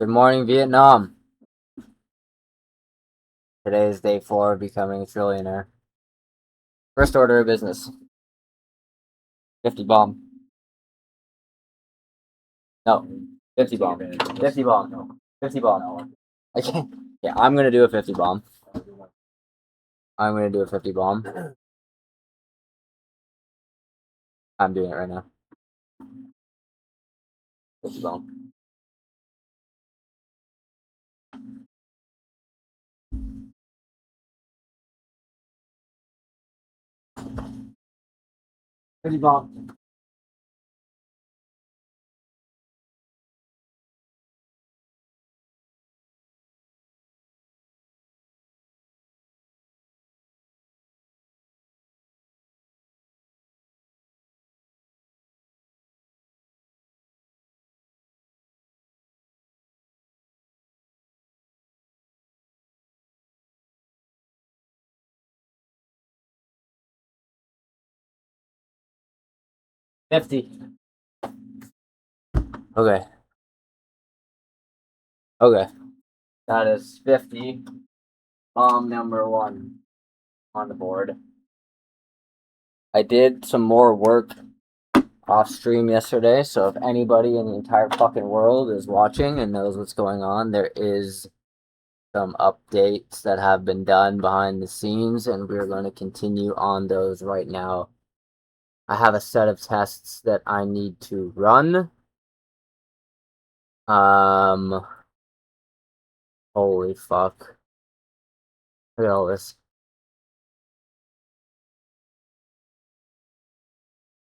Good morning, Vietnam. Today is day 4 of becoming a trillionaire. First order of business. 50 bomb. No. 50 bomb. 50 bomb. 50 bomb. I can't. Yeah, I'm gonna do a 50 bomb. I'm gonna do a 50 bomb. I'm doing it right now. 50 bomb. Fifty bomb. $50. Okay. Okay. That is 50. Bomb number 1 on the board. I did some more work off stream yesterday, so if anybody in the entire fucking world is watching and knows what's going on, there is some updates that have been done behind the scenes, and we're going to continue on those right now. I have a set of tests that I need to run. Holy fuck. Look at all this.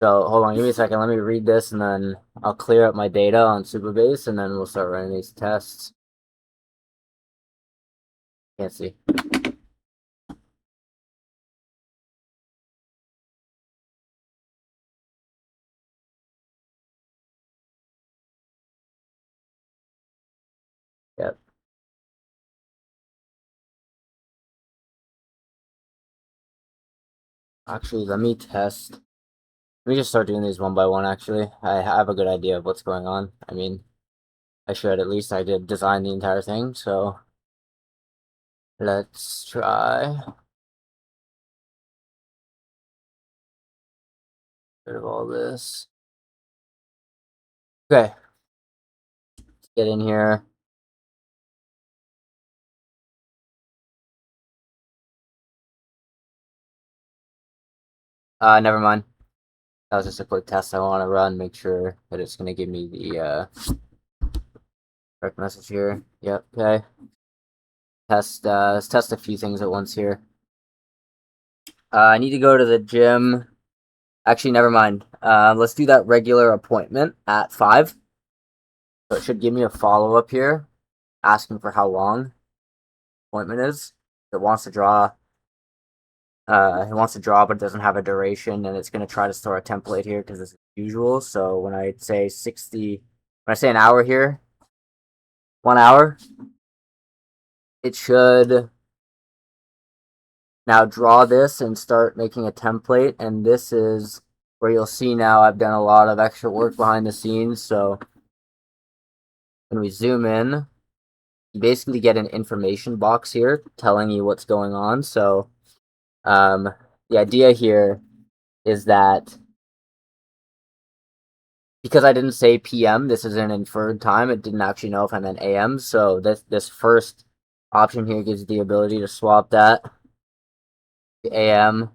So, hold on, give me a second. Let me read this, and then I'll clear up my data on Supabase, and then we'll start running these tests. Can't see. Yep. Actually, let me test. Let me just start doing these one by one, actually. I have a good idea of what's going on. I mean, I should at least. I did design the entire thing, so let's try. Rid of all this. Okay. Let's get in here. Never mind. That was just a quick test I want to run, make sure that it's gonna give me the correct message here. Yep, okay. Let's test a few things at once here. I need to go to the gym. Actually, never mind. Let's do that regular appointment at 5. So it should give me a follow-up here, asking for how long appointment is. It wants to draw. It wants to draw, but it doesn't have a duration, and it's going to try to store a template here because it's usual. So when I say 60, when I say an hour here, 1 hour, it should now draw this and start making a template. And this is where you'll see now I've done a lot of extra work behind the scenes. So when we zoom in, you basically get an information box here telling you what's going on. So the idea here is that because I didn't say PM, this is an inferred time. It didn't actually know if I meant AM. So this first option here gives you the ability to swap that to AM.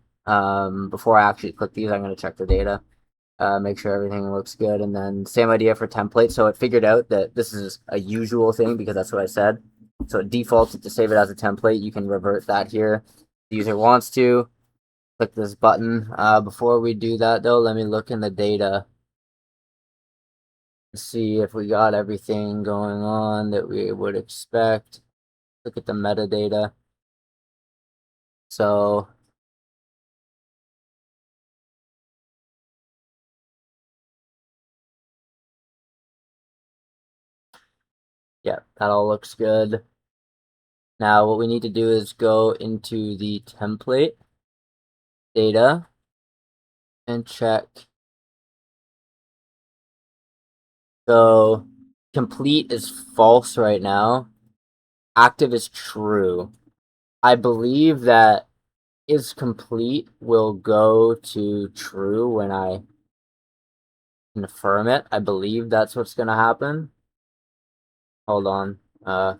Before I actually click these, I'm going to check the data, make sure everything looks good, and then same idea for template. So it figured out that this is a usual thing because that's what I said. So it defaults to save it as a template. You can revert that here if the user wants to. Click this button. Before we do that though, let me look in the data. See if we got everything going on that we would expect. Look at the metadata. So yeah, that all looks good. Now what we need to do is go into the template data and check. So complete is false right now. Active is true. I believe that is complete will go to true when I confirm it. I believe that's what's gonna happen. Hold on. I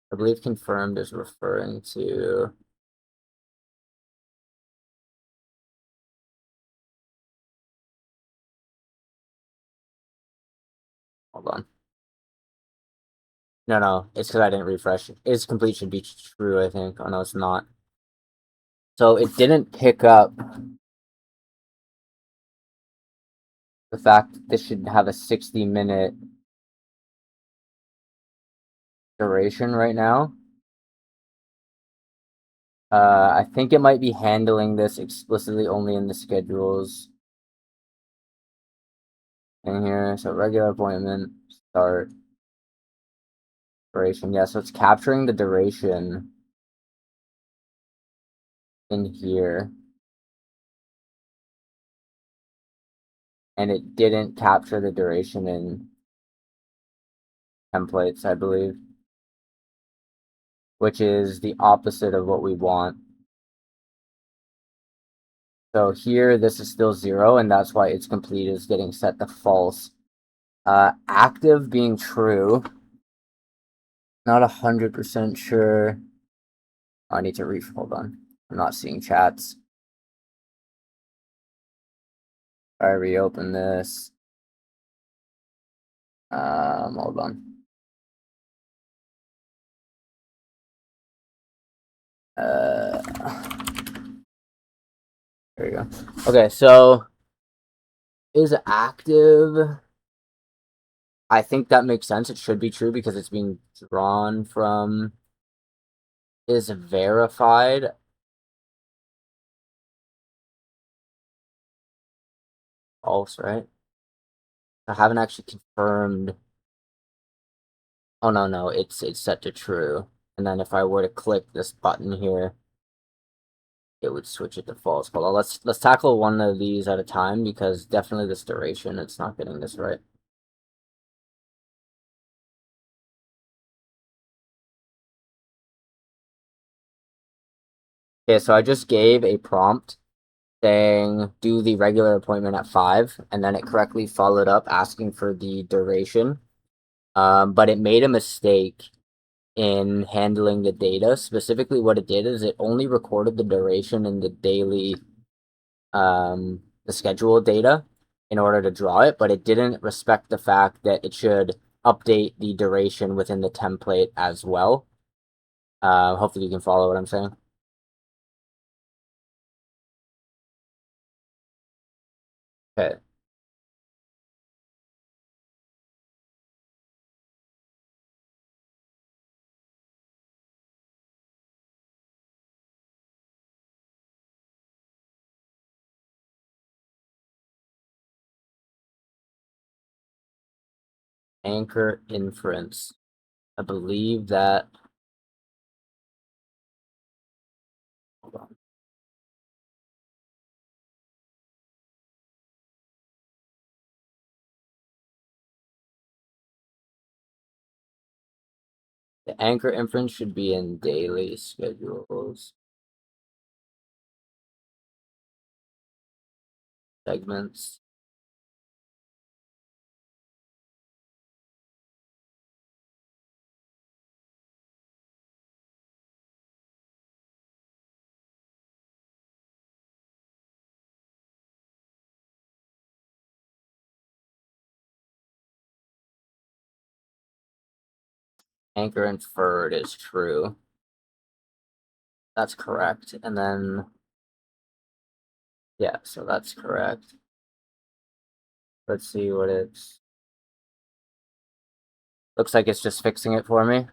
believe confirmed is referring to. Hold on. No, it's because I didn't refresh. Is complete should be true, I think. Oh no, it's not. So it didn't pick up the fact that this should have a 60-minute duration right now. I think it might be handling this explicitly only in the schedules in here. So regular appointment, start, duration. Yeah, so it's capturing the duration in here. And it didn't capture the duration in templates, I believe. Which is the opposite of what we want. So here, this is still 0, and that's why it's complete is getting set to false. Active being true. Not 100% sure. I need to hold on. I'm not seeing chats. I reopen this. Hold on. There you go. Okay, so is active. I think that makes sense. It should be true because it's being drawn from is verified. False, right? I haven't actually confirmed. Oh no, it's set to true. And then if I were to click this button here, it would switch it to false. Hold on, let's tackle one of these at a time because definitely this duration, it's not getting this right. Okay, so I just gave a prompt saying do the regular appointment at 5, and then it correctly followed up asking for the duration. But it made a mistake in handling the data. Specifically, what it did is it only recorded the duration in the daily, the schedule data in order to draw it, but it didn't respect the fact that it should update the duration within the template as well. Hopefully you can follow what I'm saying. Okay. Anchor inference. I believe that. Hold on. The anchor inference should be in daily schedules. Segments. Anchor inferred is true. That's correct. And then, yeah, so that's correct. Let's see what it's. Looks like it's just fixing it for me.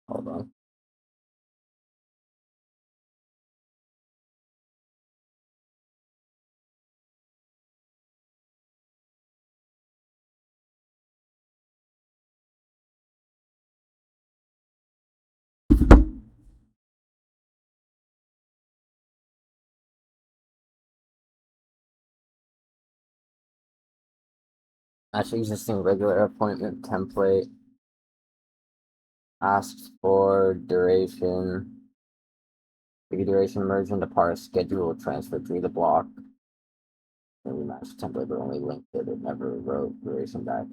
Hold on. Match existing regular appointment template. Asks for duration. Maybe duration merge into parse schedule transfer through the block. And we matched template but only linked it. It never wrote duration back.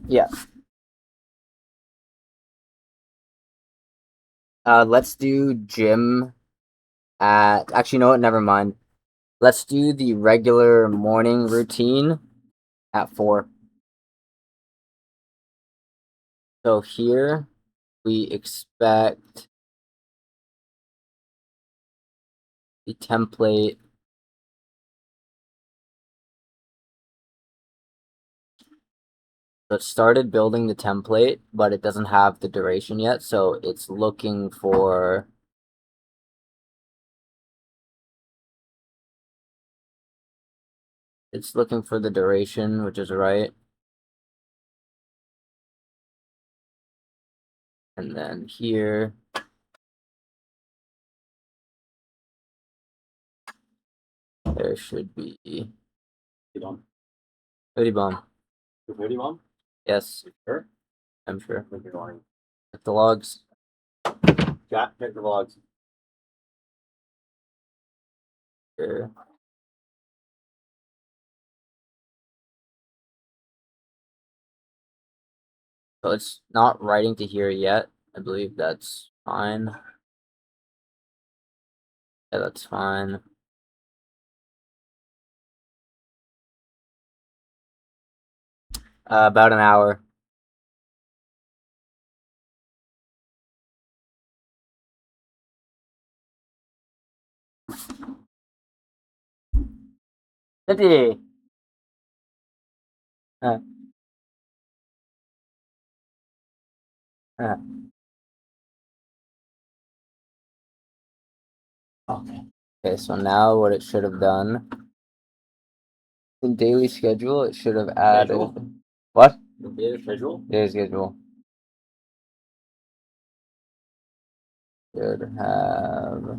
Yeah. Let's do gym at actually, you know what? Never mind. Let's do the regular morning routine at 4. So here we expect the template. So it started building the template, but it doesn't have the duration yet. So it's looking for the duration, which is right. And then here, there should be Bomb. 30 bomb. 30 bomb? Yes, Sure. I'm sure. If you're lying. At the logs. Chat, check the logs. Sure. So it's not writing to here yet. I believe that's fine. Yeah, that's fine. About an hour. Fifty. Uh, uh. Okay. Okay, so now what it should have done in daily schedule, it should have added Schedule? what? The data schedule? Daily schedule should have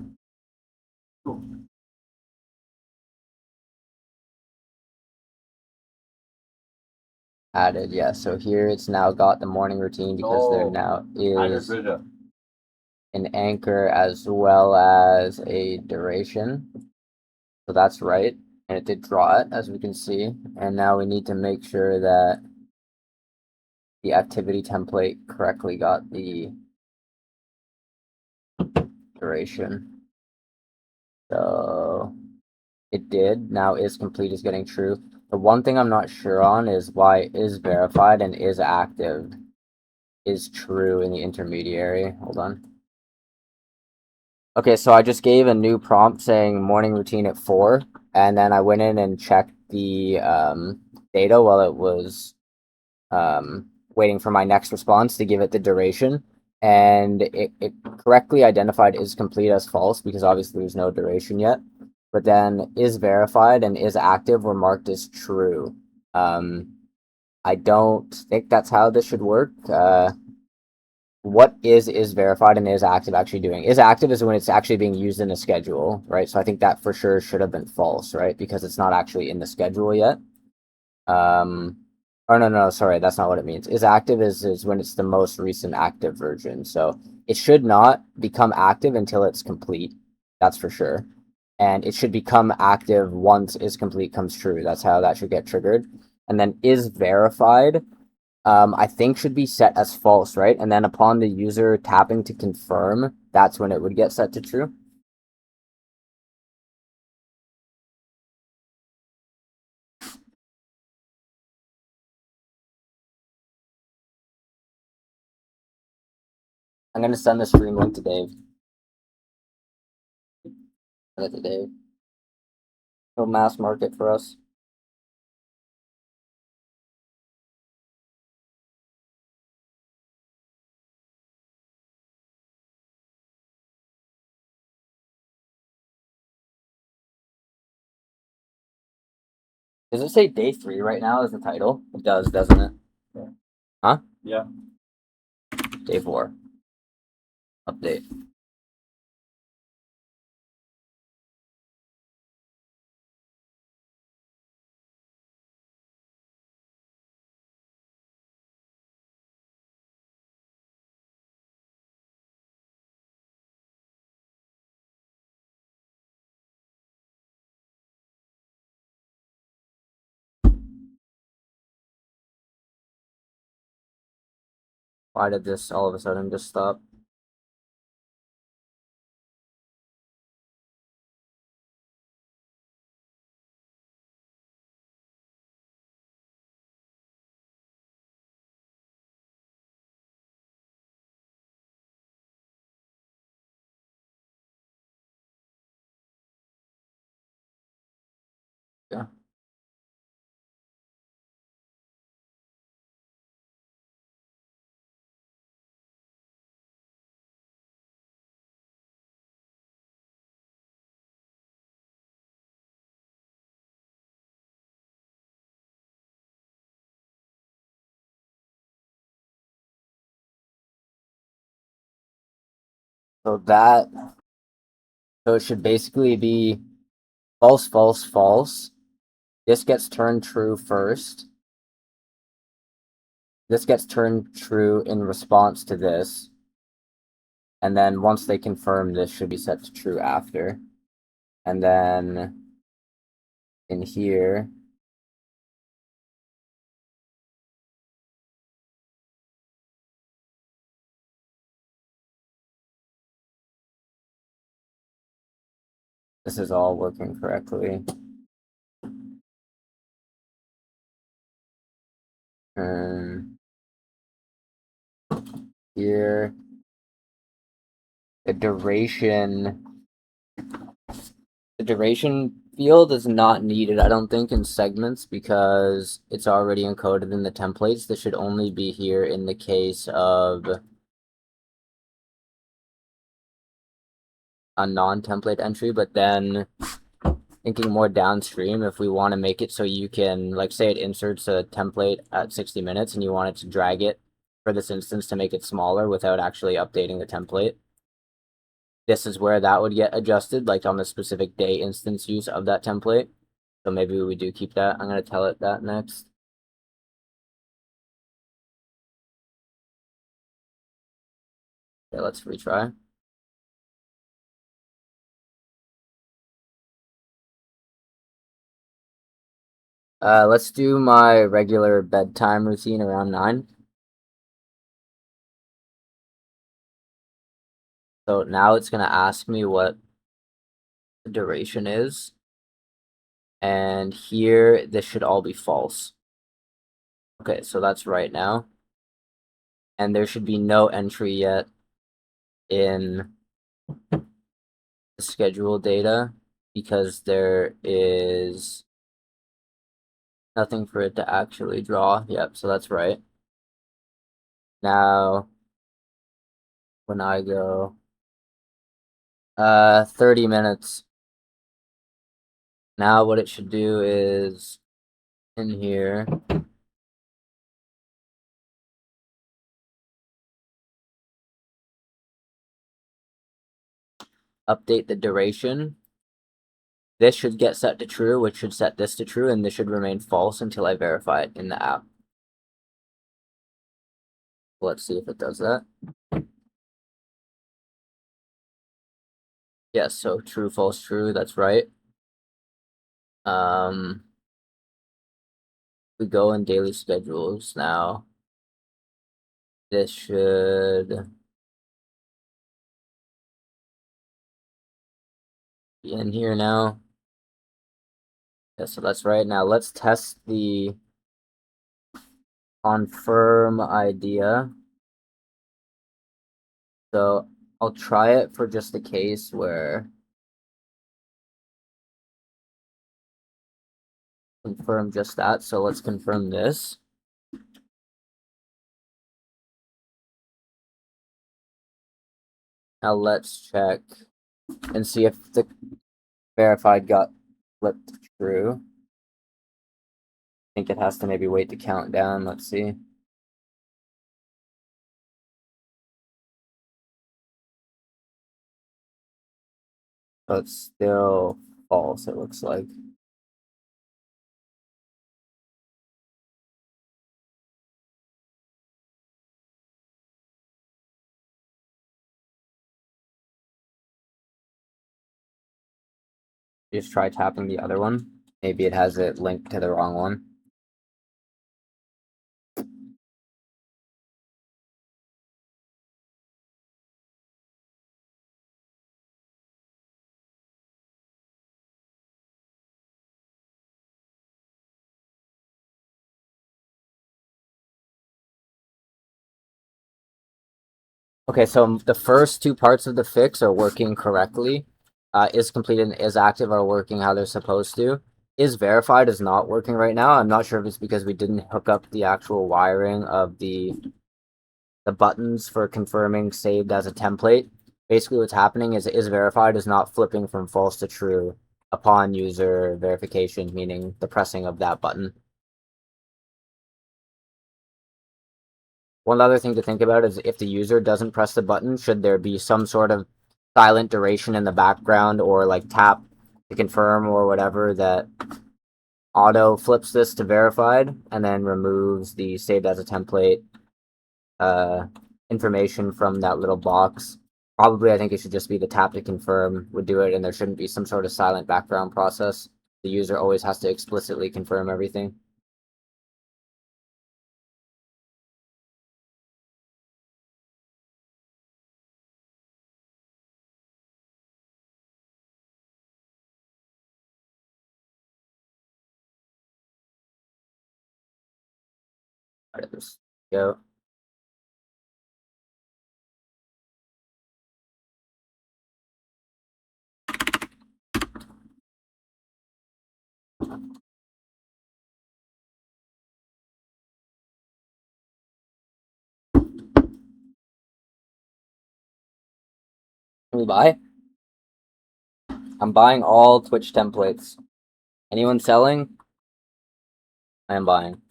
added, yeah. So here it's now got the morning routine because there now is an anchor as well as a duration. So that's right. And it did draw it, as we can see. And now we need to make sure that the activity template correctly got the duration. So it did. Now is complete is getting true. The one thing I'm not sure on is why is verified and is active is true in the intermediary. Hold on. Okay, so I just gave a new prompt saying morning routine at 4, and then I went in and checked the data while it was waiting for my next response to give it the duration, and it correctly identified is complete as false because obviously there's no duration yet, but then is verified and is active were marked as true. I don't think that's how this should work. What is verified and is active actually doing? Is active is when it's actually being used in a schedule, right? So I think that for sure should have been false, right? Because it's not actually in the schedule yet. Or no, sorry, that's not what it means. Is active is when it's the most recent active version. So it should not become active until it's complete. That's for sure. And it should become active once is complete comes true. That's how that should get triggered. And then is verified I think should be set as false, right? And then upon the user tapping to confirm, that's when it would get set to true. I'm gonna send the stream link to Dave. Send it to Dave. He'll mass market for us. Does it say day 3 right now as the title? It does, doesn't it? Huh? Yeah. Day 4. Update. Why did this all of a sudden just stop? Yeah. So it should basically be false, false, false. This gets turned true first. This gets turned true in response to this. And then once they confirm, this should be set to true after. And then in here, this is all working correctly. Here, the duration field is not needed, I don't think, in segments because it's already encoded in the templates. This should only be here in the case of a non-template entry, but then thinking more downstream, if we want to make it so you can, like, say it inserts a template at 60 minutes and you want it to drag it for this instance to make it smaller without actually updating the template. This is where that would get adjusted, like on the specific day instance use of that template. So maybe we do keep that. I'm going to tell it that next. Okay, let's retry. Let's do my regular bedtime routine around 9. So now it's going to ask me what the duration is. And here, this should all be false. Okay, so that's right now. And there should be no entry yet in the schedule data because there is nothing for it to actually draw. Yep, so that's right. Now, when I go 30 minutes. Now what it should do is in here update the duration. This should get set to true, which should set this to true, and this should remain false until I verify it in the app. Let's see if it does that. Yes, so true, false, true, that's right. We go in daily schedules now. This should be in here now. Yeah, so that's right. Now let's test the confirm idea. So I'll try it for just a case where confirm just that. So let's confirm this. Now let's check and see if the verified got flipped true. think it has to maybe wait to count down. Let's see. But it's still false, it looks like. Just try tapping the other one. Maybe it has it linked to the wrong one. Okay, so the first two parts of the fix are working correctly. Is completed and is active are working how they're supposed to. Is verified is not working right now. I'm not sure if it's because we didn't hook up the actual wiring of the buttons for confirming saved as a template. Basically, what's happening is verified is not flipping from false to true upon user verification, meaning the pressing of that button. One other thing to think about is if the user doesn't press the button, should there be some sort of silent duration in the background or like tap to confirm or whatever that auto flips this to verified and then removes the saved as a template information from that little box. Probably I think it should just be the tap to confirm would do it and there shouldn't be some sort of silent background process. The user always has to explicitly confirm everything. Alright, let's go. Can we buy? I'm buying all Twitch templates. Anyone selling? I am buying.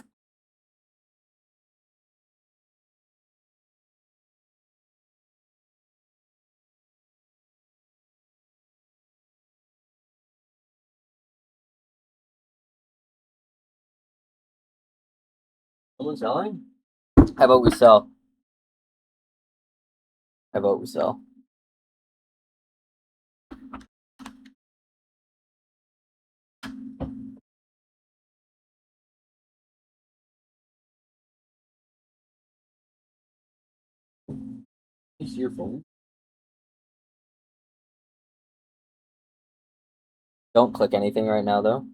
Someone selling? How about we sell? How about we sell? You see your phone? Don't click anything right now, though.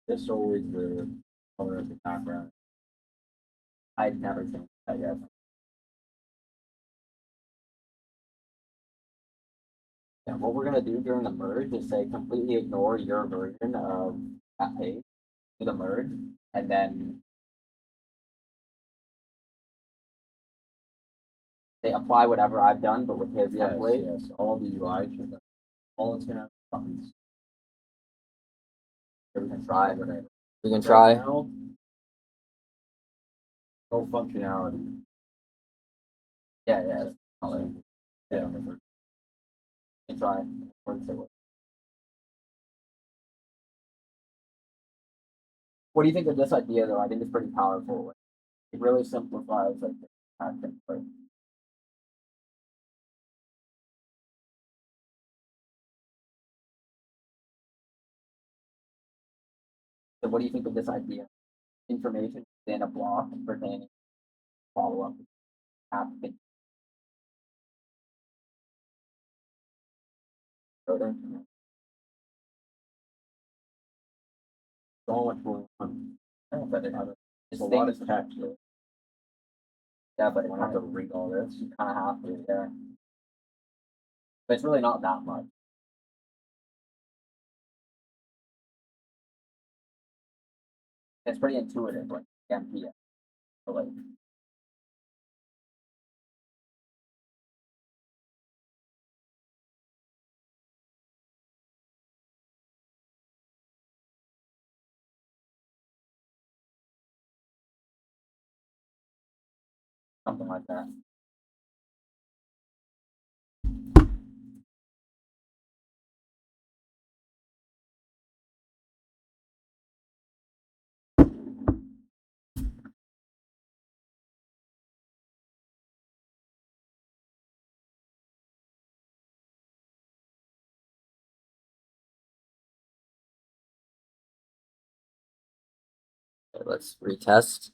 That's always the color of the background. I'd never changed that yet. Yeah, what we're gonna do during the merge is say completely ignore your version of that page to the merge, and then they apply whatever I've done, but with his Yes, template. yes, all the UI should, all it's gonna have buttons. We can try. Whatever. We can Right try. now, no functionality. Yeah, yeah. Color. Yeah. We can try. What do you think of this idea, though? I think it's pretty powerful. It really simplifies like the template. So what do you think of this idea? Information within a block pertaining follow up applicant. So much more fun. But it has It's a lot of text. yeah, but I don't have to read all this. you kind of have to, yeah. But it's really not that much. It's pretty intuitive, like MPS. So like something like that. Okay, let's retest.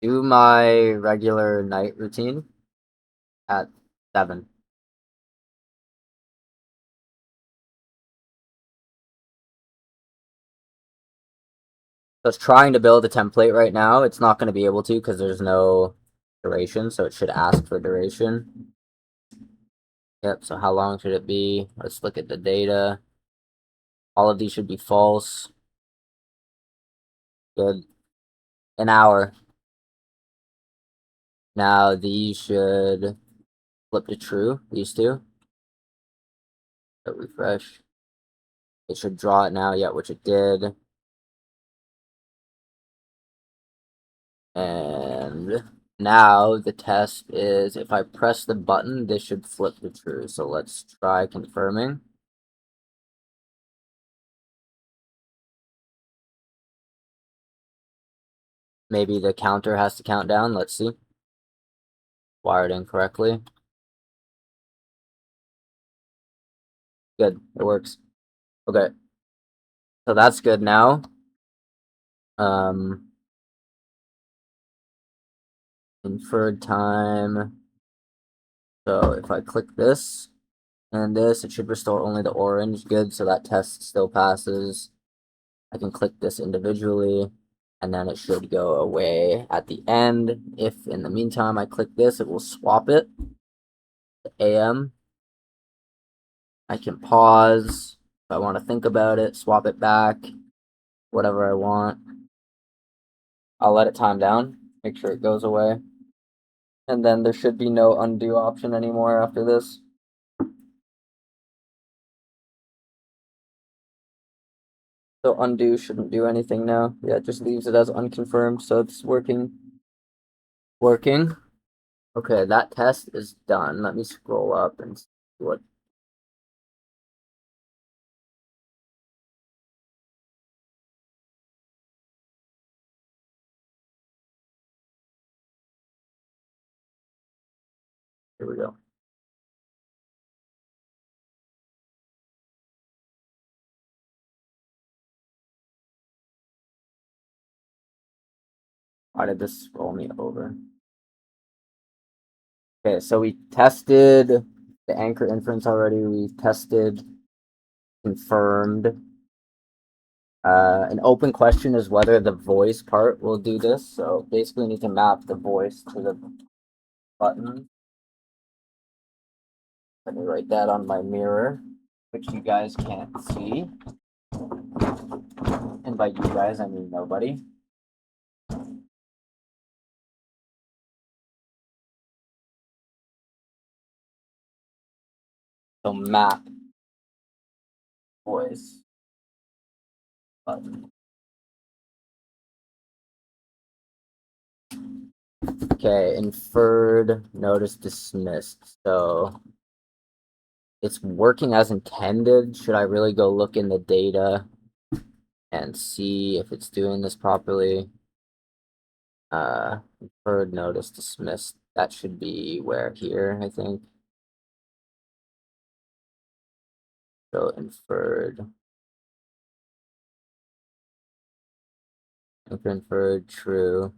Do my regular night routine at 7. So it's trying to build a template right now. It's not going to be able to because there's no duration, so it should ask for duration. Yep, so how long should it be? Let's look at the data. All of these should be false. Good. An hour. Now these should flip to true, these two. Hit refresh. It should draw it now, yeah, which it did. And now the test is if I press the button, this should flip to true. So let's try confirming. Maybe the counter has to count down. Let's see. Wired incorrectly. Good, it works. Okay. So that's good now. Inferred time. So if I click this and this, it should restore only the orange. Good, so that test still passes. I can click this individually, and then it should go away at the end. If in the meantime I click this, it will swap it to AM. I can pause if I want to think about it, swap it back, whatever I want. I'll let it time down, make sure it goes away. And then there should be no undo option anymore after this. So undo shouldn't do anything now. Yeah, it just leaves it as unconfirmed, so it's working. Okay, that test is done. Let me scroll up and see what. Here we go. Why did this scroll me over? Okay, so we tested the anchor inference already. We tested confirmed. An open question is whether the voice part will do this. So basically, we need to map the voice to the button. Let me write that on my mirror, which you guys can't see. And by you guys, I mean nobody. So map voice button. Okay, inferred notice dismissed. So it's working as intended. Should I really go look in the data and see if it's doing this properly? Inferred notice dismissed. That should be where here, I think. So inferred. If inferred true.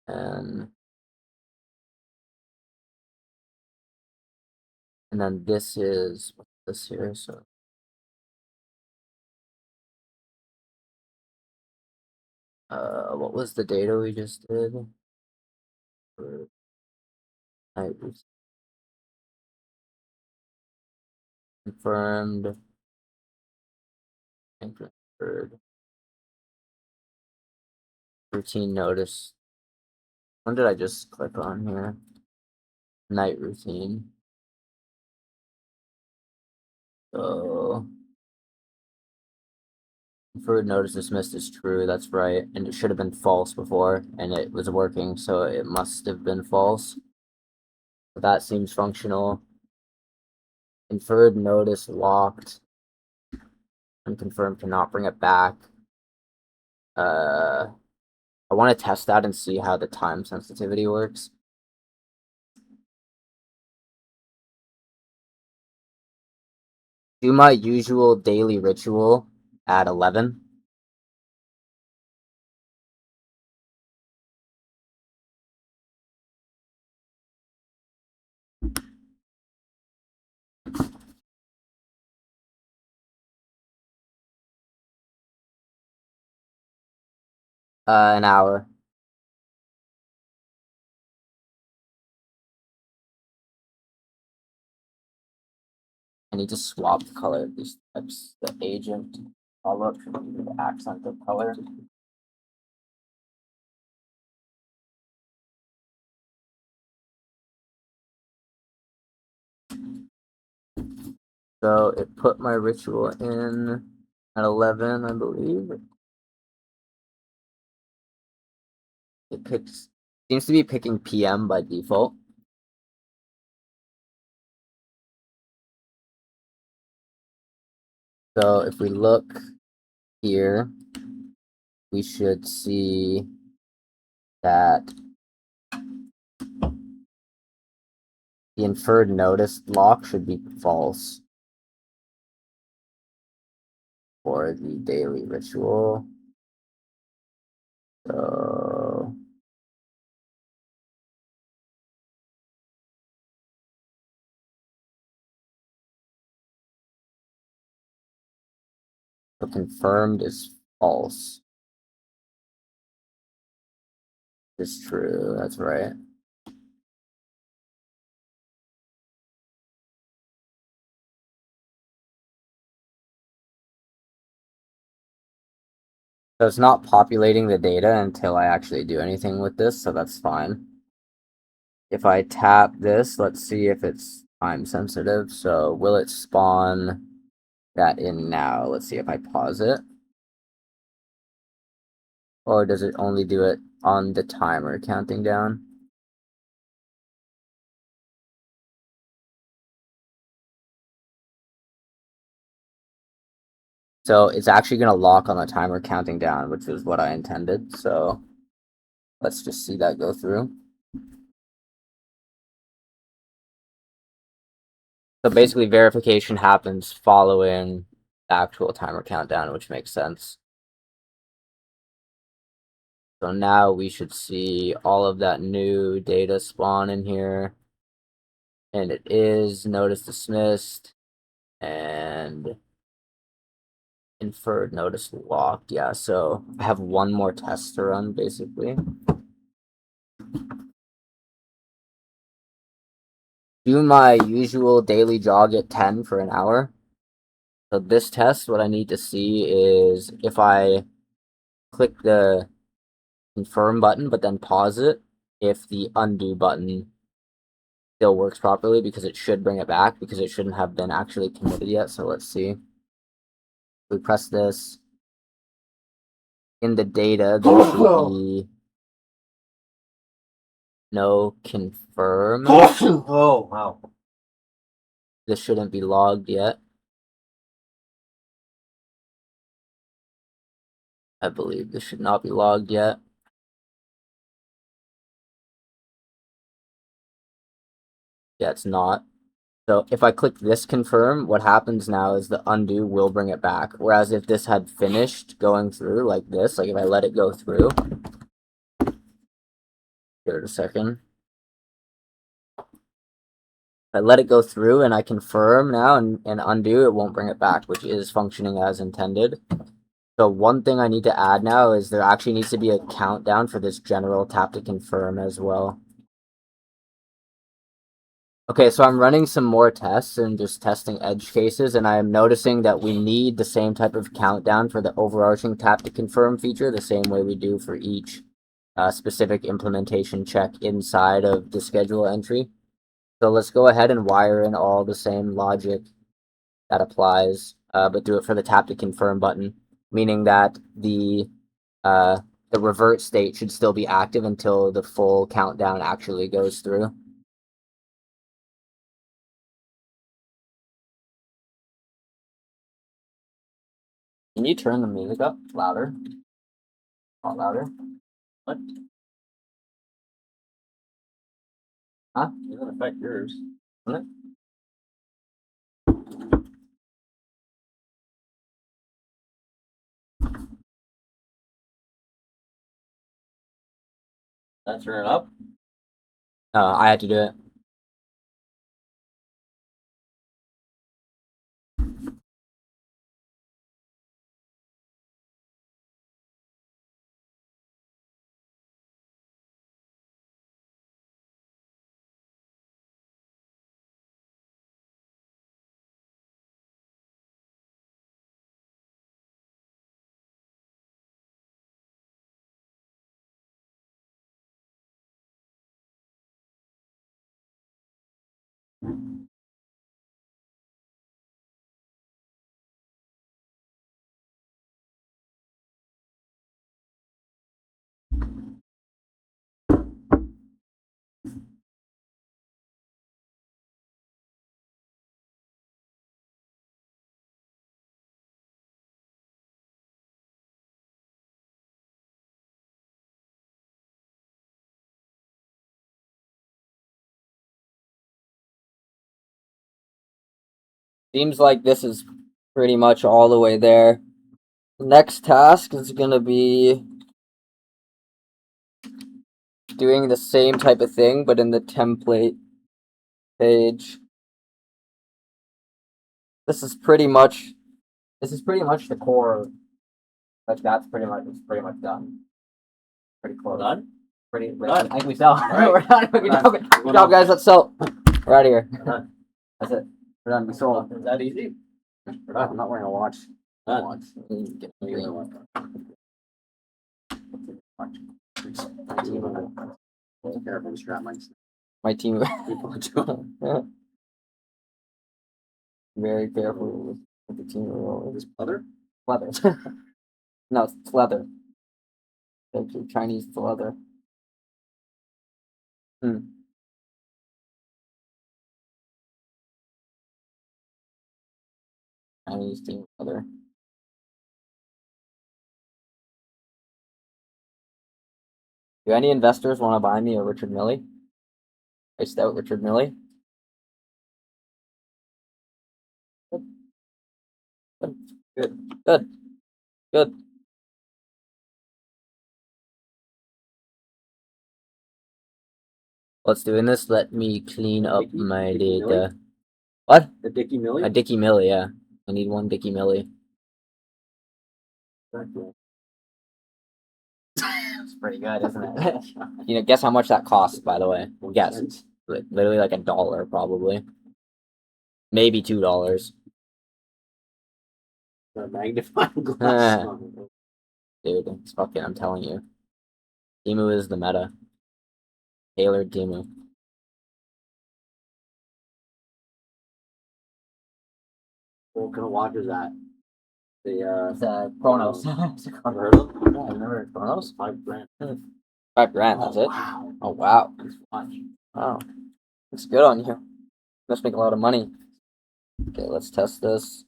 And then this is what's this here, so what was the data we just did? I confirmed and confirmed routine notice. When did I just click on here? Night routine. So Inferred notice dismissed is true, that's right. And it should have been false before, and it was working, so it must have been false. But that seems functional. Inferred notice locked. Unconfirmed cannot bring it back. I want to test that and see how the time sensitivity works. Do my usual daily ritual at 11. An hour. I need to swap the color of these types. The agent follow-up should be the accent of color. So it put my ritual in at 11, I believe. It picks, seems to be picking PM by default. So if we look here, we should see that the inferred notice lock should be false for the daily ritual. So the confirmed is false. Is true, that's right. So it's not populating the data until I actually do anything with this, so that's fine. If I tap this, let's see if it's time sensitive. So will it spawn that in now? Let's see if I pause it. Or does it only do it on the timer counting down? So it's actually going to lock on the timer counting down, which is what I intended. So let's just see that go through. So basically verification happens following the actual timer countdown, which makes sense. So now we should see all of that new data spawn in here. And it is notice dismissed and inferred notice locked. Yeah, so I have one more test to run basically. Do my usual daily jog at 10 for an hour. So this test, what I need to see is if I click the confirm button but then pause it, if the undo button still works properly, because it should bring it back, because it shouldn't have been actually committed yet. So let's see. We press this. In the data, there should be no confirm. Oh, wow. This shouldn't be logged yet. I believe this should not be logged yet. Yeah, it's not. So if I click this confirm, what happens now is the undo will bring it back. Whereas if this had finished going through like this, like if I let it go through, give it a second. If I let it go through and I confirm now and undo, it won't bring it back, which is functioning as intended. So one thing I need to add now is there actually needs to be a countdown for this general tap to confirm as well. Okay, so I'm running some more tests and just testing edge cases, and I am noticing that we need the same type of countdown for the overarching tap to confirm feature, the same way we do for each specific implementation check inside of the schedule entry. So let's go ahead and wire in all the same logic that applies, but do it for the tap to confirm button. meaning that the revert state should still be active until the full countdown actually goes through. Can you turn the music up louder? A lot louder? What? Huh? It doesn't affect yours. Doesn't it? That turn it up? I had to do it. Seems like this is pretty much all the way there. Next task is gonna be doing the same type of thing, but in the template page. This is pretty much the core. Like that's pretty much done. Pretty close. Done? Pretty. Done. I think we sell. Alright. We're done. Good job, good job, guys. Let's sell. We're out of here. That's it. We're done. We sold. Is that easy? We're done. I'm not wearing a watch. Done. Watch. Get You green. know what? My team. Careful, strap my My team. people. Very careful with the team roll. This leather? Leather. No, it's leather. It's Chinese leather. Chinese team leather. Do any investors want to buy me a Richard Mille? Iced out Richard Mille? Good. What's doing this? Let me clean up my Dickie Mille? data. What? The Dickie Mille? A Dickie Mille, yeah. I need one Dickie Mille. It's pretty good, isn't it? You know, guess how much that costs, by the way. Guess. Literally like $1, probably. Maybe $2. The magnifying glass. Dude, it's fucking, I'm telling you. Temu is the meta. Tailored Temu. What kind of watch is that? It's Chronos. Ever heard of them? Yeah, I've never heard of Chronos. $5,000. $5,000, that's it? Wow. Oh, wow. Nice watch. Wow. Looks good on you. Must make a lot of money. Okay, let's test this.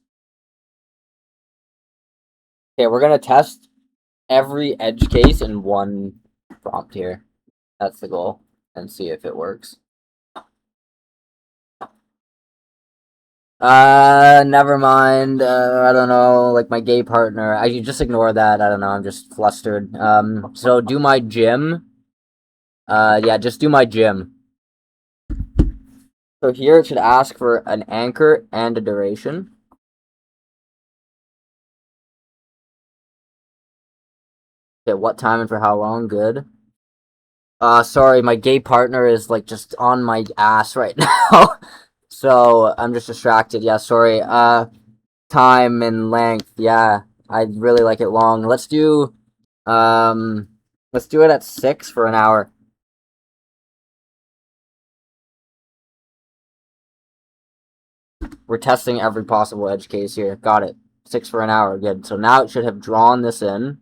Okay, we're gonna test every edge case in one prompt here. That's the goal. And see if it works. Never mind. I don't know, like my gay partner. I you just ignore that. I don't know, I'm just flustered. So do my gym. Yeah, just do my gym. So here it should ask for an anchor and a duration. Okay, what time and for how long? Good. Sorry, my gay partner is like just on my ass right now. So I'm just distracted. Yeah, sorry. Time and length. Yeah, I'd really like it long. Let's do it at 6 for an hour. We're testing every possible edge case here. Got it. 6 for an hour. Good. So now it should have drawn this in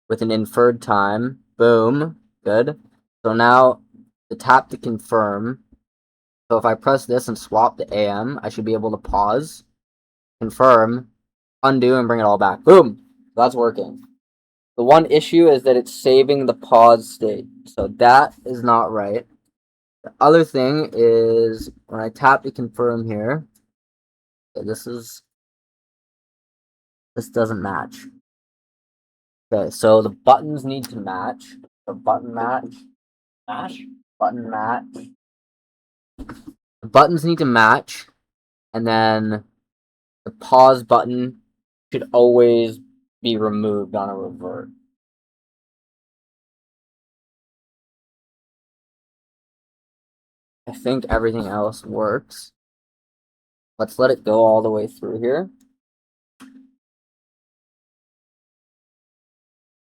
with an inferred time. Boom. Good. So now the tap to confirm. So if I press this and swap the AM, I should be able to pause, confirm, undo, and bring it all back. Boom. That's working. The one issue is that it's saving the pause state. So that is not right. The other thing is when I tap to confirm here, this doesn't match. Okay, so the buttons need to match. The button match. Button match. The buttons need to match, and then the pause button should always be removed on a revert. I think everything else works. Let's let it go all the way through here.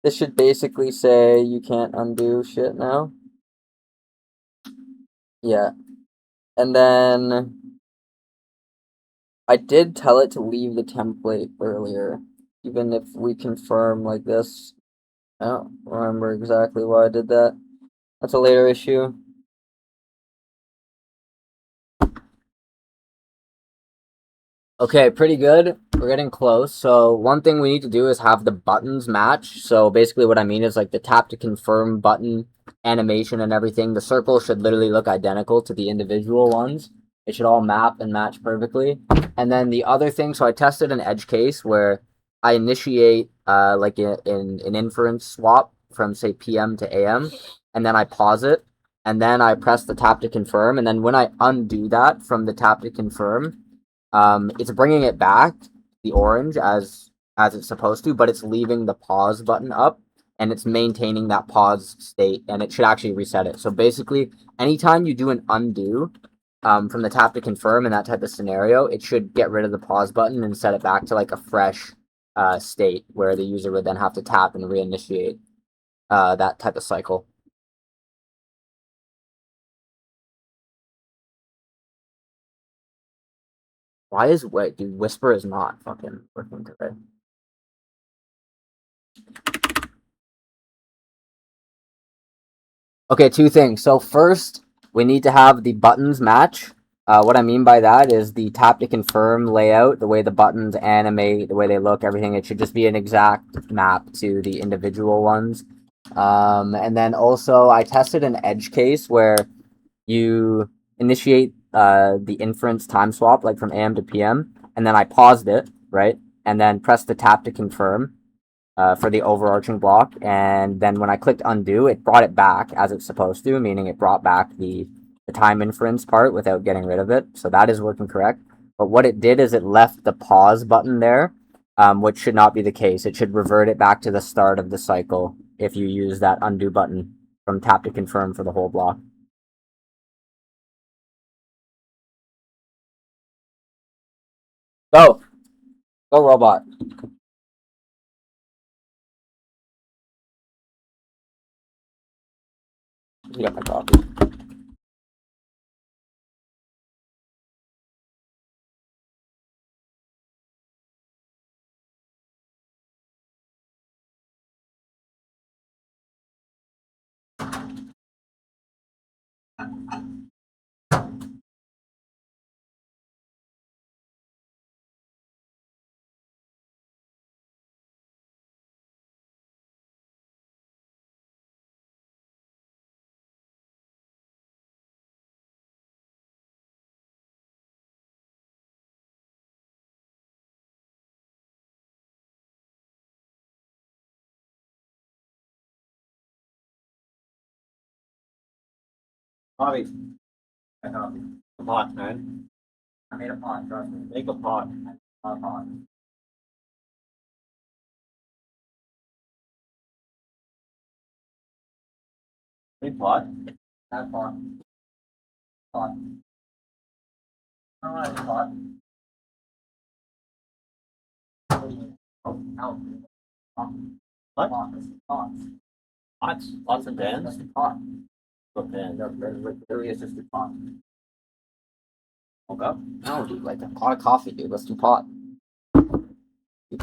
This should basically say you can't undo shit now. Yeah. And then I did tell it to leave the template earlier, even if we confirm like this. I don't remember exactly why I did that. That's a later issue. Okay, pretty good. We're getting close. So one thing we need to do is have the buttons match. So basically what I mean is like the tap to confirm button animation and everything. The circle should literally look identical to the individual ones. It should all map and match perfectly. And then the other thing, so I tested an edge case where I initiate like in an inference swap from say PM to AM, and then I pause it, and then I press the tap to confirm, and then when I undo that from the tap to confirm, it's bringing it back the orange as it's supposed to, but it's leaving the pause button up and it's maintaining that pause state, and it should actually reset it. So basically, anytime you do an undo from the tap to confirm in that type of scenario, it should get rid of the pause button and set it back to like a fresh state where the user would then have to tap and reinitiate that type of cycle. Why is wait, dude? Whisper is not fucking working today. Okay, two things. So first, we need to have the buttons match. What I mean by that is the tap to confirm layout, the way the buttons animate, the way they look, everything. It should just be an exact map to the individual ones. And then also, I tested an edge case where you initiate the inference time swap, like from AM to PM, and then I paused it, right? And then pressed the tap to confirm for the overarching block. And then when I clicked undo, it brought it back as it's supposed to, meaning it brought back the time inference part without getting rid of it. So that is working correct. But what it did is it left the pause button there, which should not be the case. It should revert it back to the start of the cycle if you use that undo button from tap to confirm for the whole block. Go! Go, robot. You got my coffee. Bobby, I know. A pot, man. I made a pot, trust me. Make a pot. A pot. Make pot. That pot. Pot. I don't want a pot. Oh, no. What? Pot. Pots. Pots and pans. Just a pot. What pan? Literally, it's just a pot. Woke up. No, dude, like a pot of coffee, dude. Let's do pot.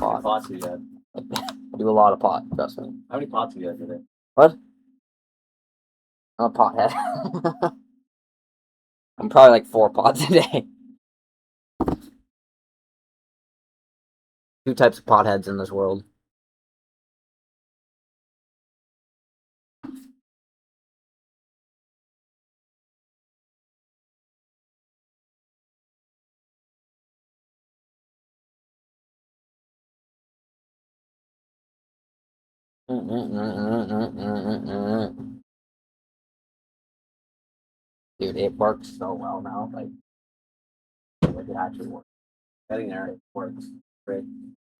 How many pot. pots do you have? I do a lot of pot, trust me. How many pots do you have today? What? I'm a pothead. I'm probably like 4 pots a day. 2 types of potheads in this world. Dude, it works so well now. Like it actually works. Getting there, it works. Great.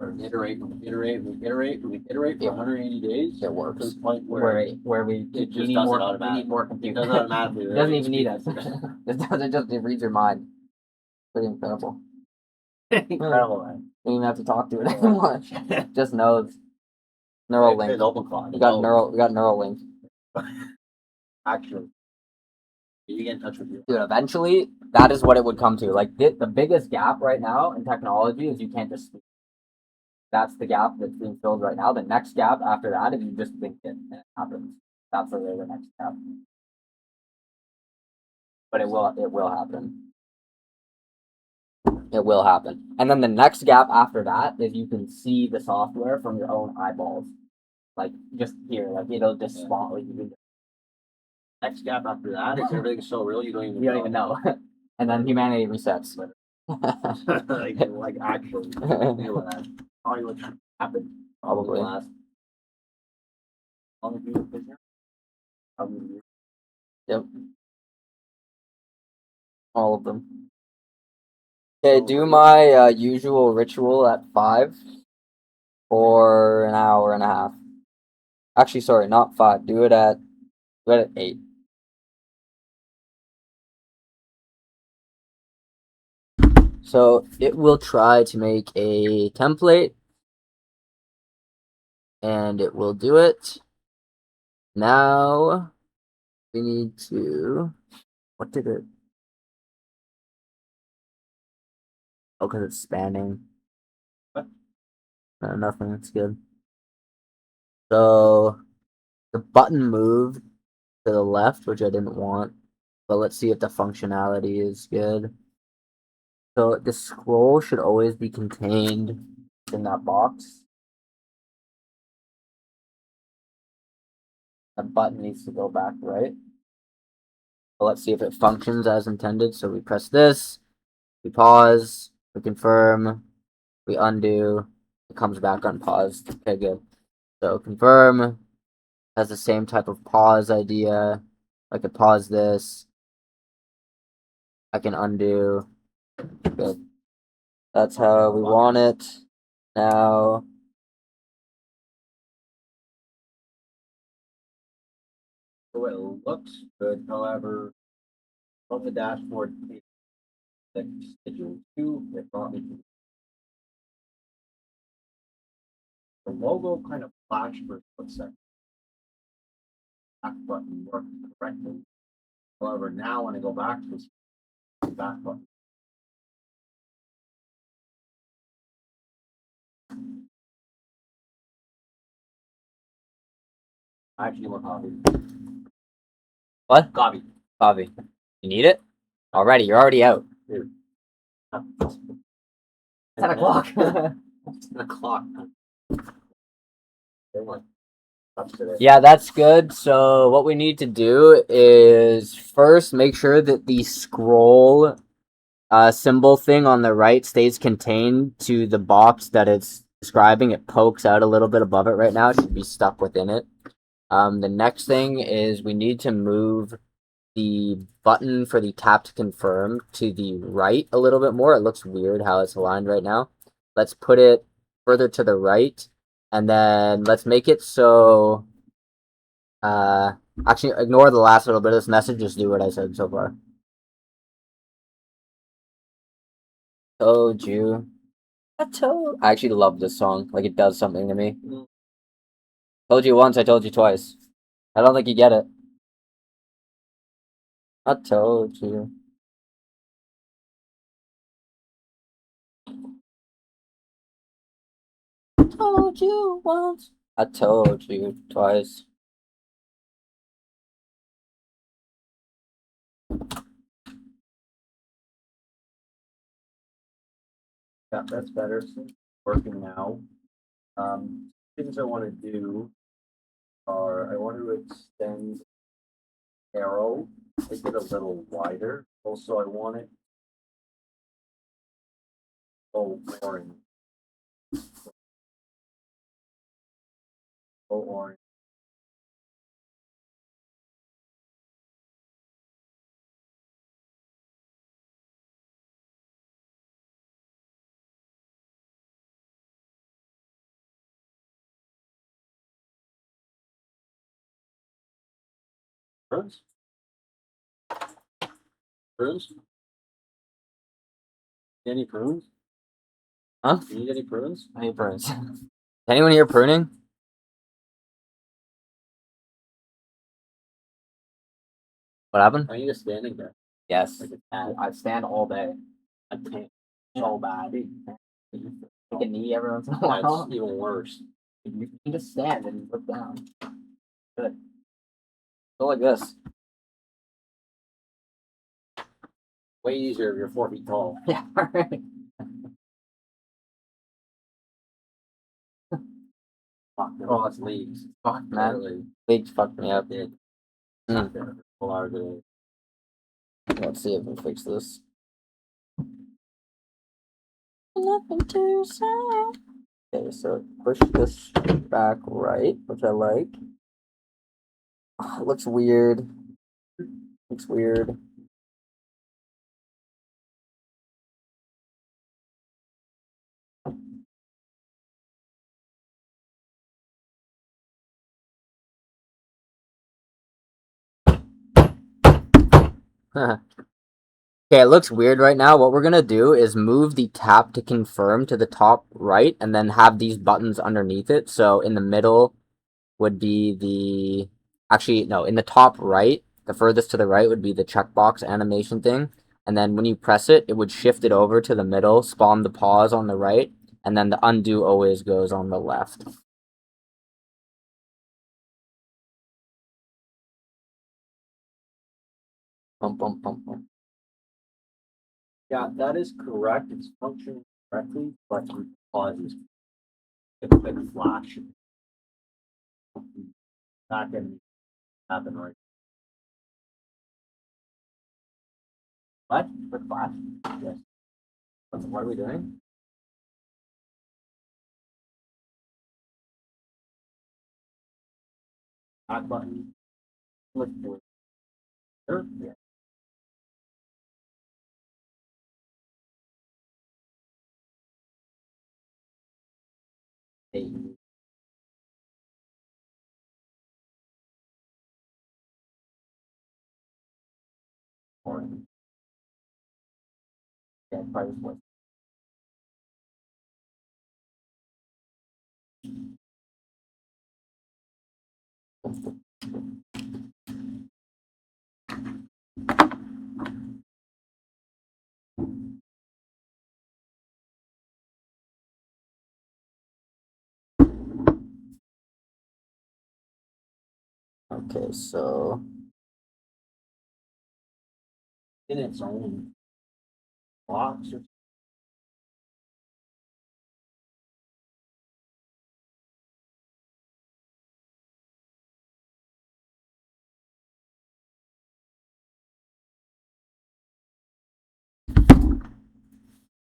We iterate for 180 days. It To works. the point where Where we it just need does more. it automatically. We need more It computers. does it automatically. It doesn't even need us. It reads your mind. Pretty incredible. Incredible, man. Don't even have to talk to it anymore. Just knows. Neuralink. It's OpenCloud. We got Neuralink. Actually, you get in touch with you. Dude, eventually, that is what it would come to. Like, the biggest gap right now in technology is you can't just speak. That's the gap that's being filled right now. The next gap after that is you just think it and it happens. That's really the next gap. But it will happen. It will happen. And then the next gap after that is you can see the software from your own eyeballs. Like, just here. Like, it'll just spawn. Like, you can Next gap after that is everything's so real you don't even know. And then humanity resets. like actually feel that. Probably what happened. Probably. Last. How long have you been here? How many years? Yep. All of them. Okay, do my usual ritual at 5 for an hour and a half. Actually, sorry, not 5. Do it at 8. So it will try to make a template, and it will do it. Now we need to. What did it? Oh, because it's spanning. What? No, nothing. It's good. So the button moved to the left, which I didn't want. But let's see if the functionality is good. So the scroll should always be contained in that box. The button needs to go back right. But let's see if it functions as intended. So we press this, we pause, we confirm, we undo, it comes back unpaused. Okay, good. So confirm has the same type of pause idea. I could pause this. I can undo. Good. That's how we want it. Now So it looks good, however, from the dashboard, like schedule 2, it brought me to the logo kind of flashed for a split second. Back button worked correctly. However, now when I go back to this back button, I actually want coffee. what? Coffee. Coffee. You need it? Already, you're already out. Dude. 10 o'clock. 10 o'clock. Yeah, that's good. So what we need to do is first make sure that the scroll symbol thing on the right stays contained to the box that it's describing. It pokes out a little bit above it right now. It should be stuck within it. The next thing is we need to move the button for the tap to confirm to the right a little bit more. It looks weird how it's aligned right now. Let's put it further to the right, and then let's make it so actually ignore the last little bit of this message, just do what I said so far. Told you. I actually love this song. Like, it does something to me. Told you once, I told you twice. I don't think you get it. I told you. told you once. I told you twice. Yeah, that's better. So it's working now. Things I want to do are I want to extend arrow, make it a little wider. Also, I want it go orange. Go orange. Prunes? Prunes? Any prunes? Huh? You need any prunes? I need prunes. Anyone here pruning? What happened? I need a standing desk. Yes. Like I stand all day. I can't. So bad. Take a knee every once in a That's while. even worse. You can just stand and look down. Good. Go like this. Way easier if you're 4 feet tall. Yeah, alright. Fuck, Oh, that's leagues. Fuck, man. Literally. Leagues fucked me up. Did. Mm. There. Full hour today. Let's see if we fix this. Nothing to say. Okay, so push this back right, which I like. It looks weird. Looks weird. Okay, it looks weird right now. What we're gonna do is move the tap to confirm to the top right and then have these buttons underneath it. So in the middle would be the actually no, in the top right, the furthest to the right would be the checkbox animation thing. And then when you press it, it would shift it over to the middle, spawn the pause on the right, and then the undo always goes on the left. Bum, bum, bum, bum. Yeah, that is correct. It's functioning correctly, but it causes a quick flash. Not gonna happen right. What? Quick flash? Yes. What are we doing? Back button. Click for sure. Yeah. Hey. Or yeah, probably what. Okay, so In its own box.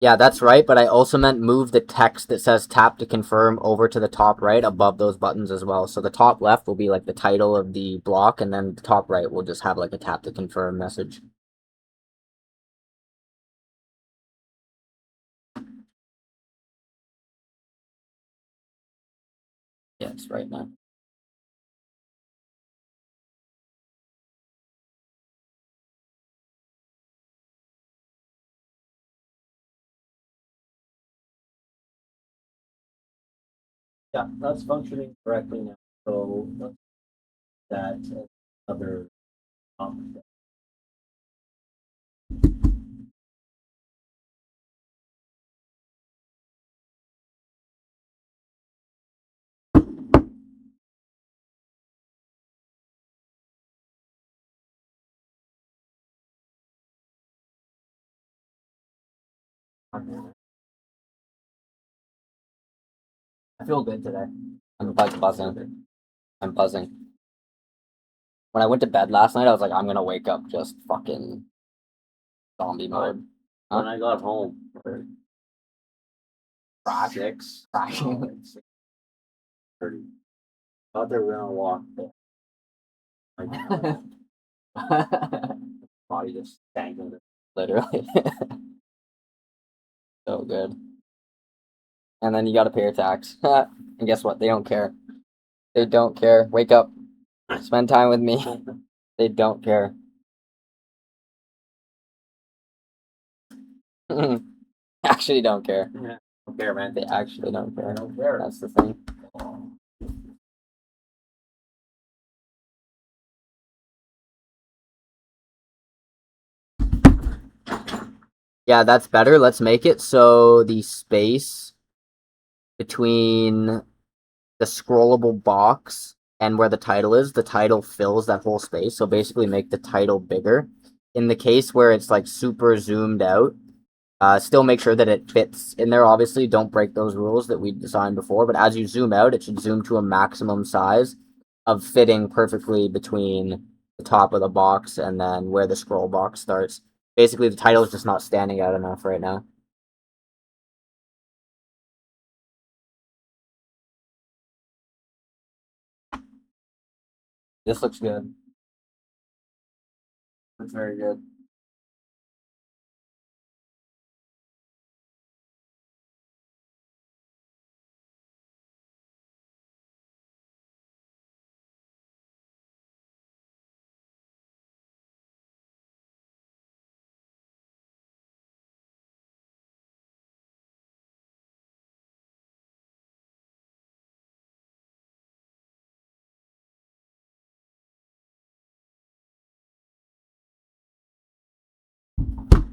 yeah, that's right, but I also meant move the text that says tap to confirm over to the top right above those buttons as well. So the top left will be like the title of the block, and then the top right will just have like a tap to confirm message. Yes, right now. Yeah, that's functioning correctly now. So let's that other option. I feel good today. I'm like buzzing. I'm buzzing. When I went to bed last night, I was like, I'm gonna wake up just fucking zombie mode. When I got home, Crash. crashing. 6:30. Thought they were gonna walk. Like, body just dangling. Literally. So good. And then you gotta pay your tax. And guess what? They don't care. They don't care. Wake up. Spend time with me. They don't care. Actually don't care. Don't care, man. They actually don't care. I don't care. That's the thing. Yeah, that's better. Let's make it so the space between the scrollable box and where the title is, the title fills that whole space. So basically make the title bigger. In the case where it's like super zoomed out, still make sure that it fits in there. Obviously, don't break those rules that we designed before, but as you zoom out, it should zoom to a maximum size of fitting perfectly between the top of the box and then where the scroll box starts. Basically, the title is just not standing out enough right now. This looks good. Looks very good.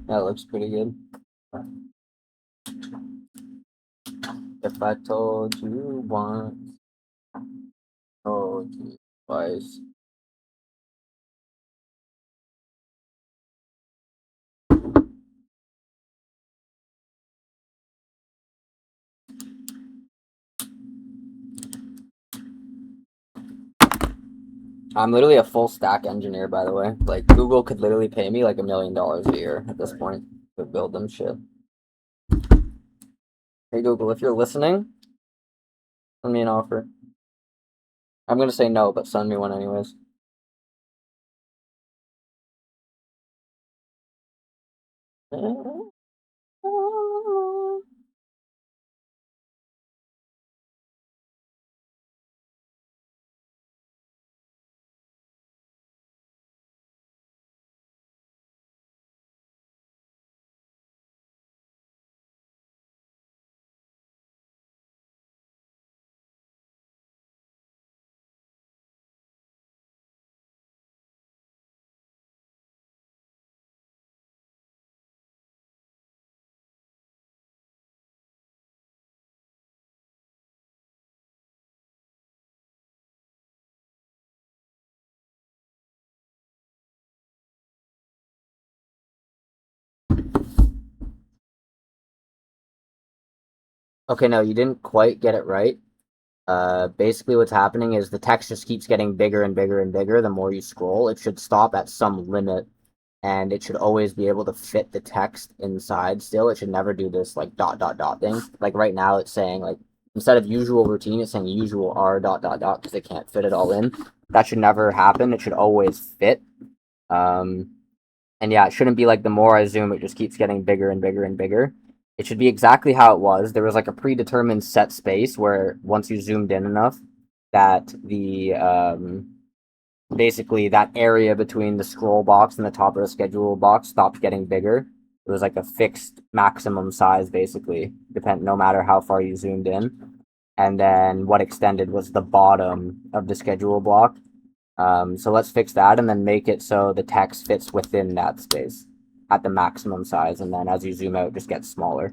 That looks pretty good. If I told you once, told you twice. I'm literally a full stack engineer, by the way. Like Google could literally pay me like $1 million a year at this point to build them shit. Hey Google, if you're listening, send me an offer. I'm gonna say no, but send me one anyways. Okay, no, you didn't quite get it right. Basically what's happening is the text just keeps getting bigger and bigger and bigger the more you scroll. It should stop at some limit and it should always be able to fit the text inside still. It should never do this like dot dot dot thing. Like right now it's saying like instead of usual routine, it's saying usual R dot dot dot because it can't fit it all in. That should never happen. It should always fit. Um, and yeah, it shouldn't be like the more I zoom, it just keeps getting bigger and bigger and bigger. It should be exactly how it was. There was like a predetermined set space where once you zoomed in enough, that the basically that area between the scroll box and the top of the schedule box stopped getting bigger. It was like a fixed maximum size, basically, no matter how far you zoomed in. And then what extended was the bottom of the schedule block. So let's fix that and then make it so the text fits within that space at the maximum size. And then as you zoom out, it just gets smaller.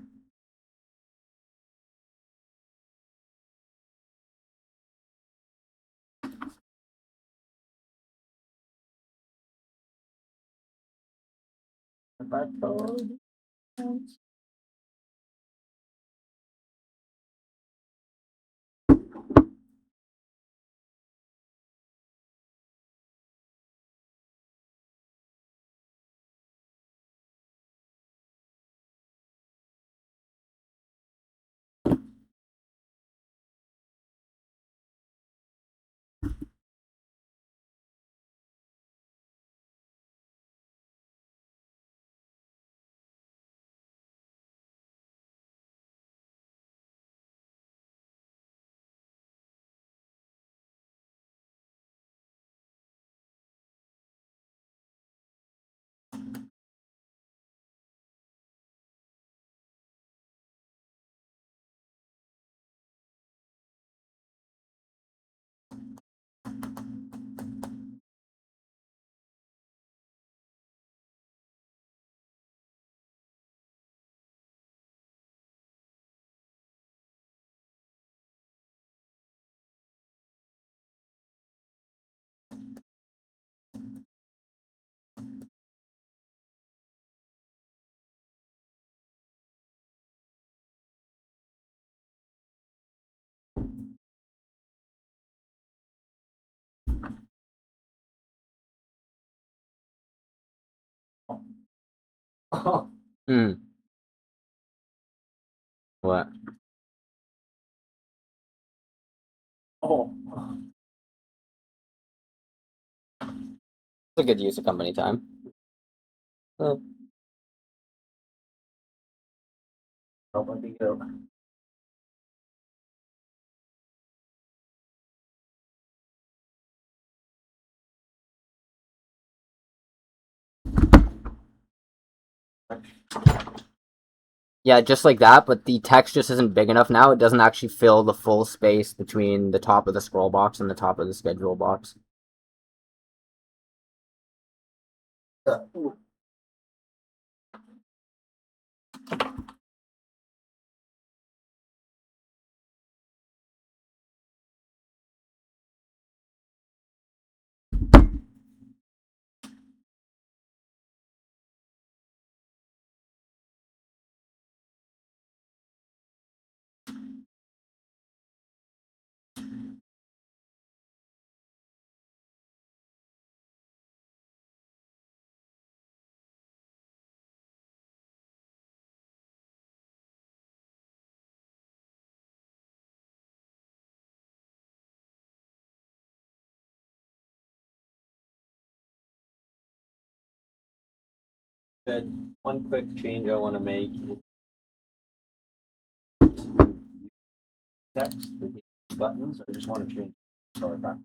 If I told you once, Oh, Hmm. What? oh. It's a good use of company time. Oh. Oh, I think it'll- Yeah, just like that, but the text just isn't big enough now. It doesn't actually fill the full space between the top of the scroll box and the top of the schedule box. ooh. Good. One quick change I want to make is text, the buttons. I just want to change. Sorry, back.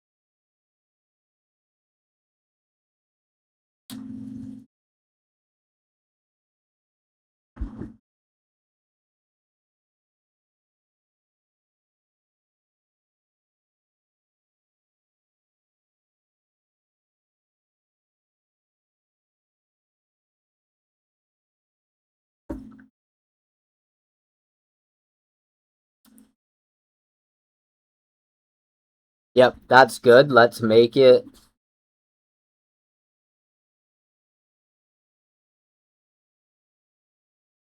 Yep, that's good. Let's make it.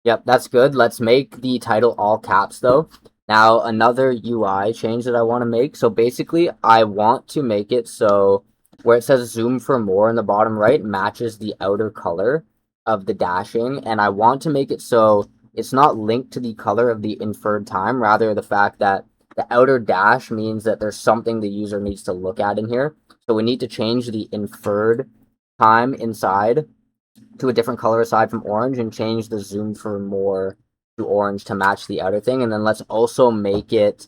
Yep, that's good. Let's make the title all caps though. Now, another UI change that I want to make. So basically, I want to make it so where it says zoom for more in the bottom right matches the outer color of the dashing. And I want to make it so it's not linked to the color of the inferred time, rather the fact that the outer dash means that there's something the user needs to look at in here. So we need to change the inferred time inside to a different color aside from orange and change the zoom for more to orange to match the outer thing. And then let's also make it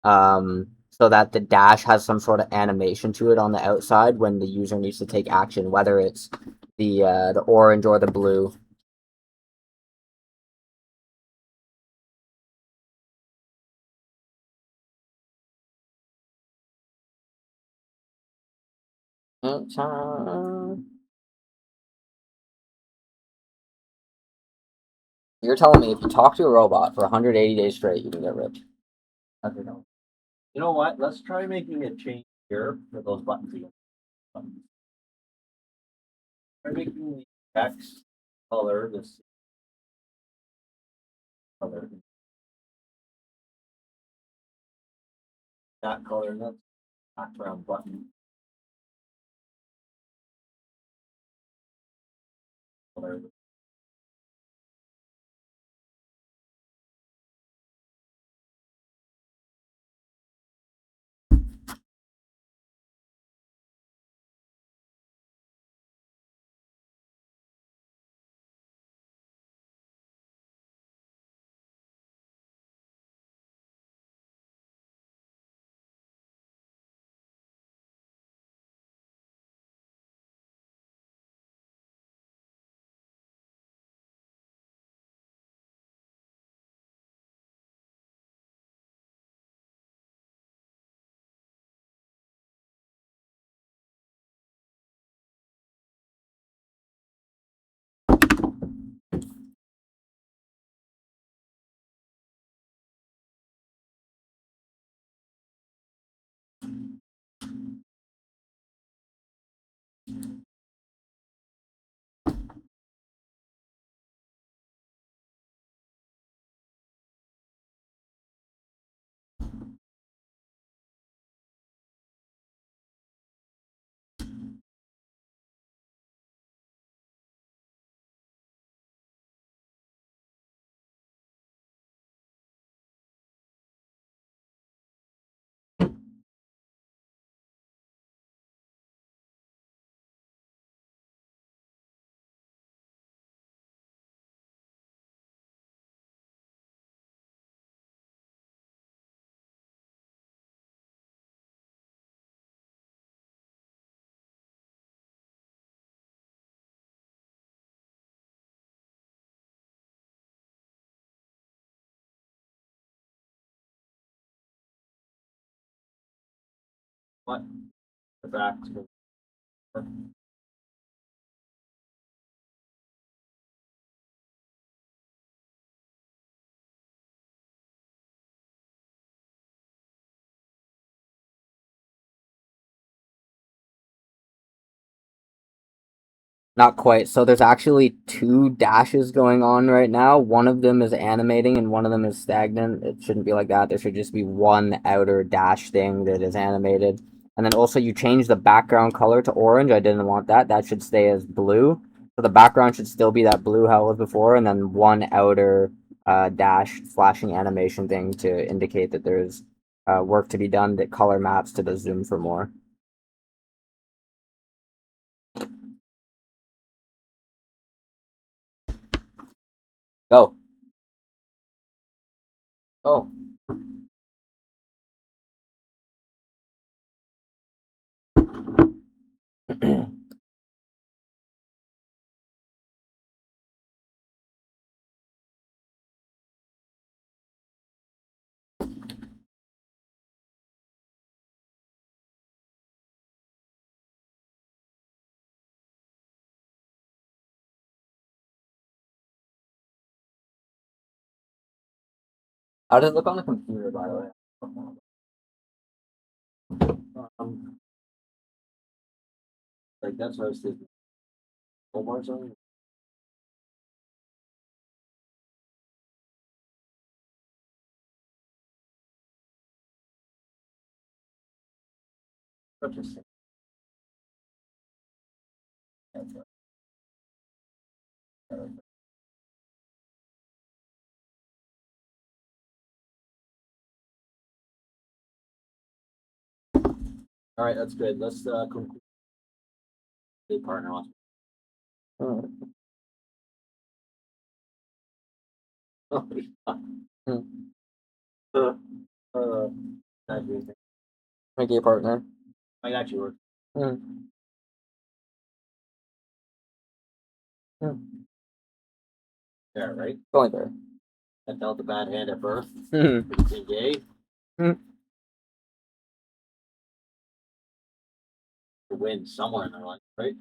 so that the dash has some sort of animation to it on the outside when the user needs to take action, whether it's the orange or the blue. You're telling me if you talk to a robot for 180 days straight, you can get rich. I don't know. You know what? Let's try making a change here for those buttons again. Try making the text color this color, that color, and that's background button color. What? The back to Not quite. So there's actually two dashes going on right now. One of them is animating and one of them is stagnant. It shouldn't be like that. There should just be one outer dash thing that is animated. And then also you change the background color to orange. I didn't want that. That should stay as blue. So the background should still be that blue how it was before, and then one outer dash flashing animation thing to indicate that there's work to be done that color maps to the zoom for more. Go. Oh. How does it look on the computer, by the way? Um, like that's what I was thinking. Omar zone. Interesting. All right, that's good. Let's conclude the partner on. Make a partner. Might actually work. There, right? Going there. I dealt the bad hand at birth. Pretty gay. To win somewhere in their life, right?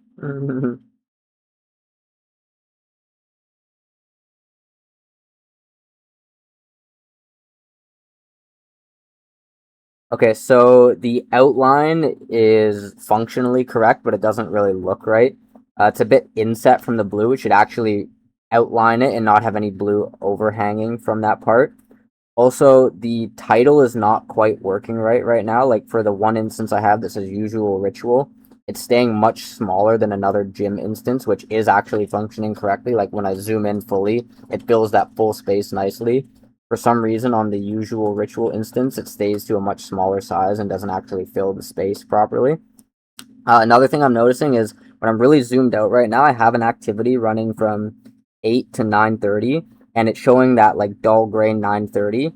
Okay, so the outline is functionally correct, but it doesn't really look right. It's a bit inset from the blue. It should actually outline it and not have any blue overhanging from that part. Also, the title is not quite working right now. Like for the one instance I have that says usual ritual, it's staying much smaller than another gym instance, which is actually functioning correctly. Like when I zoom in fully, it fills that full space nicely. For some reason, on the usual ritual instance, it stays to a much smaller size and doesn't actually fill the space properly. Another thing I'm noticing is when I'm really zoomed out right now, I have an activity running from 8 to 9:30, and it's showing that like dull gray 9:30,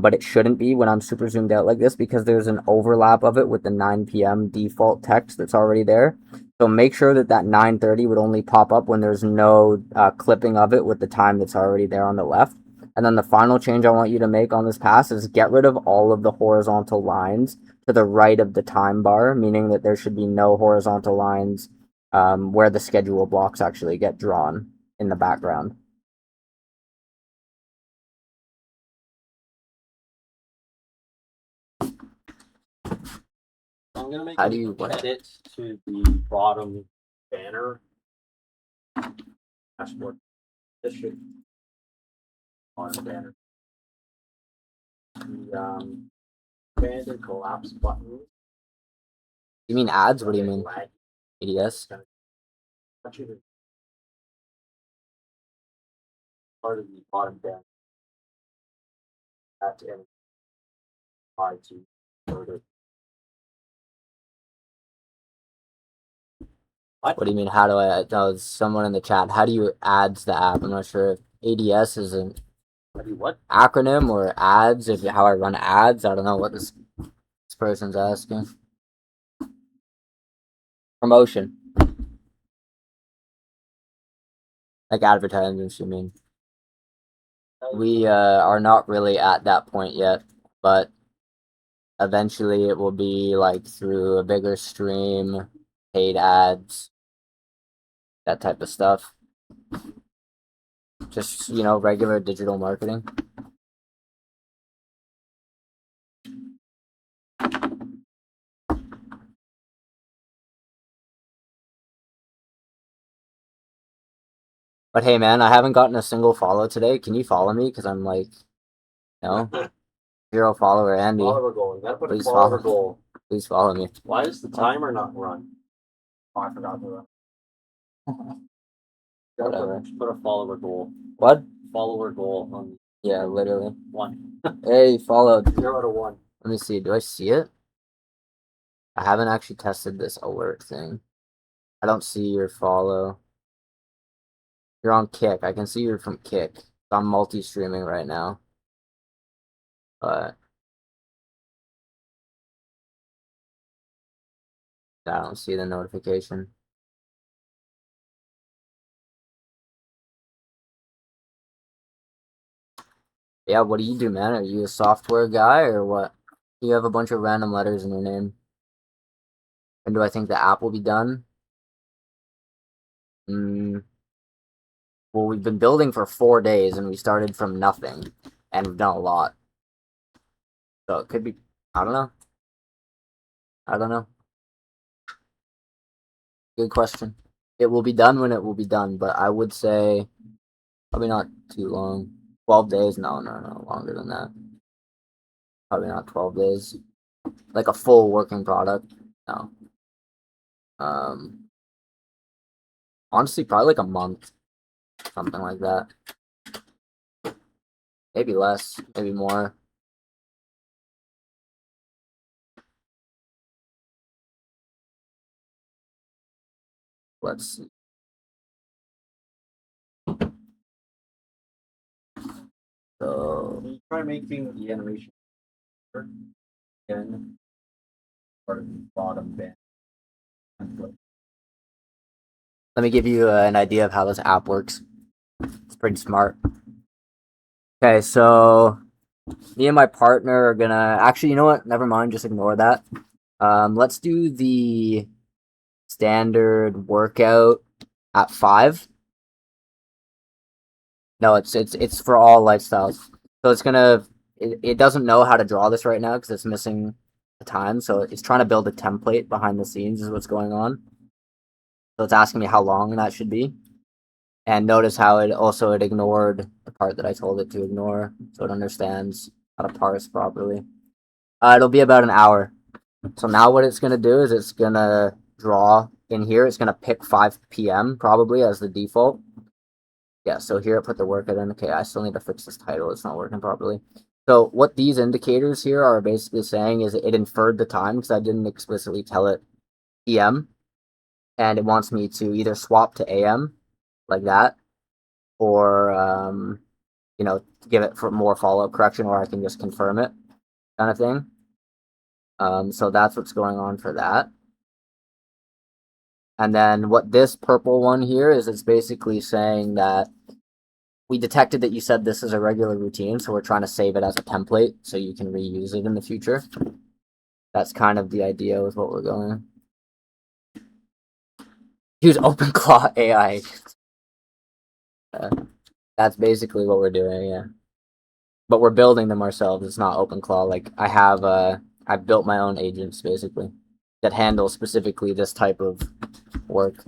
but it shouldn't be when I'm super zoomed out like this because there's an overlap of it with the 9 p.m. default text that's already there. So make sure that that 9:30 would only pop up when there's no clipping of it with the time that's already there on the left. And then the final change I want you to make on this pass is get rid of all of the horizontal lines to the right of the time bar, meaning that there should be no horizontal lines where the schedule blocks actually get drawn in the background. I'm gonna make How do you edits to the bottom banner dashboard. This should on the banner. The band and collapse button. You mean ads? What do you mean? Lag. ADS? Part of the bottom banner. That and apply to further. What do you mean? How do I? No, someone in the chat. How do you ads the app? I'm not sure if ADS is an What? acronym or ads. If how I run ads, I don't know what this person's asking. Promotion, like advertisements. You mean? We are not really at that point yet, but eventually it will be like through a bigger stream, paid ads, that type of stuff. Just, regular digital marketing. But hey, man, I haven't gotten a single follow today. Can you follow me? Because I'm like, zero follower Andy. Follower goal. You gotta put a Please follower follow. goal. Please follow me. Why does the timer not run? Oh, I forgot to run. You gotta Whatever. put a follower goal. What? Follower goal on Yeah, literally. 1. Hey, followed. 0 to 1. Let me see. Do I see it? I haven't actually tested this alert thing. I don't see your follow. You're on Kick. I can see you're from Kick. I'm multi-streaming right now. But I don't see the notification. Yeah, what do you do, man? Are you a software guy or what? You have a bunch of random letters in your name. And do I think the app will be done? Well, we've been building for 4 days and we started from nothing. And we've done a lot. So it could be, I don't know. I don't know. Good question. It will be done when it will be done, but I would say probably not too long. 12 days? No, longer than that. Probably not 12 days. Like a full working product? No. Honestly, probably like a month. Something like that. Maybe less, maybe more. Let's see. So Can you try making the animation again? Or the bottom band. let me give you an idea of how this app works. It's pretty smart. Okay, so me and my partner are gonna actually, you know what? Never mind, just ignore that. Let's do the standard workout at 5. No, it's for all lifestyles. So it's gonna it doesn't know how to draw this right now because it's missing a time. So it's trying to build a template behind the scenes is what's going on. So it's asking me how long that should be. And notice how it ignored the part that I told it to ignore, so it understands how to parse properly. It'll be about an hour. So now what it's gonna do is it's gonna draw in here. It's gonna pick 5 p.m. probably as the default. Yeah, so here I put the workout in. Okay, I still need to fix this title. It's not working properly. So what these indicators here are basically saying is it inferred the time because I didn't explicitly tell it PM. And it wants me to either swap to AM like that or, give it for more follow-up correction or I can just confirm it kind of thing. So that's what's going on for that. And then what this purple one here is, it's basically saying that we detected that you said this is a regular routine, so we're trying to save it as a template so you can reuse it in the future. That's kind of the idea with what we're going. Use OpenClaw AI. That's basically what we're doing, yeah. But we're building them ourselves. It's not OpenClaw. Like I've built my own agents basically that handle specifically this type of work.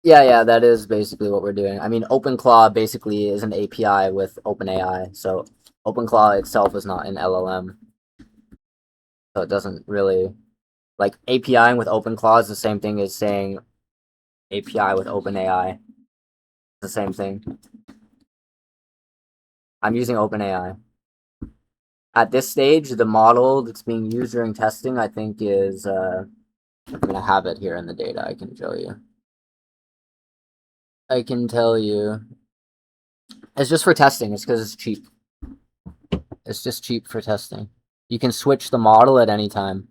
Yeah, that is basically what we're doing. I mean, OpenClaw basically is an API with OpenAI, so OpenClaw itself is not an LLM, so it doesn't really like APIing with OpenClaw is the same thing as saying API with OpenAI. It's the same thing. I'm using OpenAI. At this stage, the model that's being used during testing, I think, is I'm gonna have it here in the data. I can show you. I can tell you. It's just for testing. It's because it's cheap. It's just cheap for testing. You can switch the model at any time.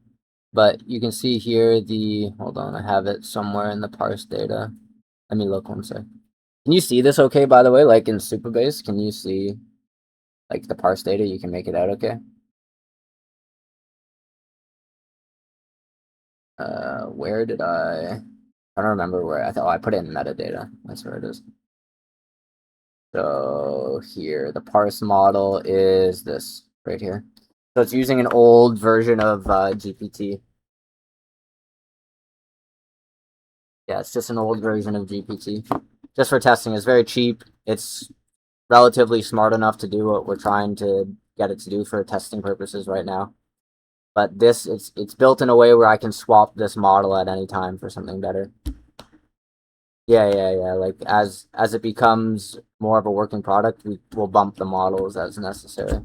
But you can see here hold on, I have it somewhere in the parse data. Let me look one sec. Can you see this okay, by the way? Like in Supabase, can you see like the parse data, you can make it out okay. Where did I don't remember where I thought, oh, I put it in metadata. That's where it is. So here, the parse model is this right here. So it's using an old version of GPT. Yeah, it's just an old version of GPT. Just for testing. It's very cheap. It's relatively smart enough to do what we're trying to get it to do for testing purposes right now. But this, it's built in a way where I can swap this model at any time for something better. Yeah. Like as it becomes more of a working product, we will bump the models as necessary.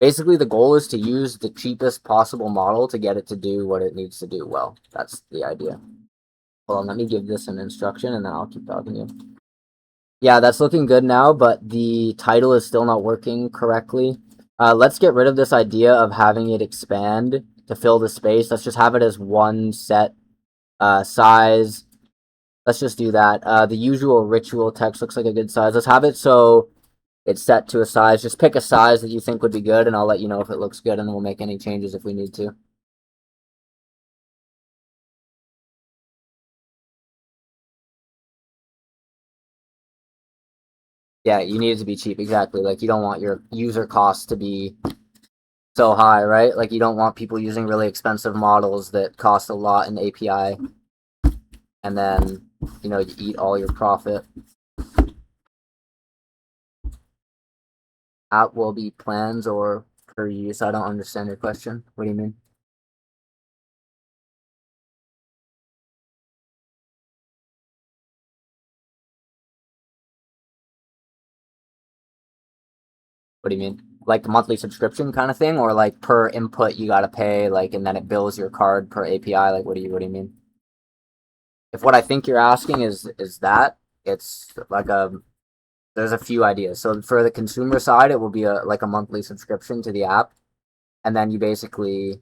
Basically, the goal is to use the cheapest possible model to get it to do what it needs to do well. That's the idea. Hold on, let me give this an instruction and then I'll keep talking to you. Yeah, that's looking good now, but the title is still not working correctly. Let's get rid of this idea of having it expand to fill the space. Let's just have it as one set size. Let's just do that. The usual ritual text looks like a good size. Let's have it so it's set to a size. Just pick a size that you think would be good, and I'll let you know if it looks good, and we'll make any changes if we need to. Yeah, you need it to be cheap, exactly. Like, you don't want your user costs to be so high, right? Like, you don't want people using really expensive models that cost a lot in API, and then, you eat all your profit. App will be plans or per use. I don't understand your question. What do you mean? What do you mean? Like monthly subscription kind of thing, or like per input you gotta pay, like, and then it bills your card per API? Like, what do you mean? If what I think you're asking is that, it's like there's a few ideas. So for the consumer side, it will be a monthly subscription to the app, and then you basically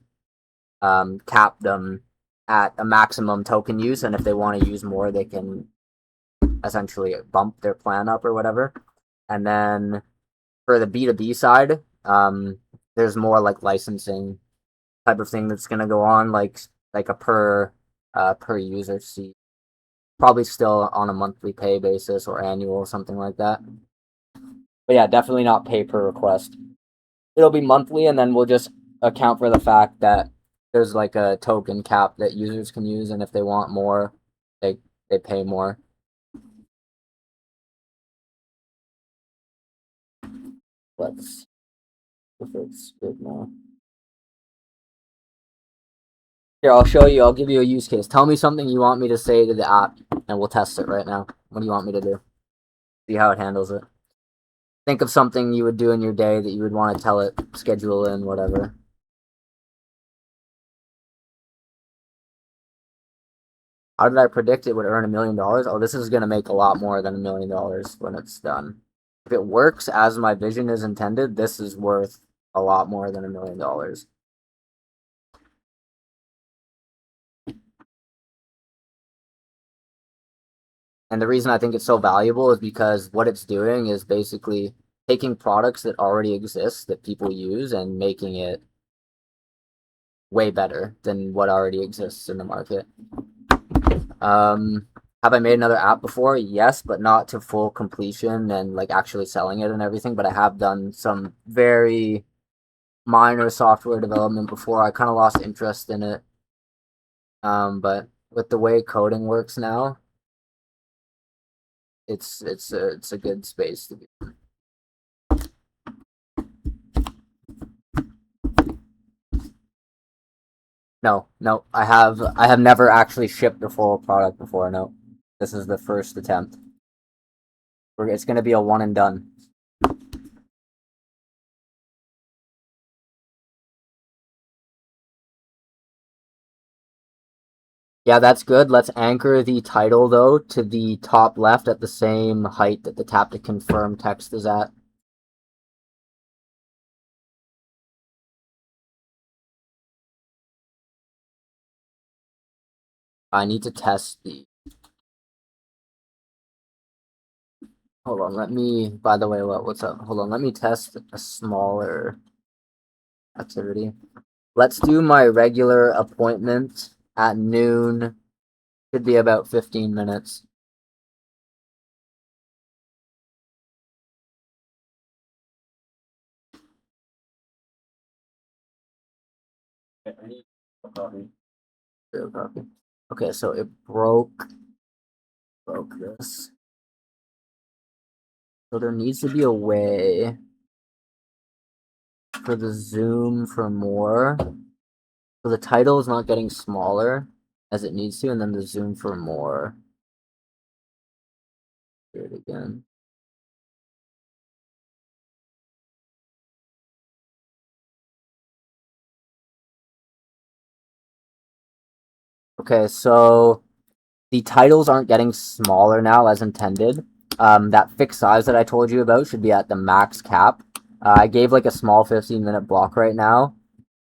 cap them at a maximum token use, and if they want to use more, they can essentially bump their plan up or whatever. And then for the B2B side, there's more like licensing type of thing that's gonna go on, like a per user seat, probably still on a monthly pay basis or annual, something like that. But yeah, definitely not pay per request. It'll be monthly, and then we'll just account for the fact that there's like a token cap that users can use, and if they want more, they they pay more. Let's if it's good now. Here, I'll show you. I'll give you a use case. Tell me something you want me to say to the app, and we'll test it right now. What do you want me to do? See how it handles it. Think of something you would do in your day that you would want to tell it, schedule in, whatever. How did I predict it would earn $1 million? Oh, this is going to make a lot more than $1 million when it's done. If it works as my vision is intended, this is worth a lot more than $1 million. And the reason I think it's so valuable is because what it's doing is basically taking products that already exist that people use and making it way better than what already exists in the market. Have I made another app before? Yes, but not to full completion and like actually selling it and everything. But I have done some very minor software development before. I kind of lost interest in it. But with the way coding works now, it's a good space to be. No, no, I have never actually shipped a full product before. No, this is the first attempt. It's gonna be a one and done. Yeah, that's good. Let's anchor the title though to the top left at the same height that the tap to confirm text is at. I need to test the Hold on, let me, by the way, what's up? Hold on, let me test a smaller activity. Let's do my regular appointment at noon. Should be about 15 minutes. I need a copy. Zero copy. Okay, so it broke this. So there needs to be a way for the zoom for more. So the title is not getting smaller as it needs to, and then the zoom for more. Do it again. Okay, so the titles aren't getting smaller now as intended. That fixed size that I told you about should be at the max cap. I gave like a small 15-minute block right now,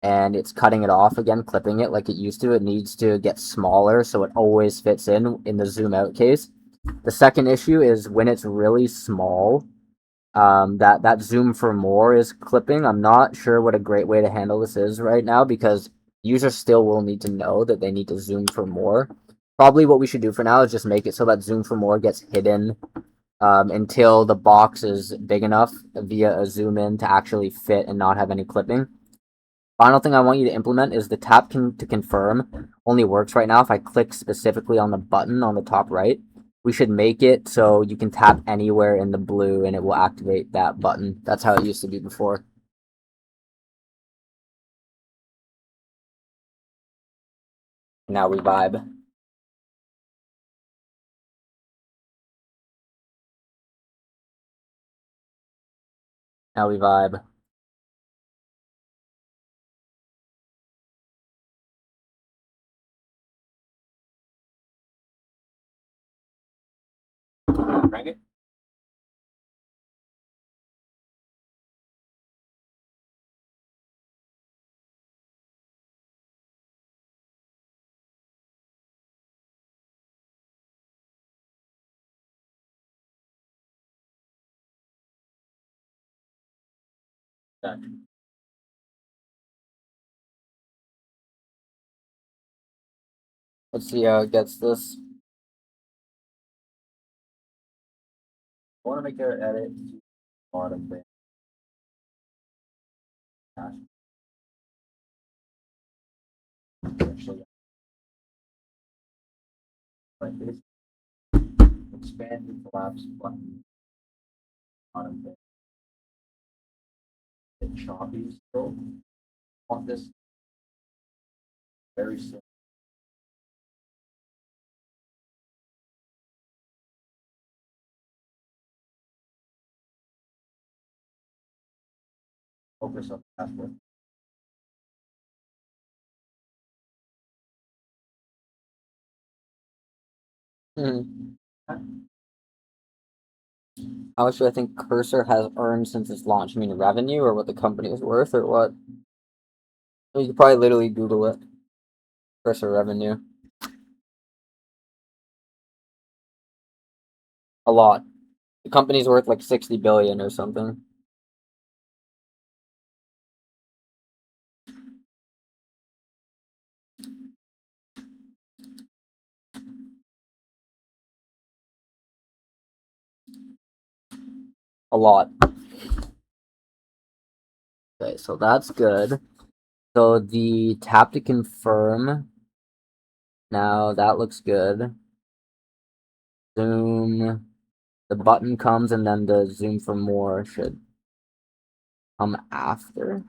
and it's cutting it off again, clipping it like it used to. It needs to get smaller so it always fits in the zoom out case. The second issue is when it's really small, that zoom for more is clipping. I'm not sure what a great way to handle this is right now because users still will need to know that they need to zoom for more. Probably what we should do for now is just make it so that zoom for more gets hidden until the box is big enough via a zoom in to actually fit and not have any clipping. Final thing I want you to implement is the tap to confirm only works right now if I click specifically on the button on the top right. We should make it so you can tap anywhere in the blue and it will activate that button. That's how it used to be before. Now we vibe. Now we vibe. Crank it. Done. Let's see how it gets this. I want to make an edit to the bottom thing. Actually, like this. Expand and collapse button. Bottom thing. It's choppy still. Want this very simple. Focus on the password. Hmm. How much do I think Cursor has earned since its launch? I mean, revenue or what the company is worth or what? You could probably literally Google it. Cursor revenue. A lot. The company's worth like 60 billion or something. A lot. Okay, so that's good. So the tap to confirm. Now that looks good. Zoom. The button comes and then the zoom for more should come after.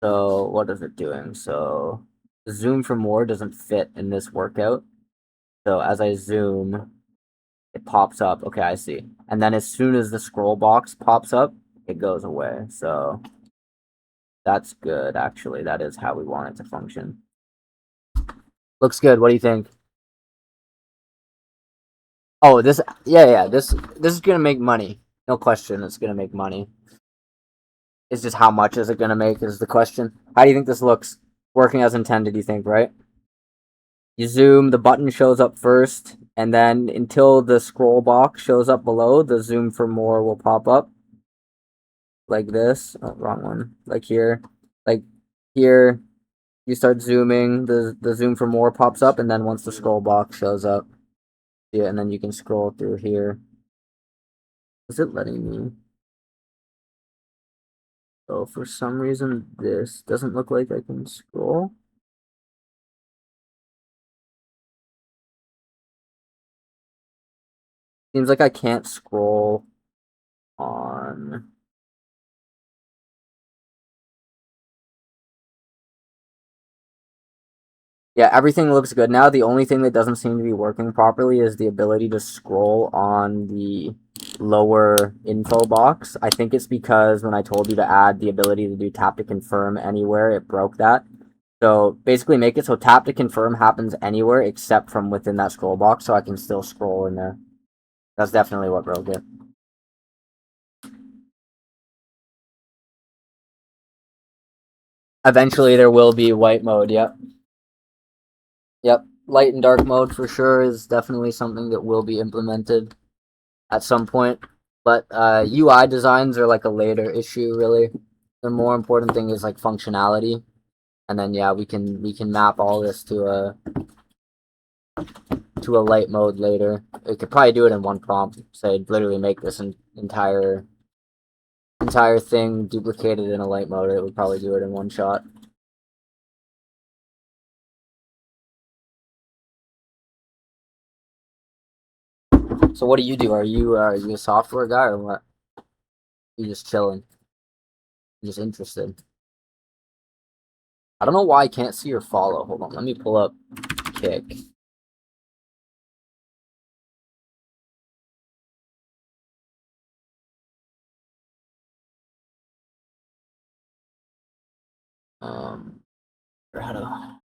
So what is it doing? So the zoom for more doesn't fit in this workout. So as I zoom, it pops up. Okay, I see. And then as soon as the scroll box pops up, it goes away. So that's good, actually. That is how we want it to function. Looks good. What do you think? Oh, this, yeah. This is gonna make money. No question. It's gonna make money. It's just how much is it gonna make is the question. How do you think this looks? Working as intended, you think, right? You zoom, the button shows up first, and then until the scroll box shows up below, the zoom for more will pop up. Like this. Oh, wrong one. Like here. Like here, you start zooming, the zoom for more pops up, and then once the scroll box shows up, yeah, and then you can scroll through here. Is it letting me? Oh, for some reason, this doesn't look like I can scroll. Seems like I can't scroll on. Yeah, everything looks good now. The only thing that doesn't seem to be working properly is the ability to scroll on the lower info box. I think it's because when I told you to add the ability to do tap to confirm anywhere, it broke that. So basically make it so tap to confirm happens anywhere except from within that scroll box, so I can still scroll in there. That's definitely what broke it. Eventually there will be white mode, yep. Yep. Light and dark mode for sure is definitely something that will be implemented at some point. But UI designs are like a later issue, really. The more important thing is like functionality, and then yeah, we can map all this to a light mode later. We could probably do it in one prompt. Say literally make this entire thing duplicated in a light mode. It would probably do it in one shot. So what do you do? Are you a software guy or what? You just chilling? You just interested? I don't know why I can't see your follow. Hold on, let me pull up Kick. Um, or how to.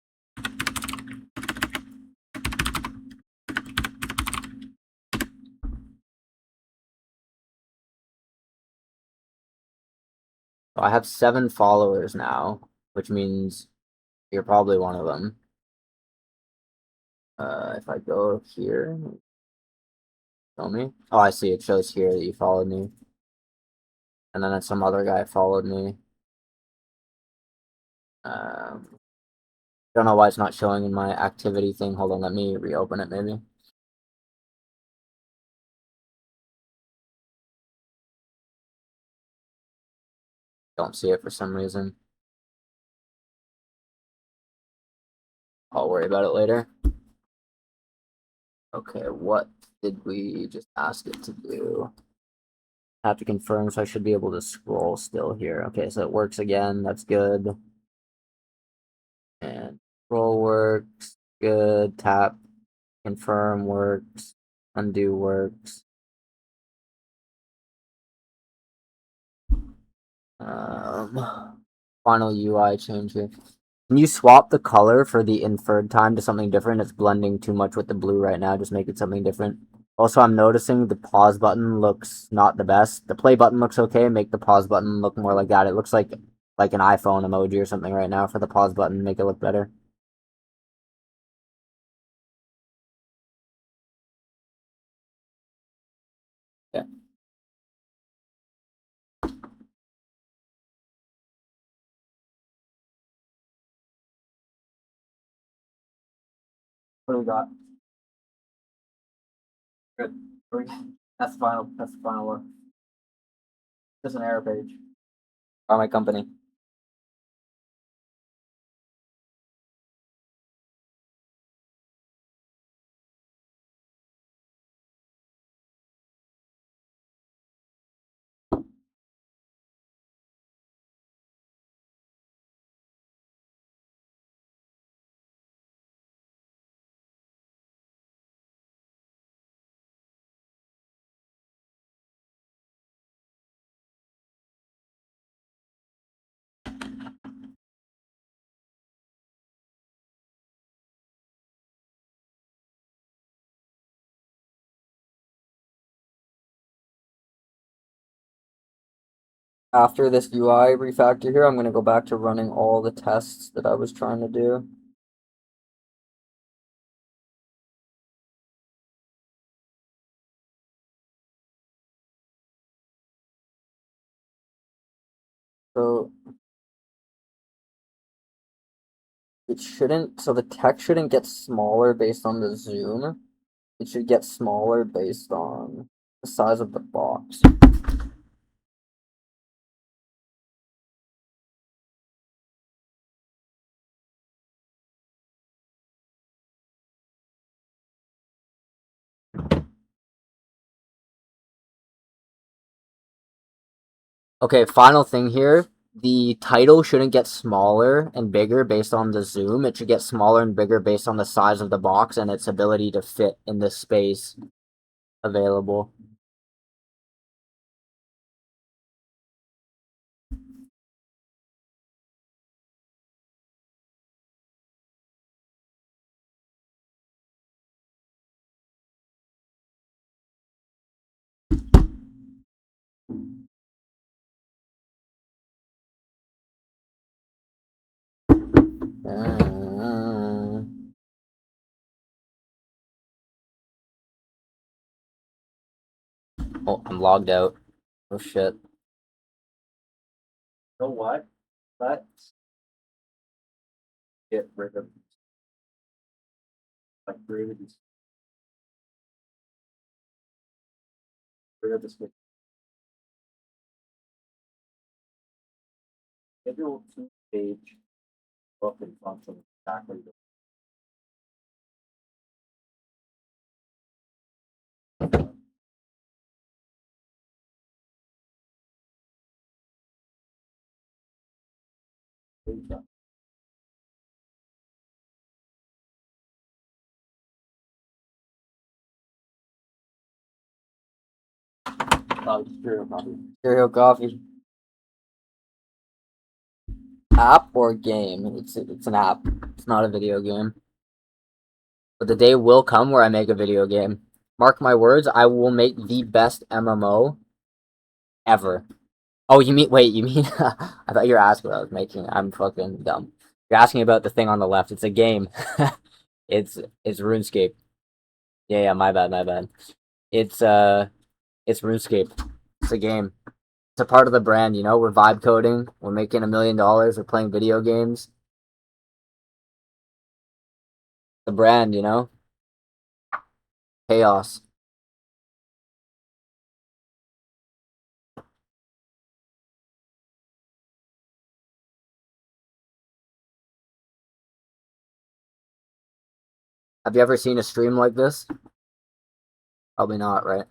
Oh, I have 7 followers now, which means you're probably one of them. If I go here, show me. Oh, I see. It shows here that you followed me, and then some other guy followed me. Don't know why it's not showing in my activity thing. Hold on, let me reopen it maybe. Don't see it for some reason. I'll worry about it later. Okay, what did we just ask it to do? Have to confirm, so I should be able to scroll still here. Okay, so it works again. That's good. And scroll works. Good. Tap. Confirm works. Undo works. Final UI change here. Can you swap the color for the inferred time to something different? It's blending too much with the blue right now. Just make it something different. Also, I'm noticing the pause button looks not the best. The play button looks okay. Make the pause button look more like that. It looks like an iPhone emoji or something right now for the pause button. Make it look better. Yeah. What do we got? Good. That's the final. That's the final one. Just an error page. On my company. After this UI refactor here, I'm going to go back to running all the tests that I was trying to do. So so the text shouldn't get smaller based on the zoom. It should get smaller based on the size of the box. Okay, final thing here. The title shouldn't get smaller and bigger based on the zoom. It should get smaller and bigger based on the size of the box and its ability to fit in the space available. Uh, oh, I'm logged out. Oh shit. You know what? Let's get rid of like rid of this schedule 2-page book and function exactly the page up. Stereo copy. Stereo coffee. App or game? It's an app. It's not a video game. But the day will come where I make a video game. Mark my words, I will make the best MMO ever. Oh, you mean, I thought you were asking what I was making. I'm fucking dumb. You're asking about the thing on the left. It's a game. it's, it's RuneScape. Yeah, my bad. It's, it's RuneScape. It's a game. It's a part of the brand, you know? We're vibe coding. We're making $1 million. We're playing video games. The brand, you know? Chaos. Have you ever seen a stream like this? Probably not, right?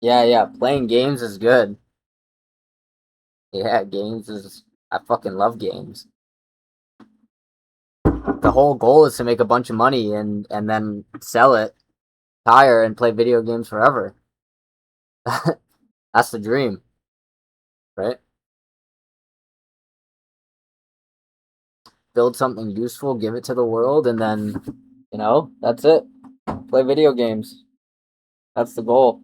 Yeah. Playing games is good. Yeah, games is. I fucking love games. The whole goal is to make a bunch of money and then sell it, retire, and play video games forever. That's the dream, right? Build something useful, give it to the world, and then, that's it. Play video games. That's the goal.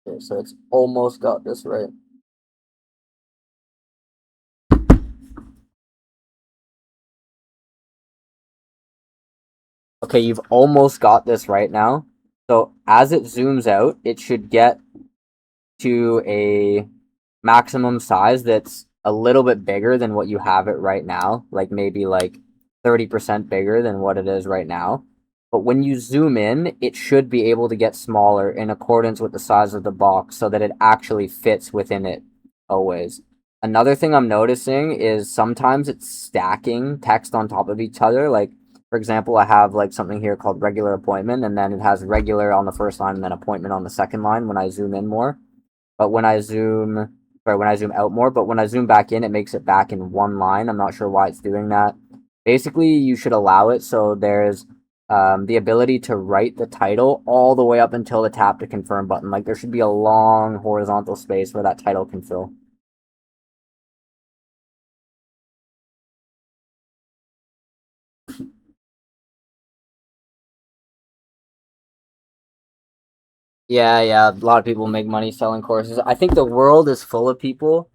Okay, so it's almost got this right. Okay, you've almost got this right now. So as it zooms out, it should get to a maximum size that's a little bit bigger than what you have it right now, like maybe like 30% bigger than what it is right now. But when you zoom in, it should be able to get smaller in accordance with the size of the box so that it actually fits within it always. Another thing I'm noticing is sometimes it's stacking text on top of each other. Like, for example, I have like something here called regular appointment, and then it has regular on the first line and then appointment on the second line when I zoom in more. But when I zoom out more, but when I zoom back in, it makes it back in one line. I'm not sure why it's doing that. Basically, you should allow it so there's the ability to write the title all the way up until the tap to confirm button. Like there should be a long horizontal space where that title can fill. Yeah. A lot of people make money selling courses. I think the world is full of people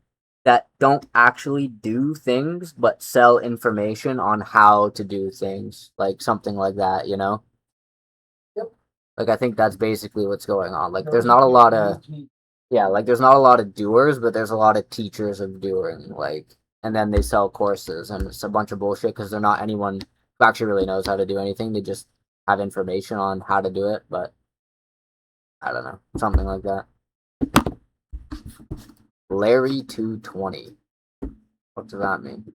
that don't actually do things but sell information on how to do things, like something like that, you know? Yep. Like I think that's basically what's going on. Like there's not a lot of yeah, like there's not a lot of doers, but there's a lot of teachers of doing. Like, and then they sell courses, and it's a bunch of bullshit because they're not anyone who actually really knows how to do anything. They just have information on how to do it, but I don't know, something like that. Larry 220. What does that mean?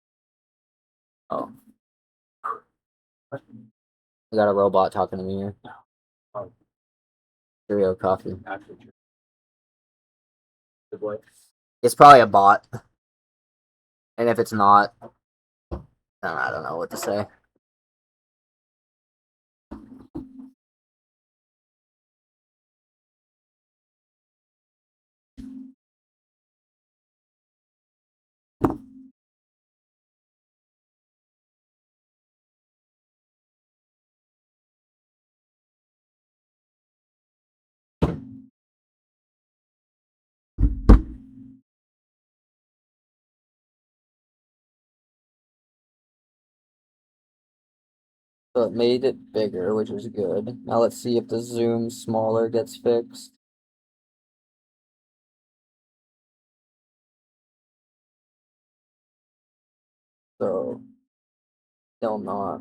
Oh, I got a robot talking to me here. Oh, Cheerio coffee. actually, good boy. It's probably a bot, and if it's not, then I don't know what to say. So it made it bigger, which was good. Now let's see if the zoom smaller gets fixed. So, still not.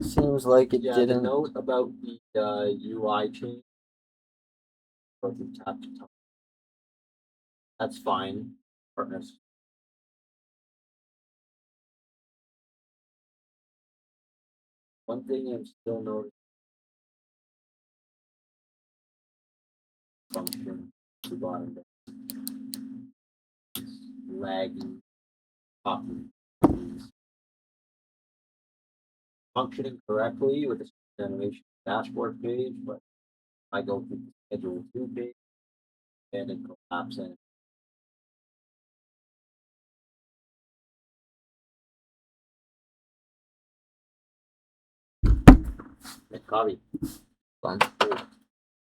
Seems like it Yeah, the didn't. note about the UI change. Go through tap to top. That's fine. Partners. One thing I'm still noticing function at the bottom there is laggy copy. Functioning correctly with the animation dashboard page, but I go through the schedule 2 page and it collapses. Copy. Fun.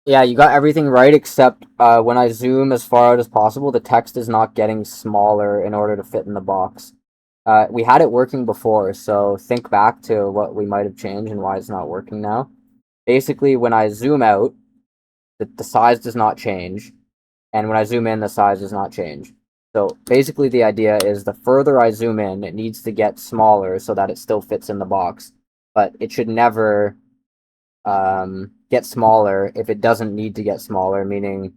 Yeah, you got everything right except when I zoom as far out as possible, the text is not getting smaller in order to fit in the box. We had it working before, so think back to what we might have changed and why it's not working now. Basically, when I zoom out, the size does not change, and when I zoom in, the size does not change. So basically, the idea is the further I zoom in, it needs to get smaller so that it still fits in the box, but it should never get smaller if it doesn't need to get smaller, meaning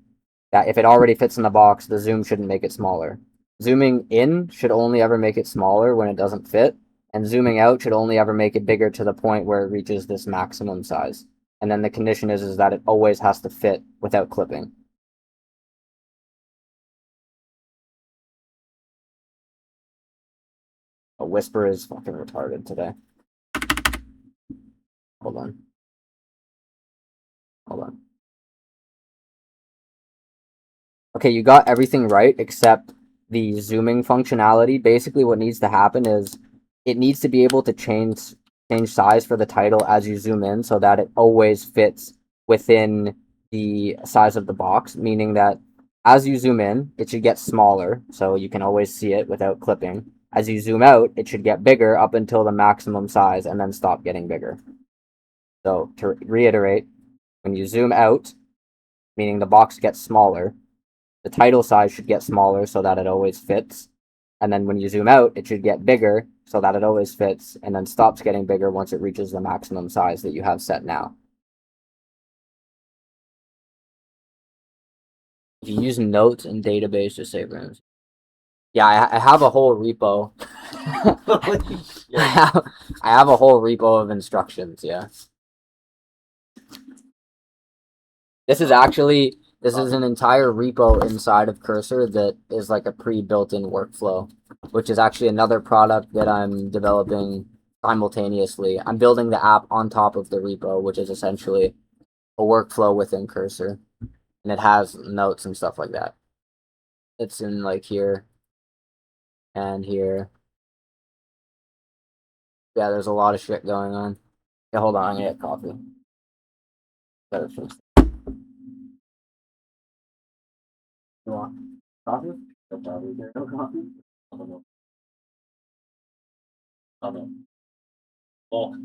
that if it already fits in the box, the zoom shouldn't make it smaller. Zooming in should only ever make it smaller when it doesn't fit, and zooming out should only ever make it bigger to the point where it reaches this maximum size. And then the condition is that it always has to fit without clipping. A whisper is fucking retarded today. Hold on. Hold on. Okay, you got everything right except the zooming functionality. Basically, what needs to happen is it needs to be able to change size for the title as you zoom in so that it always fits within the size of the box, meaning that as you zoom in, it should get smaller so you can always see it without clipping. As you zoom out, it should get bigger up until the maximum size and then stop getting bigger. So to reiterate, when you zoom out, meaning the box gets smaller, the title size should get smaller so that it always fits. And then when you zoom out, it should get bigger so that it always fits and then stops getting bigger once it reaches the maximum size that you have set now. If you use notes and database to save rooms. Yeah, I have a whole repo. I have a whole repo of instructions, yeah. This is actually this is an entire repo inside of Cursor that is like a pre-built-in workflow, which is actually another product that I'm developing simultaneously. I'm building the app on top of the repo, which is essentially a workflow within Cursor, and it has notes and stuff like that. It's in like here and here. Yeah, there's a lot of shit going on. Yeah, hold on, I'm gonna get coffee. Better fix. You want coffee? No coffee. Is there no coffee? I don't know. I don't know. Well,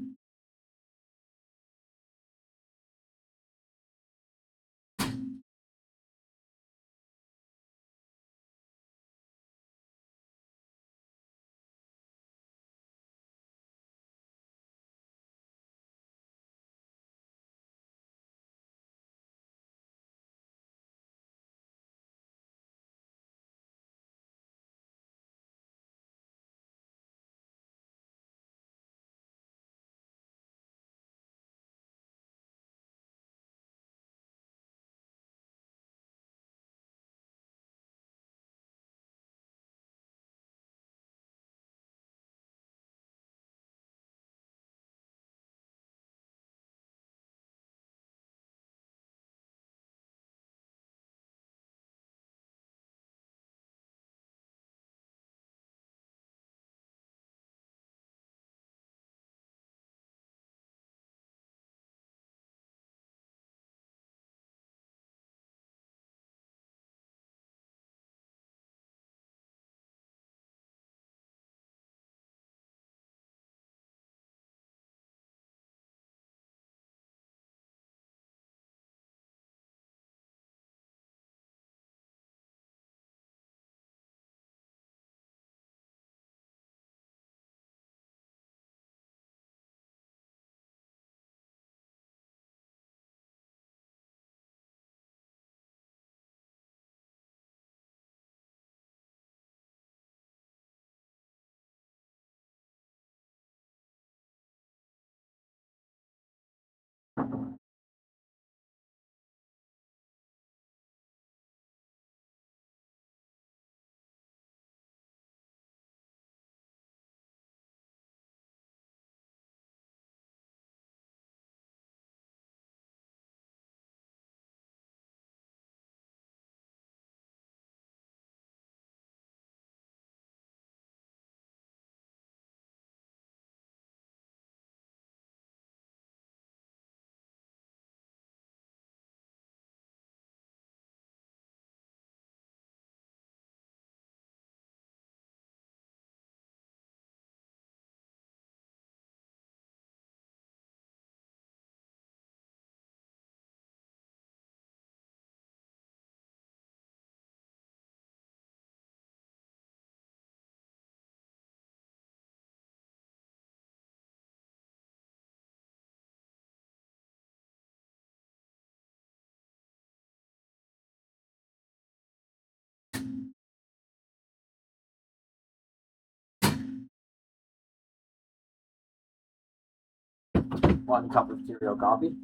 One cup of cereal coffee.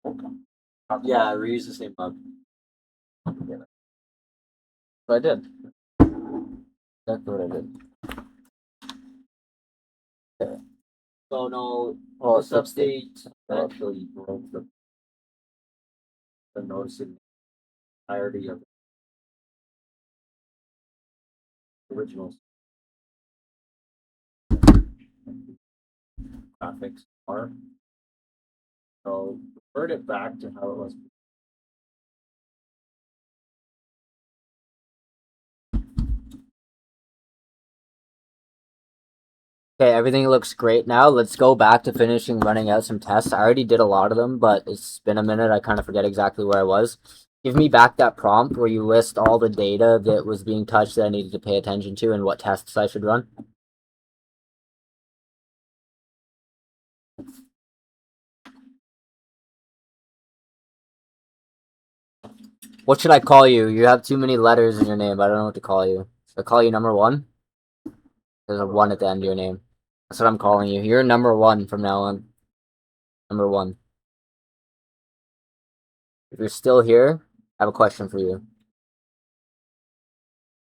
okay. Yeah, reuse the same mug. So I did. That's what I did. So no, Well, this update actually broke the noticing entirety of the original graphics are. So revert it back to how it was. Okay, everything looks great now. Let's go back to finishing running out some tests. I already did a lot of them, but it's been a minute. I kind of forget exactly where I was. Give me back that prompt where you list all the data that was being touched that I needed to pay attention to and what tests I should run. What should I call you? You have too many letters in your name. I don't know what to call you. Should I call you number one? There's a one at the end of your name. That's what I'm calling you. You're number one from now on. Number one. If you're still here, I have a question for you.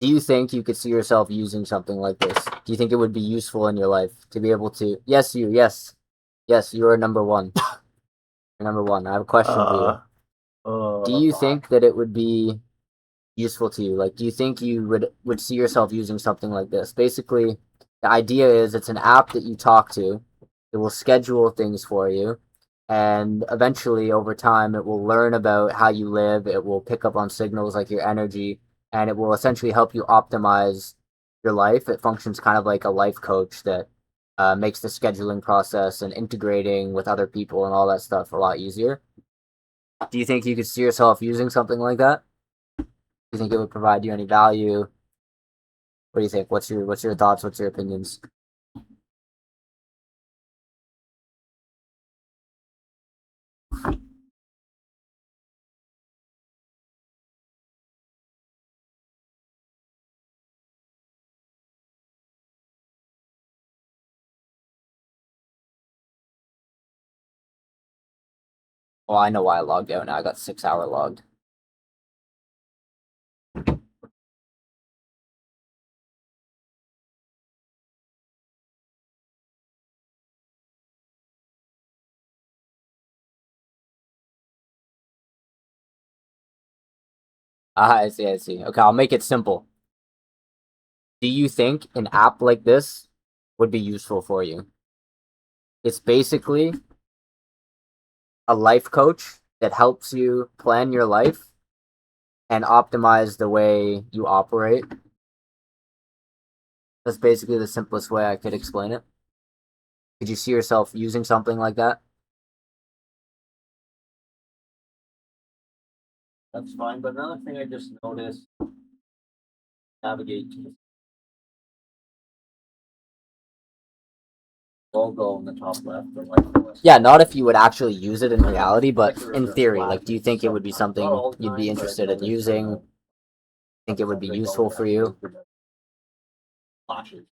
Do you think you could see yourself using something like this? Do you think it would be useful in your life to be able to? Yes, you. Yes, yes. You are number one. You're number one. I have a question for you. Do you think that it would be useful to you? Like, do you think you would see yourself using something like this? Basically, the idea is it's an app that you talk to. It will schedule things for you, and eventually, over time, it will learn about how you live. It will pick up on signals like your energy, and it will essentially help you optimize your life. It functions kind of like a life coach that makes the scheduling process and integrating with other people and all that stuff a lot easier. Do you think you could see yourself using something like that? Do you think it would provide you any value? What do you think? What's your thoughts? What's your opinions? Well, I know why I logged out now. I got 6 hour logged. Ah, I see, I see. Okay, I'll make it simple. Do you think an app like this would be useful for you? It's basically a life coach that helps you plan your life and optimize the way you operate. That's basically the simplest way I could explain it. Could you see yourself using something like that? That's fine, but another thing I just noticed, navigate to the logo in the top left or right. Yeah, not if you would actually use it in reality, but in theory, like, do you think it would be something you'd be interested in using? Think it would be useful for you? Flashes.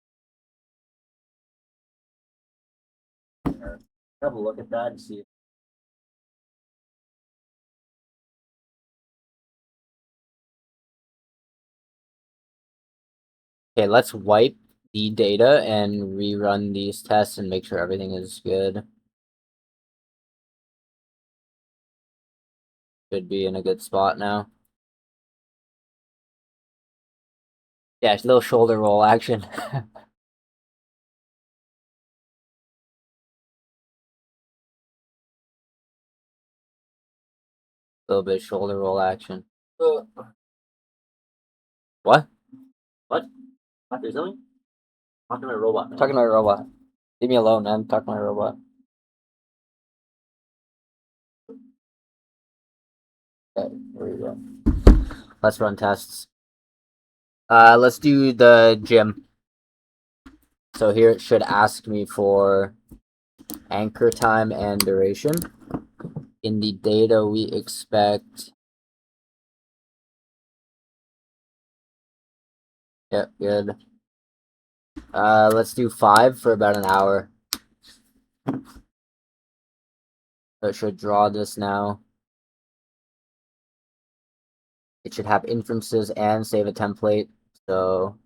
Have a look at that and see. Okay, let's wipe the data and rerun these tests and make sure everything is good. Should be in a good spot now. Yeah, it's a little shoulder roll action. A little bit of shoulder roll action. What? What? What? There's something? Talking to my robot. Talking to my robot. Leave me alone, man. Talking to my robot. Okay, here we go. Let's run tests. Let's do the gym. So here it should ask me for anchor time and duration. In the data, we expect. Yep, good. Let's do 5 for about an hour. So it should draw this now. It should have inferences and save a template. So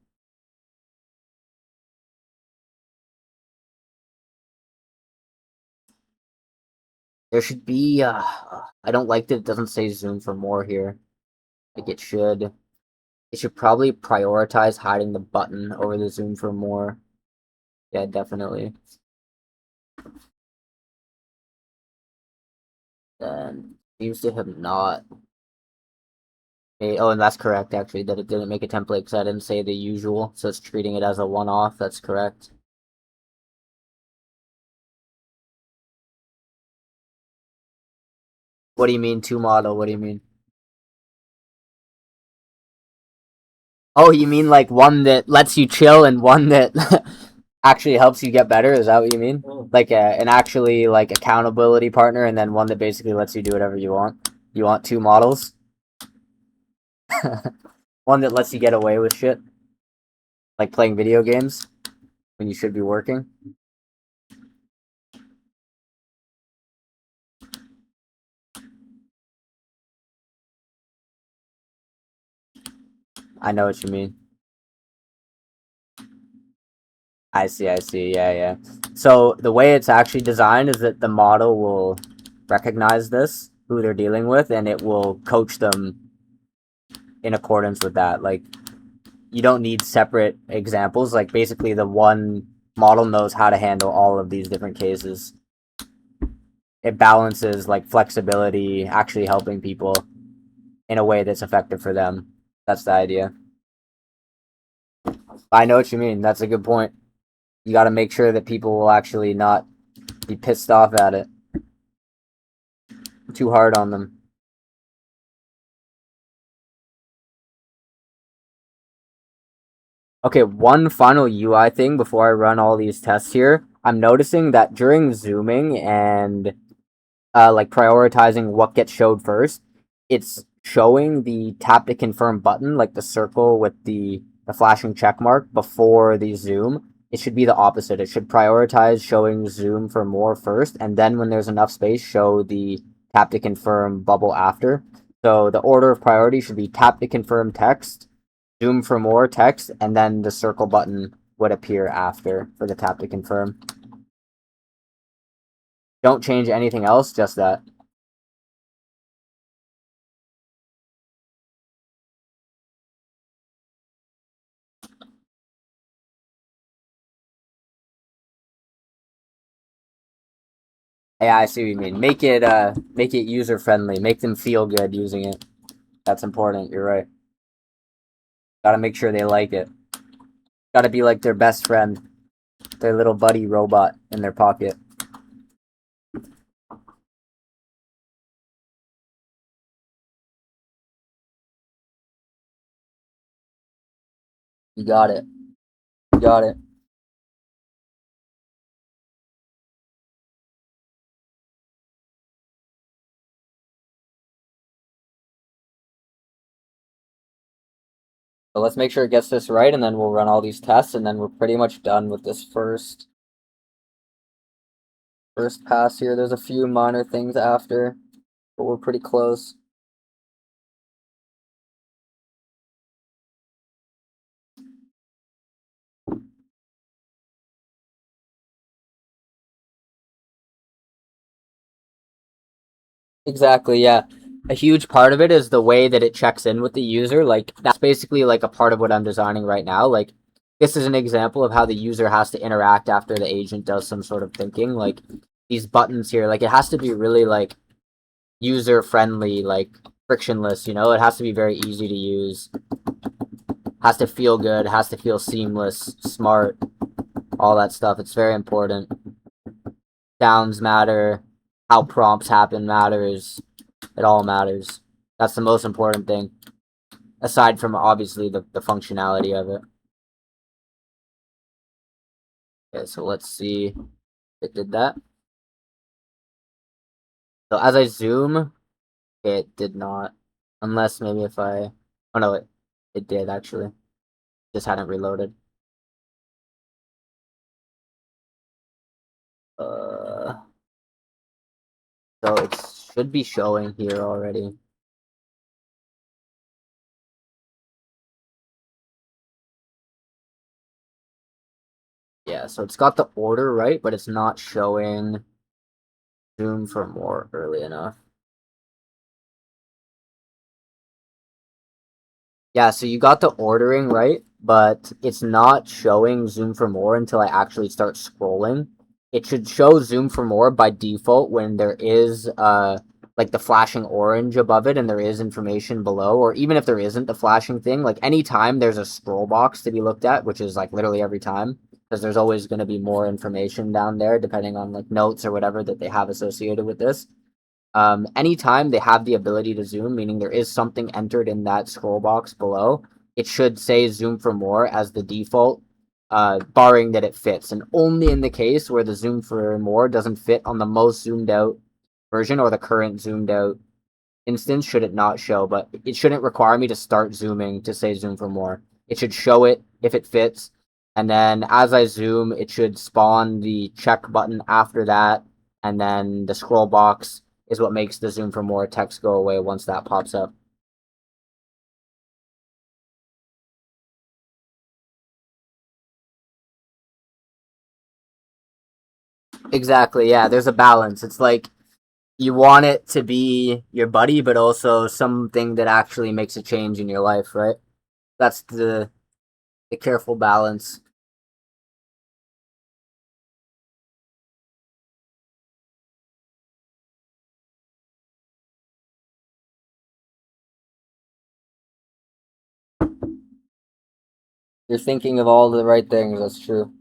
there should be. I don't like that it doesn't say zoom for more here. Like it should. It should probably prioritize hiding the button over the zoom for more. Yeah, definitely. Then seems to have not. Oh, and that's correct actually that it didn't make a template because I didn't say the usual, so it's treating it as a one-off. That's correct. What do you mean two model? What do you mean? Oh, you mean like one that lets you chill and one that actually helps you get better? Is that what you mean? Like an actually like accountability partner, and then one that basically lets you do whatever you want. You want two models? One that lets you get away with shit, like playing video games when you should be working. I know what you mean. I see, yeah. So the way it's actually designed is that the model will recognize this, who they're dealing with, and it will coach them in accordance with that. Like, you don't need separate examples. Like, basically, the one model knows how to handle all of these different cases. It balances, like, flexibility, actually helping people in a way that's effective for them. That's the idea. I know what you mean. That's a good point. You got to make sure that people will actually not be pissed off at it. Too hard on them. Okay, one final UI thing before I run all these tests here. I'm noticing that during zooming and like prioritizing what gets showed first, it's showing the tap to confirm button, like the circle with the flashing check mark before the zoom. It should be the opposite. It should prioritize showing zoom for more first, and then when there's enough space, show the tap to confirm bubble after. So the order of priority should be tap to confirm text, zoom for more text, and then the circle button would appear after for the tap to confirm. Don't change anything else, just that. Yeah, I see what you mean. Make it user friendly. Make them feel good using it. That's important. You're right. Gotta make sure they like it. Gotta be like their best friend, their little buddy robot in their pocket. You got it. You got it. So let's make sure it gets this right, and then we'll run all these tests, and then we're pretty much done with this first pass here. There's a few minor things after, but we're pretty close. Exactly, yeah. A huge part of it is the way that it checks in with the user. Like, that's basically like a part of what I'm designing right now. Like, this is an example of how the user has to interact after the agent does some sort of thinking. Like, these buttons here, like, it has to be really, like, user friendly, like, frictionless, you know? It has to be very easy to use. Has to feel good, has to feel seamless, smart, all that stuff. It's very important. Sounds matter, how prompts happen matters. It all matters. That's the most important thing, aside from obviously the functionality of it. Okay, so let's see if it did that. So as I zoom, it did not. Unless maybe if I... Oh no, it did actually. Just hadn't reloaded. Uh, so it should be showing here already. Yeah, so it's got the order right, but it's not showing zoom for more early enough. Yeah, so you got the ordering right, but it's not showing zoom for more until I actually start scrolling. It should show zoom for more by default when there is like the flashing orange above it and there is information below, or even if there isn't the flashing thing, like anytime there's a scroll box to be looked at, which is like literally every time, because there's always going to be more information down there depending on like notes or whatever that they have associated with this. Anytime they have the ability to zoom, meaning there is something entered in that scroll box below, it should say zoom for more as the default, barring that it fits. And only in the case where the zoom for more doesn't fit on the most zoomed out version or the current zoomed out instance should it not show. But it shouldn't require me to start zooming to say zoom for more. It should show it if it fits. And then as I zoom, it should spawn the check button after that. And then the scroll box is what makes the zoom for more text go away once that pops up. Exactly, yeah, there's a balance. It's like you want it to be your buddy, but also something that actually makes a change in your life, right? That's the careful balance. You're thinking of all the right things, that's true.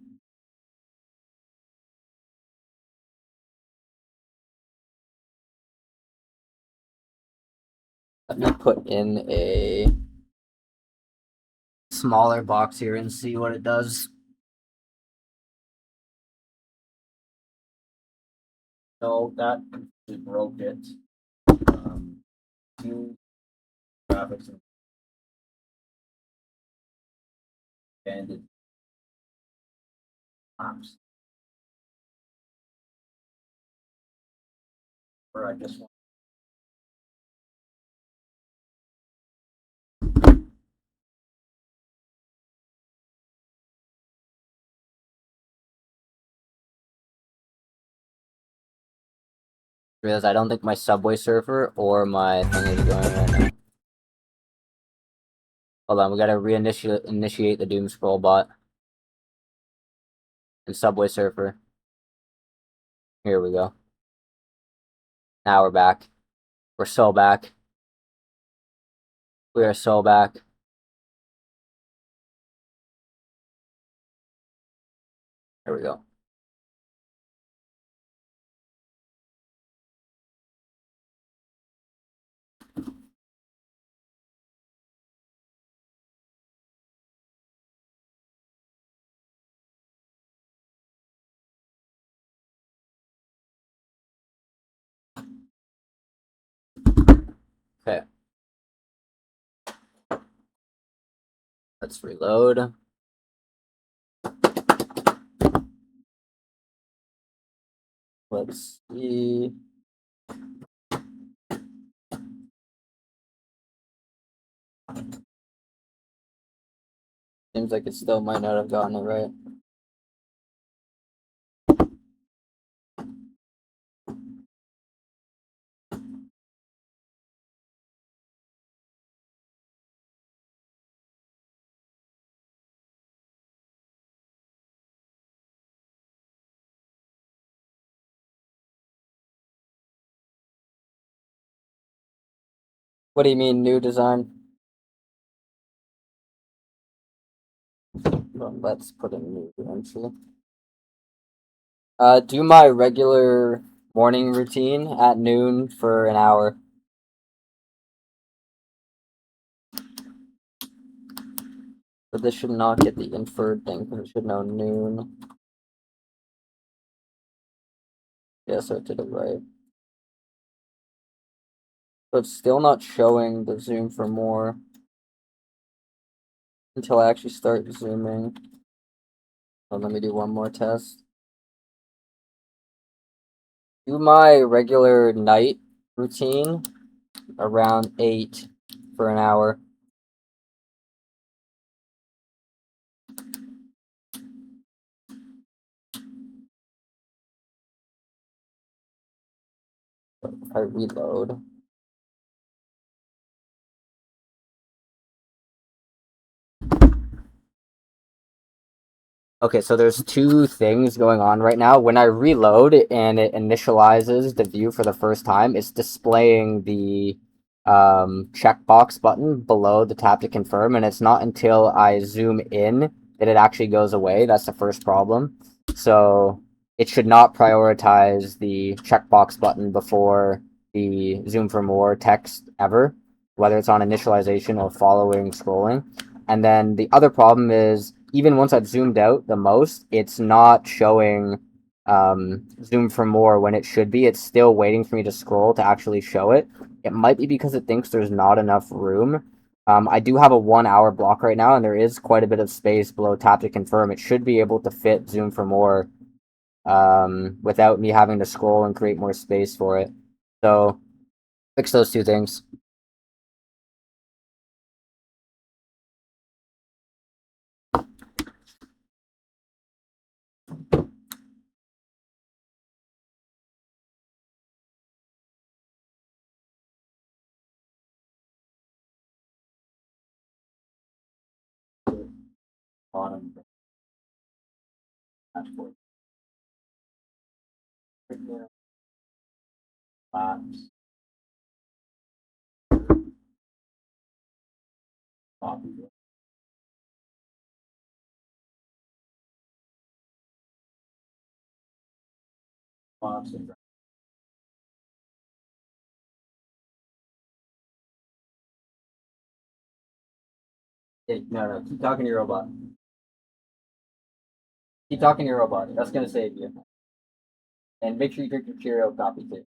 Let me put in a smaller box here and see what it does. So that completely broke it. New graphics and banded apps. Or I just want Realize I don't think my Subway Surfer or my thing is going right now. Hold on, we gotta initiate the Doom Scroll bot and Subway Surfer. Here we go. Now we're back. We're so back. We are so back. Here we go. Okay. Let's reload. Let's see. Seems like it still might not have gotten it right. What do you mean, new design? Well, let's put in new entry. Do my regular morning routine at noon for an hour. But this should not get the inferred thing because it should know noon. Yeah, so it did it right. But it's still not showing the zoom for more until I actually start zooming. Oh, let me do one more test. Do my regular night routine around 8 for an hour. If I reload. Okay, so there's two things going on right now. When I reload and it initializes the view for the first time, it's displaying the checkbox button below the tap to confirm, and it's not until I zoom in that it actually goes away. That's the first problem. So it should not prioritize the checkbox button before the zoom for more text ever, whether it's on initialization or following scrolling. And then the other problem is even once I've zoomed out the most, it's not showing zoom for more when it should be. It's still waiting for me to scroll to actually show it. It might be because it thinks there's not enough room. I do have a 1 hour block right now, and there is quite a bit of space below tap to confirm. It should be able to fit zoom for more without me having to scroll and create more space for it. So fix those two things. bottom dashboard. Right there. Labs. Copy. Labs and hey, no, keep talking to your robot. Keep talking to your robot. That's gonna save you. And make sure you drink your Cheerio coffee too.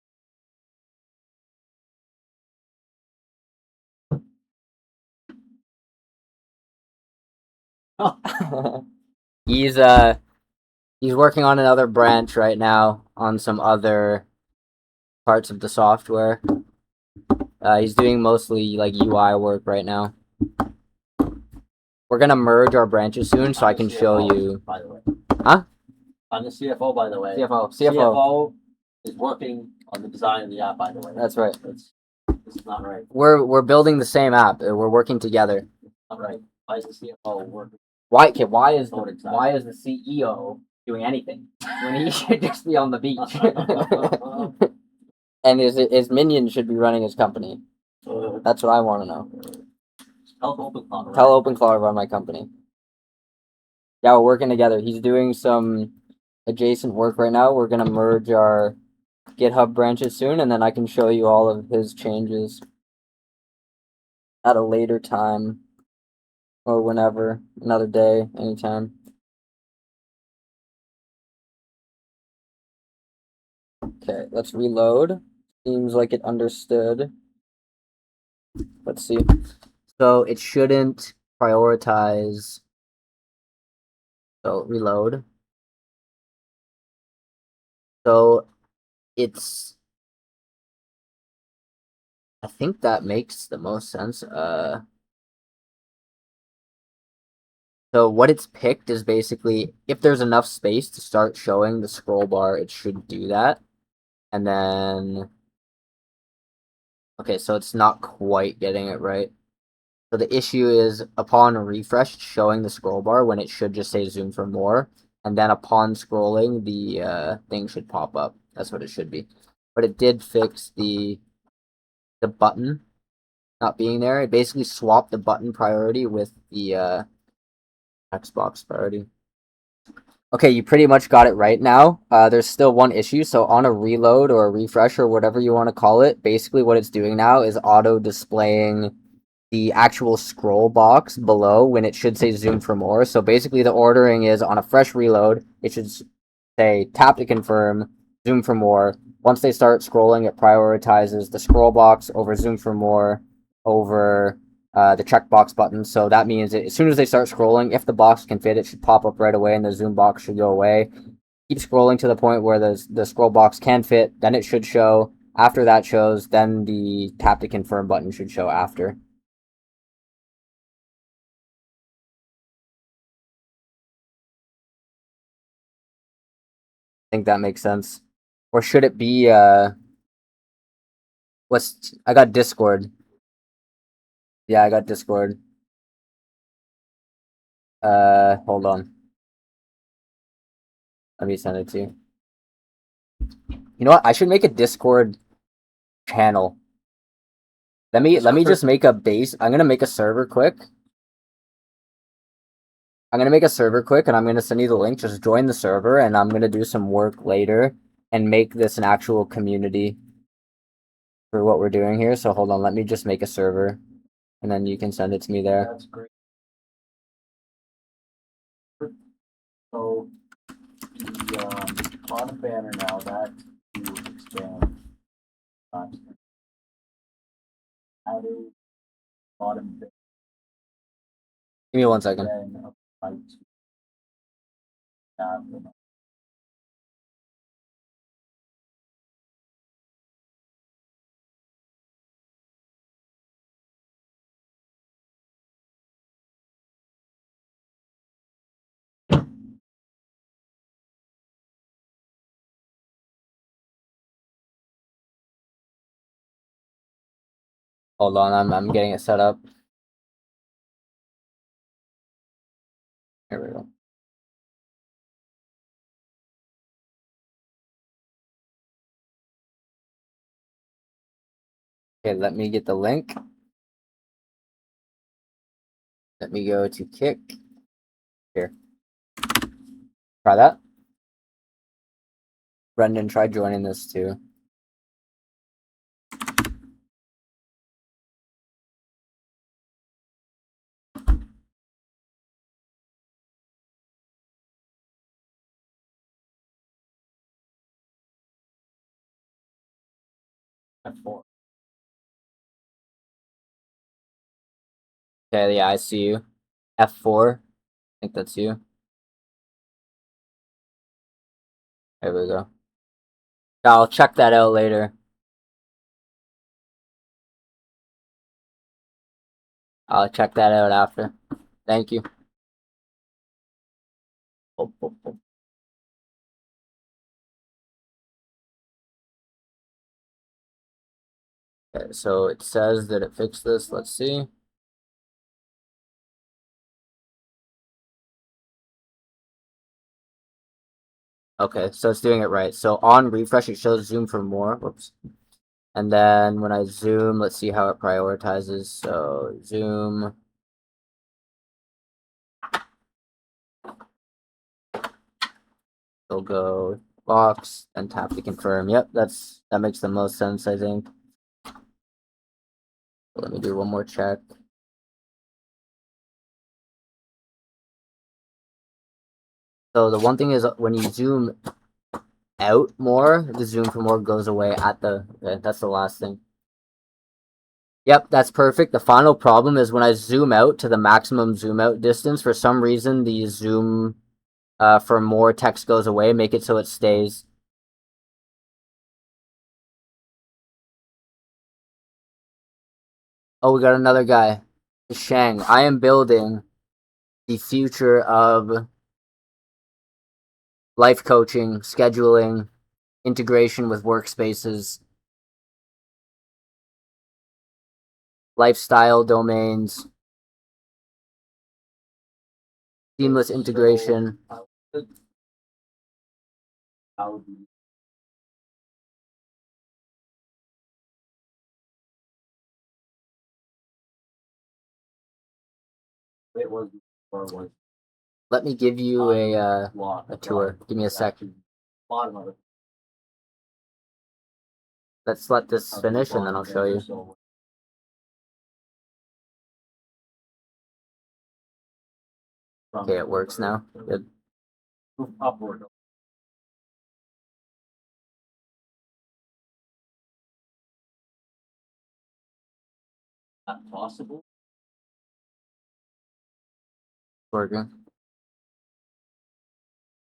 he's he's working on another branch right now on some other parts of the software. He's doing mostly like UI work right now. We're gonna merge our branches soon, so I can show you. By the way. Huh? I'm the CFO, by the way. CFO. CFO is working on the design of the app, by the way. That's right. This is not right. We're building the same app. We're working together. Not right. Why is the CFO working? Why? Okay. Why is Voting side. why is the CEO doing anything when he should just be on the beach? And his minion should be running his company. That's what I want to know. Tell OpenCloud. Tell OpenClaw to run my company. Yeah, we're working together. He's doing some adjacent work right now. We're gonna merge our GitHub branches soon, and then I can show you all of his changes at a later time or whenever, another day, anytime. Okay, let's reload. Seems like it understood. Let's see. So it shouldn't prioritize. So reload. So it's. I think that makes the most sense. So what it's picked is basically if there's enough space to start showing the scroll bar, it should do that. And then, okay, so it's not quite getting it right. So the issue is upon refresh showing the scroll bar when it should just say zoom for more. And then upon scrolling, the thing should pop up. That's what it should be. But it did fix the button not being there. It basically swapped the button priority with the Xbox priority. Okay, you pretty much got it right now. There's still one issue. So on a reload or a refresh or whatever you want to call it, basically what it's doing now is auto displaying the actual scroll box below when it should say zoom for more. So basically the ordering is on a fresh reload, it should say tap to confirm, zoom for more. Once they start scrolling, it prioritizes the scroll box over zoom for more over the checkbox button. So that means as soon as they start scrolling, if the box can fit, it should pop up right away and the zoom box should go away. Keep scrolling to the point where the scroll box can fit, then it should show. After that shows, then the tap to confirm button should show after. I think that makes sense. Or should it be I got Discord. Yeah, I got Discord. Hold on. Let me send it to you. You know what? I should make a Discord channel. Let me just make a base. I'm gonna make a server quick. I'm gonna make a server quick and I'm gonna send you the link. Just join the server and I'm gonna do some work later and make this an actual community for what we're doing here. So hold on, let me just make a server and then you can send it to me there. That's great. So the on banner now that you expand how to bottom bit Give me 1 second. then apply to tab. Hold on, I'm getting it set up. There we go. Okay, let me get the link. Let me go to Kick. Here. Try that. Brendan, try joining this too. F4. Okay, yeah, I see you. F4. I think that's you. There we go. I'll check that out later. I'll check that out after. Thank you. Oh, oh, oh. Okay, so it says that it fixed this. Let's see. Okay, so it's doing it right. So on refresh, it shows zoom for more. Whoops. And then when I zoom, let's see how it prioritizes. So zoom. We'll go box and tap to confirm. Yep, that makes the most sense, I think. Let me do one more check. So the one thing is when you zoom out more, the zoom for more goes away at the, okay, that's the last thing. Yep, that's perfect. The final problem is when I zoom out to the maximum zoom out distance, for some reason the zoom for more text goes away, make it so it stays. Oh, we got another guy. Shang. I am building the future of life coaching, scheduling, integration with workspaces, lifestyle domains, seamless integration. How do you it was or was Let me give you a block tour. Give me a sec. bottom of it. Let's let this finish and then I'll show you. Okay, it works now. Good. Upward. Not possible. Working.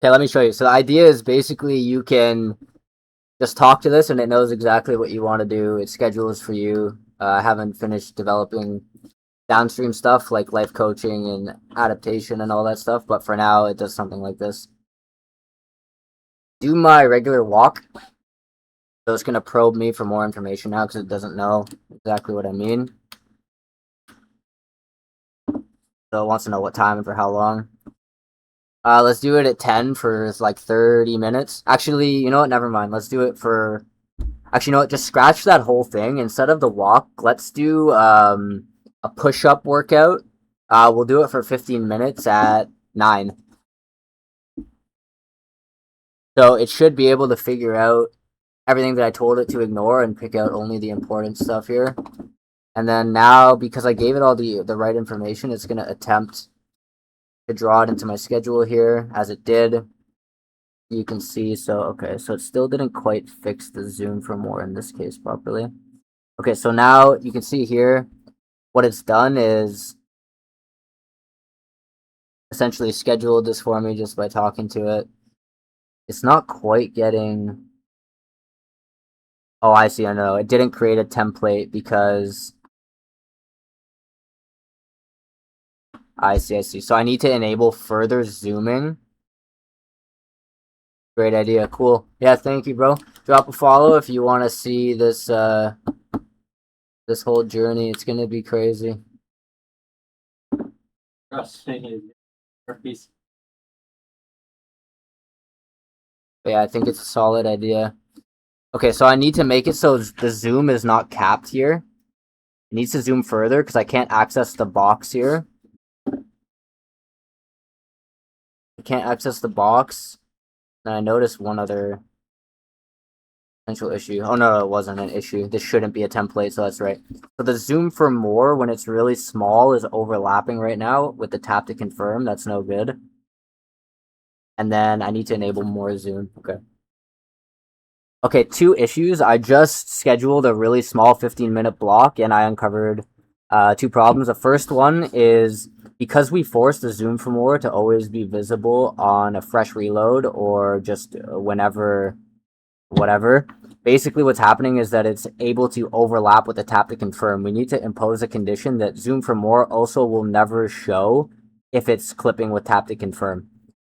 Okay, let me show you. So the idea is basically you can just talk to this and it knows exactly what you want to do. It schedules for you. I haven't finished developing downstream stuff like life coaching and adaptation and all that stuff, but for now it does something like this. Do my regular walk. So it's going to probe me for more information now because it doesn't know exactly what I mean. So it wants to know what time and for how long. Let's do it at 10 for like 30 minutes. Actually, you know what? Never mind. Let's do it for... Actually, you know what? Just scratch that whole thing. Instead of the walk, let's do a push-up workout. We'll do it for 15 minutes at 9. So it should be able to figure out everything that I told it to ignore and pick out only the important stuff here. And then now, because I gave it all the right information, it's going to attempt to draw it into my schedule here, as it did. You can see, so, okay, so it still didn't quite fix the zoom for more in this case properly. Okay, so now you can see here, what it's done is essentially scheduled this for me just by talking to it. It's not quite getting... Oh, I see, I know. It didn't create a template because... I see. So I need to enable further zooming. Great idea. Cool. Yeah, thank you, bro. Drop a follow if you want to see this this whole journey. It's gonna be crazy. Trust me. Herpes. But yeah, I think it's a solid idea. Okay, so I need to make it so the zoom is not capped here. It needs to zoom further because I can't access the box here. I can't access the box. And I noticed one other potential issue. Oh no, it wasn't an issue. This shouldn't be a template, so that's right. So the zoom for more when it's really small is overlapping right now with the tap to confirm. That's no good. And then I need to enable more zoom. Okay. Okay, two issues. I just scheduled a really small 15-minute block and I uncovered two problems. The first one is because we forced the zoom for more to always be visible on a fresh reload or just whenever, whatever. Basically, what's happening is that it's able to overlap with the tap to confirm. We need to impose a condition that zoom for more also will never show if it's clipping with tap to confirm.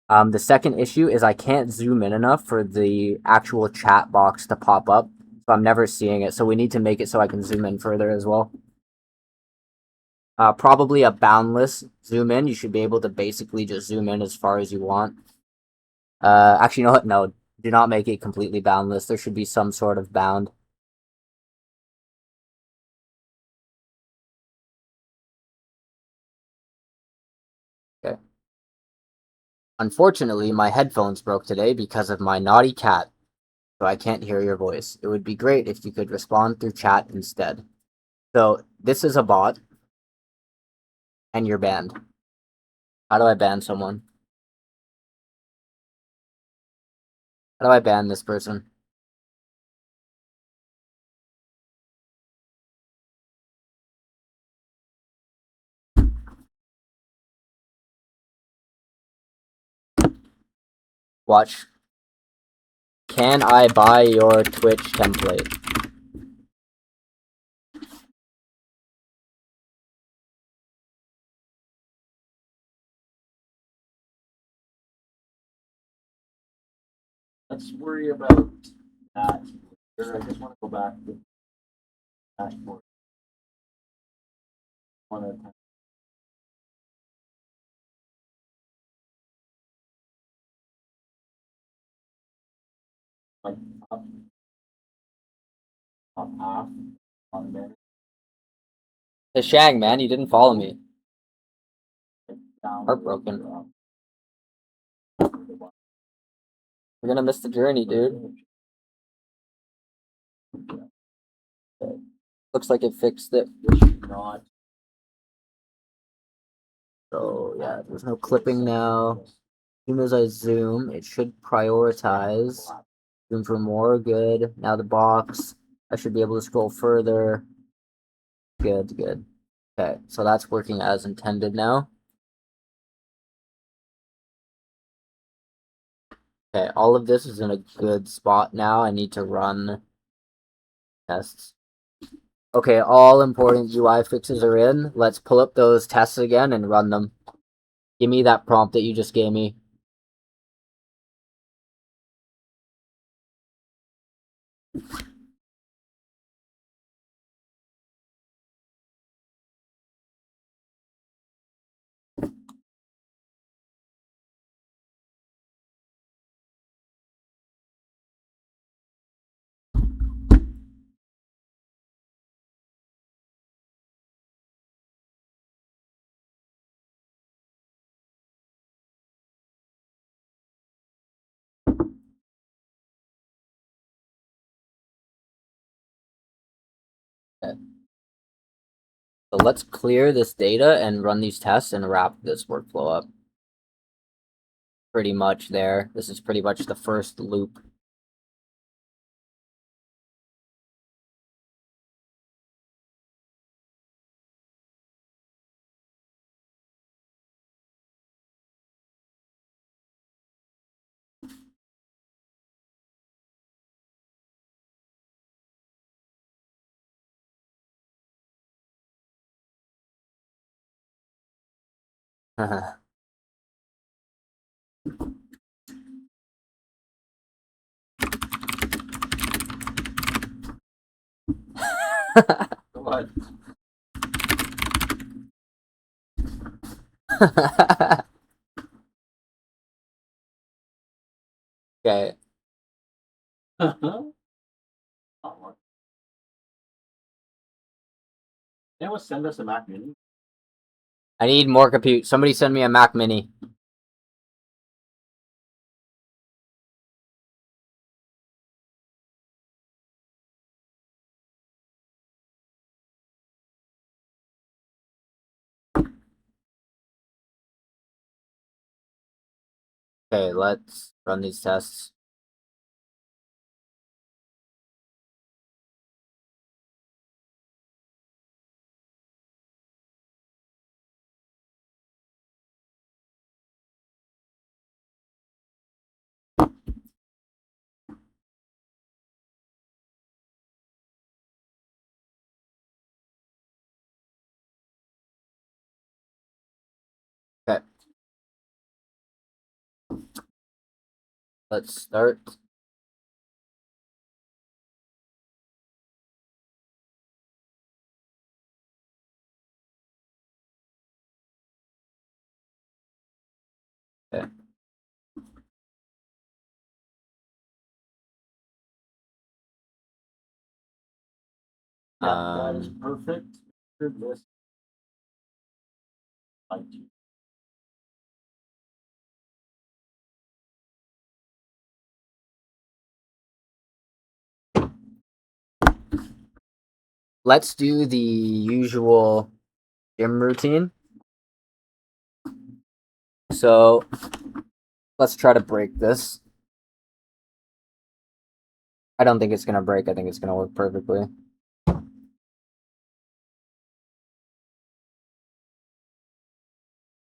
The second issue is I can't zoom in enough for the actual chat box to pop up, so I'm never seeing it. So we need to make it so I can zoom in further as well. Probably a boundless zoom in. You should be able to basically just zoom in as far as you want. Actually, you know what? No, do not make it completely boundless. There should be some sort of bound. Okay. Unfortunately, my headphones broke today because of my naughty cat, so I can't hear your voice. It would be great if you could respond through chat instead. So this is a bot, and you're banned. How do I ban someone? How do I ban this person? Watch. Can I buy your Twitch template? Let's worry about that. I just want to go back to the dashboard. One at a time. Like top half on there. Hey Shang, man, you didn't follow me. Like down. Heartbroken. We're gonna miss the journey, dude. Looks like it fixed it. This should not. So yeah, there's no clipping now. As soon as I zoom, it should prioritize. Zoom for more, good. Now the box, I should be able to scroll further. Good, good. Okay, so that's working as intended now. Okay, all of this is in a good spot now. I need to run tests. Okay, all important UI fixes are in. Let's pull up those tests again and run them. Give me that prompt that you just gave me. Okay. So let's clear this data and run these tests and wrap this workflow up. Pretty much there. This is pretty much the first loop. What? Okay. Anyone send us a Mac Mini? I need more compute. Somebody send me a Mac Mini. Okay, let's run these tests. Okay. Let's start. Okay. Yeah, that is perfect. Good list. Like you. Let's do the usual gym routine. So let's try to break this. I don't think it's gonna break. I think it's gonna work perfectly.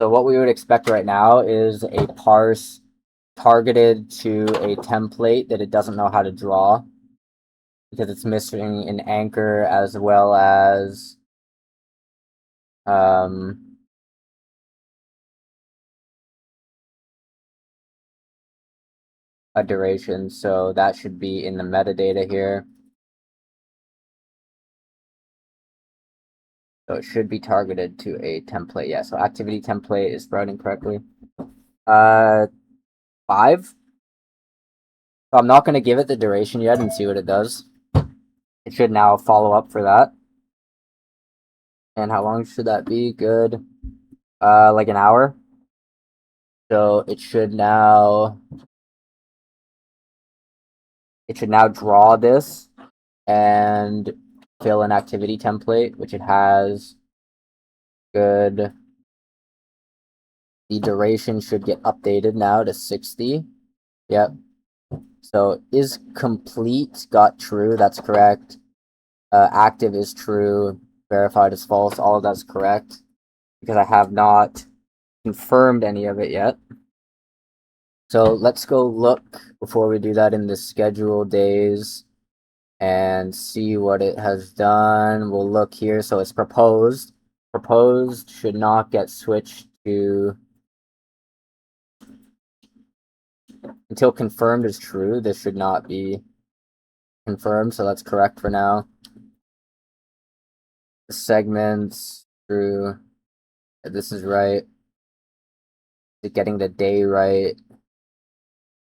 So what we would expect right now is a parse targeted to a template that it doesn't know how to draw because it's missing an anchor as well as a duration. So that should be in the metadata here. So it should be targeted to a template. Yeah, so activity template is sprouting correctly. 5. So I'm not going to give it the duration yet and see what it does. It should now follow up for that. And how long should that be? Good. Like an hour. So it should now draw this and fill an activity template, which it has. Good. The duration should get updated now to 60. Yep. So is complete got true, that's correct. Active is true, verified is false, all of that's correct. Because I have not confirmed any of it yet. So let's go look before we do that in the schedule days and see what it has done. We'll look here. So it's proposed. Proposed should not get switched to until confirmed is true. This should not be confirmed. So that's correct for now. The segments true. This is right. Getting the day right.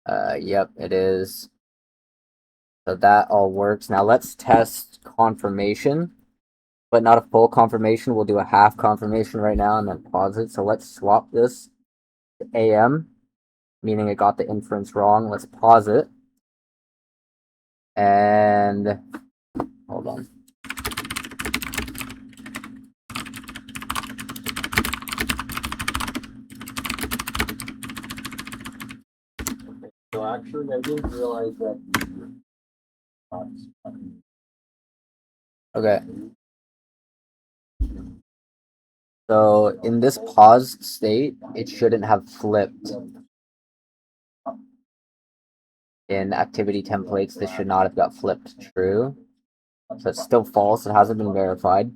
Yep, it is. So that all works. Now let's test confirmation, but not a full confirmation. We'll do a half confirmation right now and then pause it. So let's swap this to AM, meaning it got the inference wrong. Let's pause it. And hold on. So actually, I didn't realize that. Okay. So in this paused state, it shouldn't have flipped. In activity templates, this should not have got flipped true. So it's still false. It hasn't been verified.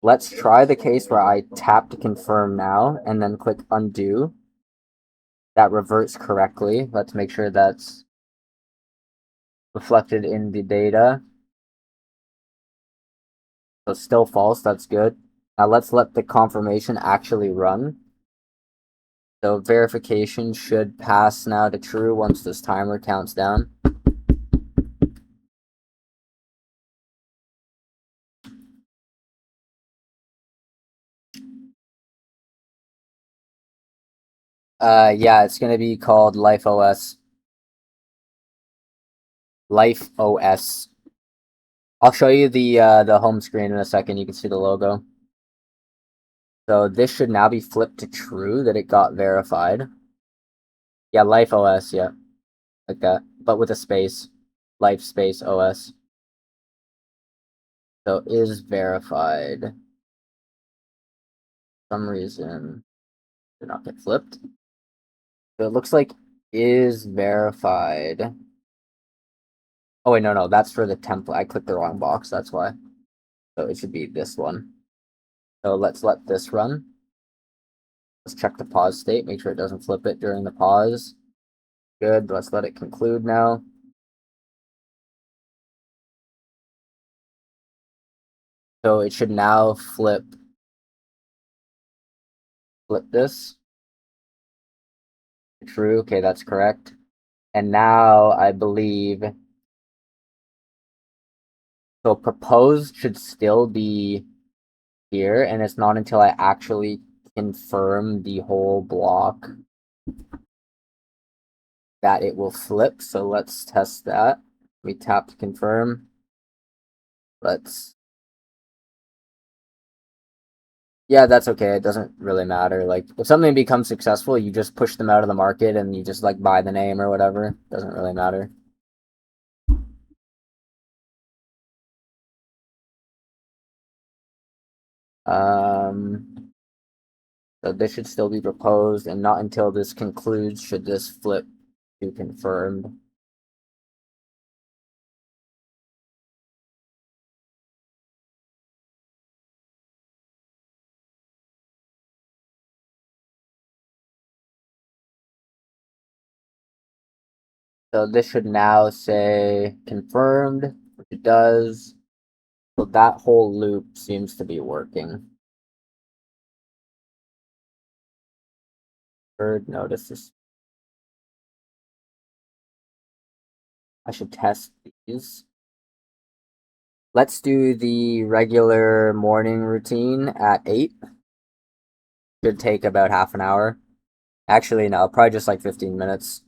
Let's try the case where I tap to confirm now and then click undo. That reverts correctly. Let's make sure that's reflected in the data. So it's still false. That's good. Now let's let the confirmation actually run. So verification should pass now to true once this timer counts down. Yeah, it's gonna be called Life OS. Life OS. I'll show you the home screen in a second. You can see the logo. So this should now be flipped to true that it got verified. Yeah, Life OS, yeah. Like that. But with a space. Life space OS. So is verified. For some reason did not get flipped. So it looks like is verified. Oh wait, no, that's for the template. I clicked the wrong box, that's why. So it should be this one. So let's let this run. Let's check the pause state, make sure it doesn't flip it during the pause. Good, let's let it conclude now. So it should now flip this. True, okay, that's correct. And now I believe, so proposed should still be here, and it's not until I actually confirm the whole block that it will flip. So let's test that. We tap to confirm. Yeah, that's okay. It doesn't really matter. Like, if something becomes successful, you just push them out of the market and you just like buy the name or whatever. Doesn't really matter. So this should still be proposed, and not until this concludes should this flip to confirmed. So this should now say confirmed, which it does. So that whole loop seems to be working. Third notice. I should test these. Let's do the regular morning routine at 8. Should take about half an hour. Actually, no, probably just like 15 minutes.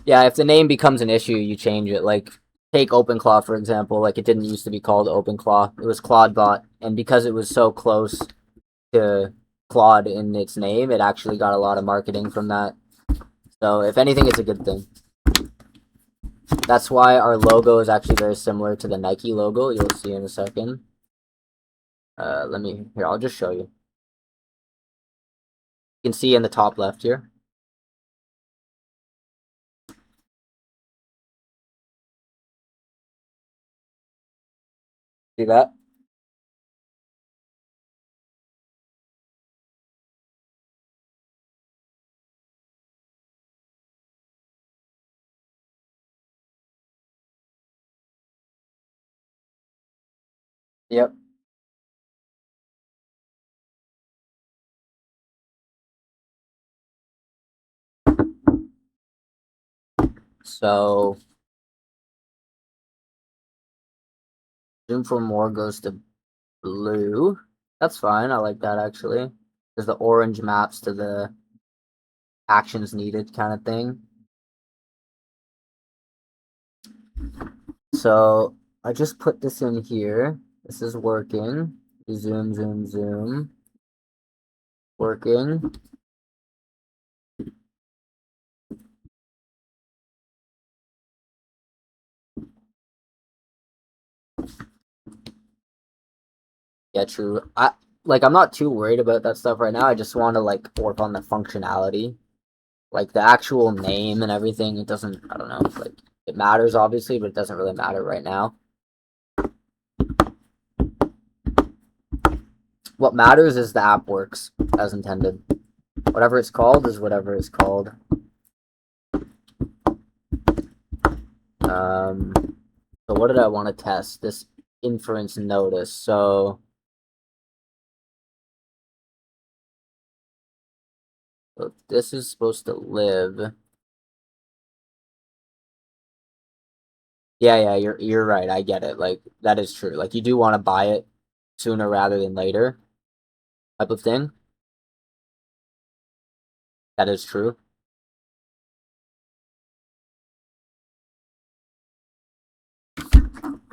Yeah, if the name becomes an issue, you change it. Like, take OpenClaw, for example. Like, it didn't used to be called OpenClaw. It was ClaudeBot. And because it was so close to Claude in its name, it actually got a lot of marketing from that. So, if anything, it's a good thing. That's why our logo is actually very similar to the Nike logo. You'll see in a second. Here, I'll just show you. You can see in the top left here. See that? Yep. So Zoom for more goes to blue. That's fine. I like that actually. Because the orange maps to the actions needed kind of thing. So I just put this in here. This is working. Zoom, zoom, zoom. Working. Yeah, true. I'm not too worried about that stuff right now. I just want to like work on the functionality. Like the actual name and everything, it doesn't, I don't know, like it matters obviously, but it doesn't really matter right now. What matters is the app works as intended. Whatever it's called is whatever it's called. So what did I want to test? This inference notice. So So this is supposed to live. Yeah, you're right. I get it. Like that is true. Like you do want to buy it sooner rather than later, type of thing. That is true.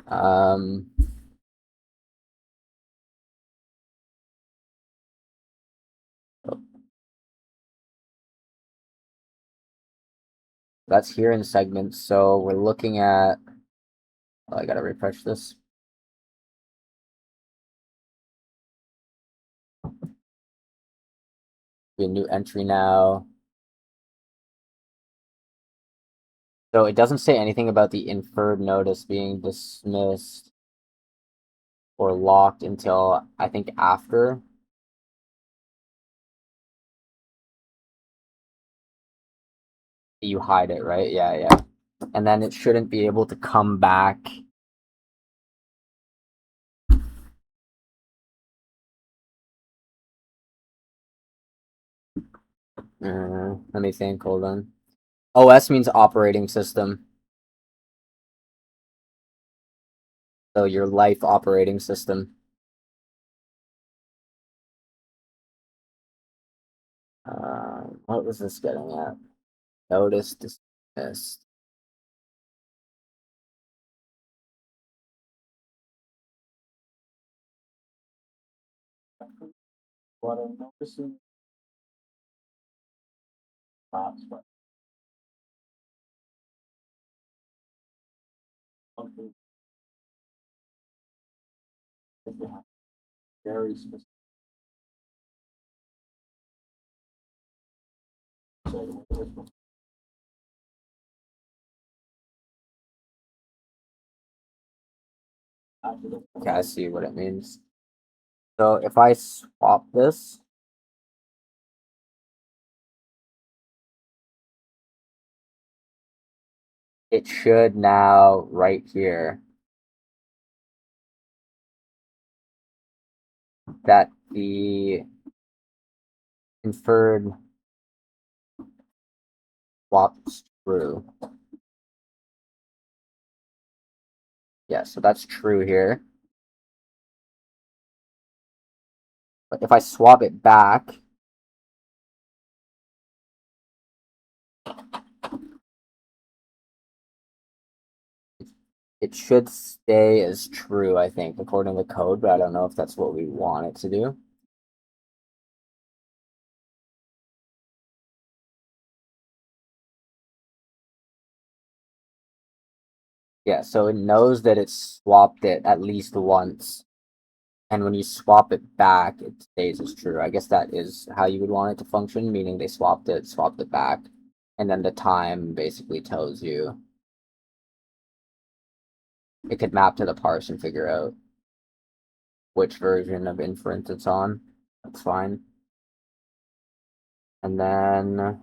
Um, that's here in segments. So we're looking at. Oh, I gotta refresh this. Be a new entry now. So it doesn't say anything about the inferred notice being dismissed or locked until I think after. You hide it, right? Yeah. And then it shouldn't be able to come back. Let me think. Hold on. OS means operating system. So your life operating system. What was this getting at? Notice dismissed. What I'm noticing but something very specific. Okay, I see what it means. So if I swap this, it should now right here that the inferred swaps true. Yeah, so that's true here. But if I swap it back, it should stay as true, I think, according to the code, but I don't know if that's what we want it to do. Yeah, so it knows that it swapped it at least once. And when you swap it back, it stays as true. I guess that is how you would want it to function, meaning they swapped it back. And then the time basically tells you. It could map to the parse and figure out which version of inference it's on. That's fine. And then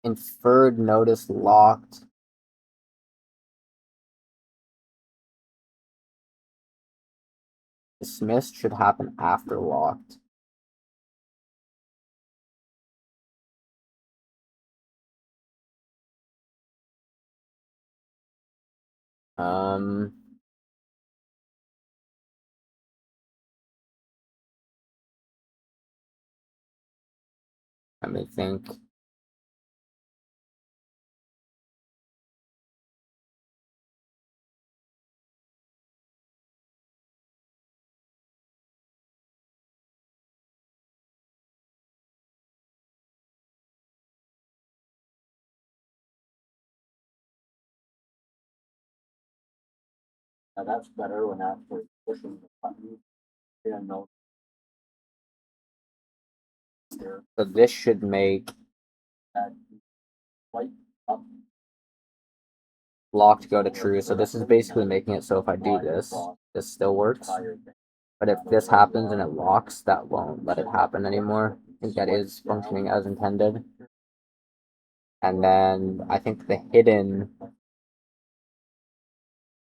inferred notice locked. Dismissed should happen after locked. Um, Let me think. Now that's better when after pushing the button, you know, here So this should make that light up. locked go to true. So this is basically making it so if I do this, this still works. Entire thing. But if this happens and it locks, that won't let it happen anymore. think that is functioning as intended. And then I think the hidden.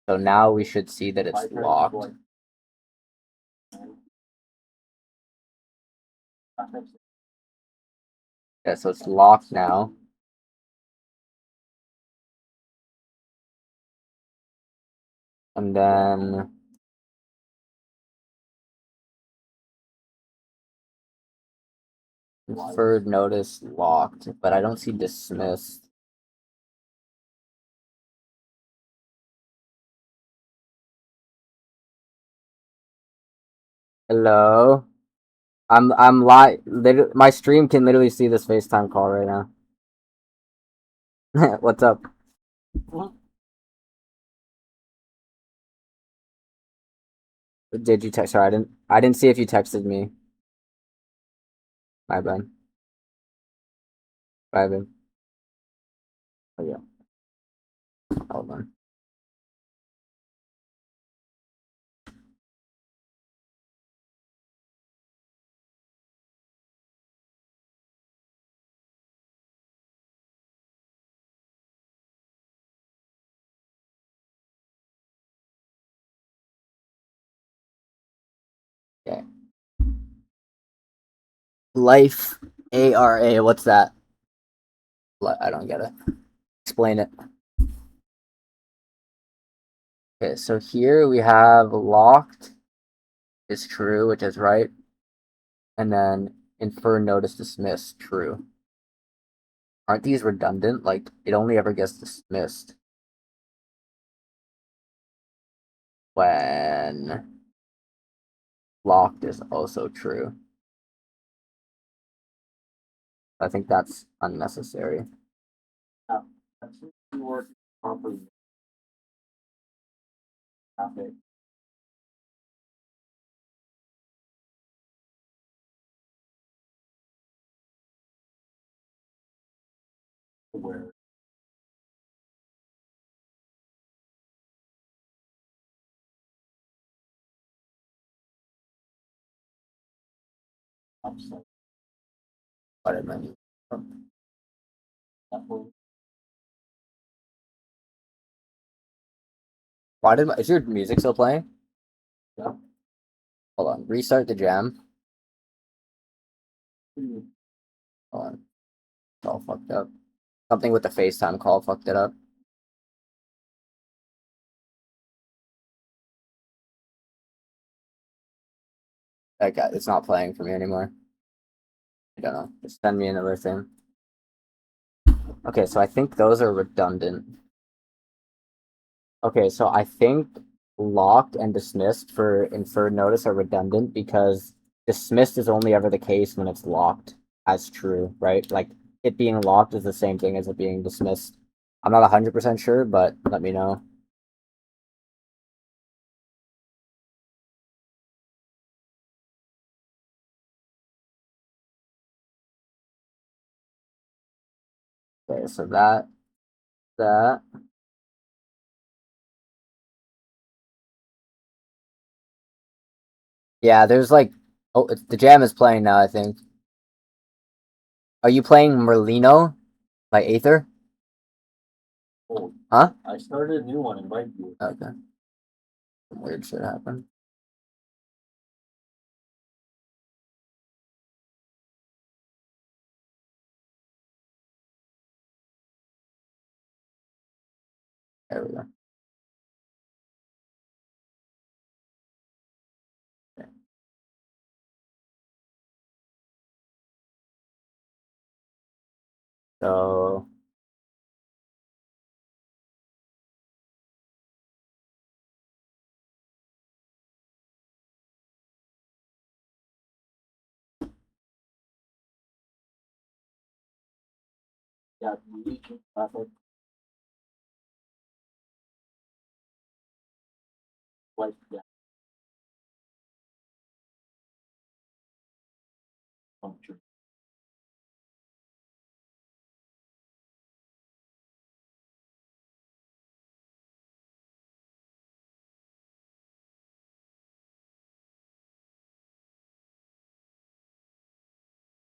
So now we should see that it's locked. Yeah, so it's locked now. And then inferred notice locked, but I don't see dismissed. Hello? I'm live. My stream can literally see this FaceTime call right now. What's up? Did you text her? I didn't see if you texted me. My bad. My bad. Oh yeah. Hold on. Okay. Life ARA. What's that? I don't get it. Explain it. Okay, so here we have locked is true, which is right, and then infer notice dismissed true. Aren't these redundant? Like it only ever gets dismissed when locked is also true. I think that's unnecessary. That's work properly. Traffic. Where upside What I meant. that will Why did is your music still playing? yeah. Hold on. Restart the jam. Hmm. Hold on. It's all fucked up. Something with the FaceTime call fucked it up. Like it's not playing for me anymore. I don't know. Just send me another thing. Okay, so I think those are redundant. Okay, so I think locked and dismissed for inferred notice are redundant because dismissed is only ever the case when it's locked as true, right? Like it being locked is the same thing as it being dismissed. I'm not 100% sure, but let me know. Okay, so that. Yeah, there's like, oh, the jam is playing now, I think. Are you playing Merlino by Aether? Oh, Huh? I started a new one. Invite you. Okay. Some weird shit happened. There we go. So Yeah, traffic. Like yeah. Function.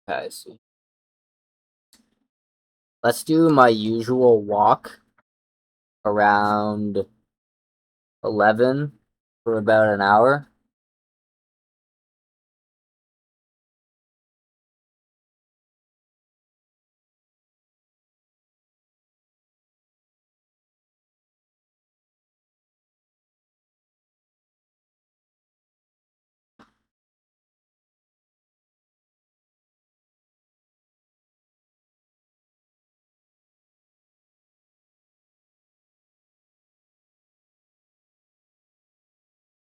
Okay, I see. Let's do my usual walk around 11 for about an hour.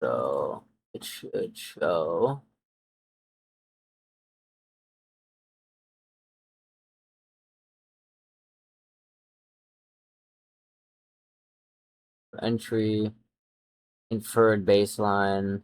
So it should show. Entry, inferred baseline.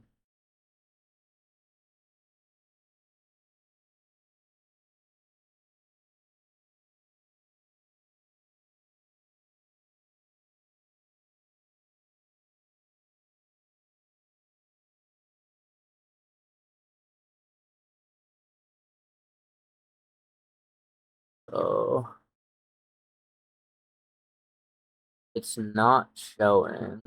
So it's not showing.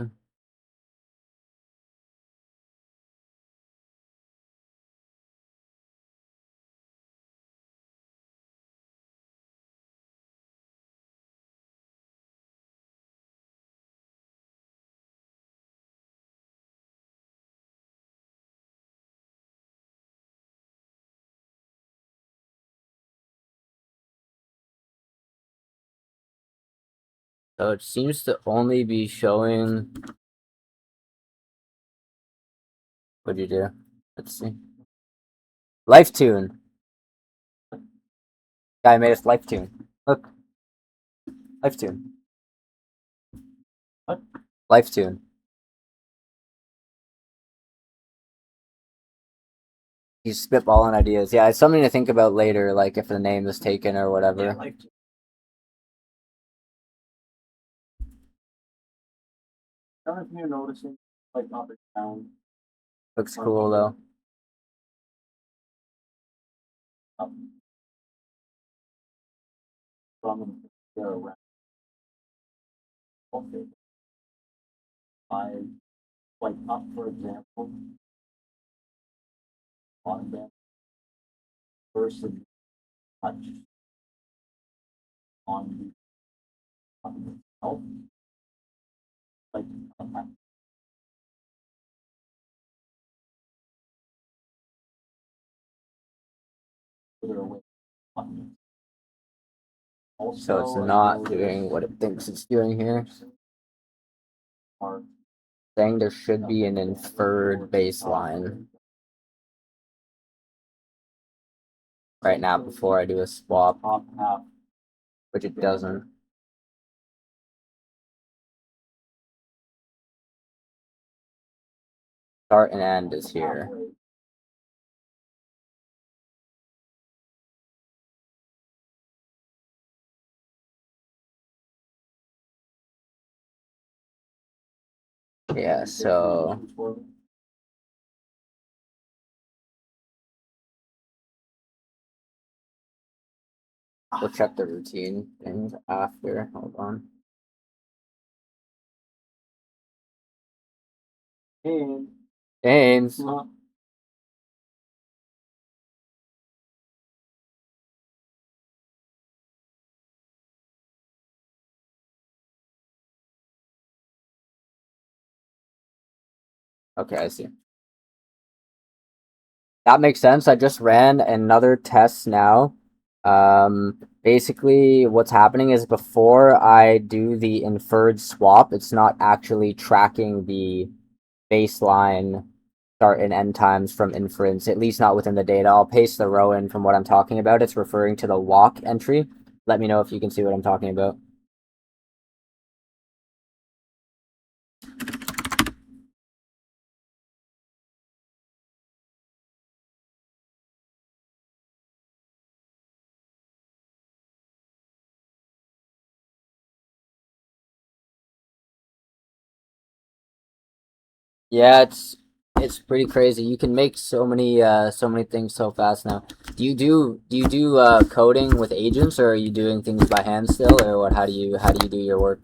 So it seems to only be showing. What'd you do? Let's see. Life tune. Guy made us life tune. Look, life tune. What? Life tune. He's spitballing ideas. Yeah, it's something to think about later, like if the name is taken or whatever. Yeah, like. I don't know if you're noticing, like up and down, Looks cool though. up from there around. Okay. I like up, for example, on them versus touch on the help, like further away button. Also, So it's I not noticed doing what it thinks it's doing here. are Saying there should be an inferred baseline right now before I do a swap, top half which it doesn't. Start and end is here. halfway. Yeah, so we'll check the routine things after. Hold on. And James. Okay, I see. That makes sense. I just ran another test now. Basically, what's happening is before I do the inferred swap, it's not actually tracking the baseline start and end times from inference, at least not within the data. I'll paste the row in from what I'm talking about. It's referring to the lock entry. Let me know if you can see what I'm talking about. Yeah, it's pretty crazy. You can make so many things so fast now. Do you do coding with agents, or are you doing things by hand still, or what? How do you do your work?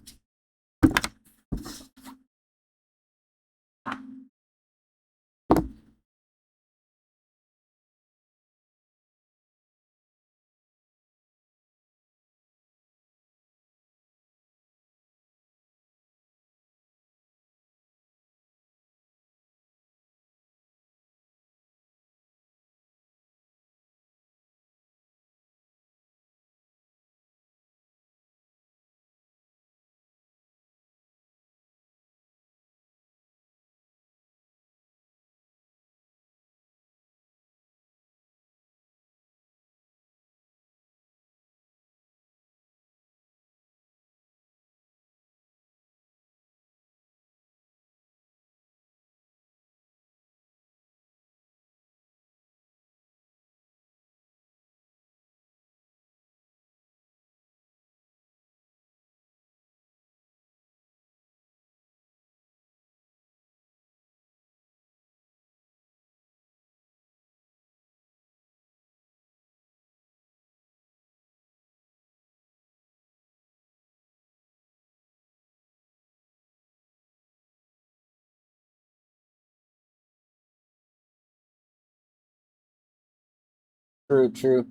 True, true.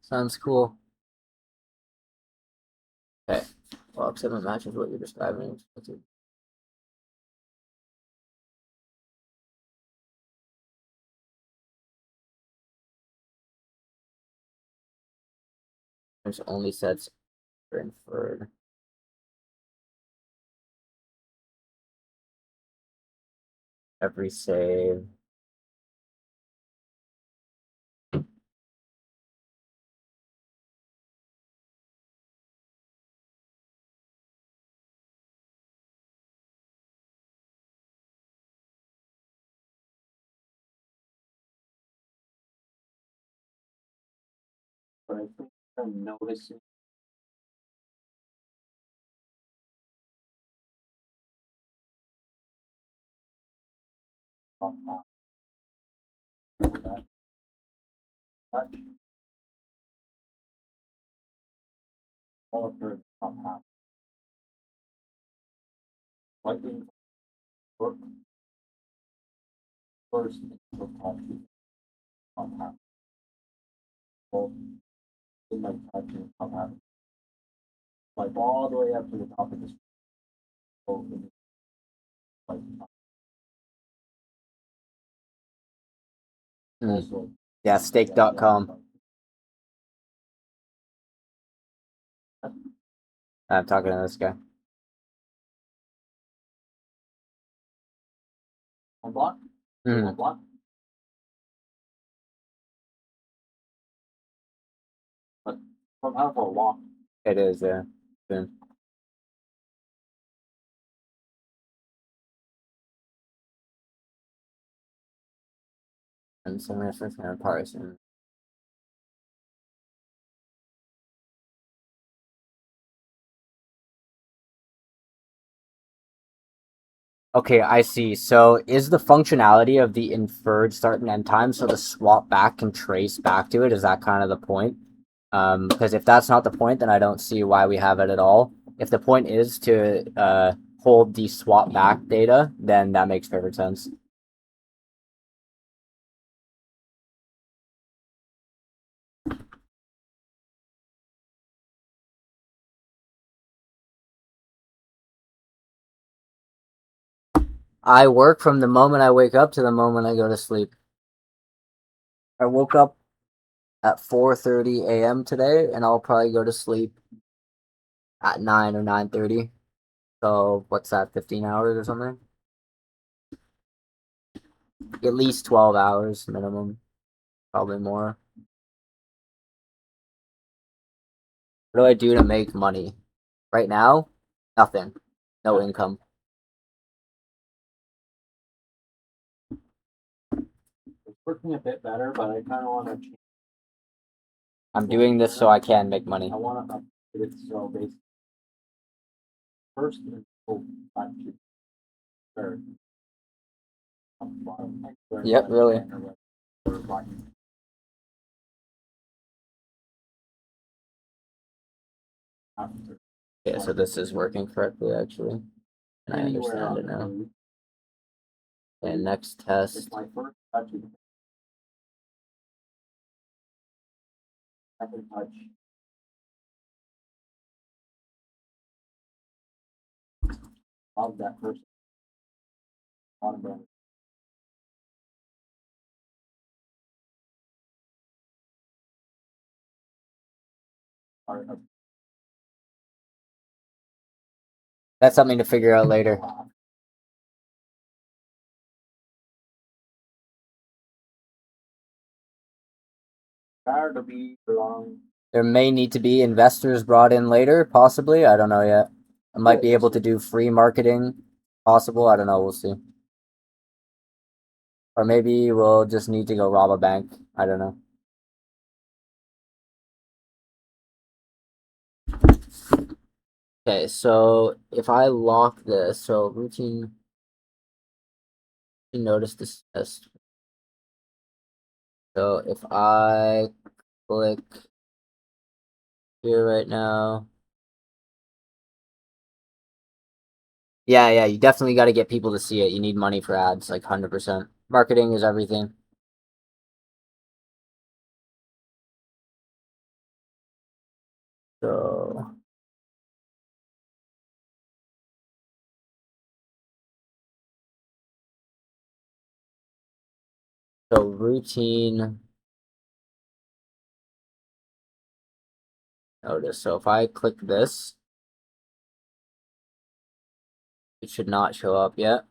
Sounds cool. Okay. Well, except it matches what you're describing. There's only sets for inferred. Every save. But I think I'm noticing. That touch all of her top half. Slightly work first for touch top half. Well, in my touch and top half. Like all the way up to the top of this. Like also. Yeah, stake.com. I'm talking to this guy. On block? Mhm. On block? But from out for a walk. It is, yeah. Soon. And some reference and partisan. Okay, I see. So is the functionality of the inferred start and end time so the swap back can trace back to it? Is that kind of the point? Because if that's not the point, then I don't see why we have it at all. If the point is to hold the swap back data, then that makes perfect sense. I work from the moment I wake up to the moment I go to sleep. I woke up at 4:30 a.m. today, and I'll probably go to sleep at 9 or 9:30. So what's that, 15 hours or something? At least 12 hours minimum, probably more. What do I do to make money? Right now, nothing. No income. It's working a bit better, but I kind of want to change. I'm doing this so I can make money. I want to update it so basically first and back to third. Yep, really. after. Yeah, so this is working correctly actually. And I Anywhere understand on it the now. move. And next It's test. my first touch. Second touch. Love that person. On the part of That's something to figure out later. Tired to be long. There may need to be investors brought in later, possibly. I don't know yet. I might be able to do free marketing. Possible. I don't know. We'll see. Or maybe we'll just need to go rob a bank. I don't know. Okay, so if I lock this, so routine notice this test. So if I click here right now. Yeah, you definitely got to get people to see it. You need money for ads, like 100%. Marketing is everything. So routine notice. So if I click this, it should not show up yet.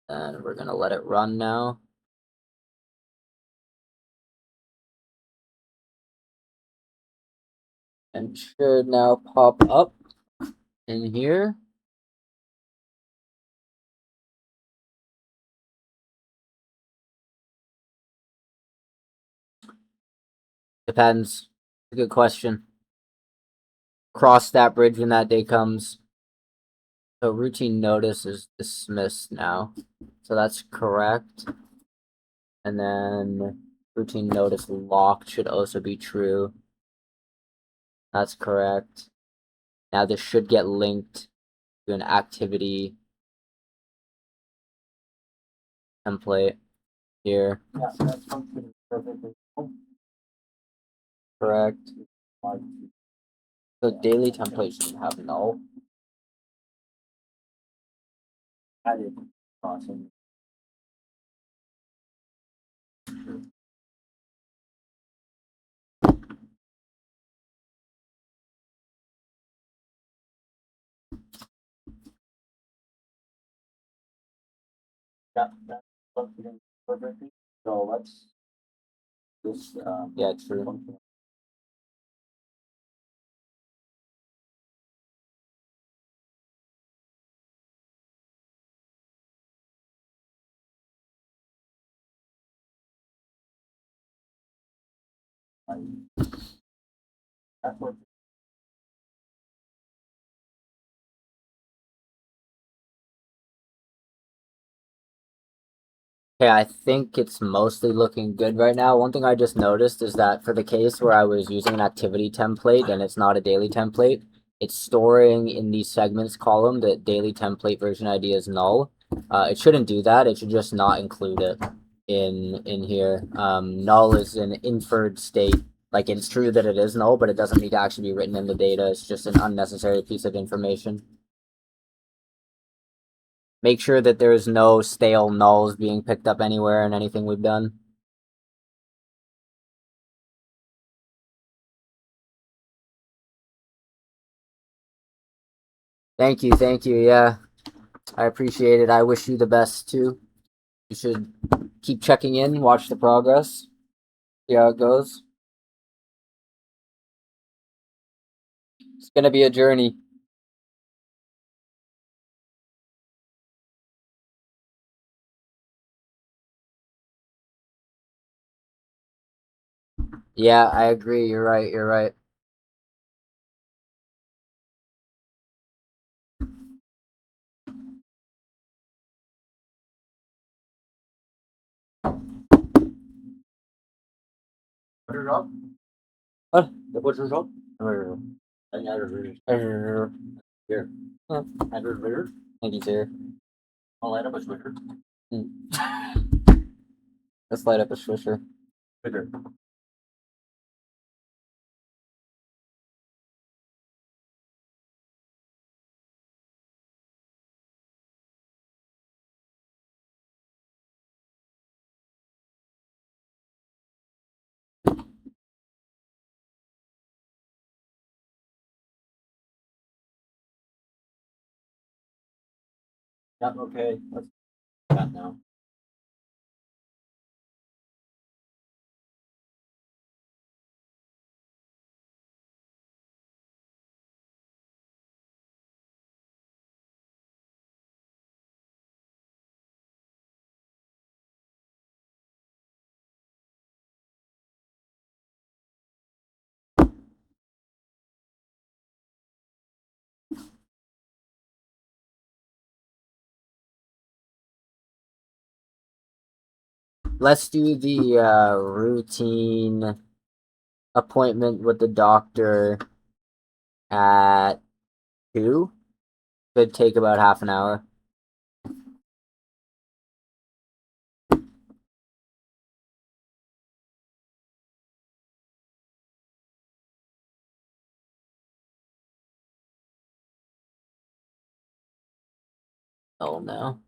And we're gonna let it run now. And should now pop up in here. Depends. Good question. Cross that bridge when that day comes. So routine notice is dismissed now. So that's correct. And then routine notice locked should also be true. That's correct. Now this should get linked to an activity template here. Yeah, that's functioning perfectly. Correct. Like, So daily template should have null. added crossing. Yeah, that's functioning perfectly. So let's just Yeah, true. function. That's what Okay, I think it's mostly looking good right now. One thing I just noticed is that for the case where I was using an activity template and it's not a daily template, it's storing in the segments column that daily template version ID is null. It shouldn't do that. It should just not include it in here. Null is an inferred state. Like it's true that it is null, but it doesn't need to actually be written in the data. It's just an unnecessary piece of information. Make sure that there's no stale nulls being picked up anywhere in anything we've done. Thank you, yeah. I appreciate it. I wish you the best too. You should keep checking in, watch the progress, see how it goes. It's gonna be a journey. Yeah, I agree. You're right. You're right. put it up. What? What's the result? Err. Here. Huh. Editor. Thank you, sir. I'll light up a switcher. Let's light up a swisher. Switcher. Yeah, okay. Let's do that now. Let's do the routine appointment with the doctor at 2. Could take about half an hour. Oh no.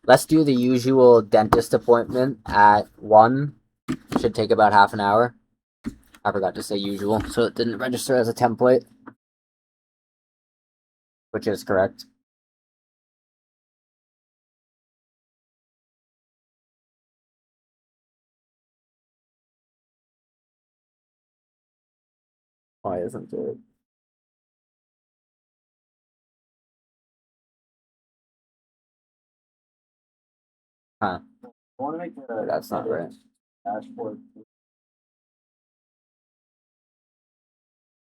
Let's do the usual dentist appointment at 1. Should take about half an hour. I forgot to say usual, so it didn't register as a template. Which is correct. Why isn't it? Huh. I want to make the That's not right. dashboard.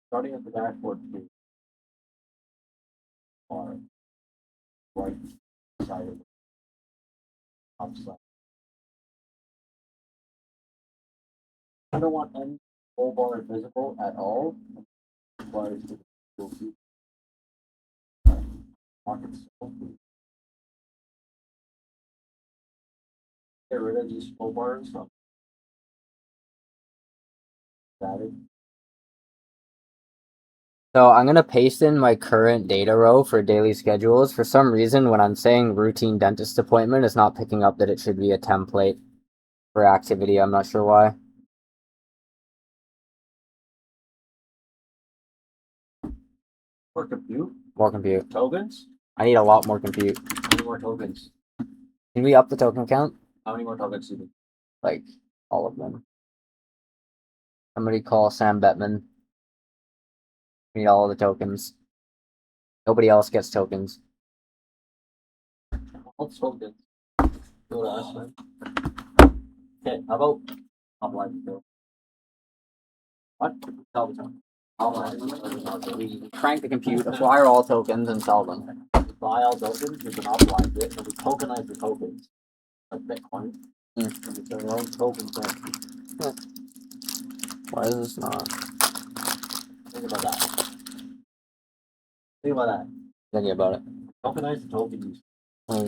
Starting at the dashboard view. Or right side of the top side. I don't want any full bar visible at all. But you'll see. Market still. Get rid of these full bars from static. So I'm gonna paste in my current data row for daily schedules. For some reason, when I'm saying routine dentist appointment, it's not picking up that it should be a template for activity. I'm not sure why. For compute. More compute. Tokens? I need a lot more compute. How many more tokens? Can we up the token count? How many more tokens do you need? Like, all of them. Somebody call Sam Bettman. We need all of the tokens. Nobody else gets tokens. All tokens. Go to us, right? Okay, how about offline bill? What? Tell me something. We crank the compute, acquire all tokens, and sell them. Buy all tokens, we can offline it, and we tokenize the tokens. Like Bitcoin. And it's our own token currency. Why is this not? Think about that. Think about that. Thinking about it. Tokenize the tokens.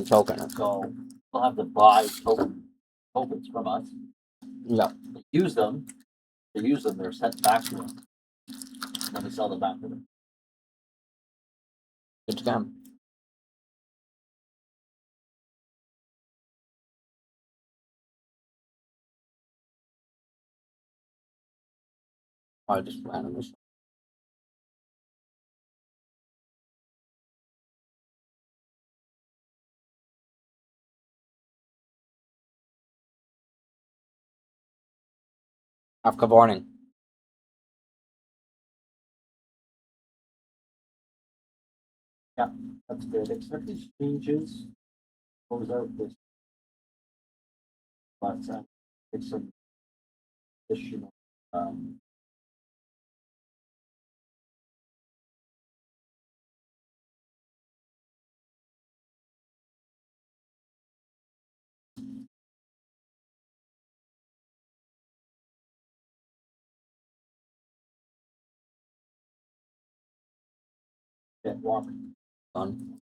Token it. So they'll have to buy tokens from us. Yeah. They use them. They're sent back to them. And then we sell them back to them. Good scam. I just randomly. After warning. That's good. Except these changes. Close out this. But it's some additional, walk Done.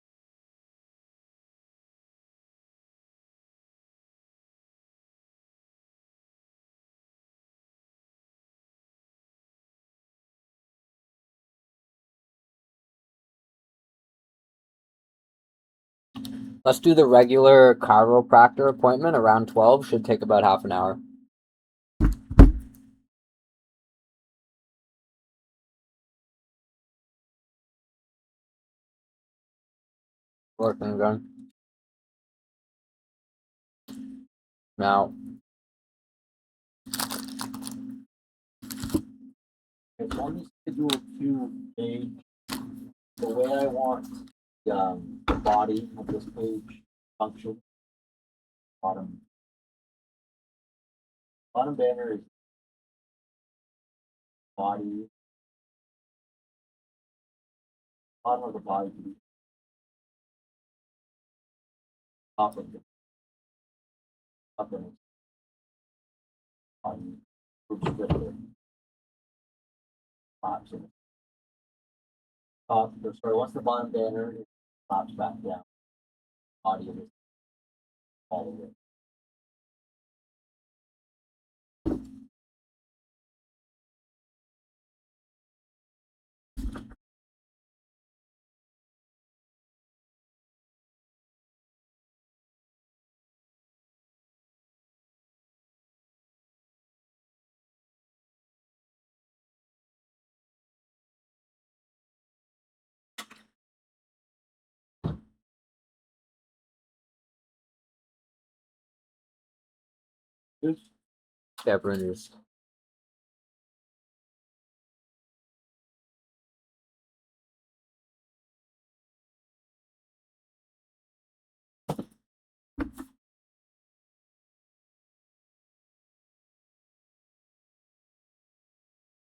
Let's do the regular chiropractor appointment around 12. Should take about half an hour. Working again. Now, as long as schedule 2 page, the way I want the body of this page function. Bottom banner is body. Bottom of the body to be top of the upper body. Tops of top. Sorry, once the bottom banner it pops back down, body of it all of it. This yeah, printers.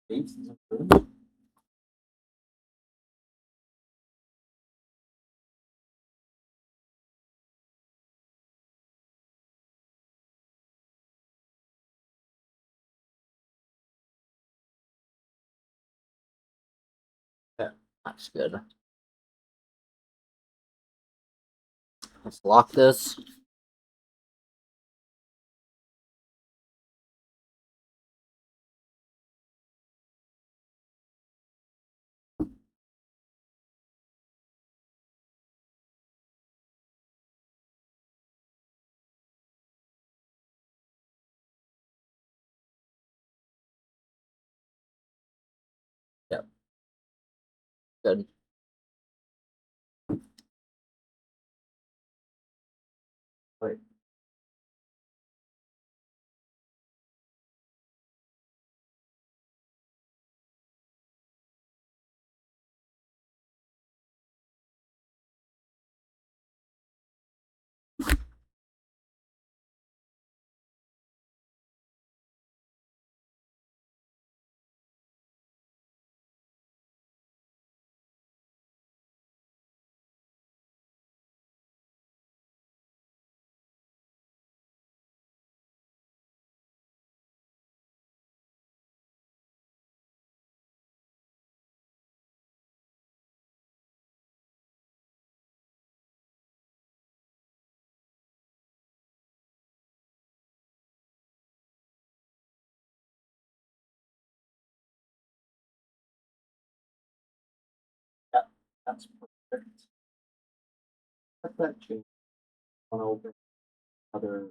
base is approved. That's good. Let's lock this. Yep. Good. Wait. That's perfect. Let that change. Want to open other.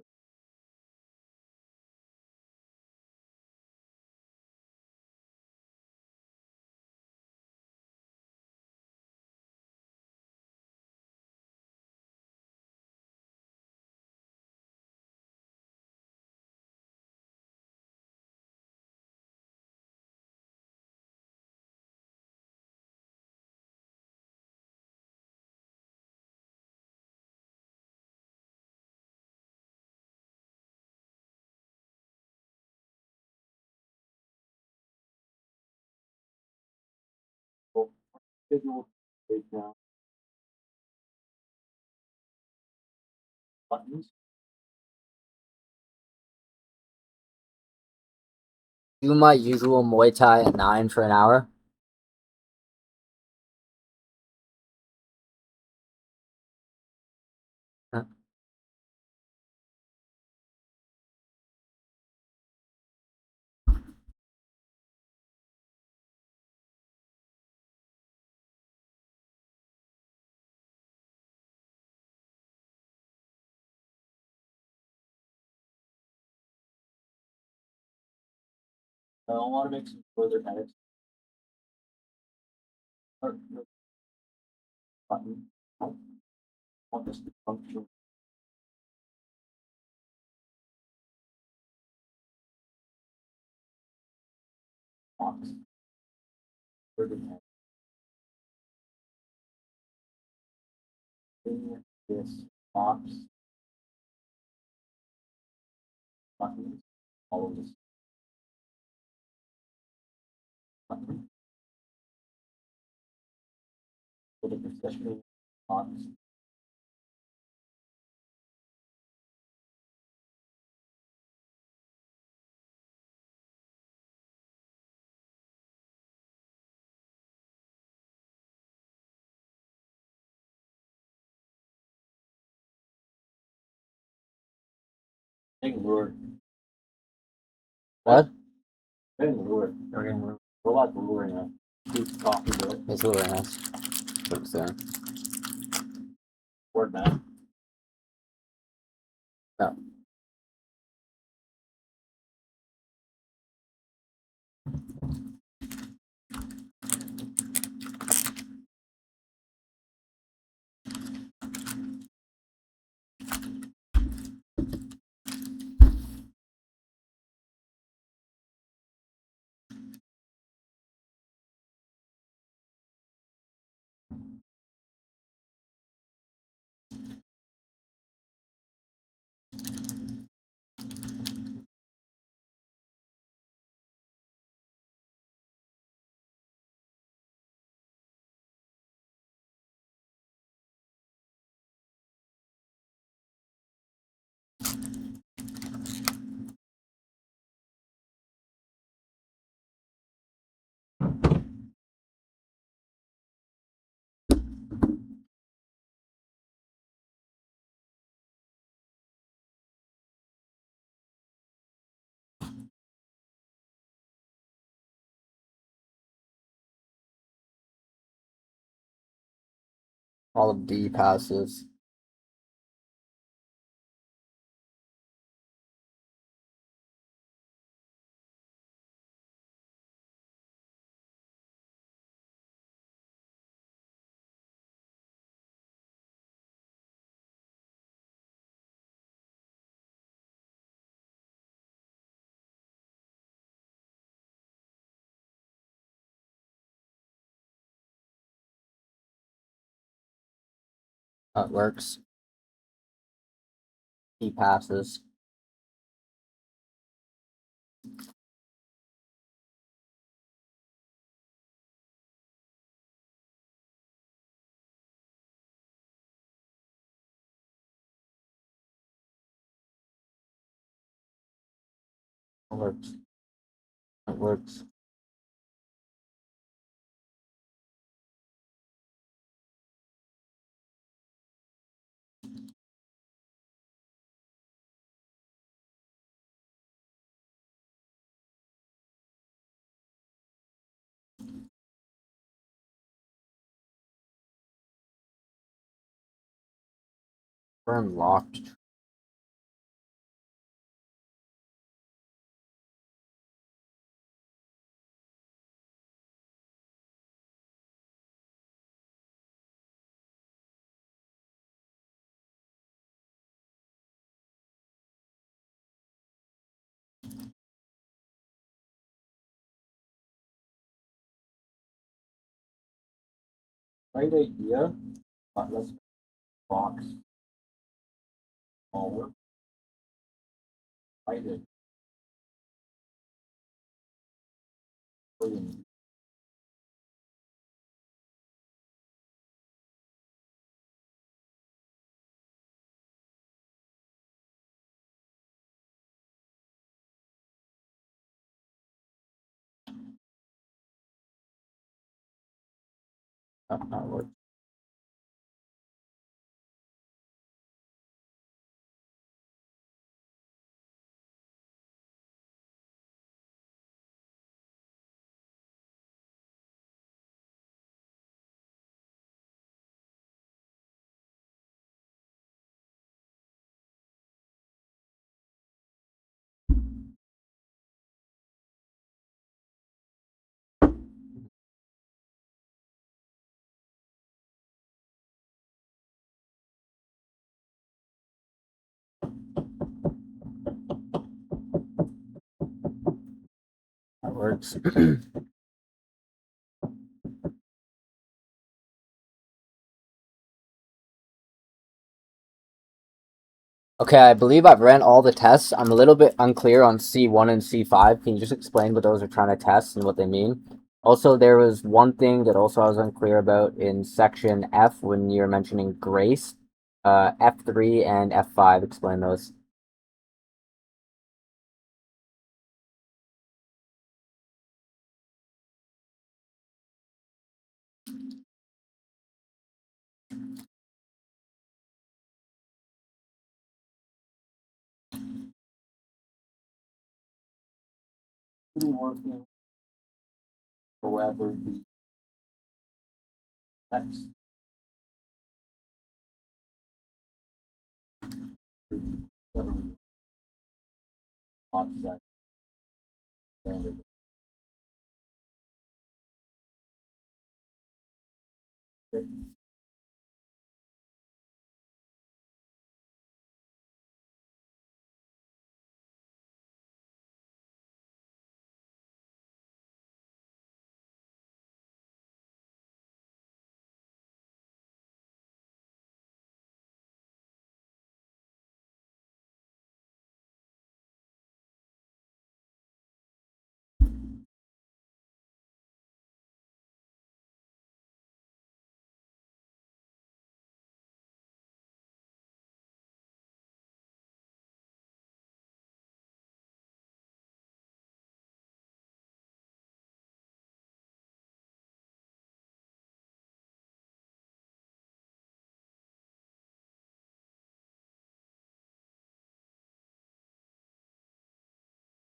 Schedule page now. Buttons. Do my usual Muay Thai at 9 for an hour. I want to make some further edits. Button. I want this to function. Box. Further edit. In this box. Buttons. All of this. Button. For the professional box. Getting lured. What? Getting lured. They're getting lured. Robot luring us. Keep talking to it. It's really nice. Looks there. Word man. Yeah. All of D passes. That works. D passes. That works. That works. Firm locked. Right idea, but let's box forward. Right it. That works. That works. Okay, I believe I've ran all the tests. I'm a little bit unclear on C1 and C5. Can you just explain what those are trying to test and what they mean? Also, there was one thing that also I was unclear about in section F when you were mentioning grace. F3 and F5, explain those. Working however the text object standard.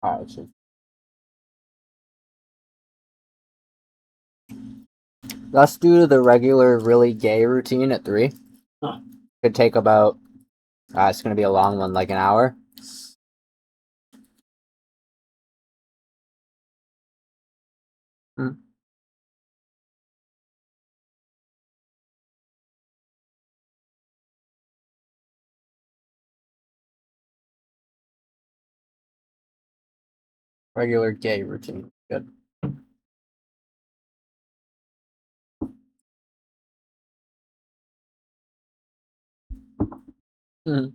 Alright, so let's do the regular really gay routine at 3. Huh. Could take about, it's going to be a long one, like an hour. Regular gay routine. Good. Mhm.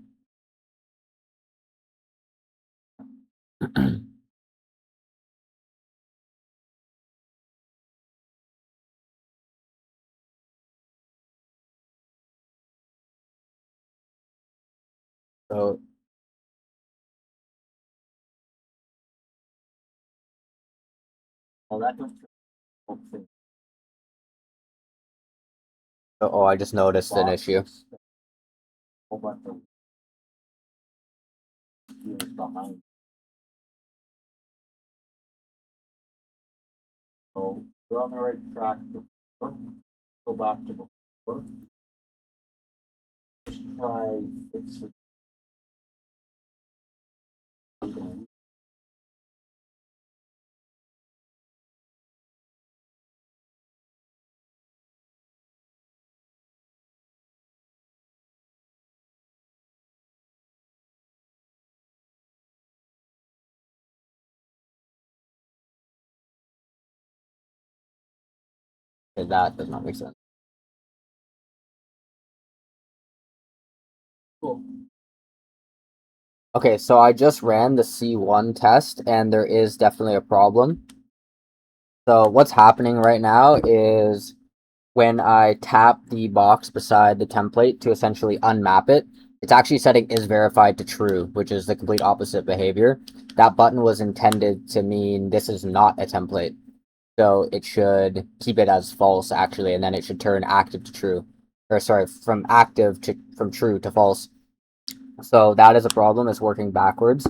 So, Well, that was okay. oh, I just noticed an issue. Whole bunch of years behind. So we're on the right track. Go back to before. Just try fix it. Okay, that does not make sense. Cool. Okay, so I just ran the C1 test, and there is definitely a problem. So what's happening right now is when I tap the box beside the template to essentially unmap it, it's actually setting is verified to true, which is the complete opposite behavior. That button was intended to mean this is not a template. So it should keep it as false actually, and then it should turn active to true. Or sorry, from true to false. So that is a problem, it's working backwards.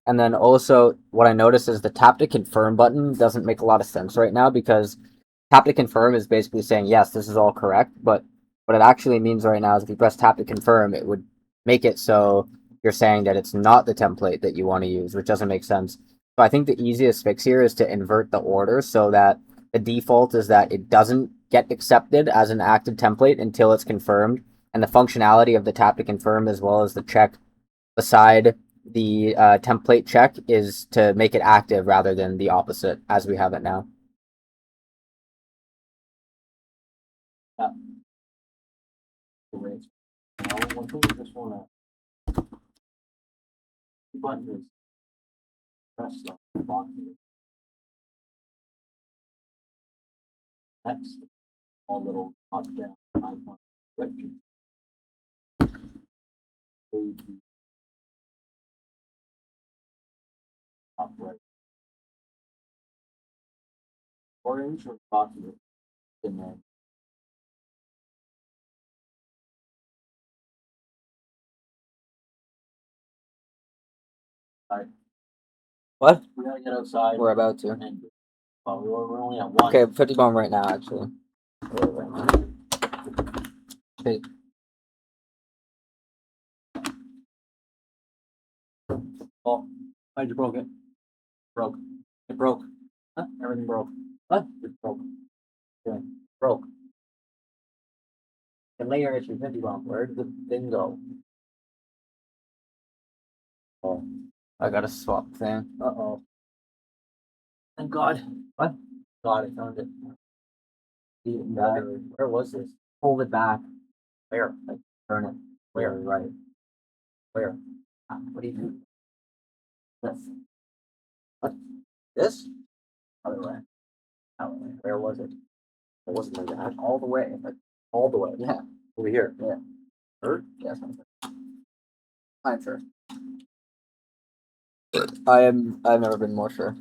And then also what I noticed is the tap to confirm button doesn't make a lot of sense right now because tap to confirm is basically saying yes, this is all correct, but what it actually means right now is if you press tap to confirm, it would make it so you're saying that it's not the template that you want to use, which doesn't make sense. So I think the easiest fix here is to invert the order so that the default is that it doesn't get accepted as an active template until it's confirmed, and the functionality of the tap to confirm as well as the check beside the template check is to make it active rather than the opposite as we have it now. Great. Now, one thing I just wanna button is press the button. Next, all little up down icon switch. Top right. Orange or document, and then What? we gotta get outside. We're about to. And, we're only at one. Okay, 50 bomb right now, actually. Okay. Oh, how'd you broke it? Broke. It broke. Huh? Everything broke. What? It broke. Yeah. Broke. The layer issue 50 bomb. Where did the thing go? Oh. I got a swap thing. Uh-oh. Thank God. What? God, I found it. Where was this? Hold it back. Where? Like, turn it. Where? Right. Where? What do you do? This. What? This? Other way. Other way. Where was it? It wasn't like that. All the way. Like, all the way. Yeah. Over here. Yeah. Sure? Yes, I'm sure. I've never been more sure.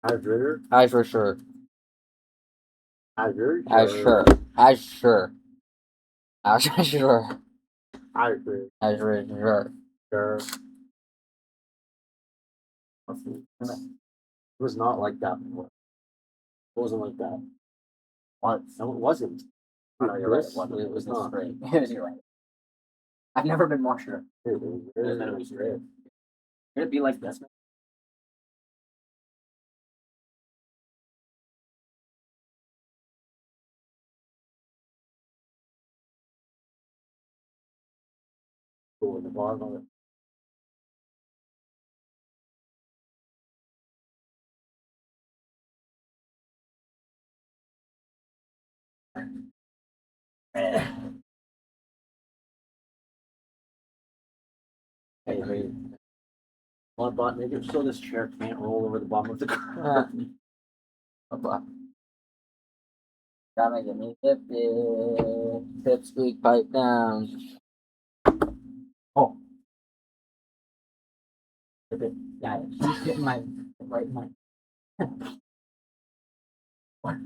Azure? I for sure. Azure? I sure. I sure. I sure. Azure. I sure. Sure. It was not like that before. It wasn't like that. What? No, it wasn't. No, you're right. This? It was not. straight. You're right. I've never been more sure. It was very straight. Could it be like this? Cool in the bottom of it. Hey, hey. One button, make it so this chair can't roll over the bottom of the car. Gotta give me 50. Tip squeak pipe down. Oh. Yeah, she's getting my right my. What?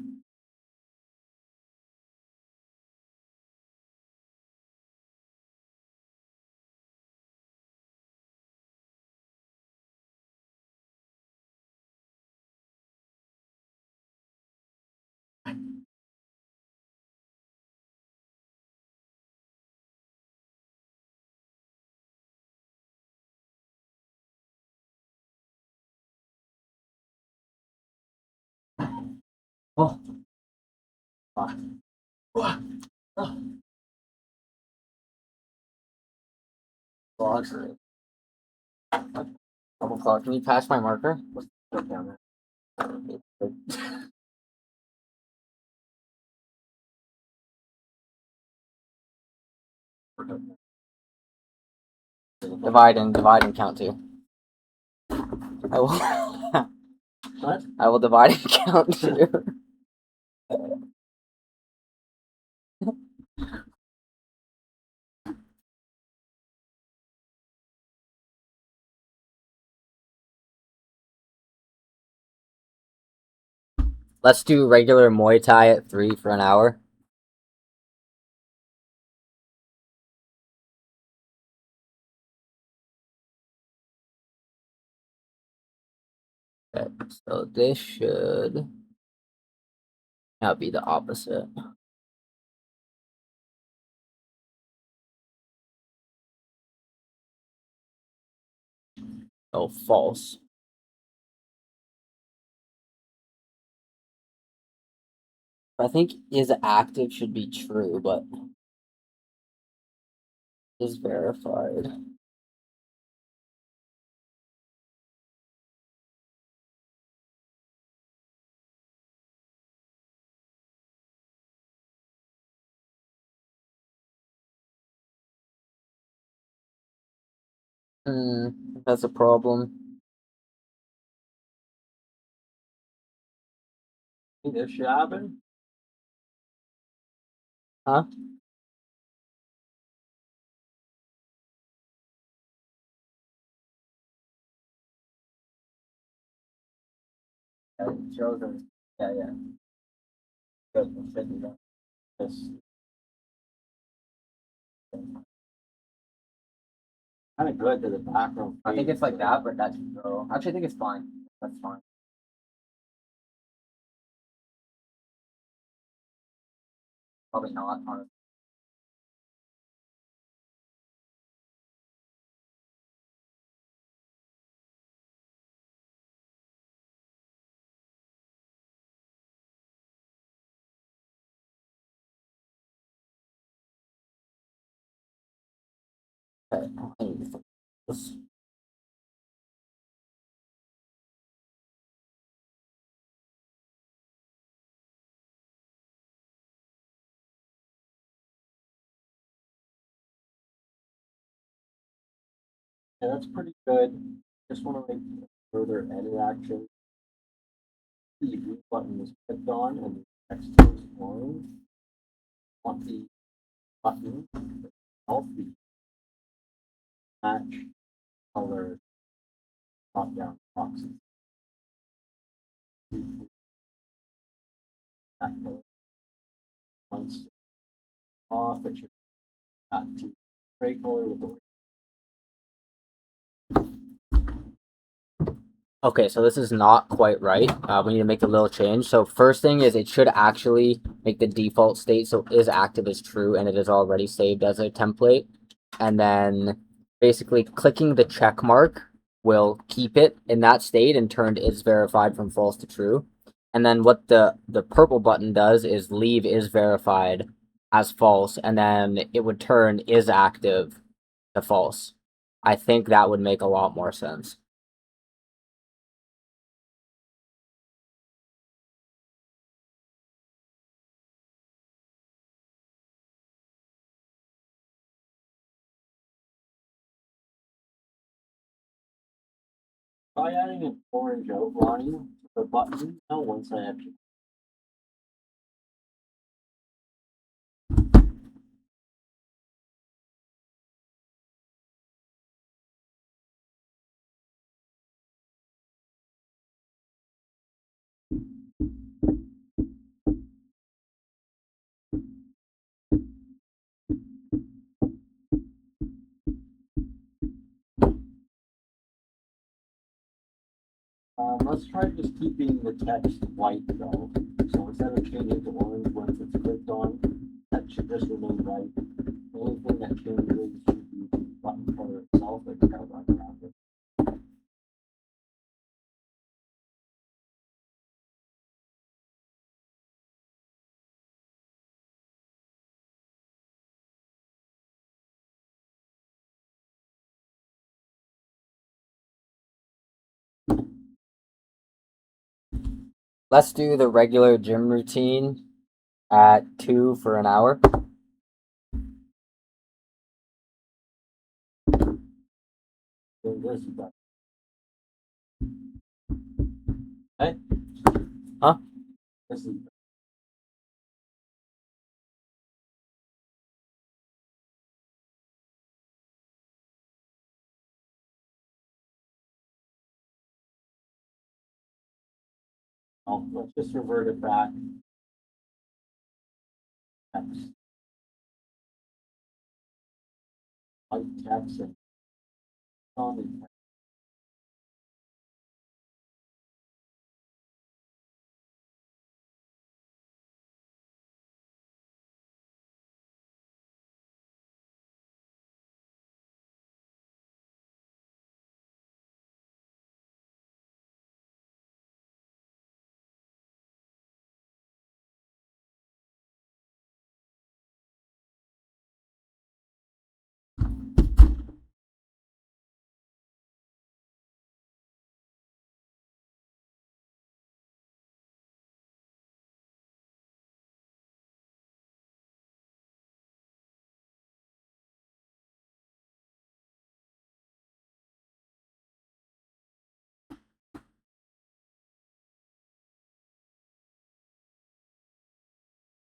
Oh. Oh. Blocks. Double clock. Can you pass my marker? Look down there. Divide and count two. I will. What? I will divide and count two. Let's do regular Muay Thai at 3 for an hour. Okay, so this should now be the opposite. Oh, false. I think is active should be true, but is verified. That's a problem. This should happen. Huh? It shows us. Yeah, yeah. Good. Let's take it down. This. Kind of good to the background. I think it's like that, but that should go. Actually, I think it's fine. That's fine. Probably not, honestly. Okay, I need to fix this. Yeah, that's pretty good. Just want to make further edit action. The root button is clicked on and the text is orange. Want the button healthy match color drop down boxes. That color. Once off, it should back to gray color with the Okay, so this is not quite right. We need to make a little change. So first thing is it should actually make the default state so is active is true and it is already saved as a template. And then basically clicking the check mark will keep it in that state and turn is verified from false to true. And then what the purple button does is leave is verified as false, and then it would turn is active to false. I think that would make a lot more sense. by adding an orange outline to the button now once I actually let's try just keeping the text white though. So instead of changing to orange once it's clicked on, that should just remain white. The only thing that changes should be the button color itself, like the outline around it. Let's do the regular gym routine at 2 for an hour. So this is that. Okay? Huh? This is Let's just revert it back. Text. White text and on the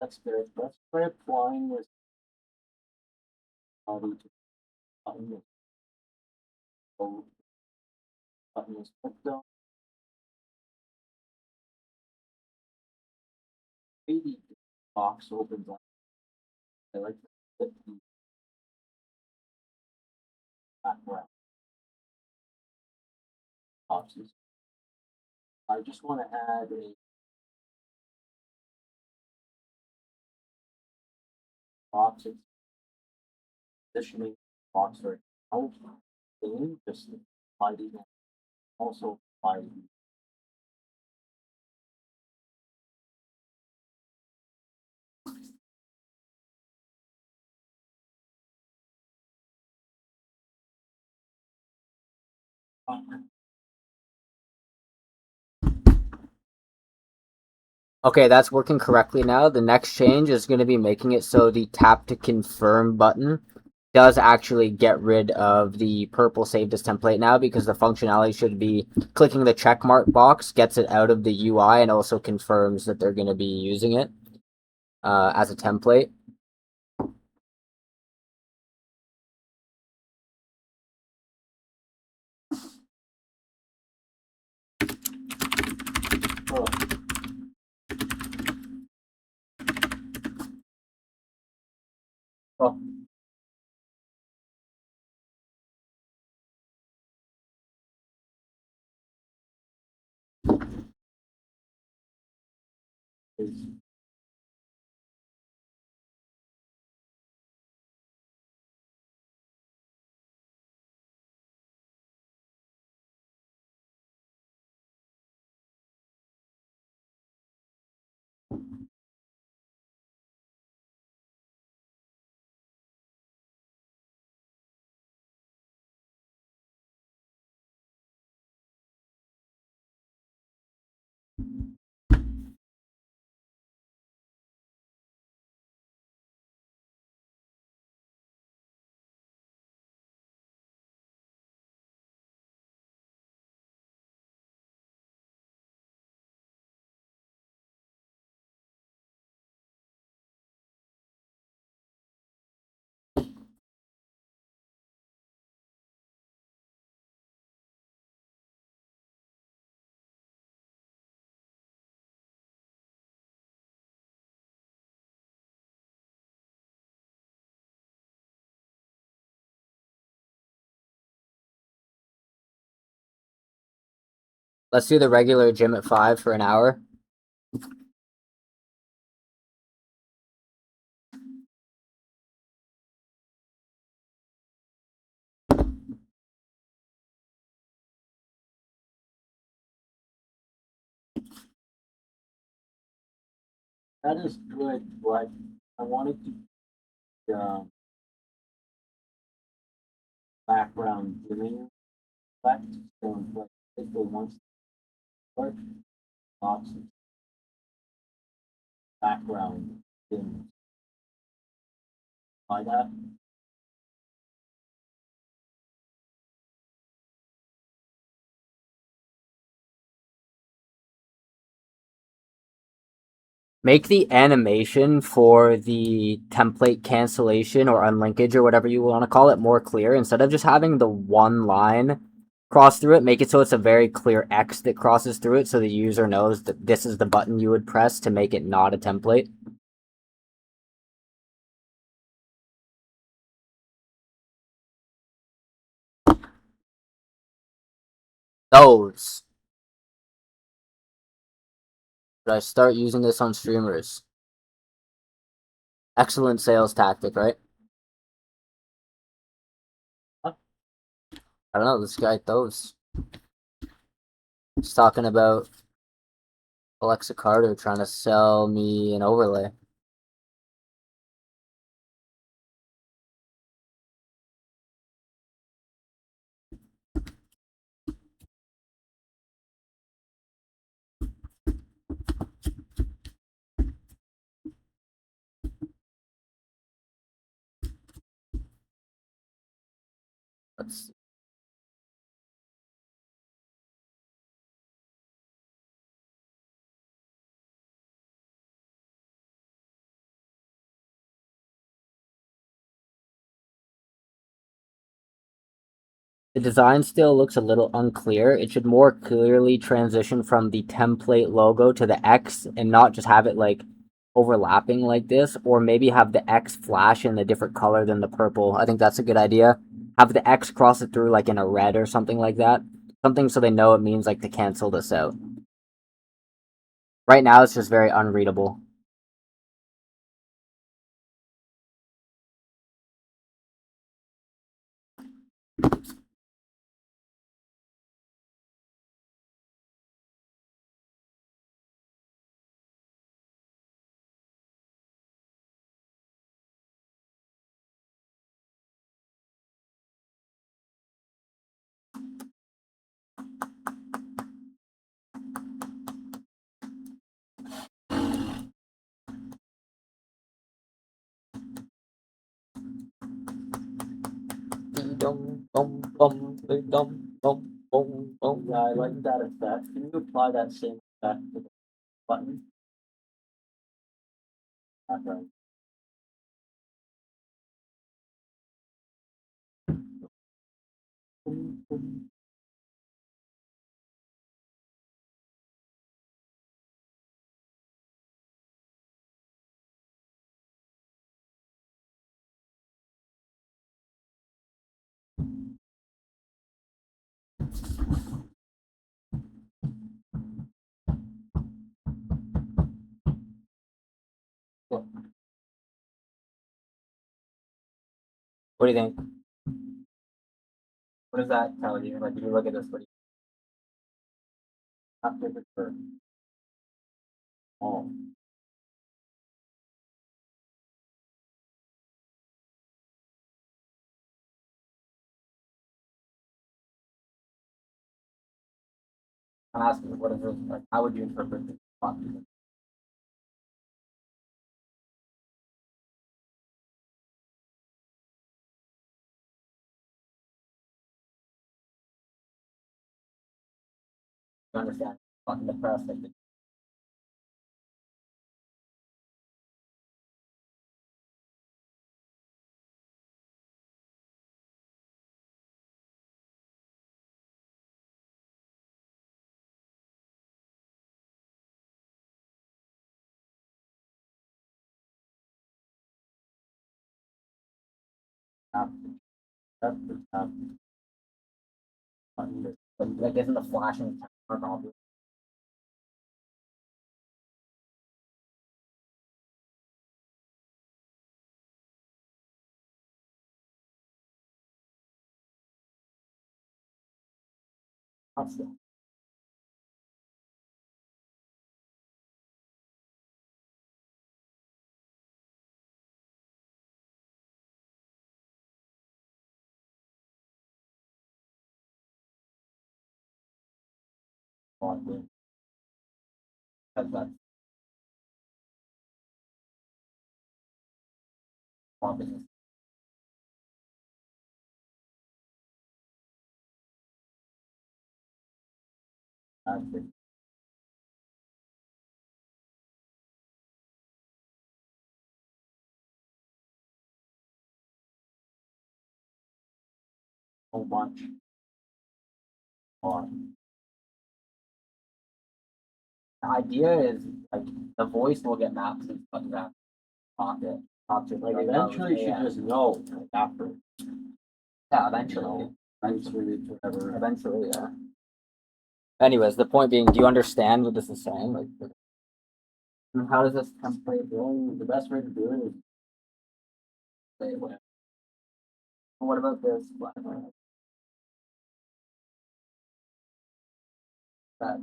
That's good. Let's try applying this body to button. So button is clicked on. 80 box opens up. I like to flip the background boxes. I just want to add a box positioning box right now. Just hiding also hiding. Okay, that's working correctly now. The next change is going to be making it so the tap to confirm button does actually get rid of the purple save this template now, because the functionality should be clicking the check mark box gets it out of the UI and also confirms that they're going to be using it as a template. Oh. Let's do the regular gym at 5 for an hour. That is good, but I wanted to background dimming effect. So like if they want to box background dim by that. Make the animation for the template cancellation or unlinkage or whatever you want to call it more clear. Instead of just having the one line cross through it, make it so it's a very clear X that crosses through it so the user knows that this is the button you would press to make it not a template. Those. Should I start using this on streamers? Excellent sales tactic, right? I don't know, this guy those. He's talking about Alexa Carter trying to sell me an overlay. Let's see. The design still looks a little unclear. It should more clearly transition from the template logo to the X and not just have it like overlapping like this, or maybe have the X flash in a different color than the purple. I think that's a good idea. Have the X cross it through like in a red or something like that. Something so they know it means like to cancel this out. Right now it's just very unreadable. Yeah, I like that effect. Can you apply that same effect to the button? Okay. What do you think? What does that tell you? Like, if you look at this, what do you Have to refer. Oh, I'm asking, what is it? Like, how would you interpret this button? You understand? Button to press, like, that's the button. like isn't the flashing mark obvious? That's the button. That's obvious. That's the whole bunch. on. The idea is like the voice will get mapped to that pocket. Like eventually you should just know like, after. Yeah, eventually. Eventually, whatever. Eventually, yeah. Anyways, the point being, do you understand what this is saying? Like, how does this template? The best way to do it is Say what about this? That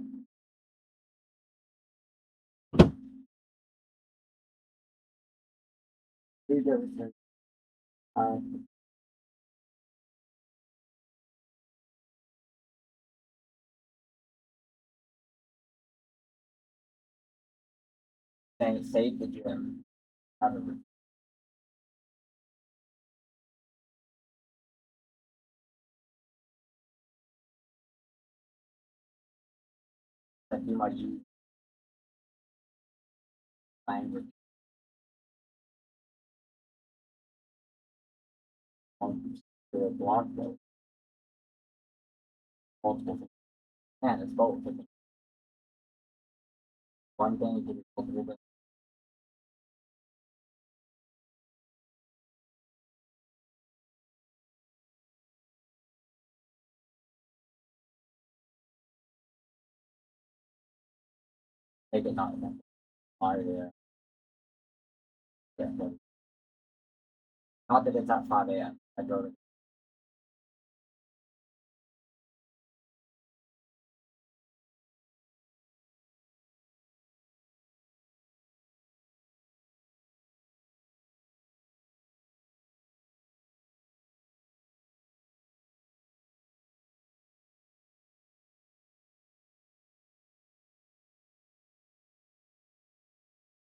leave everything. saying save the gym. Have it that you might use language On the block though. Multiple things. and it's both. One thing you can do multiple things. Make it not remember. Yeah. Yeah. Not that it's at 5 a.m. I go to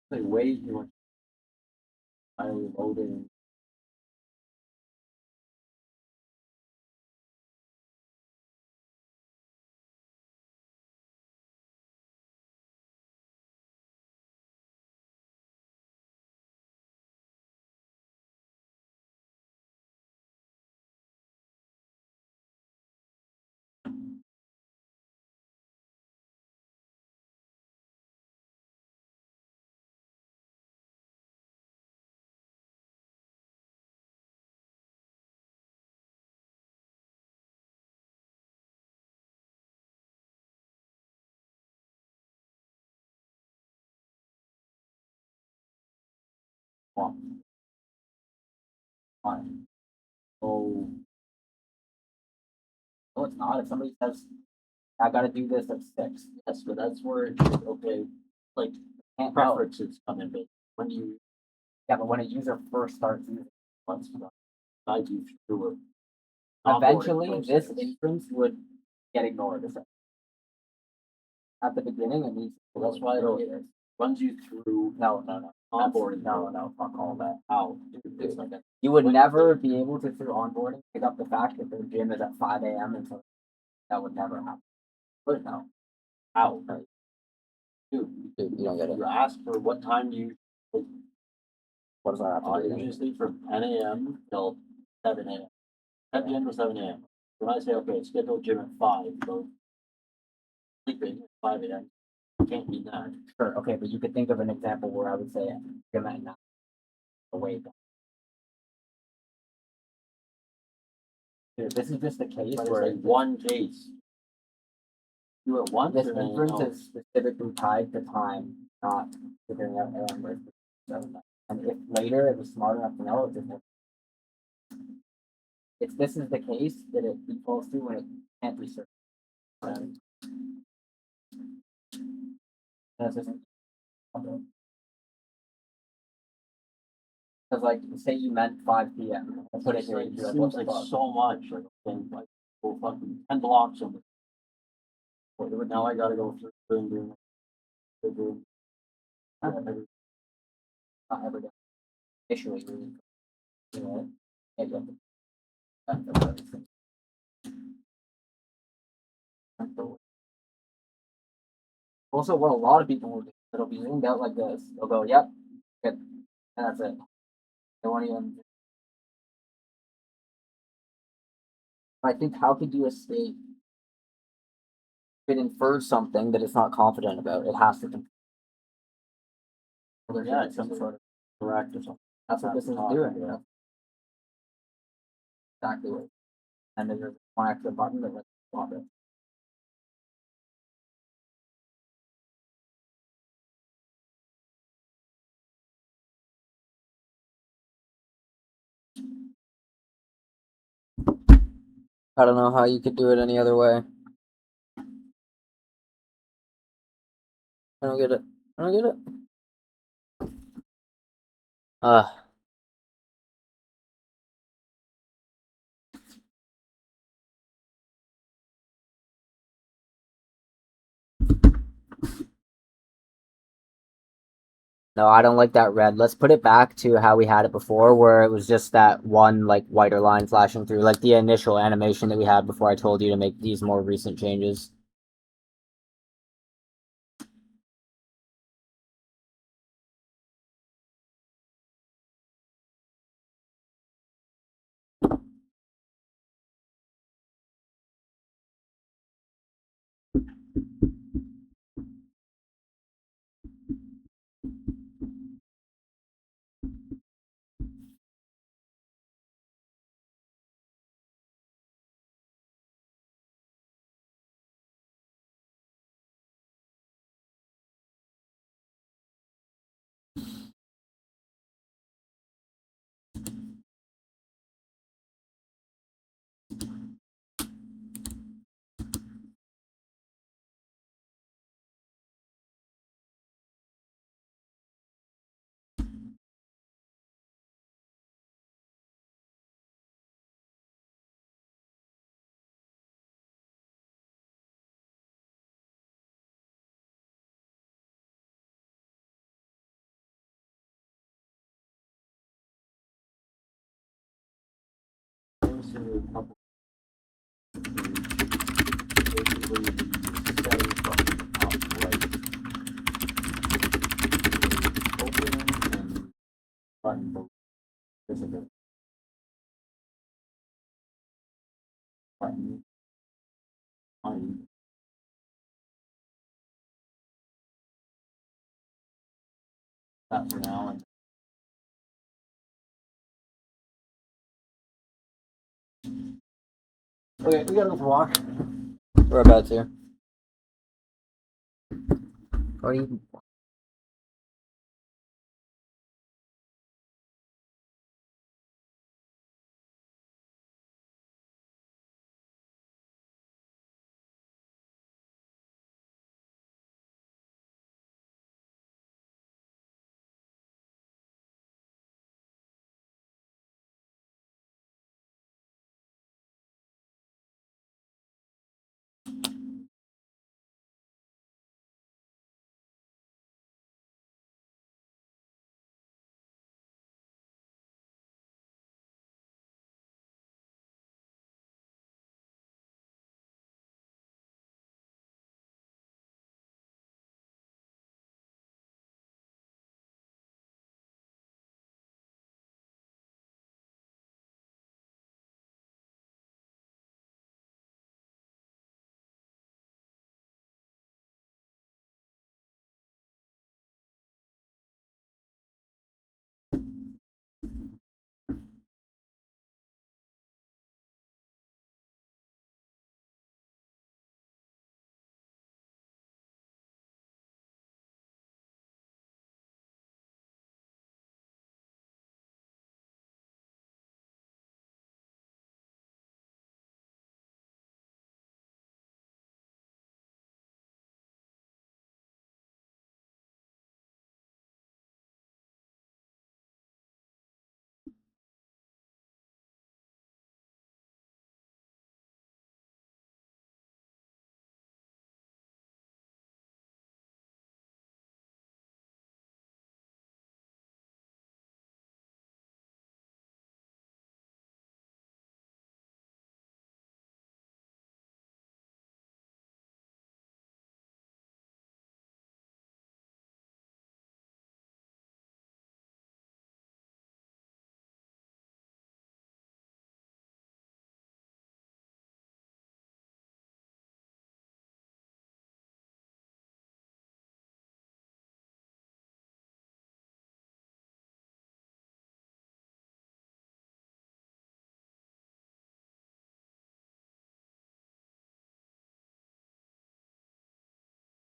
Like way too much highly loaded. fine. So No, it's not. If somebody says, I gotta do this at 6, yes, but that's where okay, like can't know. preferences come in. But when you Yeah, but when a user first starts using once you guide you through it, eventually this inference would get ignored. At the beginning, it needs to that's why it runs you through no. onboarding. No, fuck all that. How? It's like You would never be able to, through onboarding, pick up the fact that their gym is at 5 a.m. until that would never happen. But no. how? Dude, you don't get it. You ask for what time you What does that have to do? usually sleep from 10 a.m. till 7 a.m. 10 p.m. to 7 a.m. When I say okay, schedule gym at 5, so sleeping at 5 a.m. Can't be that. Sure, okay, but you could think of an example where I would say gym at 9 awake. Dude, this is just a case But it's where like one case. Do it once this or then inference no. is specifically tied to time, not figuring out where and if later it was smart enough to know it, just it's this is the case that it defaults to when it can't be certain. That's just because like say you meant 5 p.m. I put it here. It seems like so much. Like thing, like oh, fucking 10 blocks of it. Now I gotta go through and do not every day. Initially, you know, it doesn't. Also, what a lot of people will do, it'll be zoomed out like this. They'll go, "Yep, good," and that's it. They won't even. I think how could you escape it infers something that it's not confident about, it has to. Yeah, it's some sort of correct or something. That's what this is doing. Yeah. Exactly what. And then there's one extra button that lets you swap it. I don't know how you could do it any other way. I don't get it. I don't get it. No, I don't like that red. Let's put it back to how we had it before, where it was just that one like whiter line flashing through, like the initial animation that we had before I told you to make these more recent changes. Into a couple. Basically, the settings button top right. Open and button below. There's a bit button on. That for now. And okay, we gotta go for a walk. We're about to. What do you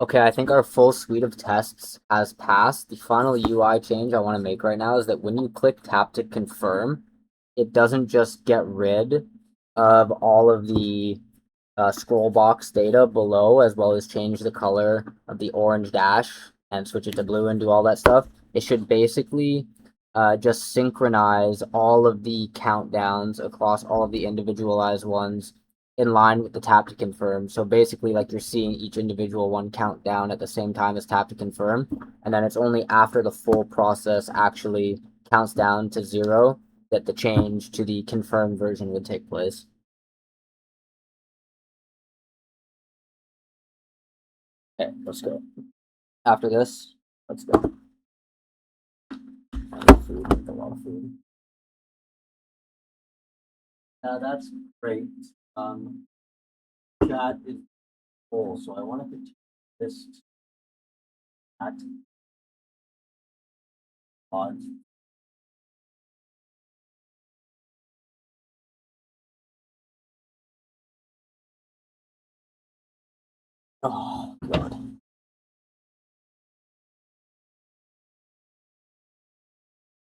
Okay, I think our full suite of tests has passed. The final UI change I want to make right now is that when you click tap to confirm, it doesn't just get rid of all of the scroll box data below, as well as change the color of the orange dash and switch it to blue and do all that stuff. It should basically just synchronize all of the countdowns across all of the individualized ones in line with the tap to confirm. So basically, like you're seeing each individual one count down at the same time as tap to confirm, and then it's only after the full process actually counts down to 0 that the change to the confirmed version would take place. Okay, let's go. After this, let's go. I need food, like a lot of food. That's great. Chat is full, so I wanted to change this at odds. Oh god.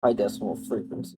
High decimal frequency.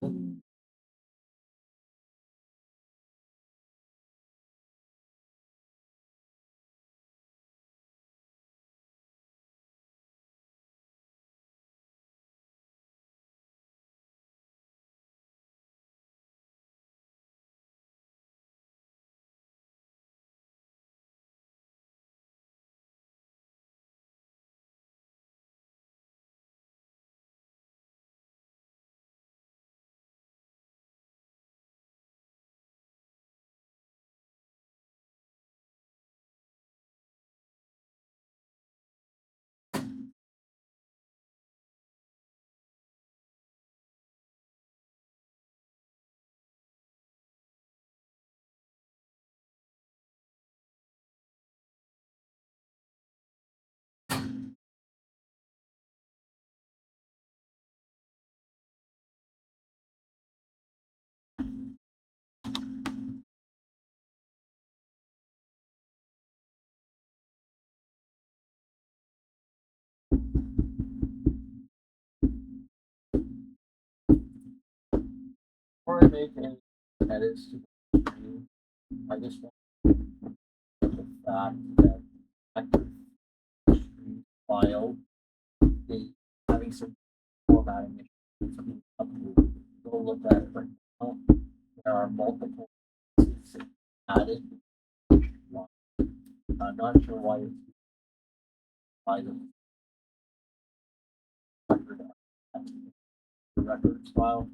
Before I make any edits to the screen, I just want the fact that active stream file is having some formatting issues. Something uploaded. Go look at it right now. There are multiple pieces added. I'm not sure why it's by the records file.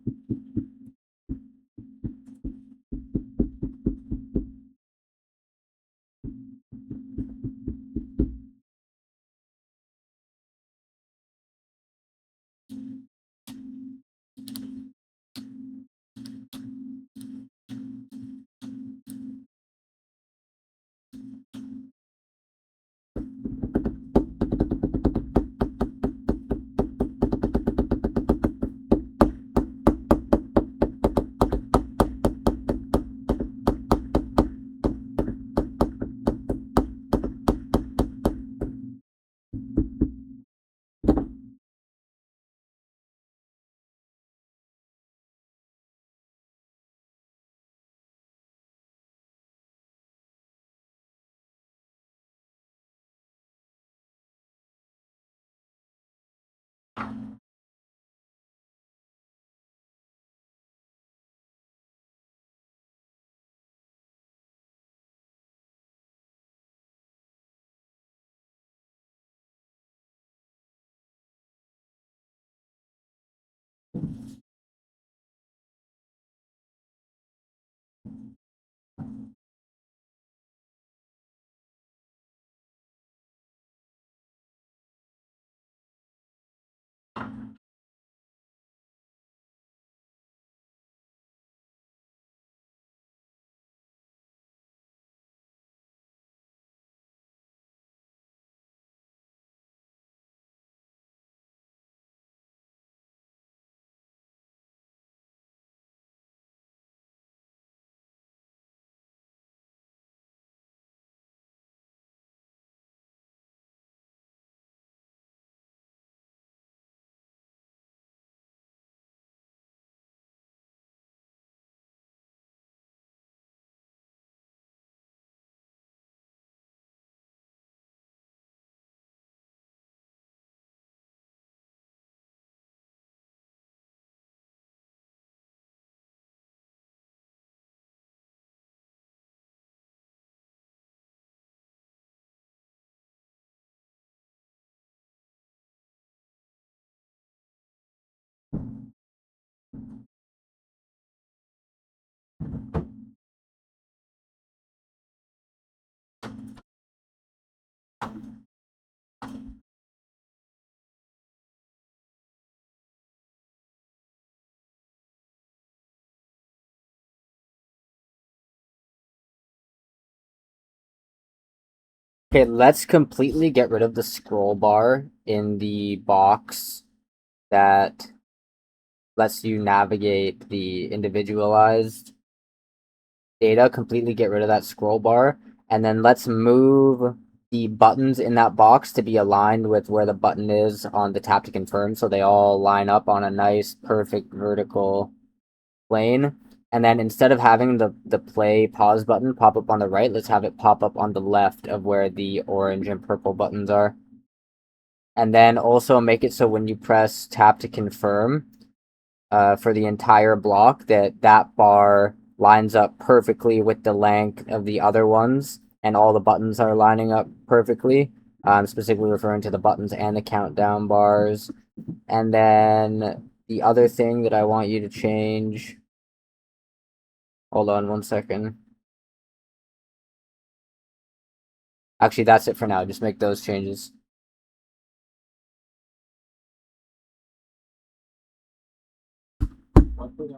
Okay, let's completely get rid of the scroll bar in the box that lets you navigate the individualized data. Completely get rid of that scroll bar, and then let's move the buttons in that box to be aligned with where the button is on the tap to confirm, so they all line up on a nice, perfect vertical plane. And then instead of having the play pause button pop up on the right, let's have it pop up on the left of where the orange and purple buttons are. And then also make it so when you press tap to confirm for the entire block, that bar lines up perfectly with the length of the other ones, and all the buttons are lining up perfectly. I'm specifically referring to the buttons and the countdown bars. And then the other thing that I want you to change. Hold on 1 second. Actually, that's it for now. Just make those changes. One thing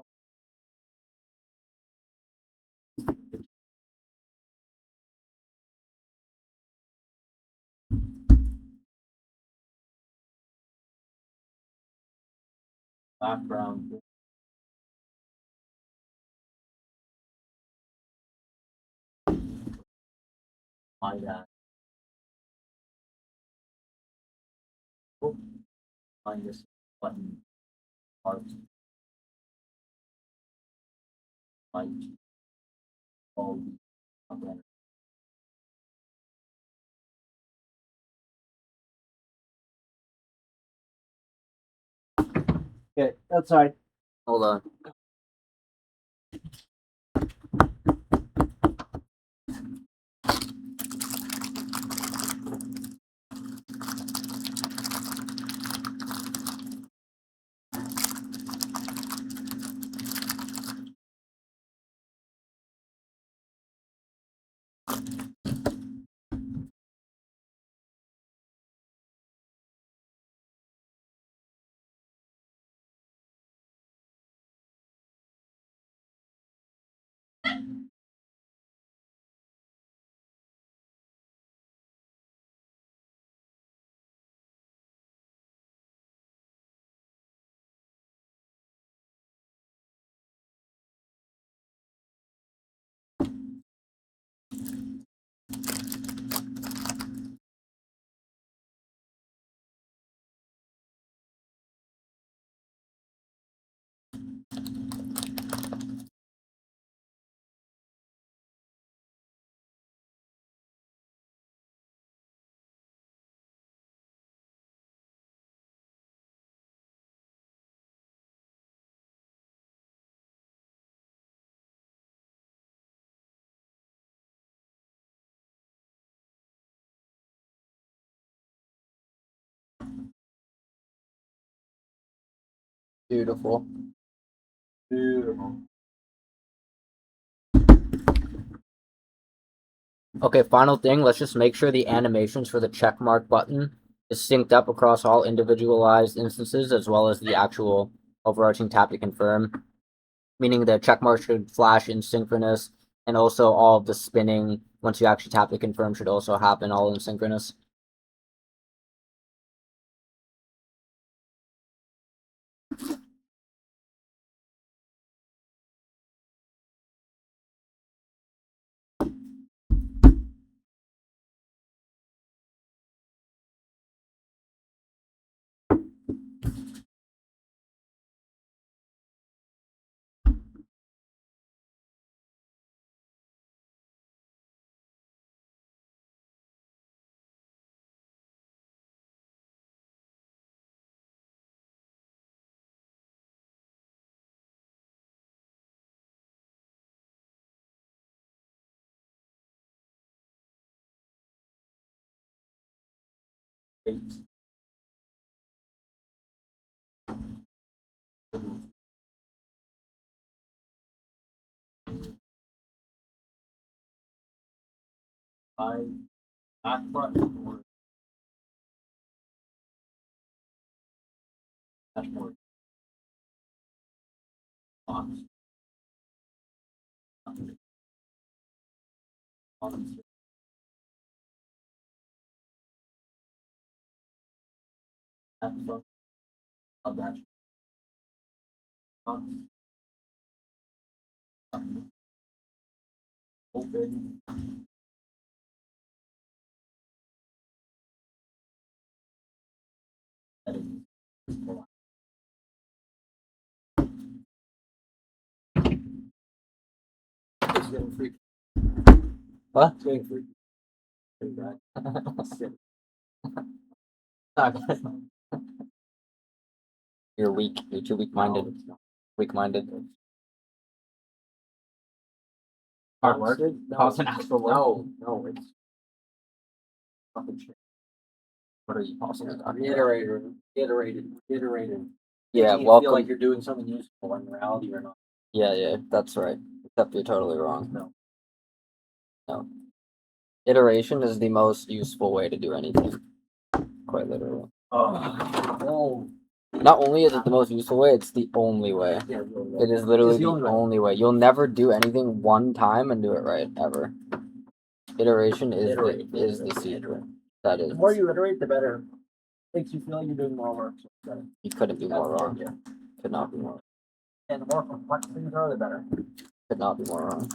background. My find this button part might all again. Okay, that's all right. Hold on. Beautiful. Beautiful. Okay, final thing, let's just make sure the animations for the check mark button is synced up across all individualized instances, as well as the actual overarching tap to confirm. Meaning the check mark should flash in synchronous, and also all of the spinning once you actually tap to confirm should also happen all in synchronous. Eight. Five. back button or dashboard box. That's the of that box. Open. Settings. It's getting free. What? It's getting free. You're weak. You're too weak-minded. Weak-minded. Hard work? Pause and ask for work. No, it's fucking shit. What are you pausing? Reiterated. Yeah, Making you welcome. feel like you're doing something useful in reality or not. Yeah, that's right. Except you're totally wrong. No. Iteration is the most useful way to do anything. Quite literally. Oh. Not only is it the most useful way, it's the only way. Yeah, It is literally It's the the only way. only way. You'll never do anything one time and do it right, ever. Iteration is the secret. That is. The more you iterate, the better. Makes you feel like you're doing more work. So it's better. You couldn't be more wrong. Yeah. Could not be more. And the more complex things are, the better. Could not be more wrong.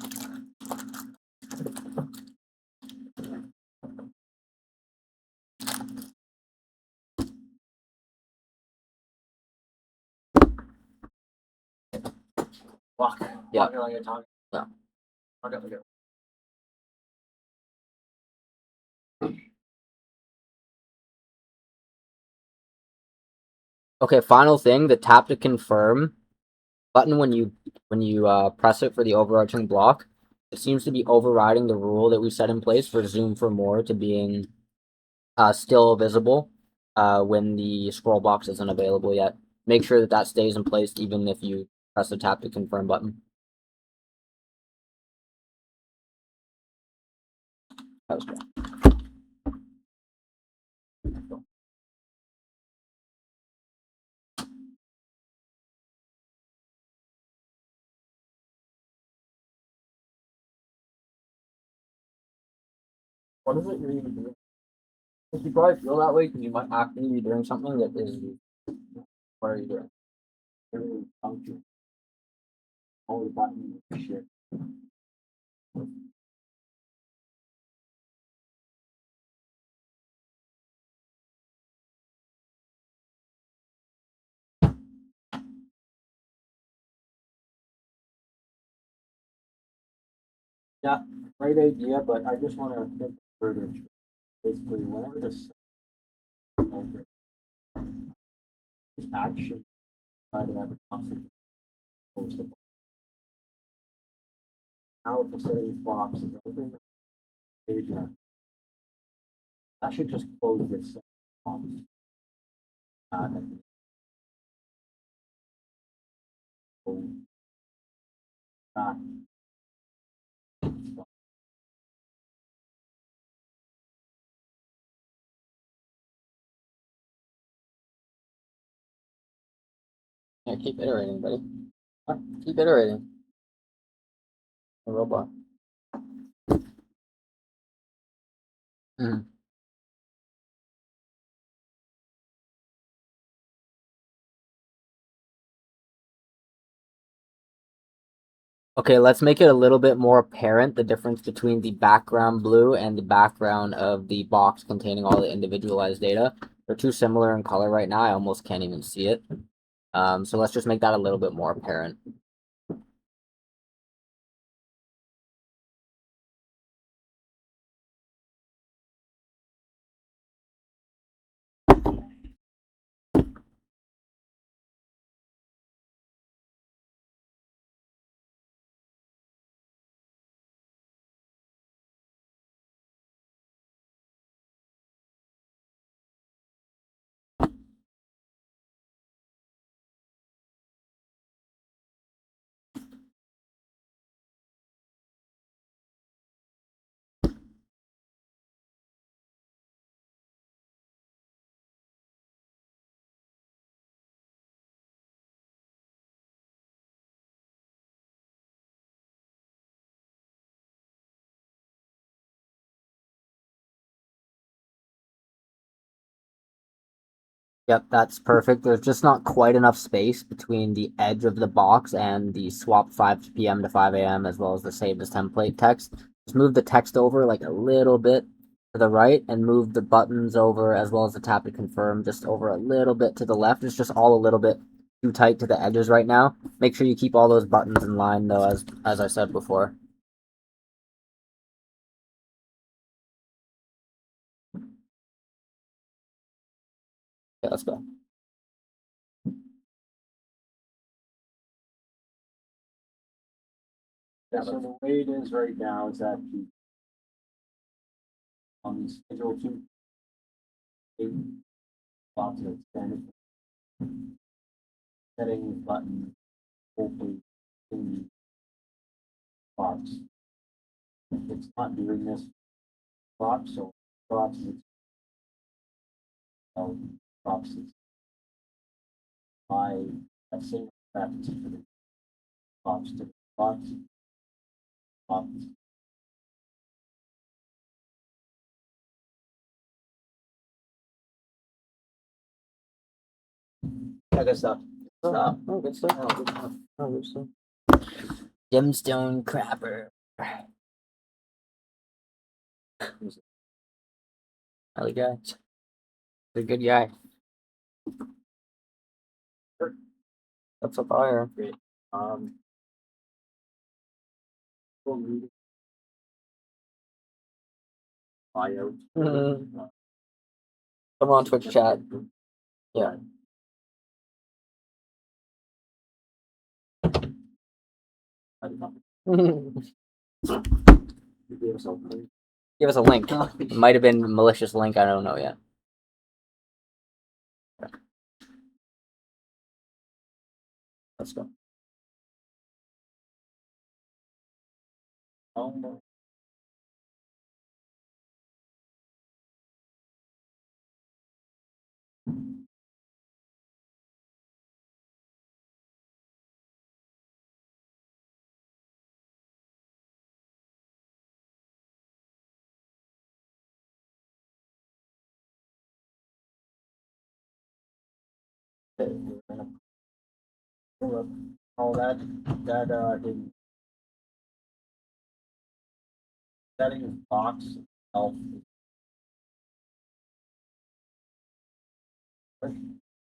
Walk. Yeah. Walk like a tongue. Yeah. Okay. Okay, final thing, the tap to confirm button when you press it for the overarching block, it seems to be overriding the rule that we set in place for zoom for more to being still visible when the scroll box isn't available yet. Make sure that that stays in place even if you press the tap to confirm button. That was good. What is it you're even doing? You probably feel that way because you might actually be doing something that is. What are you doing? Every function. Only button shit. Yeah, great idea, but I just want to think further. Basically, whenever this action try to have a constant post of how the settings box is open page that should just close this box. Uh, Yeah, keep iterating, buddy. Keep iterating. A robot. Okay, let's make it a little bit more apparent, the difference between the background blue and the background of the box containing all the individualized data. They're too similar in color right now, I almost can't even see it. So let's just make that a little bit more apparent. Yep, that's perfect. There's just not quite enough space between the edge of the box and the swap 5 p.m. to 5 a.m. as well as the save as template text. Just move the text over like a little bit to the right and move the buttons over as well as the tap to confirm just over a little bit to the left. It's just all a little bit too tight to the edges right now. Make sure you keep all those buttons in line though, as I said before. Okay, let's go. Yeah, so the way it is right now is that on the schedule two, lots of extended settings button, hopefully in the box. It's not doing this box, so box is boxes. I say that to the box to box, box. Yeah, good stuff. Stop. Oh, good stuff. Oh, good stuff. Oh, good stuff. Gemstone Crapper. Hell guy. A good guy. That's a fire. Great. We'll read it. Bio. Mhm. Come on, Twitch chat. Yeah. You gave us a link. Give us a link. It might have been a malicious link. I don't know yet. Let's go. All that in settings box itself. The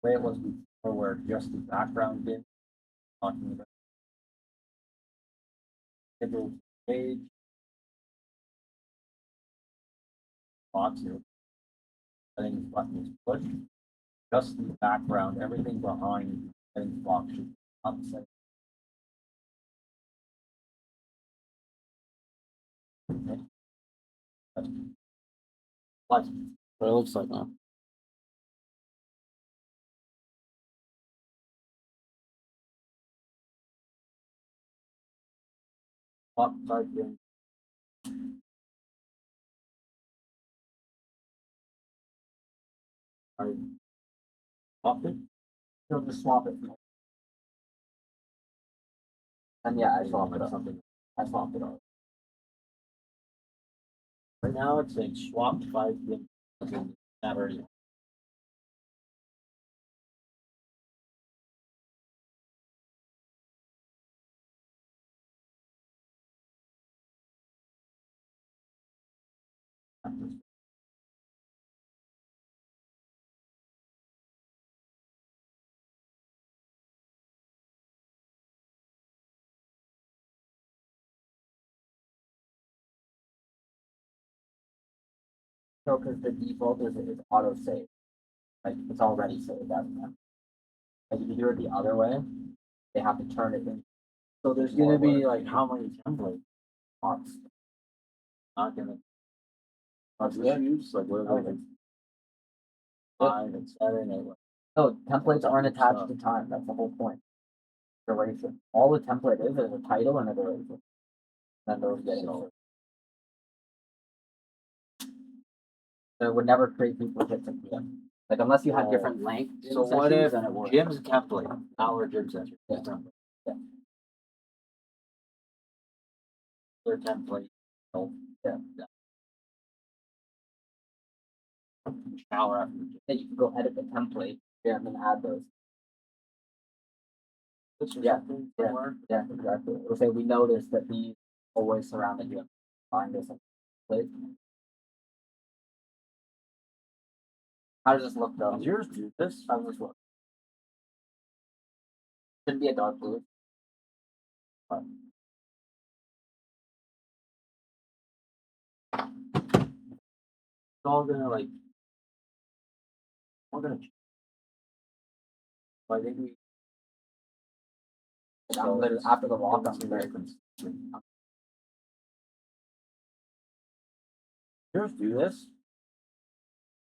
way it was before, where just the background did talking about schedule page box here. Settings button is pushed. Just the background, everything behind the settings box should be upside. Okay. That's what What it looks like now. type in. I swap it. You'll just swap it. And yeah, I swap it up. I swapped it up. Right now it's saying swap 5 battery. No, because the default is auto save. Like it's already saved as them. Like if you do it the other way, they have to turn it in. So there's gonna be like how many templates? Lots. Not gonna. Lots of issues, like what are they? 5 and 7 and what? No, templates aren't attached to time. That's the whole point. Duration. All the template is a title and a duration. Then those get inserted. So it would never create duplicates of them. Like unless you had different length. So what if then it would. Jim's template, our Jim says, Yeah. template. Yeah. Their template. Yeah. Power after the Then you can go edit the template here and then add those. gym. Yeah. Something Yeah. somewhere. Yeah, exactly. It'll say we noticed that these always surround the gym. Find this template. How does this look though? Does yours do this? How does this look? Should be a dark blue. It's all gonna like. All gonna. I think we. I'm literally after the walk, I'm very Yours do this?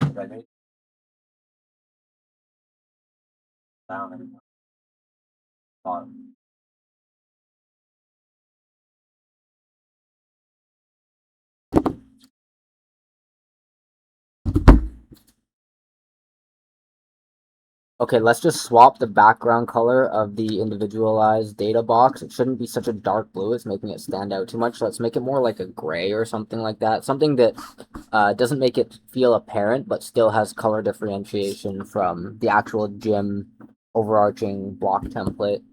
I think. Down and Bottom. Okay, let's just swap the background color of the individualized data box. It shouldn't be such a dark blue. It's making it stand out too much. Let's make it more like a gray or something like that. Something that doesn't make it feel apparent, but still has color differentiation from the actual gym overarching block template.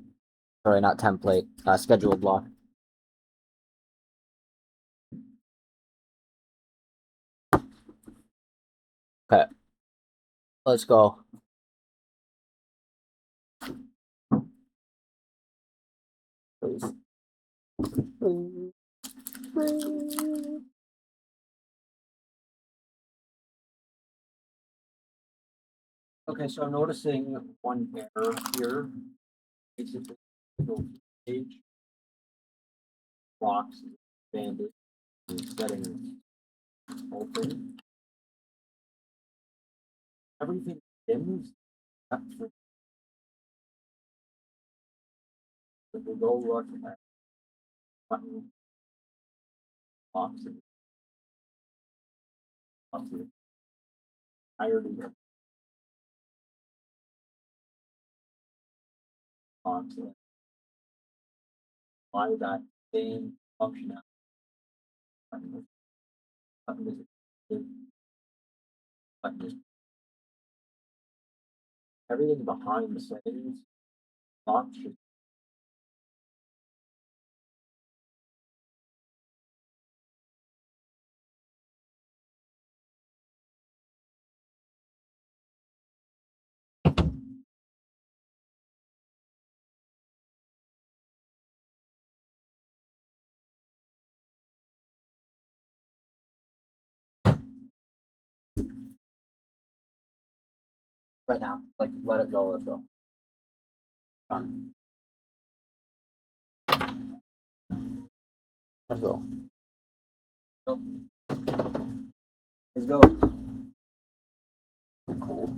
Sorry, not template, scheduled block. Okay, let's go. Please. Okay, so I'm noticing one error here. Basically, go to page. Blocks, banded, settings, open. Everything dims. Except for. If we go look at button. Boxes. Boxes. I already got. Boxes. Apply that same functionality. Button is button is everything behind the settings box should Right now, like let it go. Let's go. Done. Let's go. Let's go. Cool.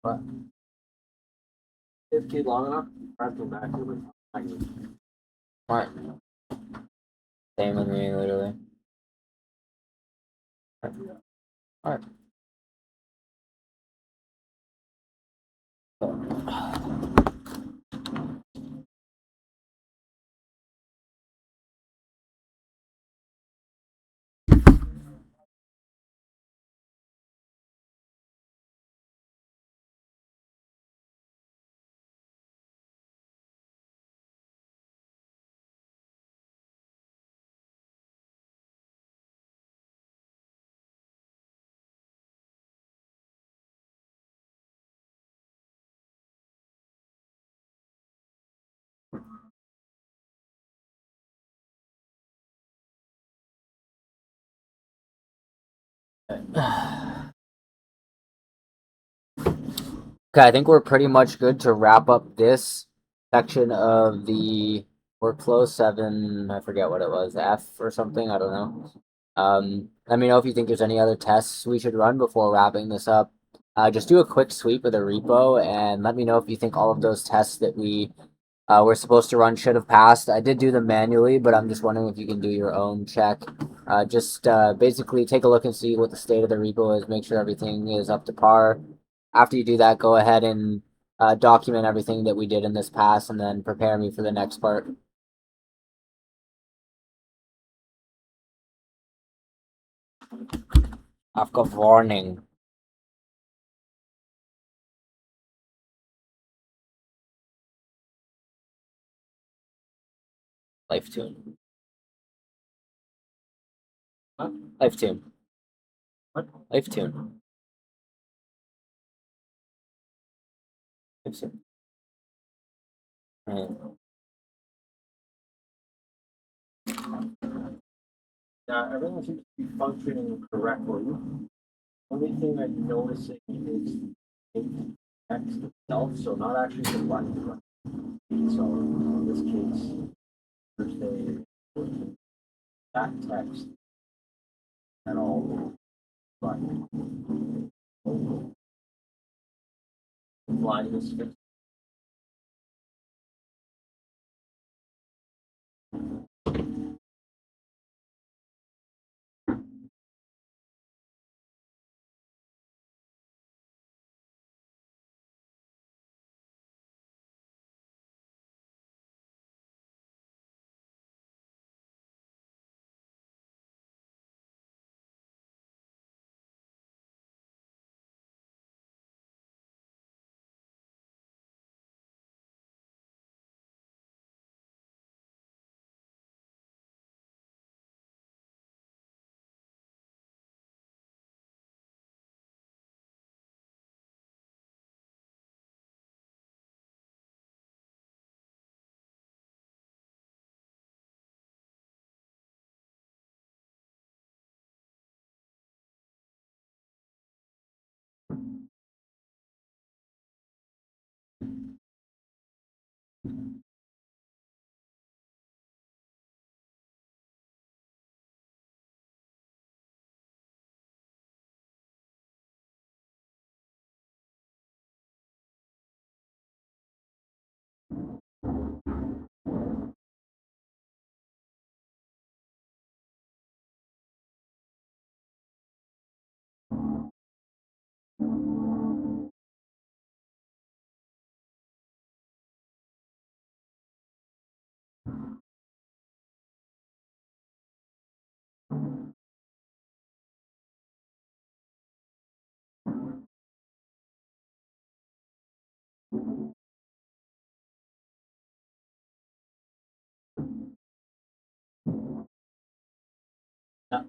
But if key long enough, press the back of it. Alright. Same with me, literally. Alright. Okay, I think we're pretty much good to wrap up this section of the workflow 7. I forget what it was, F or something. I don't know. Let me know if you think there's any other tests we should run before wrapping this up. Just do a quick sweep of the repo and let me know if you think all of those tests that we were supposed to run should have passed. I did do them manually, but I'm just wondering if you can do your own check. Just basically take a look and see what the state of the repo is. Make sure everything is up to par. After you do that, go ahead and document everything that we did in this pass and then prepare me for the next part. I've got warning. Life tune. What? Life tune. What? Life tune. Life tune. Yeah, everything seems to be functioning correctly. Only thing I'm noticing is the text itself, so not actually the button. So in this case, there's that text at all, but line is fixed.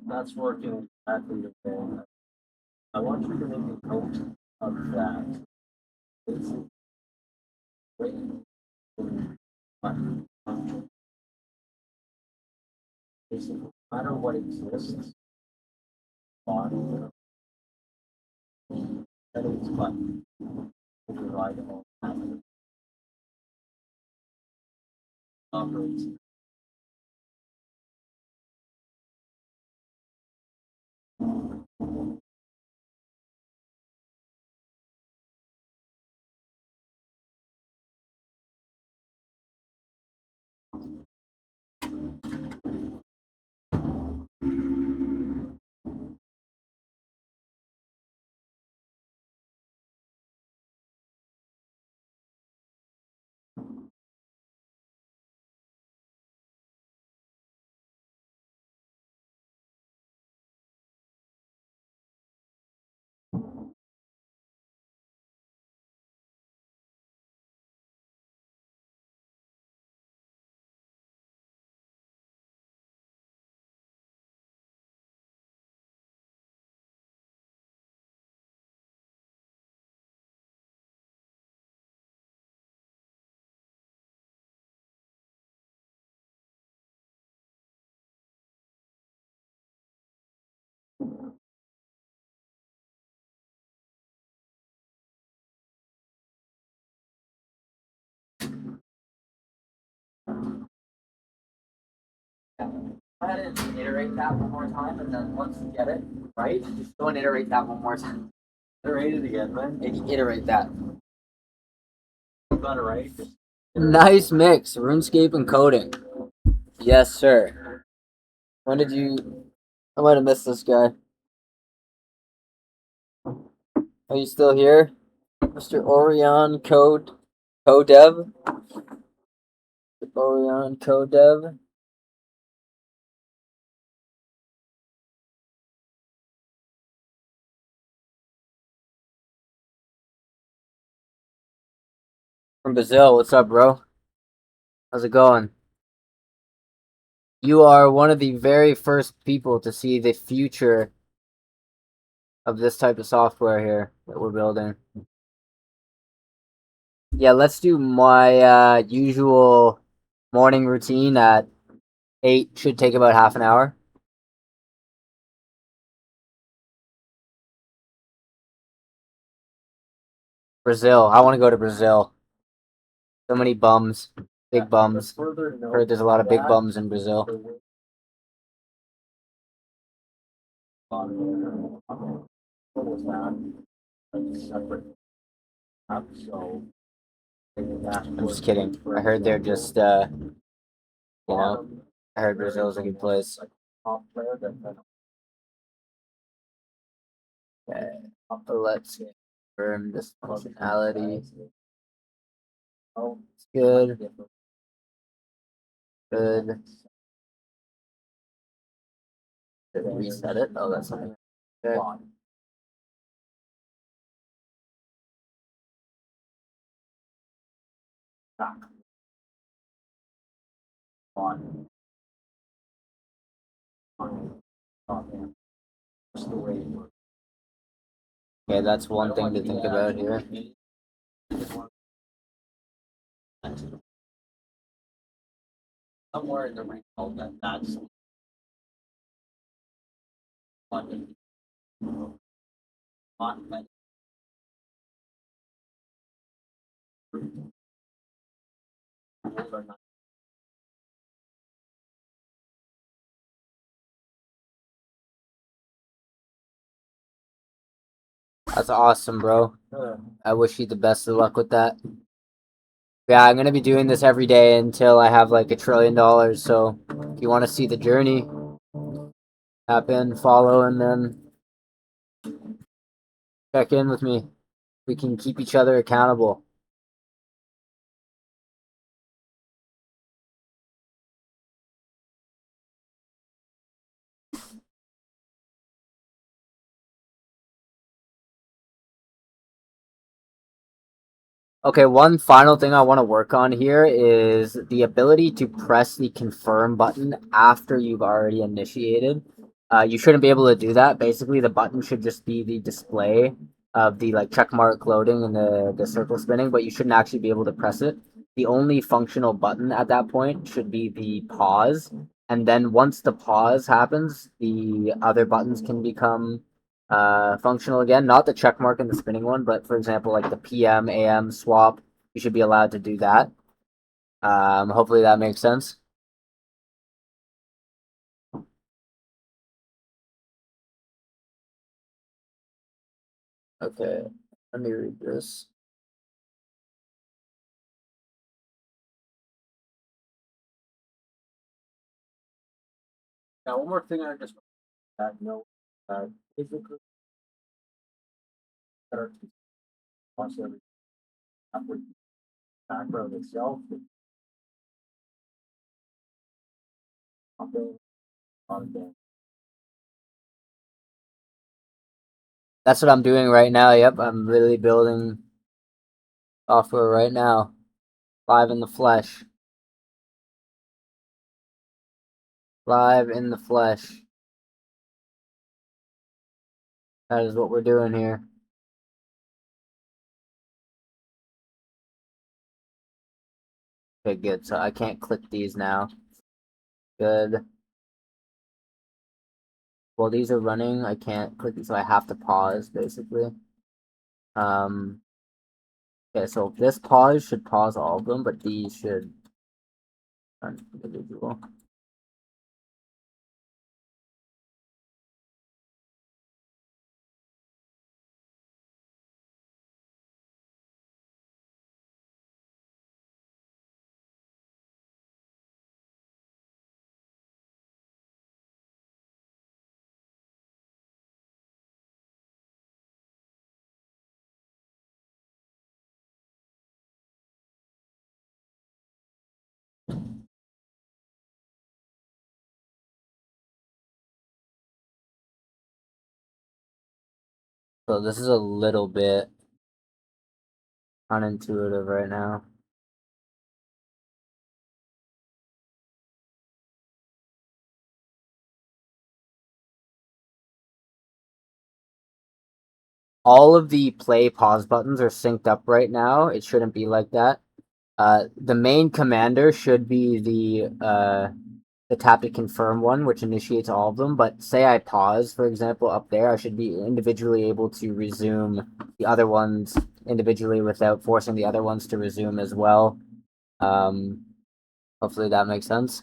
That's working exactly the same. I want you to make a note of that. It's way button function. Basically, no matter what exists, body, settings button override all that. operates. Go ahead and iterate that one more time, and then once you get it right, just go and iterate that one more time. Iterate it again, man. Iterate that. You got it right. Nice mix, RuneScape and coding. Yes, sir. When did you? I might have missed this guy. Are you still here, Mr. Orion Codev? Orion Codev. From Brazil. What's up, bro? How's it going? You are one of the very first people to see the future of this type of software here that we're building. Yeah, let's do my usual morning routine at 8. Should take about half an hour. Brazil. I want to go to Brazil. So many bums. Big bums. Heard there's a lot of big bums in Brazil. I'm just kidding. I heard they're just, you know, I heard Brazil's a good place. Okay, let's confirm this functionality. It's good. Good. Did I reset it? Oh, that's something. Okay. Okay, that's one thing to think about here. Somewhere in the recall that's That's awesome, bro. I wish you the best of luck with that. Yeah, I'm gonna be doing this every day until I have like $1 trillion. So if you want to see the journey, tap in, follow, and then check in with me. We can keep each other accountable. Okay, one final thing I want to work on here is the ability to press the confirm button after you've already initiated. You shouldn't be able to do that. Basically, the button should just be the display of the like check mark loading and the circle spinning, but you shouldn't actually be able to press it. The only functional button at that point should be the pause, and then once the pause happens, the other buttons can become functional again. Not the check mark and the spinning one, but for example, like the PM AM swap, you should be allowed to do that. Hopefully that makes sense. Okay, let me read this. Now, one more thing I just note, basically, better also upward background itself. On the That's what I'm doing right now. Yep, I'm really building software right now, live in the flesh. Live in the flesh. That is what we're doing here. Okay, good. So I can't click these now. Good. While these are running, I can't click these, so I have to pause, basically. Okay, so this pause should pause all of them, but these should run individual. So this is a little bit unintuitive right now. All of the play pause buttons are synced up right now. It shouldn't be like that. The main commander should be the tap to confirm one, which initiates all of them. But say I pause, for example, up there, I should be individually able to resume the other ones individually without forcing the other ones to resume as well. Hopefully that makes sense.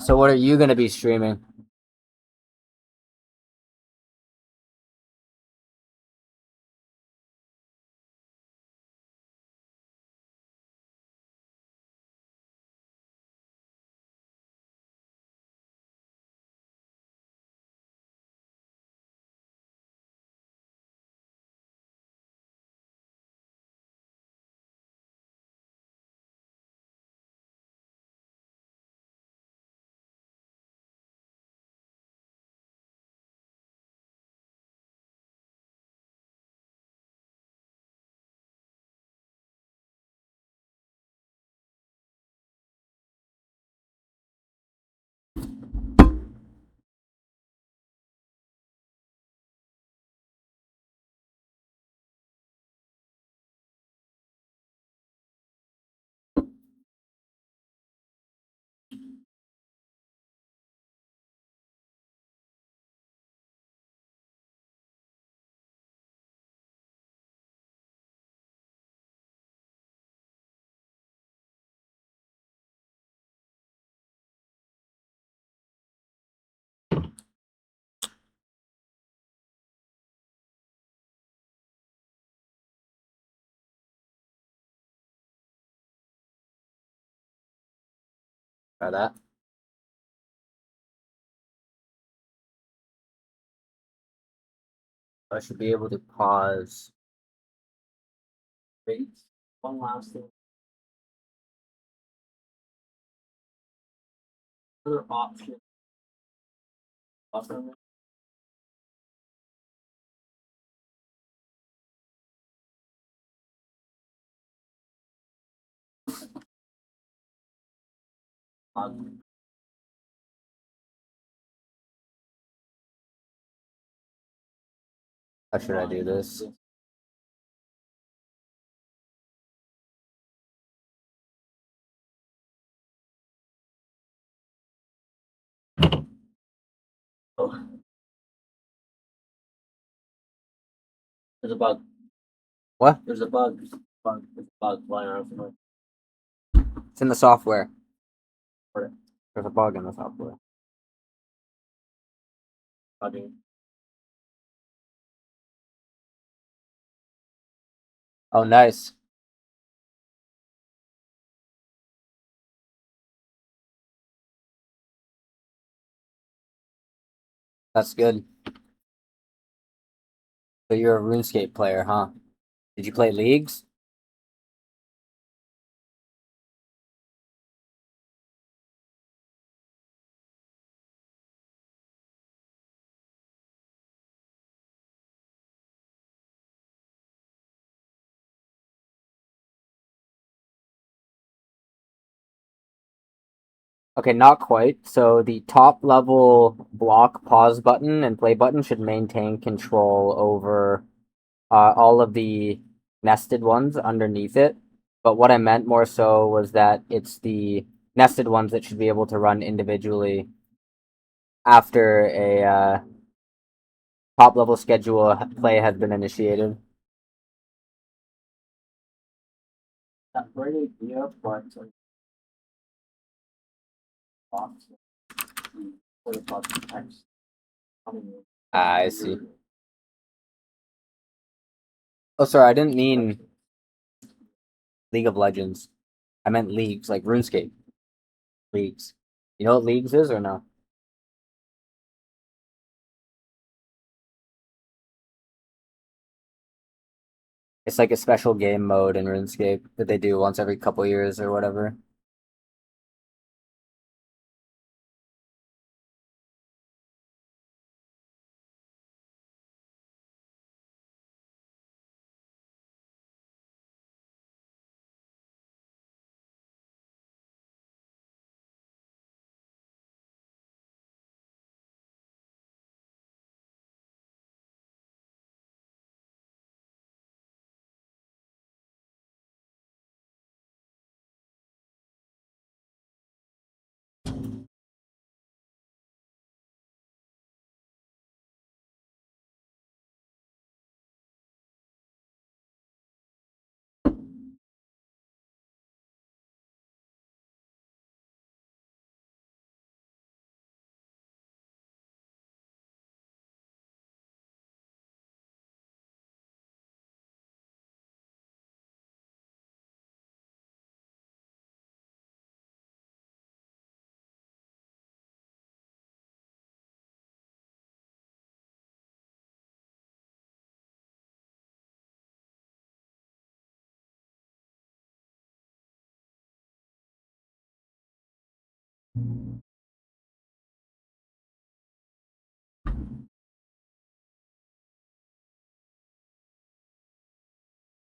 So what are you going to be streaming? Try that. I should be able to pause. Wait, one last thing. Other option. Buffer. How should I do this? There's a bug. What? There's a bug. Bug. There's a bug flying around somewhere. It's in the software. Where? There's a bug in the software. Bugging. Oh, nice. That's good. So you're a RuneScape player, huh? Did you play leagues? Okay, not quite. So the top level block pause button and play button should maintain control over all of the nested ones underneath it. But what I meant more so was that it's the nested ones that should be able to run individually after a top level schedule play has been initiated. That's a great idea, but box. What about the text? I see. Oh, sorry, I didn't mean League of Legends. I meant leagues, like RuneScape. Leagues. You know what leagues is or no? It's like a special game mode in RuneScape that they do once every couple years or whatever.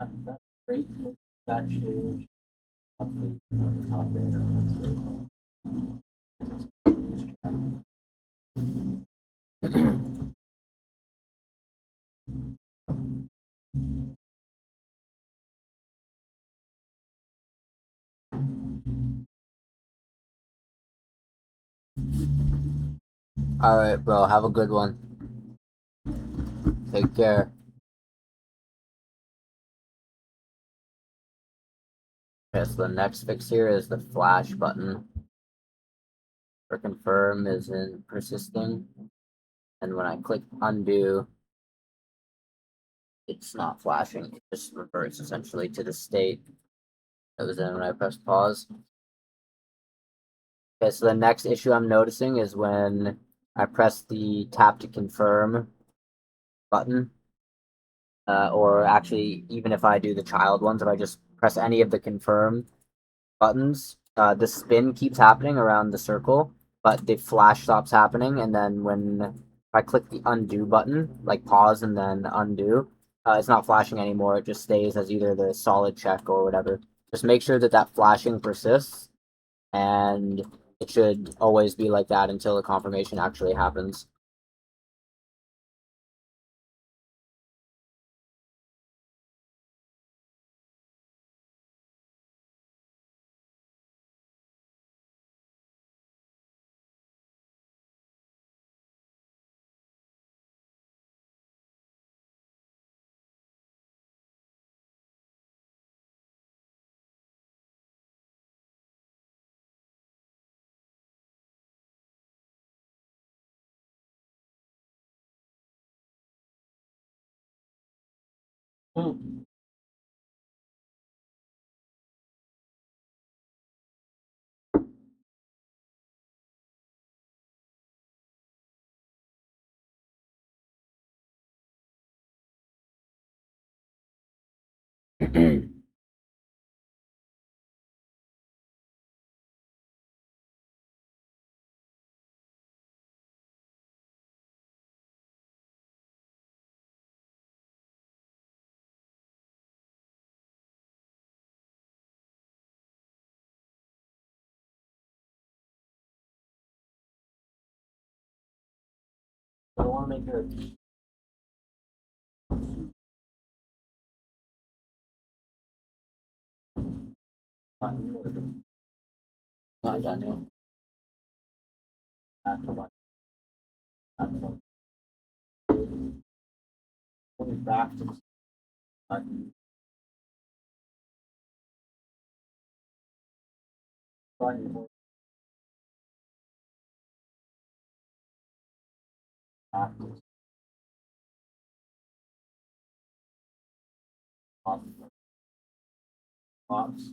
That's great. That change. Update on the top there. All right, bro. Have a good one. Take care. Okay, so the next fix here is the flash button. For confirm isn't persisting. And when I click undo, it's not flashing. It just reverts essentially to the state it was in when I press pause. Okay, so the next issue I'm noticing is when I press the tap to confirm button, or actually, even if I do the child ones, if I just press any of the confirm buttons, the spin keeps happening around the circle, but the flash stops happening. And then if I click the undo button, like pause and then undo, it's not flashing anymore. It just stays as either the solid check or whatever. Just make sure that that flashing persists, and it should always be like that until the confirmation actually happens. Hmm. I want to make it. Not done yet. Going back to the button. Button. Back to the box.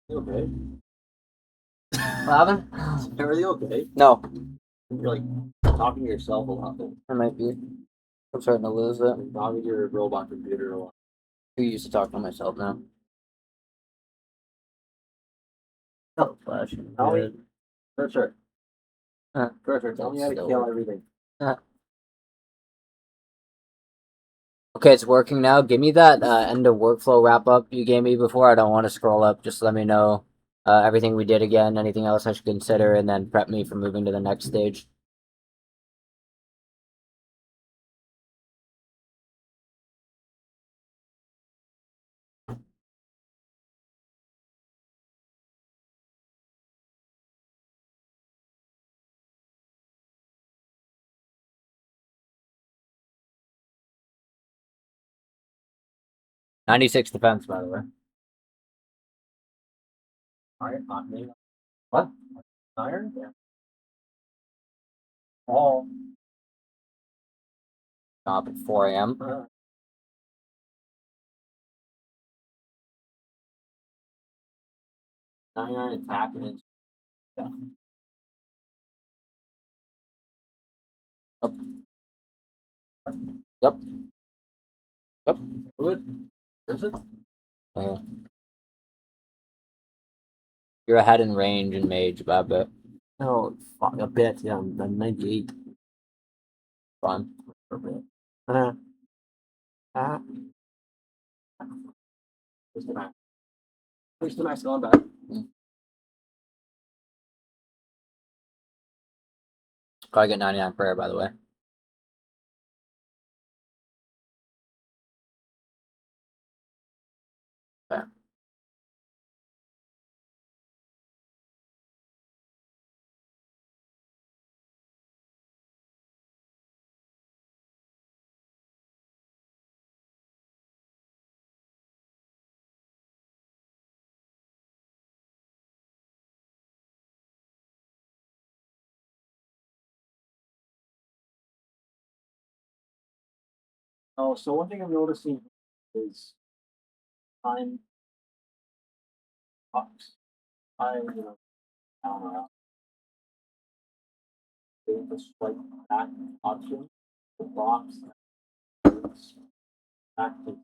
You okay? What happened? Are you okay? No, You're like talking to yourself a lot. I might be. I'm starting to lose it. Talking to your robot computer a lot. Who used to talk to myself now? Oh, flash. Tell me. Sure. Huh. Sure. Tell me how to Still kill work. everything. Okay, it's working now. Give me that end of workflow wrap up you gave me before. I don't want to scroll up. Just let me know everything we did again, anything else I should consider, and then prep me for moving to the next stage. '96 defense, by the way. Iron, not me. What? Iron? Yeah. Oh. Up at 4 a.m. 99 attack and Yep. Yep. good. Is it? Yeah. You're ahead in range and mage by a bit. Oh, fuck, a bit. Yeah, I'm 98. Fun. A bit. Uh, uh. Where's the max? Where's the max going back? Gotta get 99 prayer, by the way. Okay. Oh, so one thing I'm noticing is time box. Time, down around. The swipe back option. The box. Back to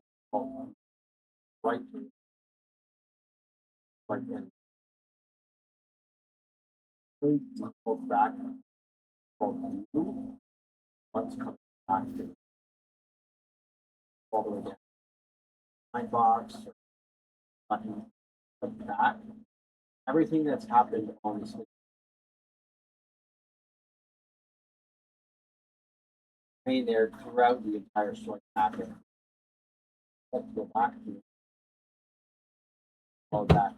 right to right in. Please go back. Go to once come back to all the way down. My box button like that. Everything that's happened on this remain there throughout the entire swipe packet. Let's go back to all back.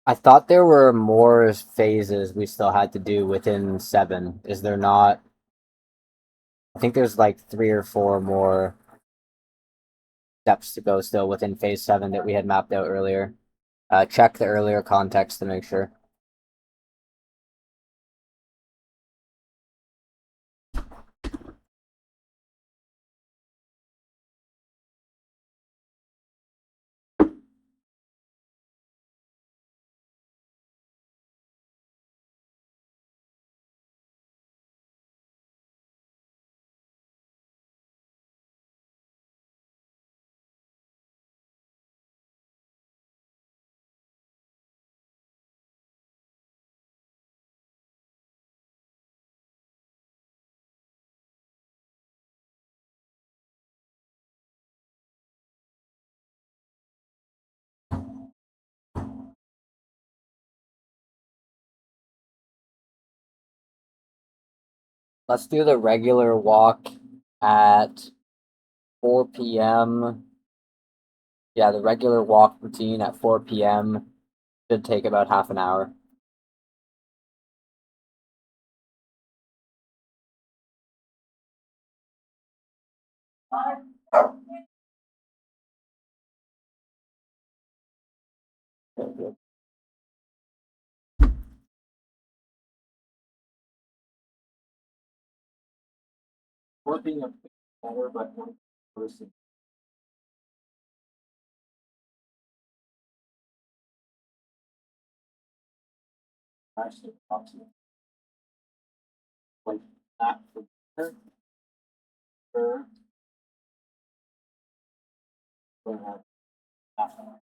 I thought there were more phases we still had to do within 7. Is there not? I think there's like 3 or 4 more steps to go still within phase 7 that we had mapped out earlier. Check the earlier context to make sure. Let's do the regular walk at 4 p.m. Yeah, the regular walk routine at 4 p.m. should take about half an hour. Working a bit better, but one person. Actually, possible. Like that for better. Or half an hour.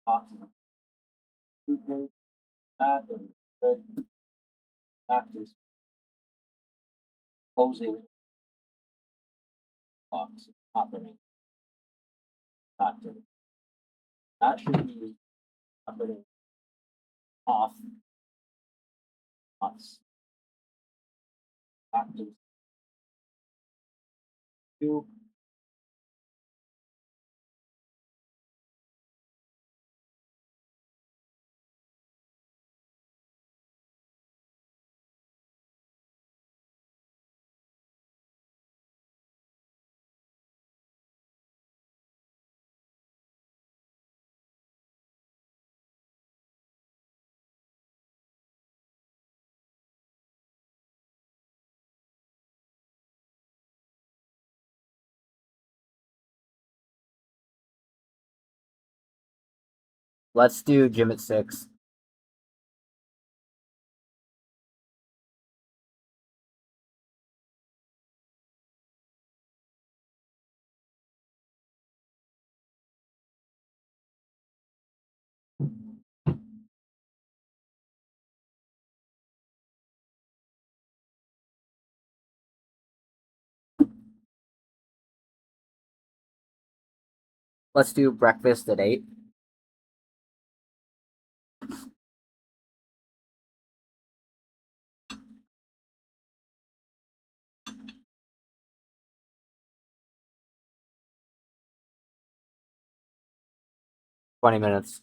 Possible. That and that is closing box happening. That should be happening off us. Active. Two. Let's do gym at 6. Let's do breakfast at 8. $20.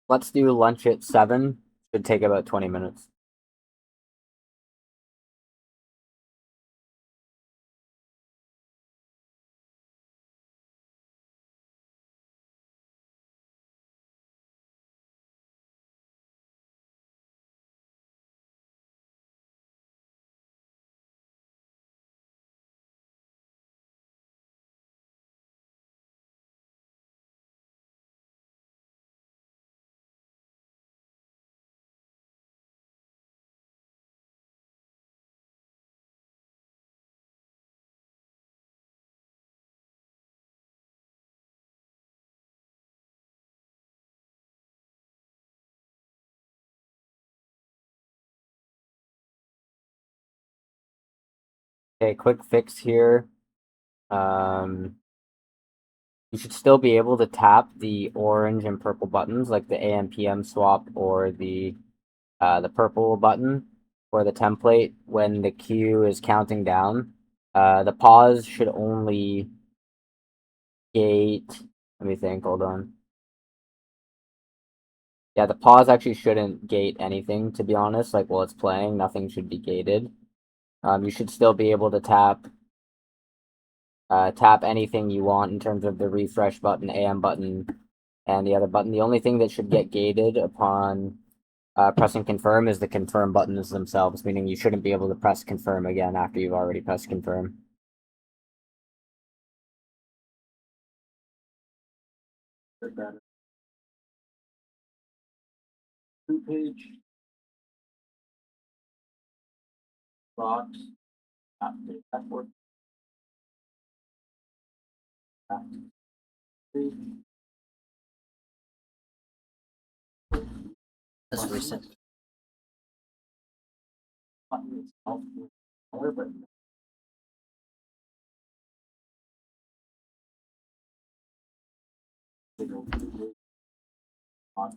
Let's do lunch at 7. Should take about 20 minutes. Okay, quick fix here. You should still be able to tap the orange and purple buttons, like the AM/PM swap or the purple button for the template when the queue is counting down. The pause should only gate. Let me think. Hold on. Yeah, the pause actually shouldn't gate anything, to be honest. Like while it's playing, nothing should be gated. You should still be able to tap anything you want in terms of the refresh button, AM button, and the other button. The only thing that should get gated upon pressing confirm is the confirm buttons themselves, meaning you shouldn't be able to press confirm again after you've already pressed confirm. Better. 2-page box after backward. After 3. That's recent. Button itself color, but box.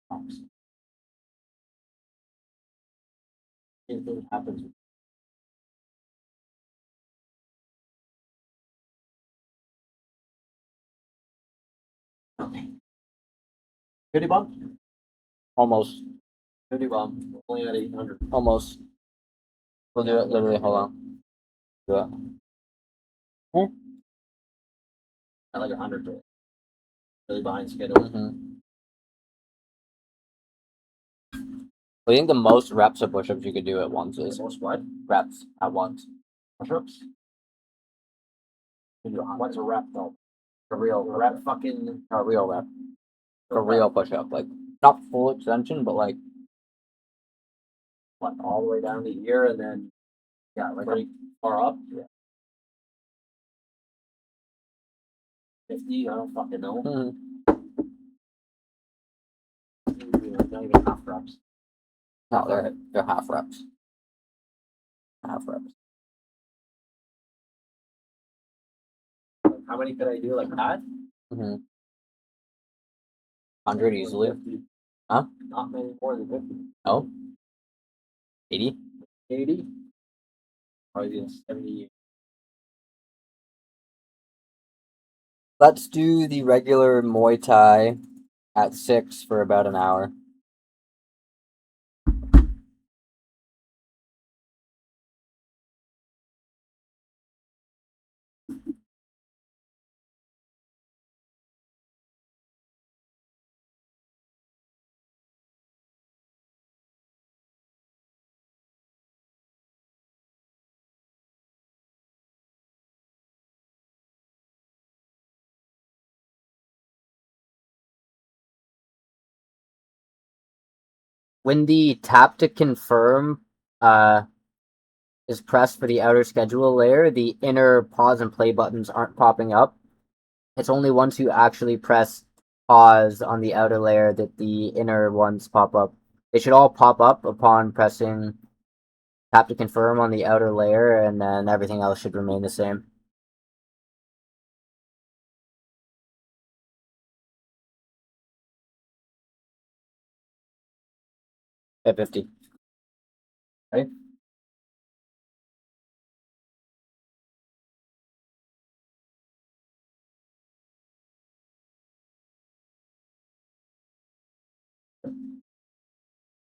Box. Same thing happens. Okay. Goody bump? Almost. Goody bump. Only at 800. Almost. We'll do it literally. Hold on. Do it. At like 100. Really behind schedule. I think the most reps of push-ups you could do at once is Most what? reps at once. Push-ups? What's a rep though? A real rep fucking A real rep. A real push-up. Like, not full extension, but like, what, all the way down to here and then yeah, like pretty far up? Yeah. 50, I don't fucking know. Not even half reps. no, they're half reps. Half reps. How many could I do like that? 100 easily. 50. Huh? Not many more than 50. No? 80? 80? Probably 70. Let's do the regular Muay Thai at 6 for about an hour. When the tap to confirm is pressed for the outer schedule layer, the inner pause and play buttons aren't popping up. It's only once you actually press pause on the outer layer that the inner ones pop up. They should all pop up upon pressing tap to confirm on the outer layer, and then everything else should remain the same. At 50. Right?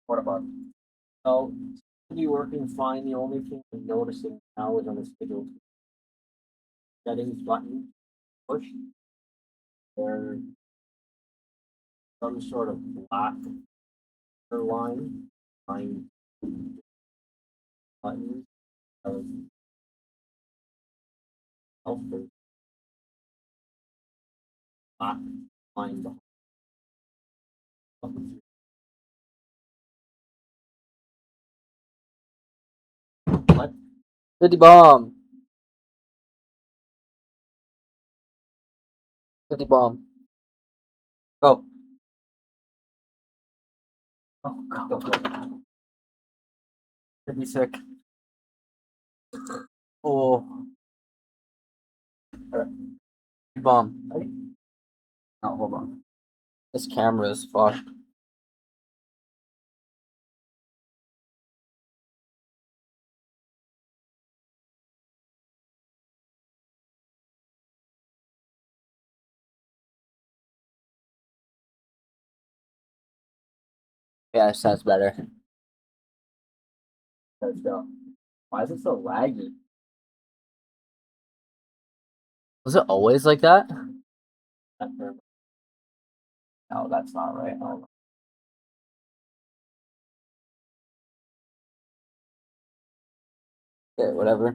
What about? So, you working fine. The only thing I'm noticing now is on the schedule settings button push. There's some sort of black line behind buttons. Health black line behind. What? 50 bomb. 50 bomb. Go. Oh god. Could be sick. Oh. Bomb. Oh, hold on. This camera is fucked. Yeah, that's better. Let's go. Why is it so laggy? Was it always like that? No, that's not right. Oh. Okay, whatever.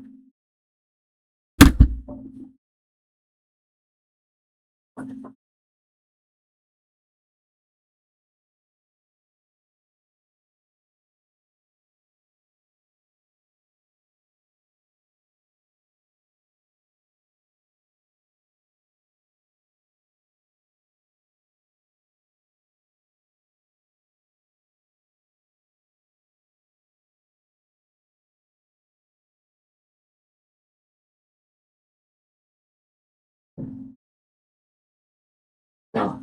Oh.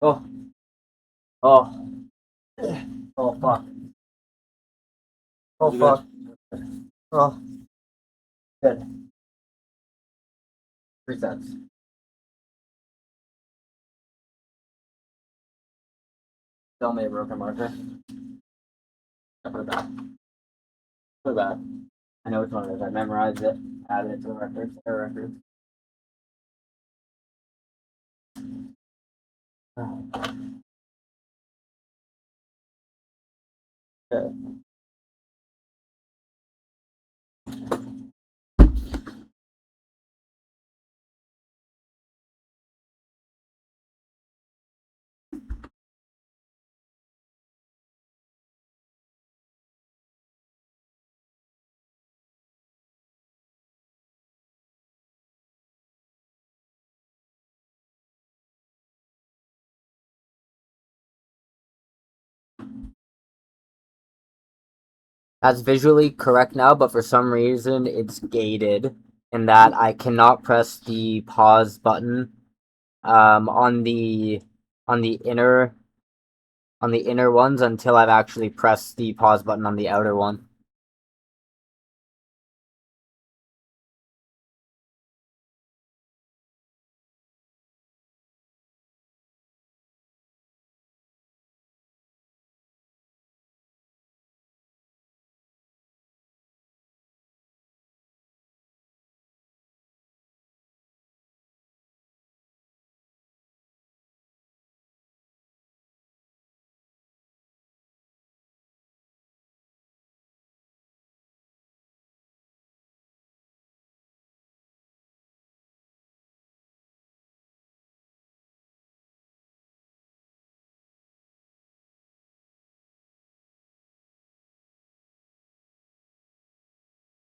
Oh. Oh. Oh fuck. Oh You fuck. Oh. Good. Resets. Tell me a broken marker. Put it back. Put it back. I know which one it is. I memorized it. Added it to the records. Air records. Okay. That's visually correct now, but for some reason it's gated in that I cannot press the pause button on the inner ones until I've actually pressed the pause button on the outer one.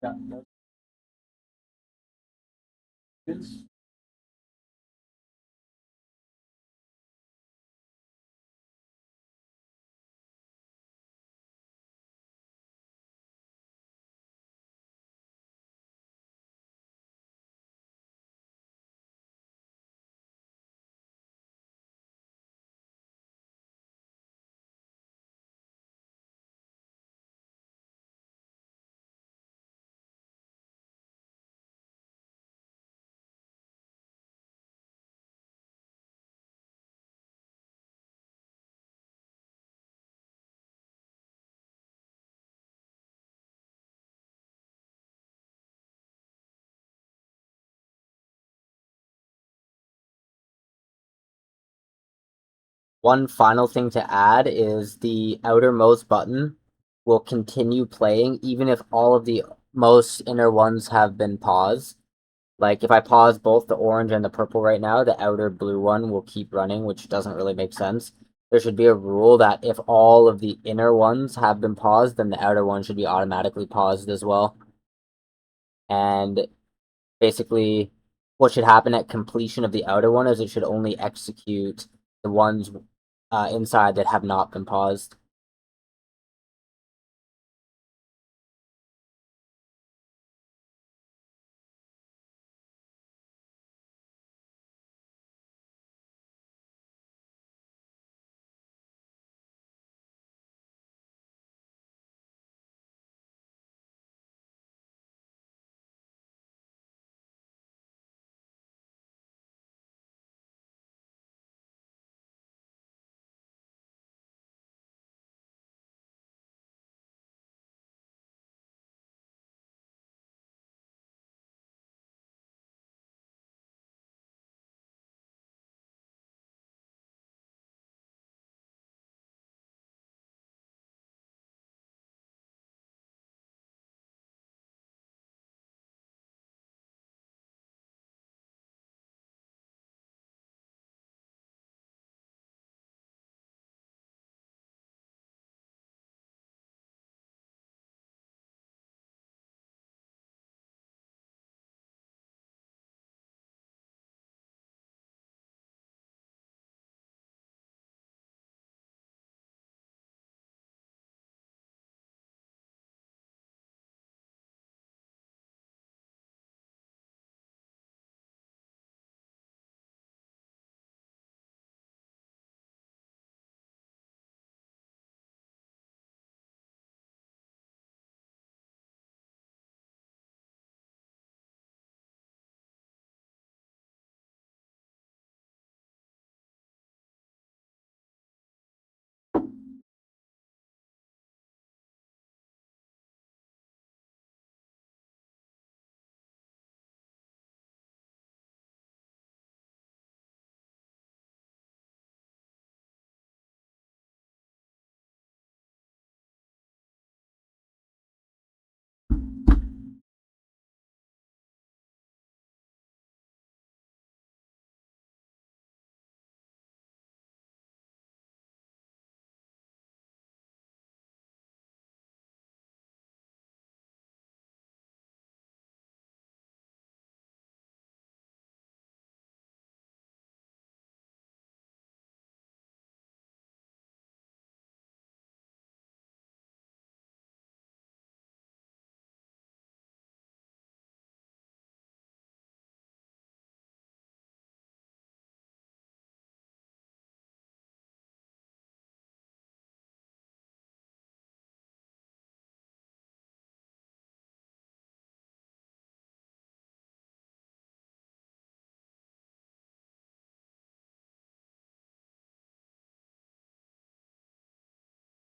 Yeah. It's One final thing to add is the outermost button will continue playing even if all of the most inner ones have been paused. Like if I pause both the orange and the purple right now, the outer blue one will keep running, which doesn't really make sense. There should be a rule that if all of the inner ones have been paused, then the outer one should be automatically paused as well. And basically, what should happen at completion of the outer one is it should only execute the ones inside that have not been paused.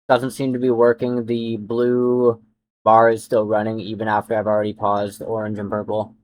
Doesn't seem to be working. The blue bar is still running even after I've already paused orange and purple.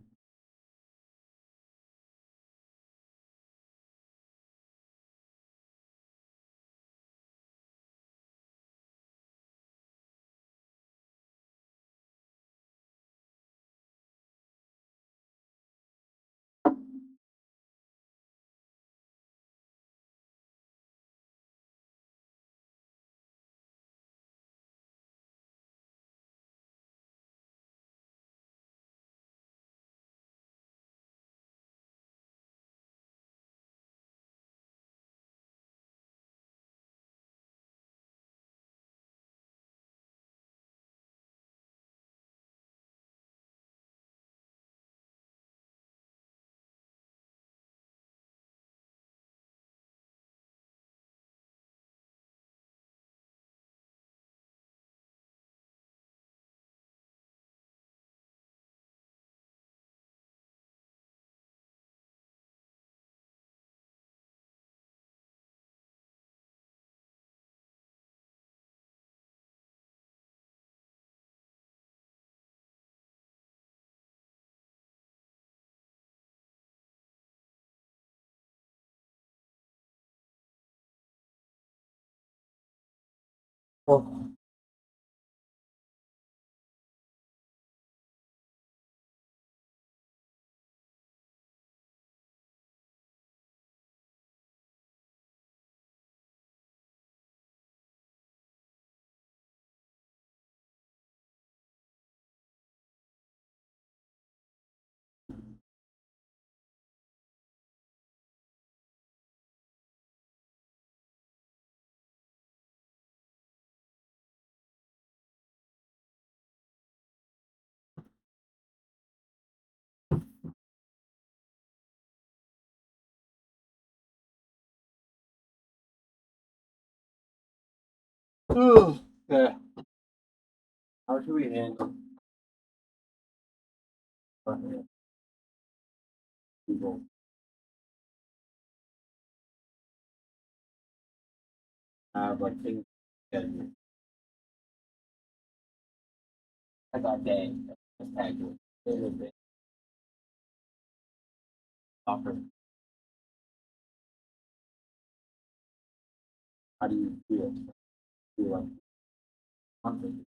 Well, Okay. How should we handle people? Have like things. I got day. Just tag you. Offer. How do you feel? Feel like something.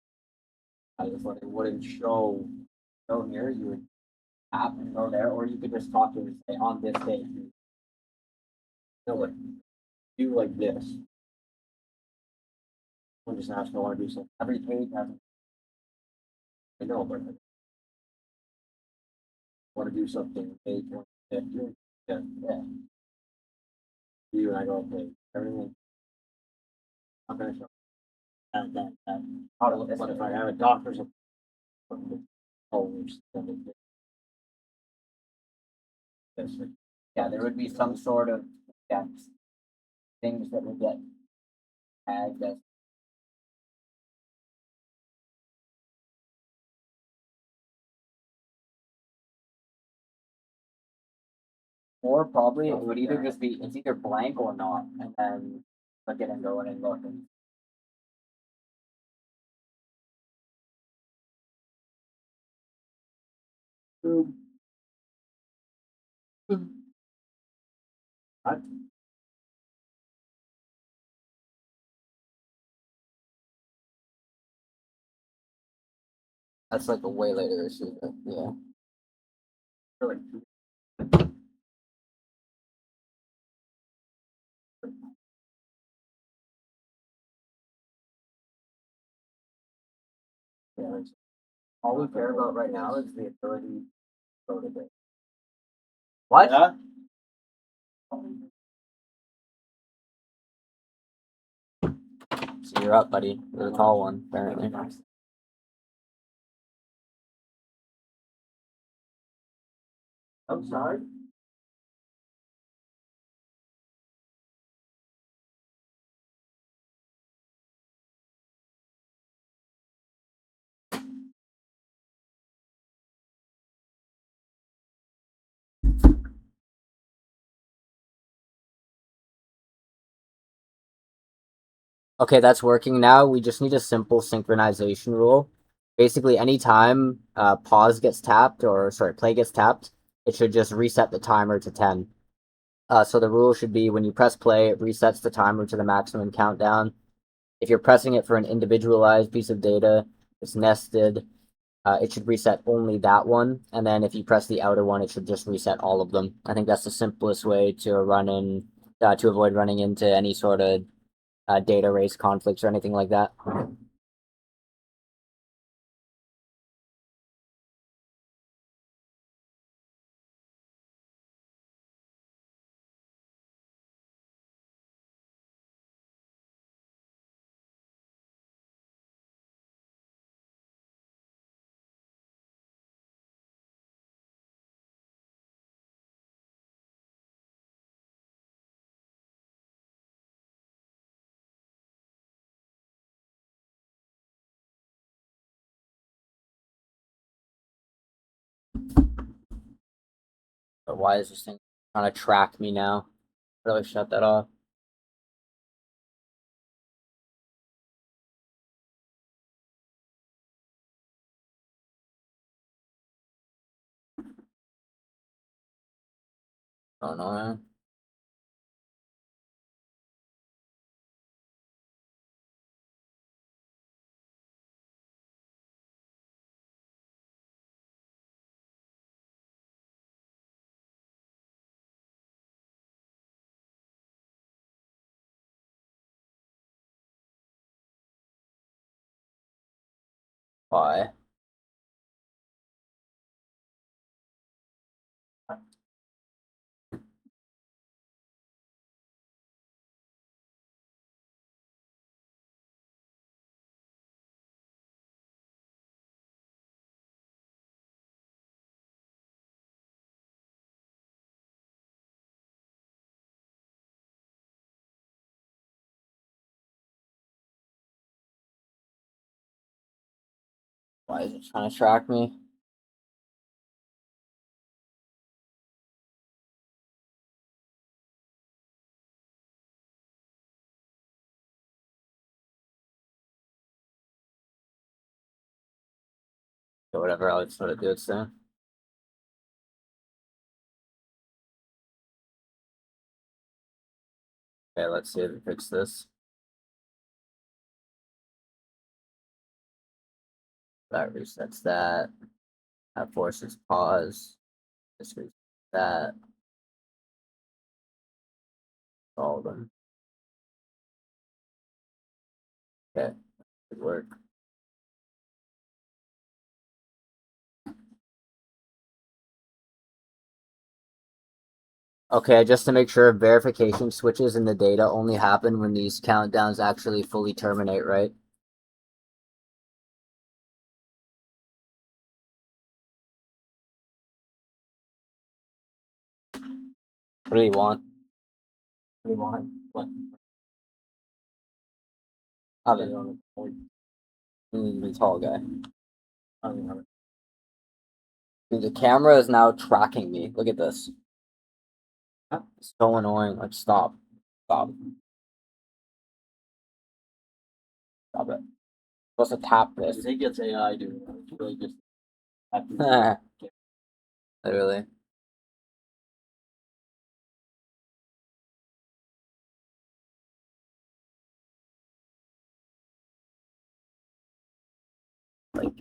I just like it wouldn't show here. You would tap and go there, or you could just talk to him and say on this day. You know, like do like this. I'm just asking. I want to do something. Every page has. I know, but I want to do something. Page 150. Yeah, yeah. You and I go, okay, everything. I'm gonna show that. How to look. But if I have a doctor's appointment, oh, this. yeah, there would be some sort of yeah, things that would get tagged as. Or probably it would either just be it's either blank or not, and then look at and go in and look. And that's like a way later issue, but yeah. Really. Yeah, all we care about right now is the ability to go to bed. What? Yeah? So you're up, buddy. You're the tall one, apparently. Outside? Okay, that's working now. We just need a simple synchronization rule. Basically, anytime pause gets tapped, or sorry, play gets tapped, it should just reset the timer to 10. So the rule should be when you press play, it resets the timer to the maximum countdown. If you're pressing it for an individualized piece of data, it's nested. It should reset only that one, and then if you press the outer one, it should just reset all of them. I think that's the simplest way to to avoid running into any sort of data race conflicts or anything like that. But why is this thing trying to track me now? Really shut that off. Oh no, man. Why? Why is it trying to track me? Or whatever, I'll just let it do its thing. Okay, let's see if it fixes this. That resets that. That forces pause. This resets that. All of them. Okay, good work. Okay, just to make sure, verification switches in the data only happen when these countdowns actually fully terminate, right? What do you want? What do you want? What? Oven. The tall guy. I don't know. Dude, the camera is now tracking me. Look at this. It's so annoying. Like, stop. Stop. Stop it. I'm supposed to tap I this. think it's AI, dude. It's really just Literally. Like,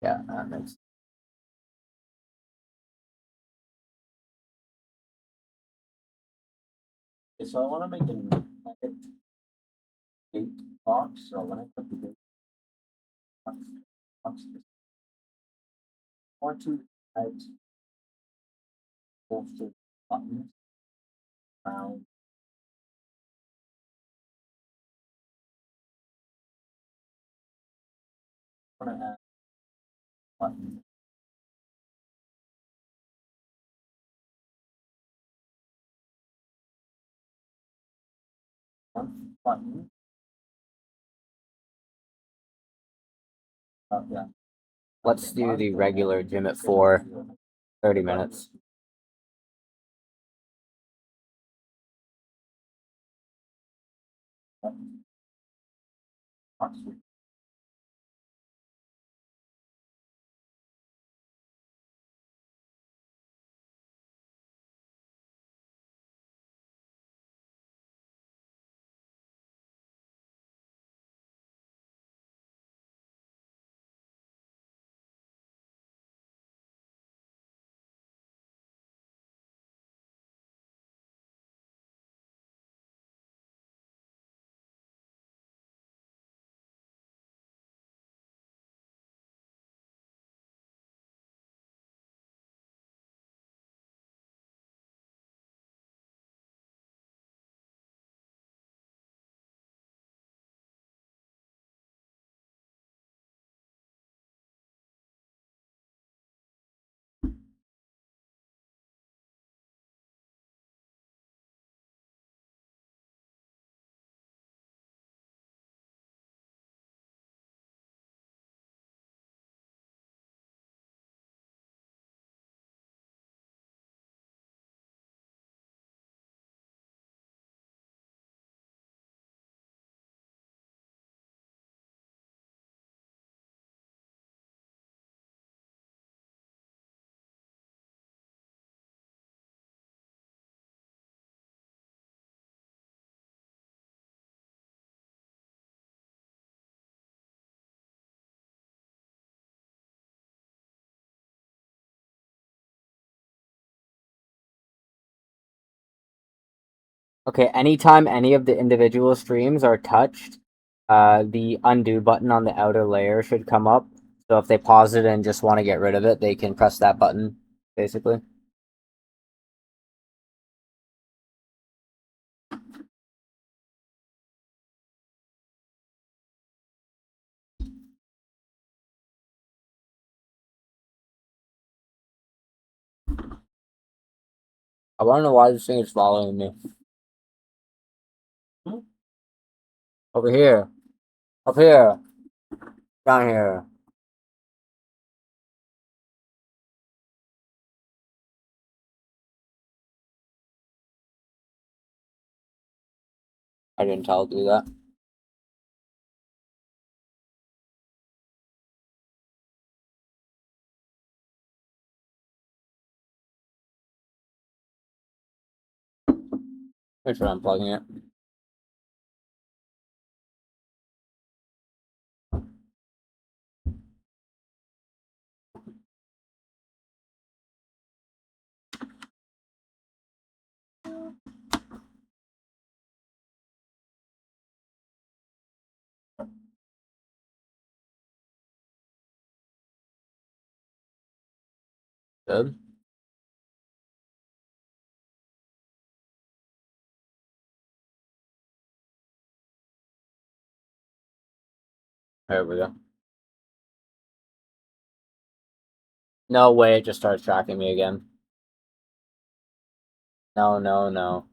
yeah, that makes So I wanna make a gate box, so when I put the gate box, I want to add bolster buttons around. I wanna add buttons. One button. Yeah. Let's do the regular gym at 4, 30 minutes. Okay, anytime any of the individual streams are touched, the undo button on the outer layer should come up. So if they pause it and just want to get rid of it, they can press that button, basically. I want to know why this thing is following me. Over here. Up here. Down here. I didn't tell it to do that. Make sure I'm plugging it. Good. There we go. No way, it just starts tracking me again. No, no, no.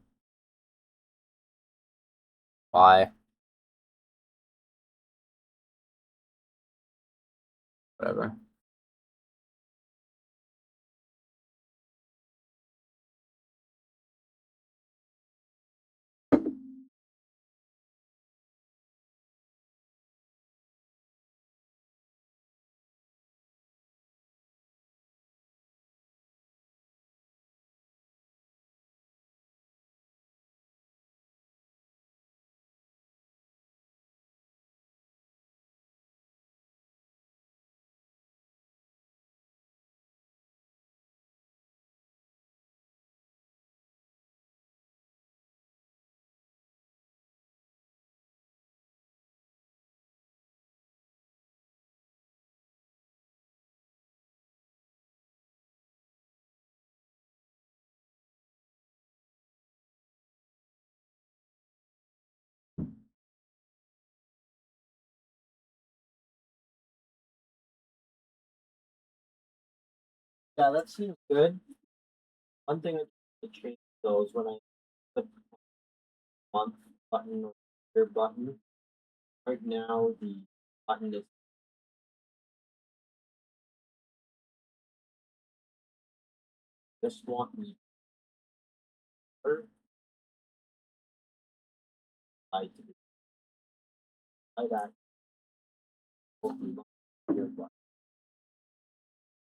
Why? Whatever. Yeah, that seems good. One thing I change those when I click month button or year button. Right now the button is just want me to I to be I that open year button.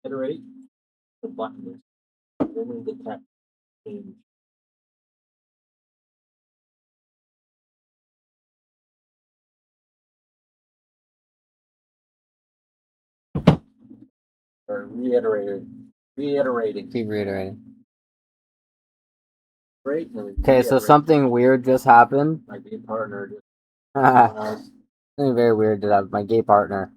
Iterate the button is only the text change. Or reiterating. Keep reiterating. Great. Okay, so something weird just happened. My game partner just Something very weird did happen. My gay partner.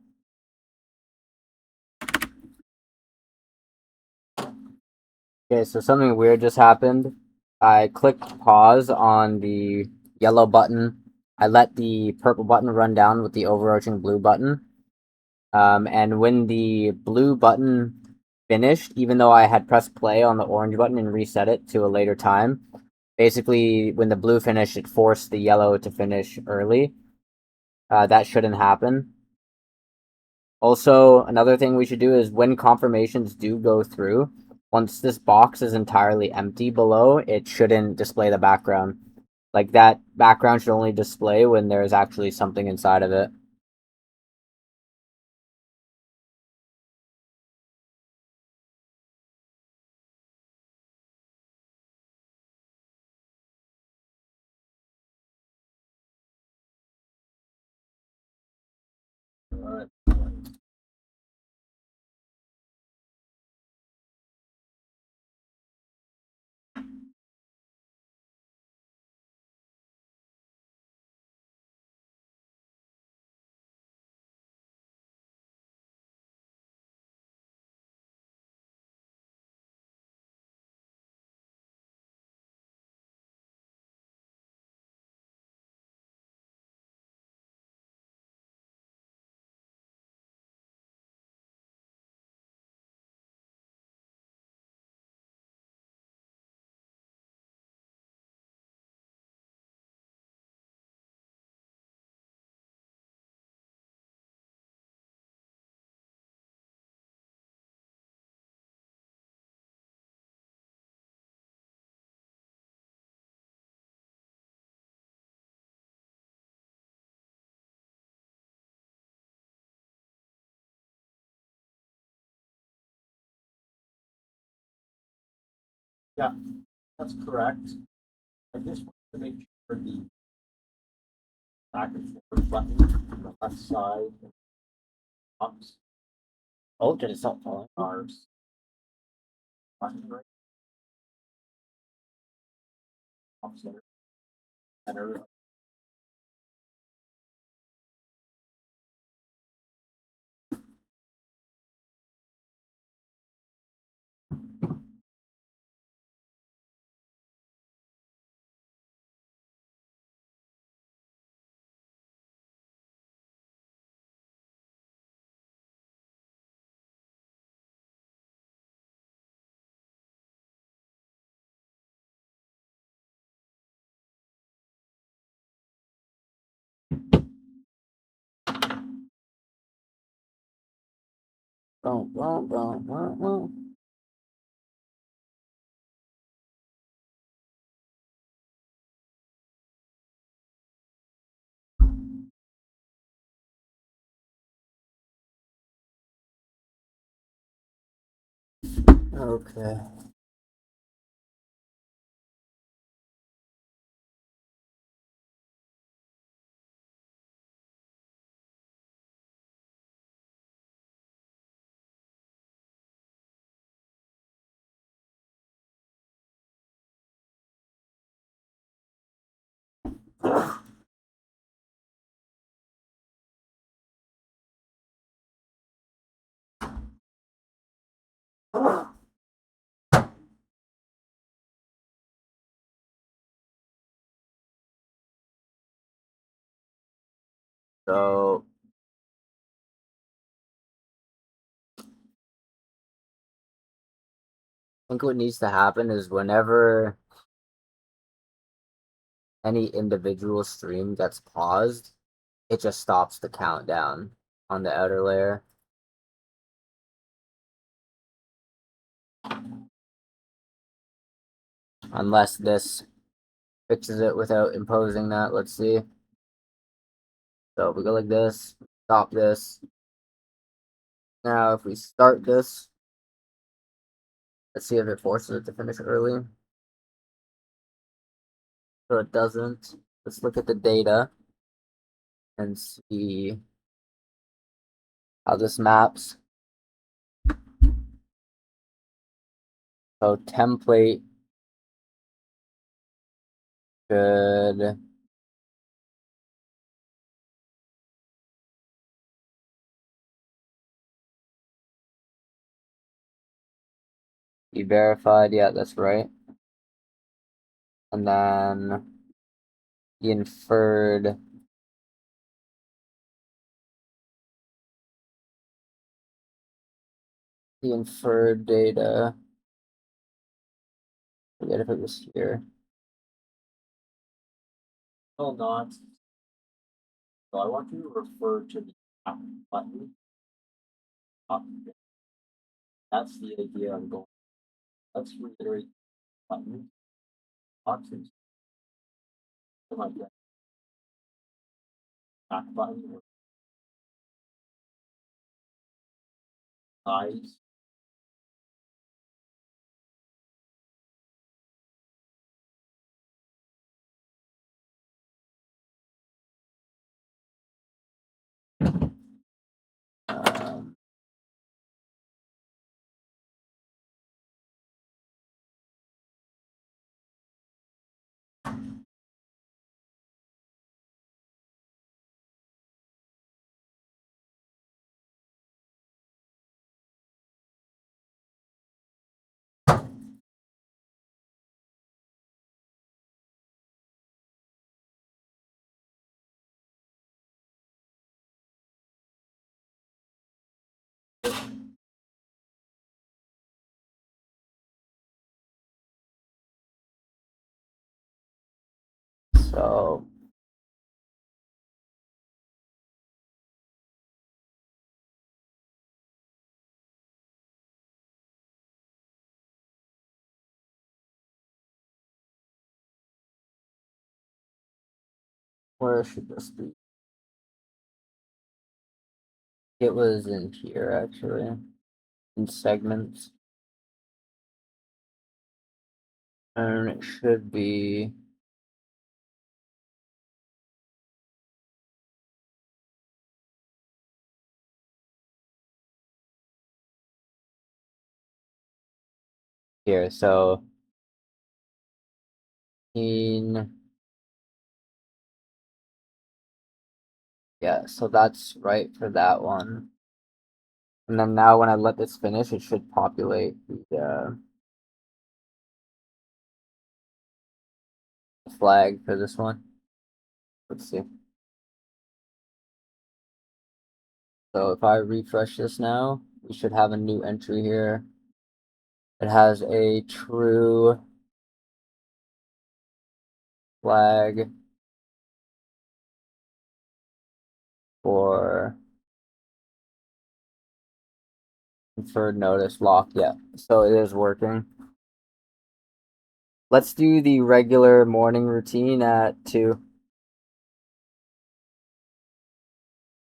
Okay, so something weird just happened. I clicked pause on the yellow button. I let the purple button run down with the overarching blue button. And when the blue button finished, even though I had pressed play on the orange button and reset it to a later time, basically when the blue finished, it forced the yellow to finish early. That shouldn't happen. Also, another thing we should do is when confirmations do go through, once this box is entirely empty below, it shouldn't display the background. Like that background should only display when there's actually something inside of it. Yeah, that's correct. I just want to make sure the back and forth button on the left side ups Oh, did it stop falling? are button right up center. Okay. So think what needs to happen is whenever any individual stream gets paused, it just stops the countdown on the outer layer. Unless this fixes it without imposing that. Let's see. So if we go like this, stop this. Now if we start this, let's see if it forces it to finish early. So it doesn't. Let's look at the data and see how this maps. So template should be verified. Yeah, that's right. And then the inferred data. Forget if it was here. No, not. So I want you to refer to the up button. Up. That's the idea I'm going. Let's reiterate button. Options. Come on, back button. Size. Um, so where should this be? It was in here actually, in segments. And it should be here. So yeah, so that's right for that one. And then now when I let this finish, it should populate the flag for this one. Let's see. So if I refresh this now, we should have a new entry here. It has a true flag for inferred notice locked. Yeah, so it is working. Let's do the regular morning routine at 2.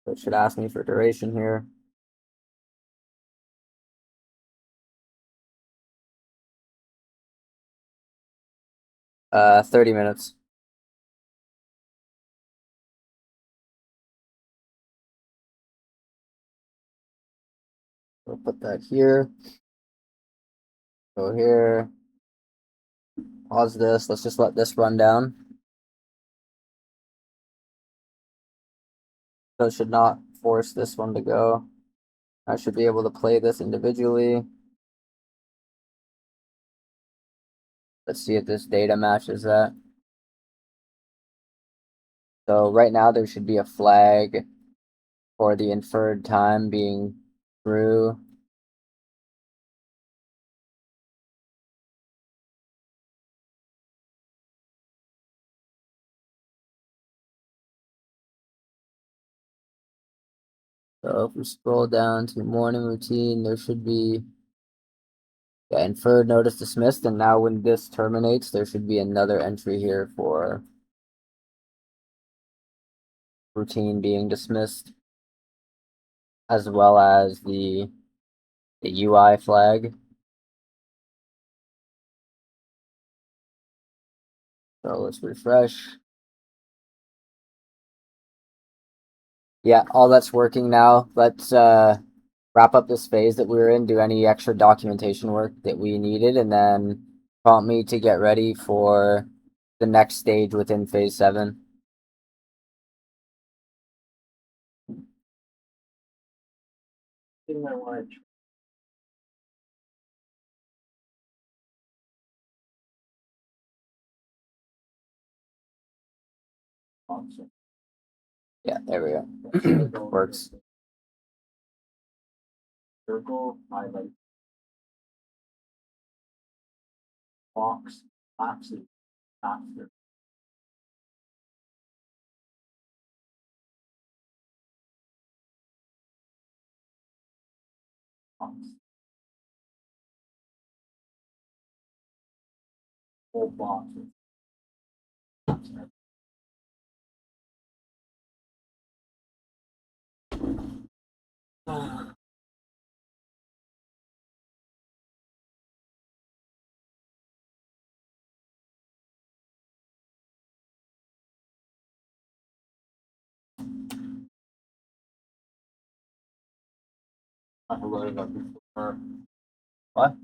So it should ask me for duration here. 30 minutes. We'll put that here. Go here. Pause this. Let's just let this run down. So it should not force this one to go. I should be able to play this individually. Let's see if this data matches that. So right now there should be a flag for the inferred time being true. So if we scroll down to morning routine, there should be inferred notice dismissed, and now when this terminates, there should be another entry here for routine being dismissed, as well as the UI flag. So let's refresh. Yeah, all that's working now. Let's wrap up this phase that we were in, do any extra documentation work that we needed, and then prompt me to get ready for the next stage within phase 7. Thing I want to also. Yeah, there we go. Works. Circle, highlight. Box, lapses, after. Box. Whole box. I loaded up before. What?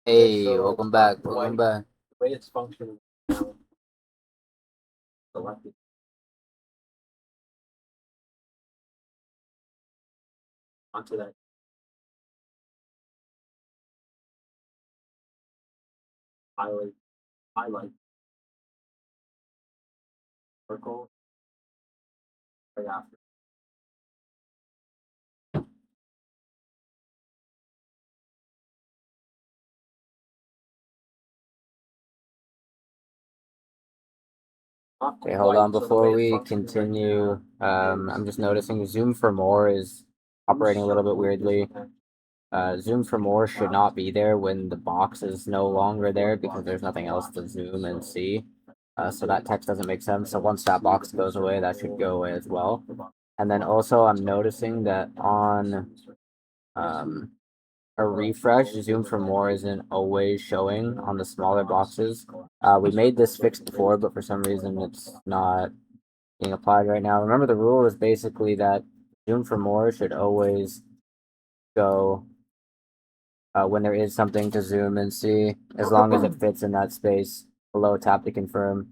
Hey, so welcome back. the Welcome way- back. The way it's functioning now. Selected. Onto that. Highlight. Circle. Right after. Okay, hold on. Before we continue, I'm just noticing Zoom for More is operating a little bit weirdly. Zoom for More should not be there when the box is no longer there because there's nothing else to zoom and see. So that text doesn't make sense. So once that box goes away, that should go away as well. And then also I'm noticing that on a refresh, Zoom for More isn't always showing on the smaller boxes. We made this fix before, but for some reason it's not being applied right now. Remember, the rule is basically that Zoom for More should always go when there is something to zoom and see, as long as it fits in that space. Below, tap to confirm.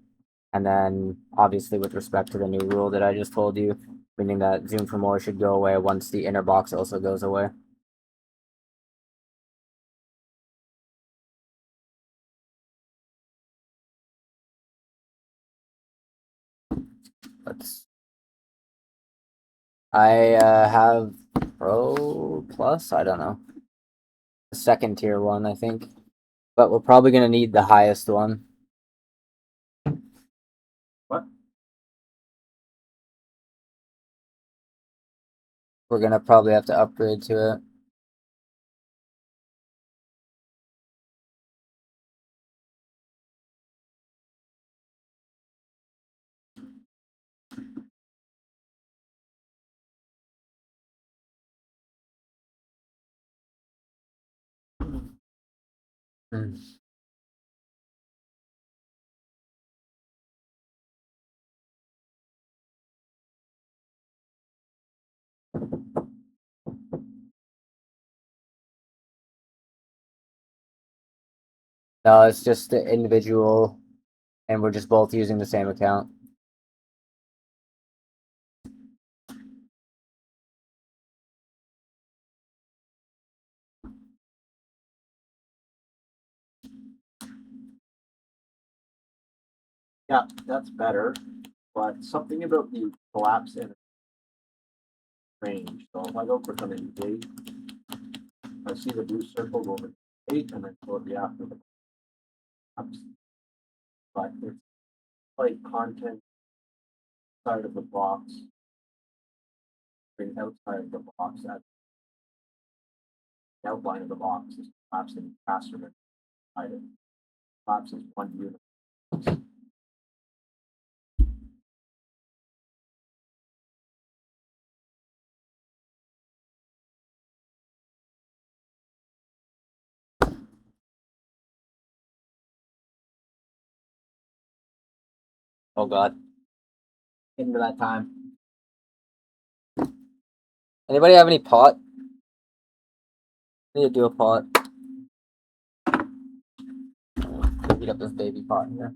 And then, obviously, with respect to the new rule that I just told you, meaning that Zoom for More should go away once the inner box also goes away. Let's. I have Pro Plus. I don't know. The second tier one, I think. But we're probably gonna need the highest one. What? We're gonna probably have to upgrade to it. Hmm. No, it's just the individual, and we're just both using the same account. Yeah, that's better, but something about the collapse in range. So if I go click on the date, I see the blue circle go over the date and then go the after the collapse. But it's like content side of the box, and outside of the box, at the outline of the box is collapsing faster than item. Collapses one unit. Oh God. Into that time. Anybody have any pot? Need to do a pot. Heat up this baby pot here.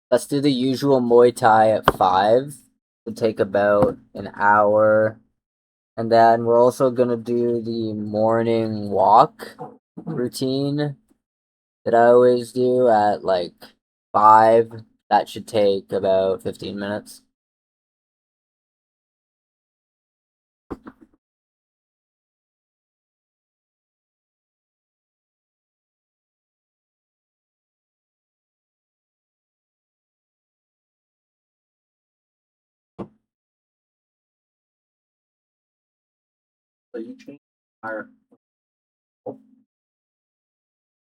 Let's do the usual Muay Thai at 5. It'll take about an hour. And then we're also gonna do the morning walk routine that I always do at like 5. That should take about 15 minutes. So you change our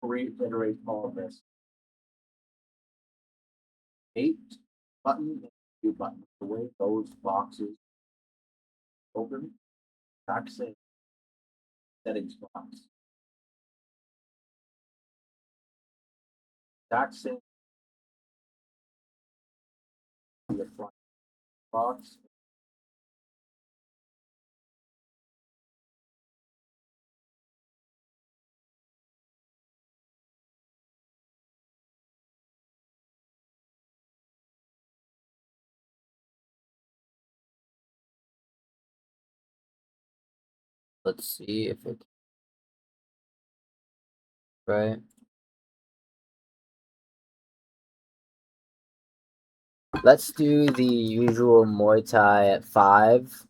reiterate all of this. 8 button, 2 button. The way those boxes open, exact same settings box. Exact same the front box. Let's see if it right. Let's do the usual Muay Thai at 5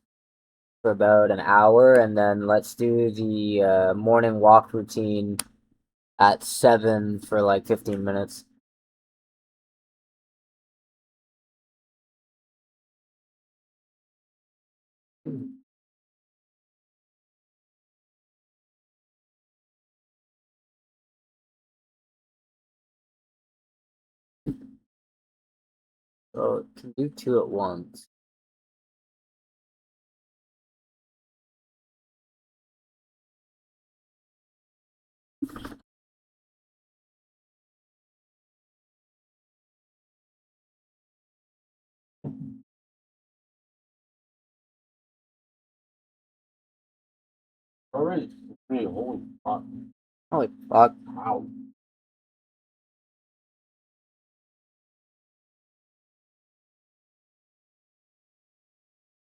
for about an hour, and then let's do the morning walk routine at 7 for like 15 minutes. So can do 2 at once. All right. Hey, holy fuck. Holy fuck. Wow.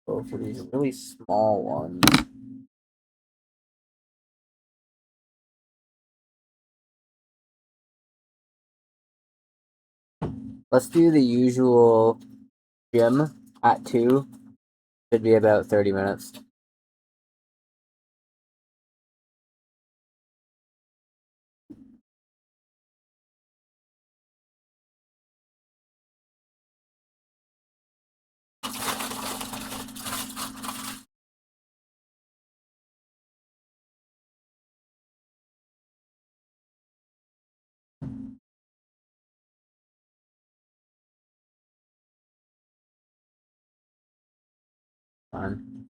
Go for these really small ones. Let's do the usual gym at 2. Should be about 30 minutes. Fine.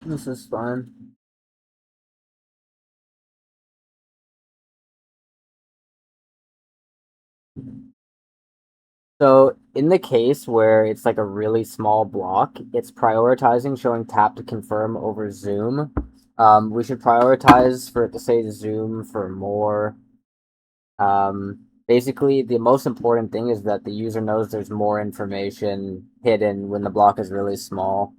This is fine. So in the case where it's like a really small block, it's prioritizing showing tap to confirm over zoom. We should prioritize for it to say zoom for more. Basically, the most important thing is that the user knows there's more information hidden when the block is really small.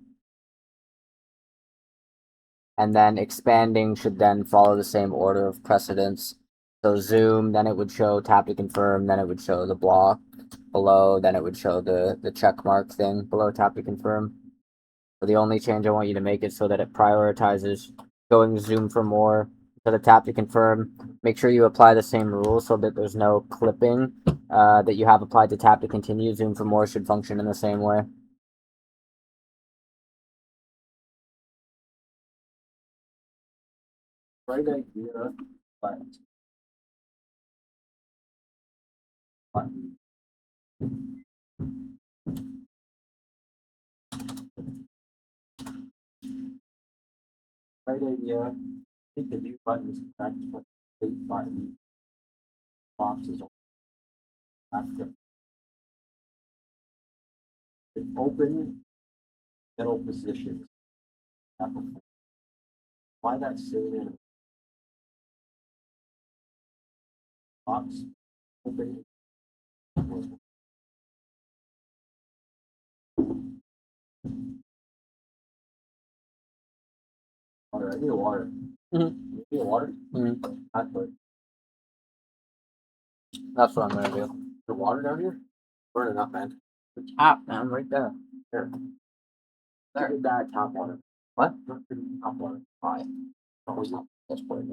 And then expanding should then follow the same order of precedence. So zoom, then it would show tap to confirm, then it would show the block below, then it would show the check mark thing below tap to confirm. So the only change I want you to make is so that it prioritizes going zoom for more to the tap to confirm. Make sure you apply the same rules so that there's no clipping that you have applied to tap to continue. Zoom for more should function in the same way. Right idea, but right idea. I think the new button is correct, but the button box is active. It's open middle position. Why that's sitting in a box open? Water. I need a water. Mm-hmm. You need a water? Mm-hmm. That's what I'm gonna do. the water down here? Burning up, man. The tap, man, right there. There. There. Look at that top water. What? Top water. Why? Always not. That's what it is.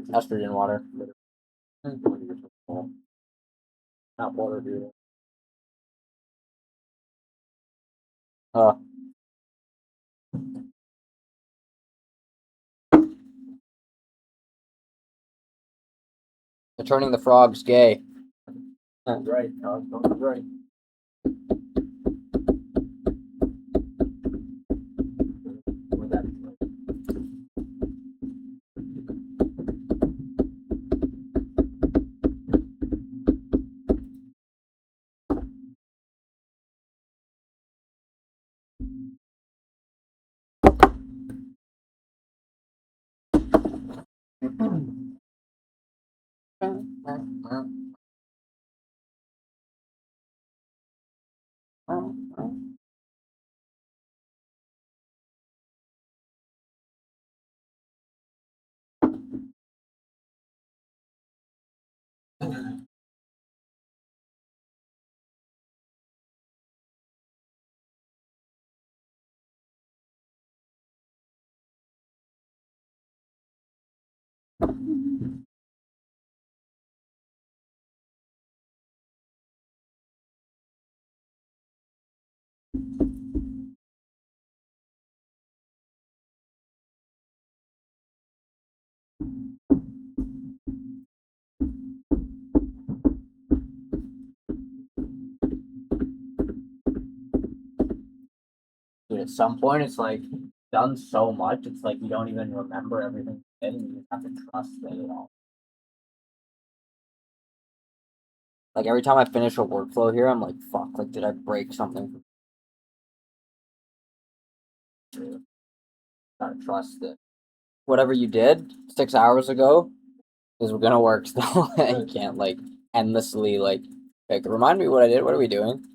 Estrogen water. Top water, dude. Oh. They're turning the frogs gay. That's right. That's right. With that, Dude, at some point, it's like done so much, it's like you don't even remember everything you did, and you just have to trust that it all. Like every time I finish a workflow here, I'm like, fuck, like, did I break something? Gotta trust that whatever you did 6 hours ago is gonna work still. You can't, like, endlessly, like, remind me what I did. What are we doing?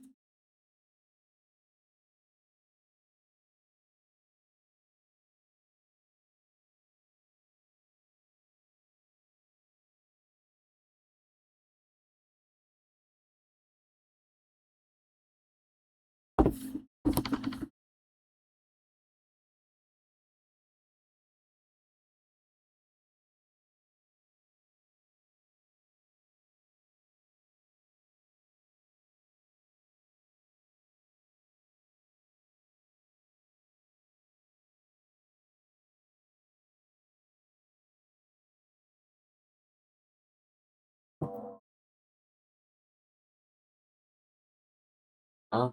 Huh?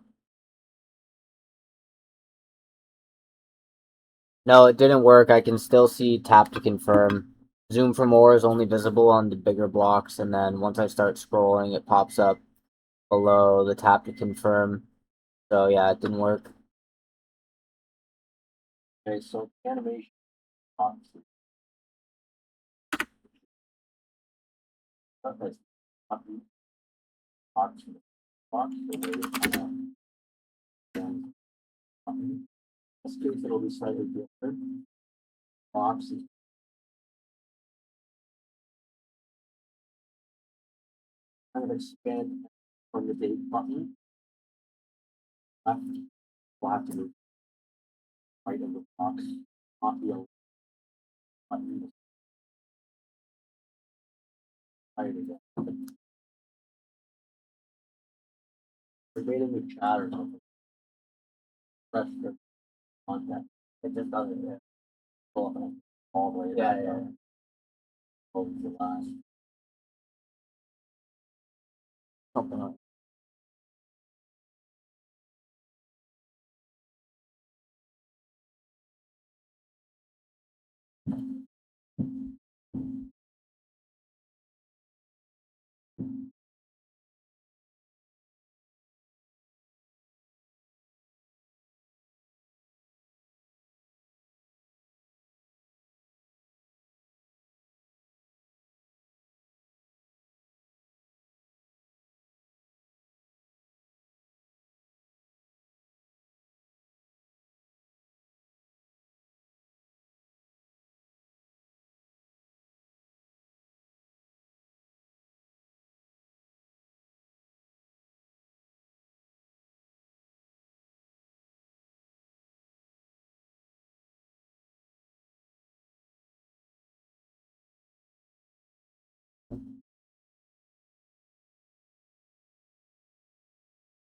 No, it didn't work. I can still see tap to confirm. Zoom for more is only visible on the bigger blocks, and then once I start scrolling, it pops up below the tap to confirm. So yeah, it didn't work. Okay, so animation box. That's button box box. In this case, it'll be slightly different. Box is kind of expand from the date button. Left, we'll have to move right of the box, not the other button. Right again. We're waiting to chat or something. Press the contact. It just doesn't pull up all the way. Yeah. Over the last. Something like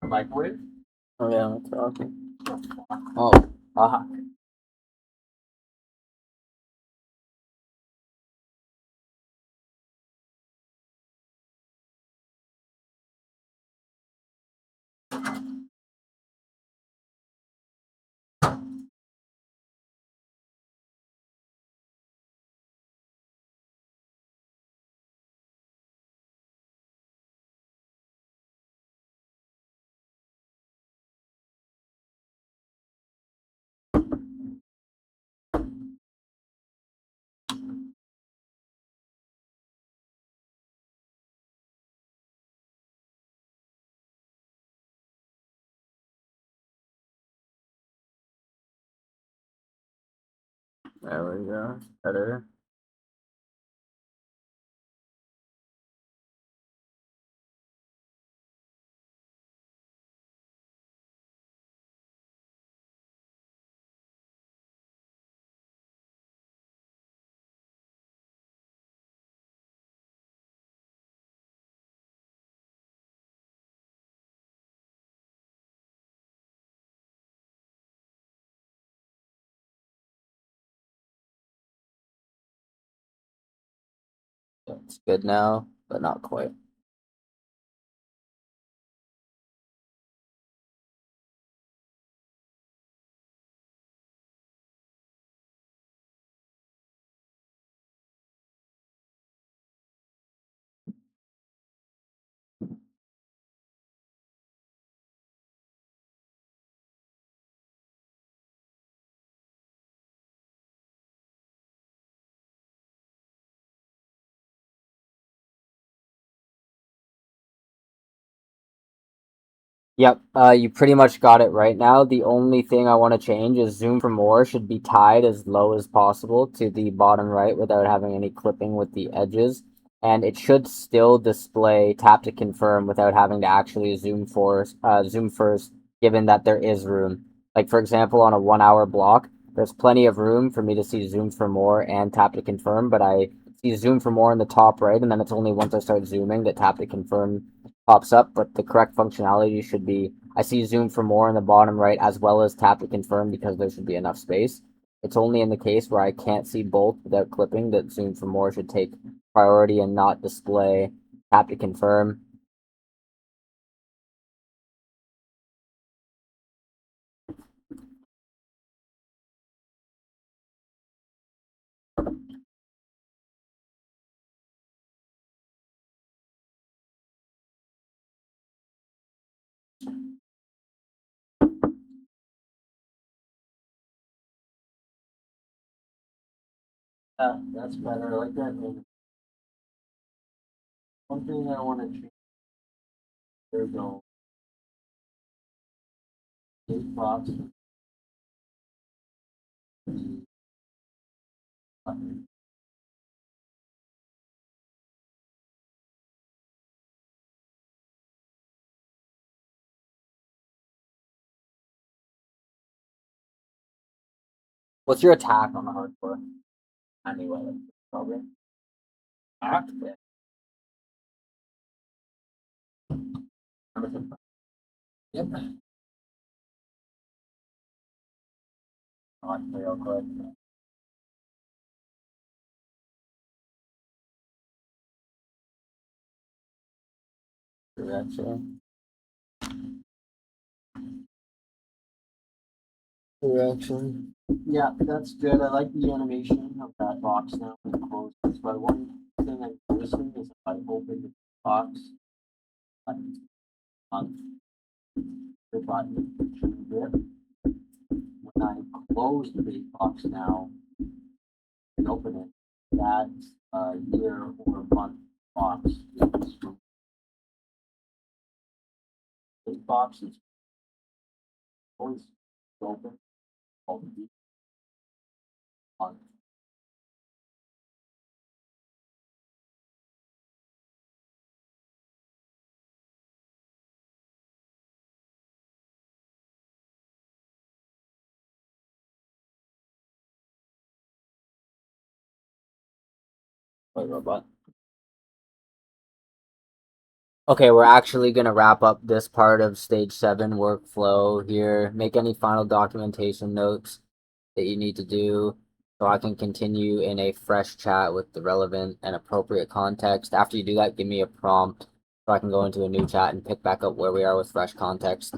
a microwave. Oh yeah, that's talking. Oh, fuck. There we go. Better. It's good now, but not quite. Yep, you pretty much got it right now. The only thing I want to change is zoom for more should be tied as low as possible to the bottom right without having any clipping with the edges. And it should still display tap to confirm without having to actually zoom first, given that there is room. Like for example, on a 1 hour block, there's plenty of room for me to see zoom for more and tap to confirm, but I see zoom for more in the top right, and then it's only once I start zooming that tap to confirm pops up, but the correct functionality should be I see zoom for more in the bottom right as well as tap to confirm because there should be enough space. It's only in the case where I can't see both without clipping that zoom for more should take priority and not display tap to confirm. That's better, I like that. And one thing I wanna change, there we go. Eight box. What's your attack on the hardcore? Anyway, probably. Act? Yep. Not real quick. Direction. Direction. Yeah, that's good. I like the animation of that box now when it closes. But one thing I'm noticing is if I open the box on the button, when I close the big box now and open it, that year or month box is big box is always open all the on. Wait, robot. Okay, we're actually gonna wrap up this part of stage 7 workflow here. Make any final documentation notes that you need to do so I can continue in a fresh chat with the relevant and appropriate context. After you do that, give me a prompt so I can go into a new chat and pick back up where we are with fresh context.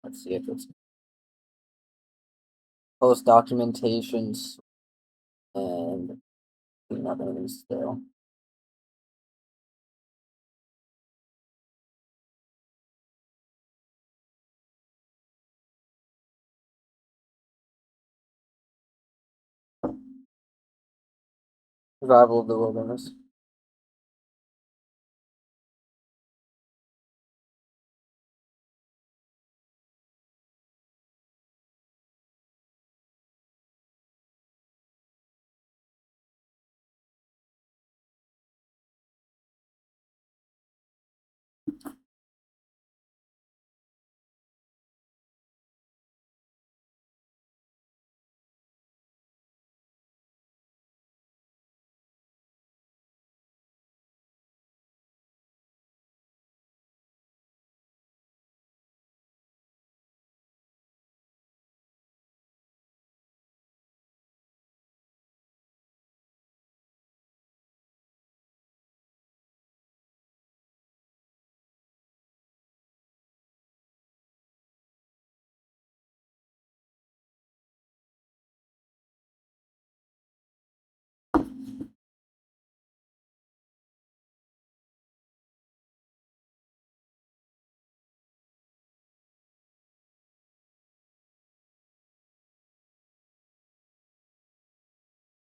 Let's see if it's post documentations and nothing still. Survival of the wilderness.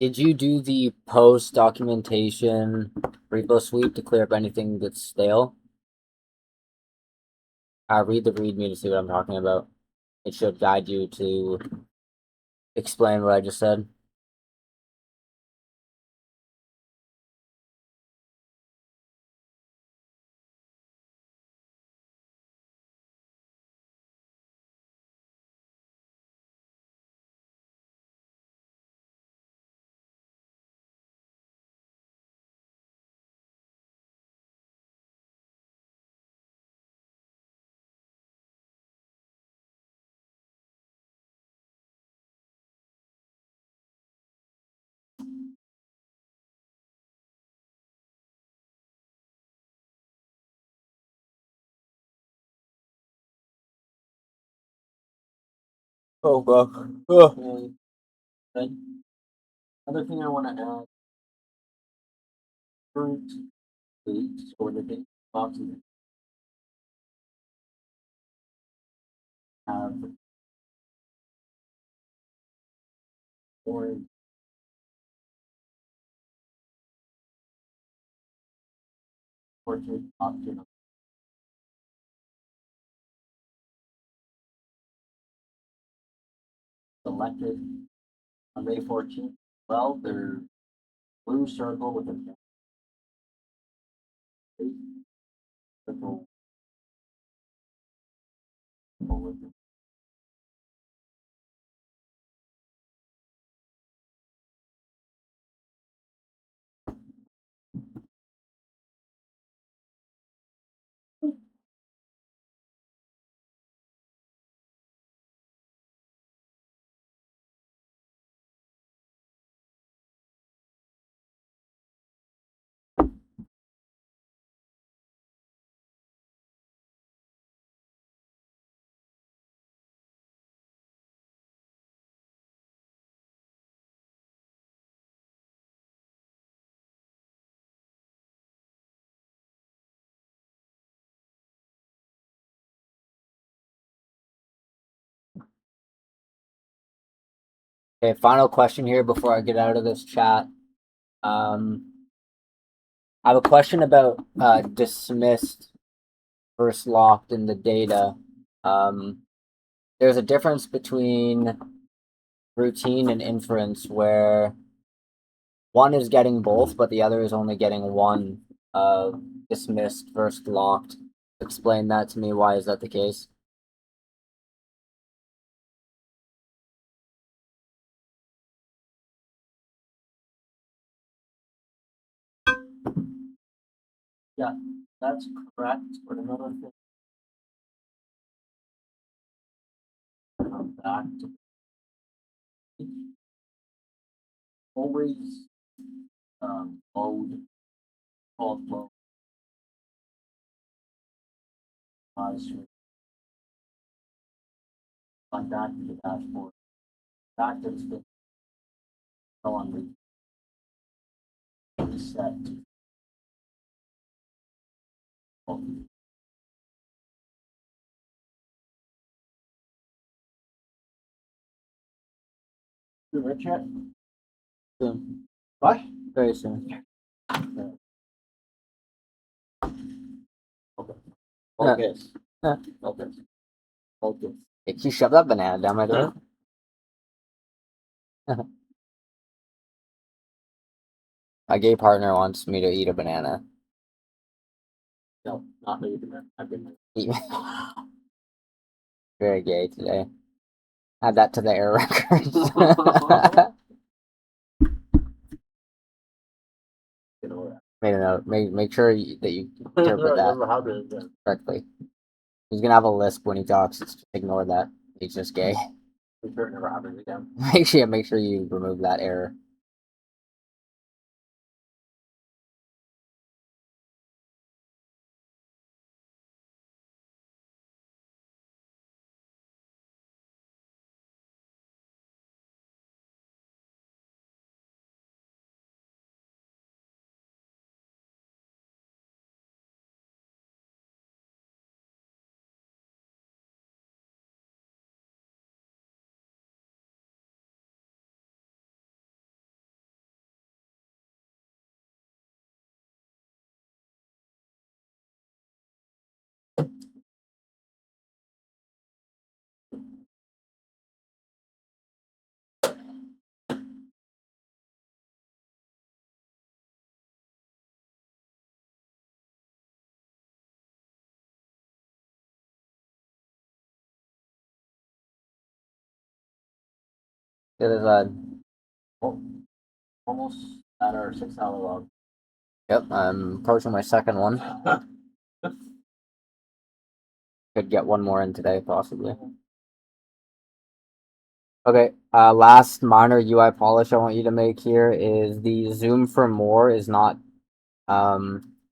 Did you do the post documentation repo sweep to clear up anything that's stale? Read the README to see what I'm talking about. It should guide you to explain what I just said. Oh, fuck. Okay. Right. Another thing I want to add, current date, or the date boxes have orange portrait option selected on May 14th. Well, there's blue circle with a circle with a Okay, final question here before I get out of this chat. I have a question about dismissed versus locked in the data. There's a difference between routine and inference where one is getting both, but the other is only getting one dismissed versus locked. Explain that to me. Why is that the case? Yeah, that's correct. But another thing, come back to always load default load on back to the dashboard. Back to the spin on reset. You rich yet? Soon. What? Very soon. Okay. Yeah. Focus. Yeah. Focus. Focus. You shoved that banana down my throat. My gay partner wants me to eat a banana. No, not me. I've been Very gay today. Add that to the air records. you know Made a note. Make sure that you interpret that how to do correctly. He's gonna have a lisp when he talks. Just ignore that. He's just gay. return to Robin again. Make sure you remove that error. The other side. Oh, almost at our 6 hour log. Yep, I'm approaching my second one. Could get one more in today, possibly. Okay, last minor UI polish I want you to make here is the zoom for more is not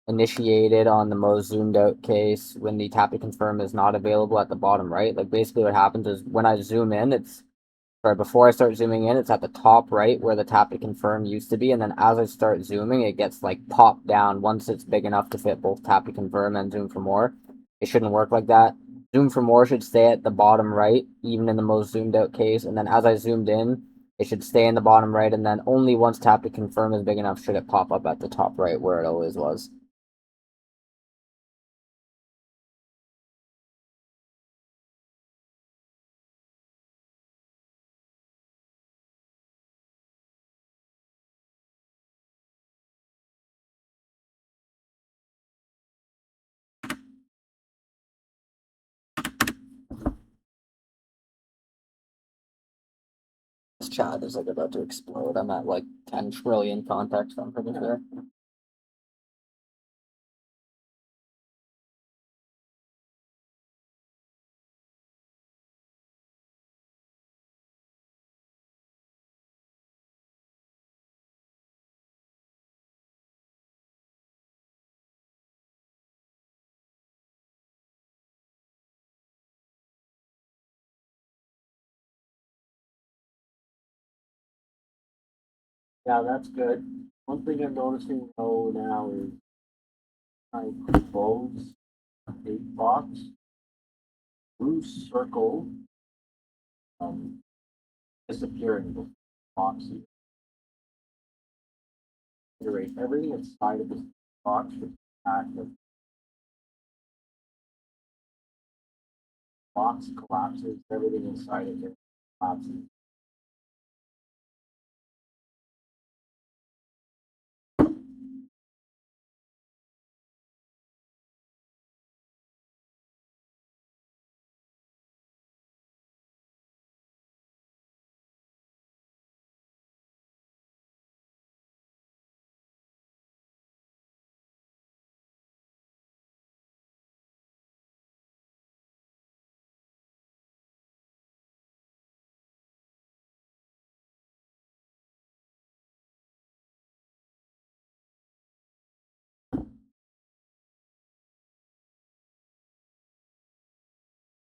initiated on the most zoomed out case when the tap to confirm is not available at the bottom right. Like basically what happens is when I zoom in, before I start zooming in, it's at the top right where the tap to confirm used to be, and then as I start zooming, it gets like popped down once it's big enough to fit both tap to confirm and zoom for more. It shouldn't work like that. Zoom for more should stay at the bottom right, even in the most zoomed out case, and then as I zoomed in, it should stay in the bottom right, and then only once tap to confirm is big enough should it pop up at the top right where it always was. This chat is like about to explode. I'm at like 10 trillion contacts, I'm pretty sure. Yeah, that's good. One thing I'm noticing though now is I close date box, blue circle, disappearing in the box. Iterate everything inside of this box should active. Box collapses, everything inside of it collapses.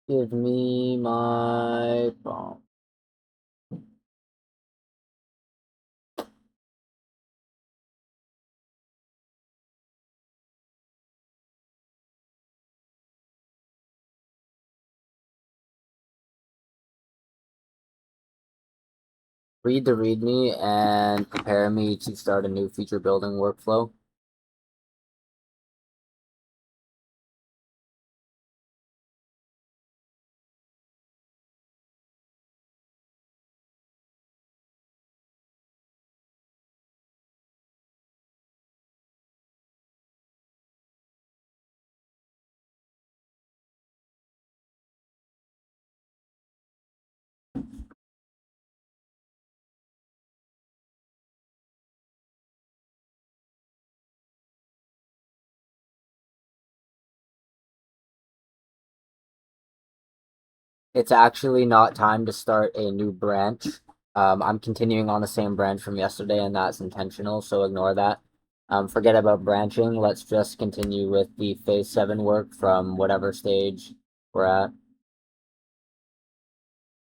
Give me my phone. Read the README and prepare me to start a new feature building workflow. It's actually not time to start a new branch. I'm continuing on the same branch from yesterday, and that's intentional, so ignore that. Forget about branching. Let's just continue with the phase 7 work from whatever stage we're at.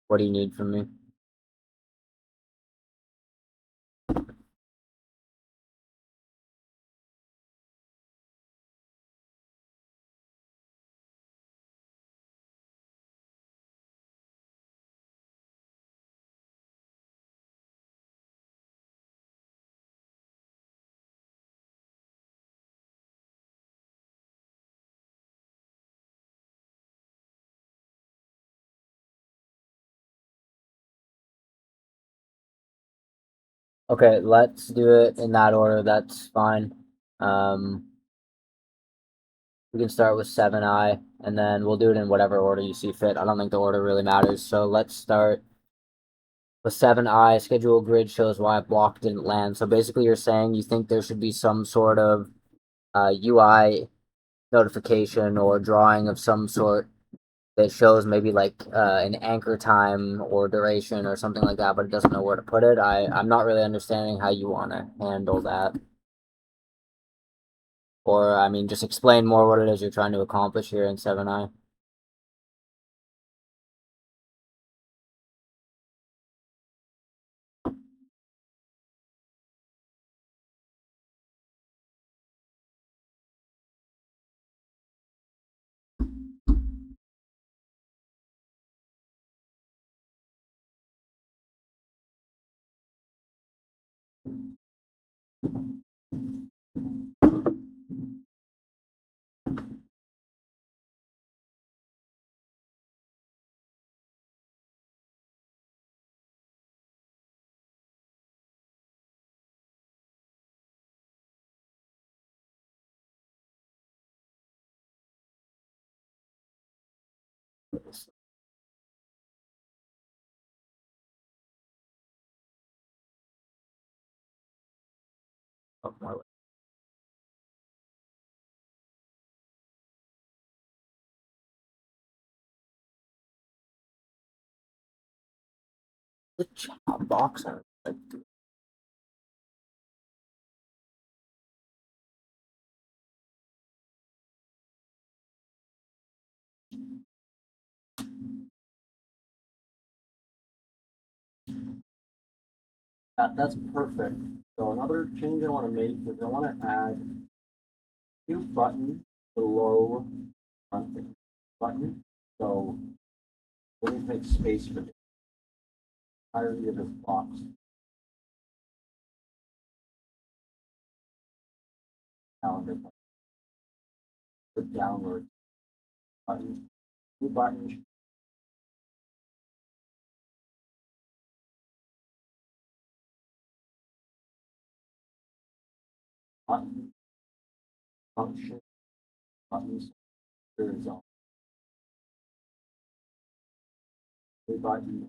What do you need from me? Okay, let's do it in that order. That's fine. We can start with 7i, and then we'll do it in whatever order you see fit. I don't think the order really matters. So let's start With 7i, schedule grid shows why a block didn't land. So basically, you're saying you think there should be some sort of UI notification or drawing of some sort that shows maybe like an anchor time or duration or something like that, but it doesn't know where to put it. I'm not really understanding how you want to handle that. Or, I mean, just explain more what it is you're trying to accomplish here in 7i. Oh, my the chat box. That's perfect. So another change I want to make is I want to add a new button below front button. So we need to make space for the entirety of this box. Calendar button. The downward button. New button. Button. Function. Buttons. Horizontal. New button.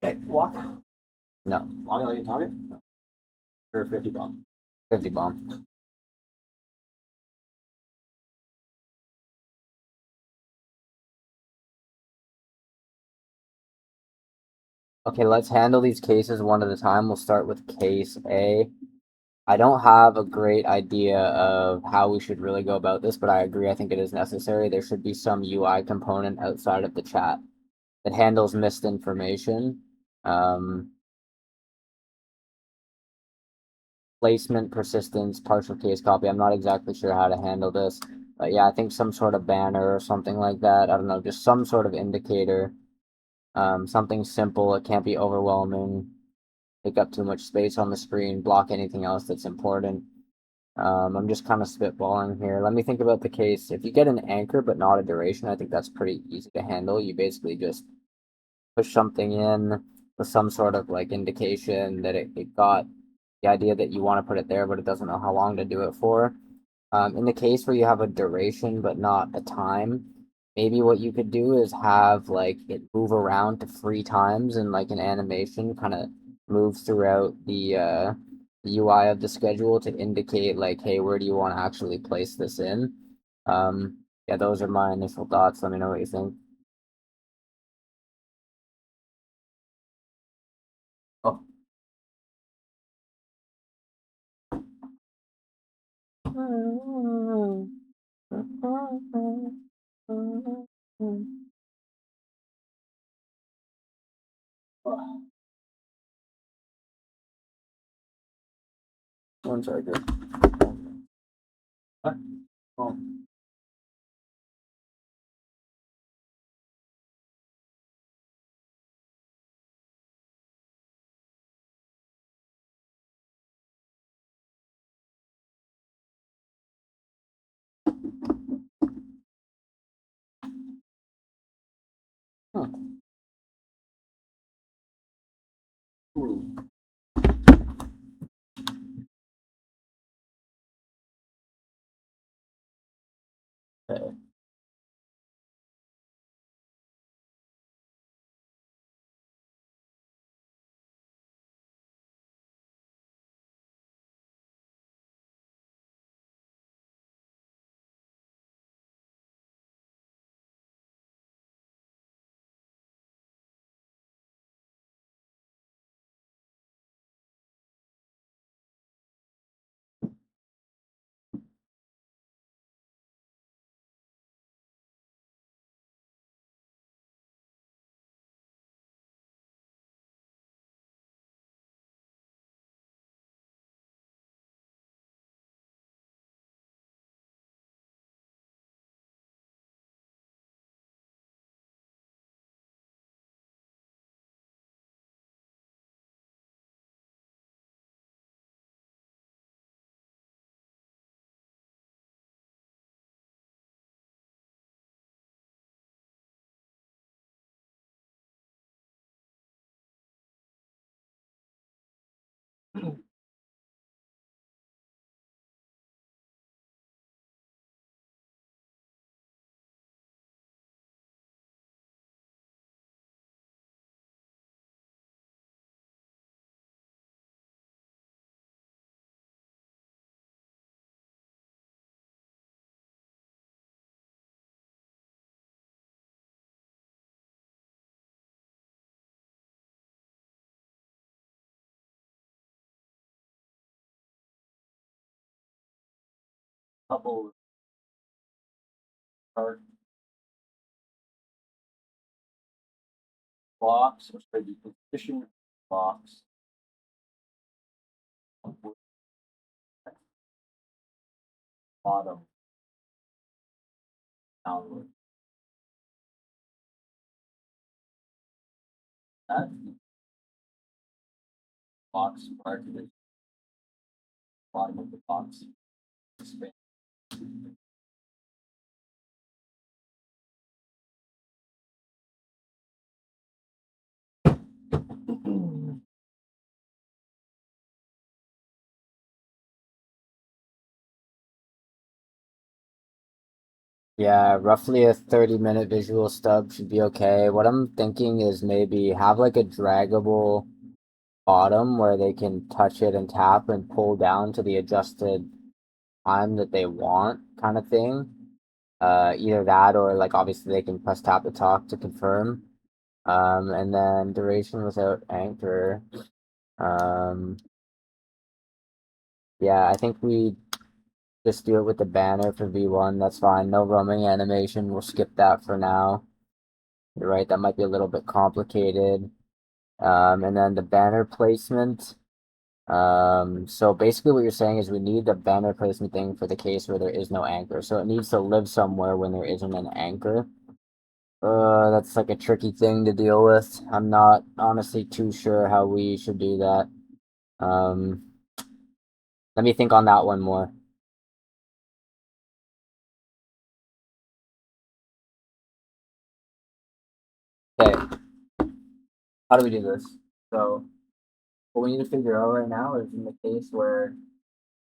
Okay, walk. No, Long like you target? No. Or 50 bomb. 50 bomb. Okay, let's handle these cases one at a time. We'll start with case A. I don't have a great idea of how we should really go about this, but I agree. I think it is necessary. There should be some UI component outside of the chat that handles missed information. Placement, persistence, partial case copy. I'm not exactly sure how to handle this. But yeah, I think some sort of banner or something like that. I don't know, just some sort of indicator. Something simple. It can't be overwhelming. Take up too much space on the screen. Block anything else that's important. I'm just kind of spitballing here. Let me think about the case. If you get an anchor but not a duration, I think that's pretty easy to handle. You basically just push something in with some sort of like indication that it got the idea that you want to put it there, but it doesn't know how long to do it for. In the case where you have a duration but not a time, maybe what you could do is have like it move around to 3 times and like an animation kind of move throughout the UI of the schedule to indicate like, hey, where do you want to actually place this in? Yeah, those are my initial thoughts. Let me know what you think. Oh. One second. What? Oh. Huh. Ooh. Okay. Couple card blocks, or should be position blocks. Bottom downward. That box prior to the bottom of the box. Expand. Yeah, roughly a 30-minute visual stub should be okay. What I'm thinking is maybe have like a draggable bottom where they can touch it and tap and pull down to the adjusted time that they want, kind of thing. Either that or like obviously they can press tap to talk to confirm. And then duration without anchor. Um, yeah, I think we just do it with the banner for V1. That's fine. No roaming animation. We'll skip that for now. You're right, that might be a little bit complicated. And then the banner placement. So basically what you're saying is we need the banner placement thing for the case where there is no anchor. So it needs to live somewhere when there isn't an anchor. That's like a tricky thing to deal with. I'm not honestly too sure how we should do that. Um, Let me think on that one more. Okay, how do we do this? So what we need to figure out right now is in the case where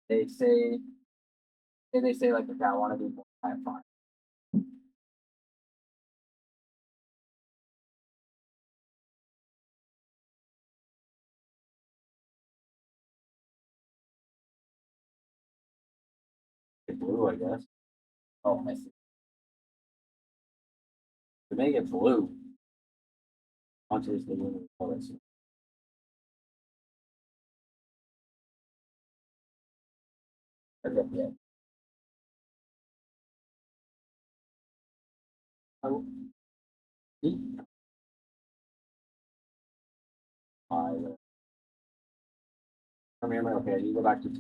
they say like, okay, I want to do more time font. Blue, I guess. Oh, I see. To make it blue. Onto the blue colors. Okay, yeah. Oh. Come here, okay, you go back to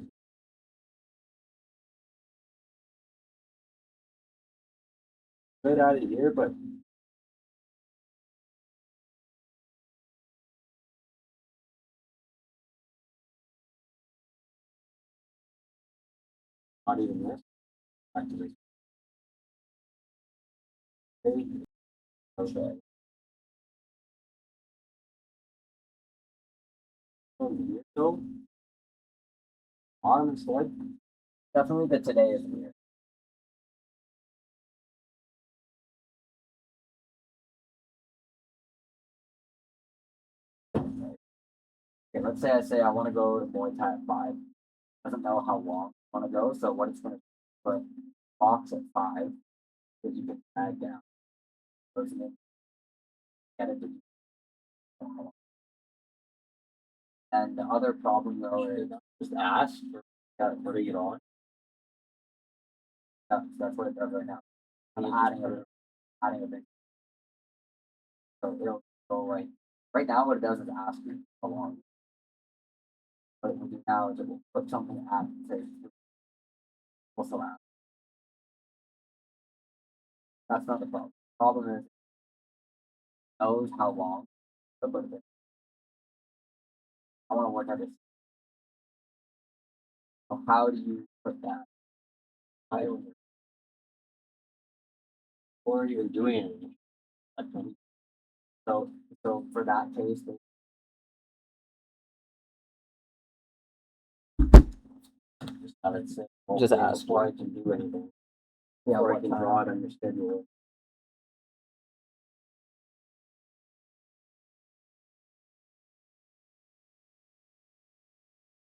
good out of here, but not even this. Back to this. Okay. So, on instead. Definitely the today is weird. let's say I say I want to go to Muay Thai at 5. Doesn't know how long I want to go, so what it's going to put box at 5 that you can drag down. Goes in, get it. And the other problem though is Just ask for putting it on. that's what it does right now. I'm You adding just adding a big. So it'll go like right now. What it does is ask you how long. What it will do now is it will put something at say also ask. That's not the problem. The problem is it knows how long to put it. I want to work at this. So how do you put that? I don't. Or even doing anything. So for that case, Just have it say. Just okay, ask. before I can do anything. yeah, Or I what can time? draw it on your schedule.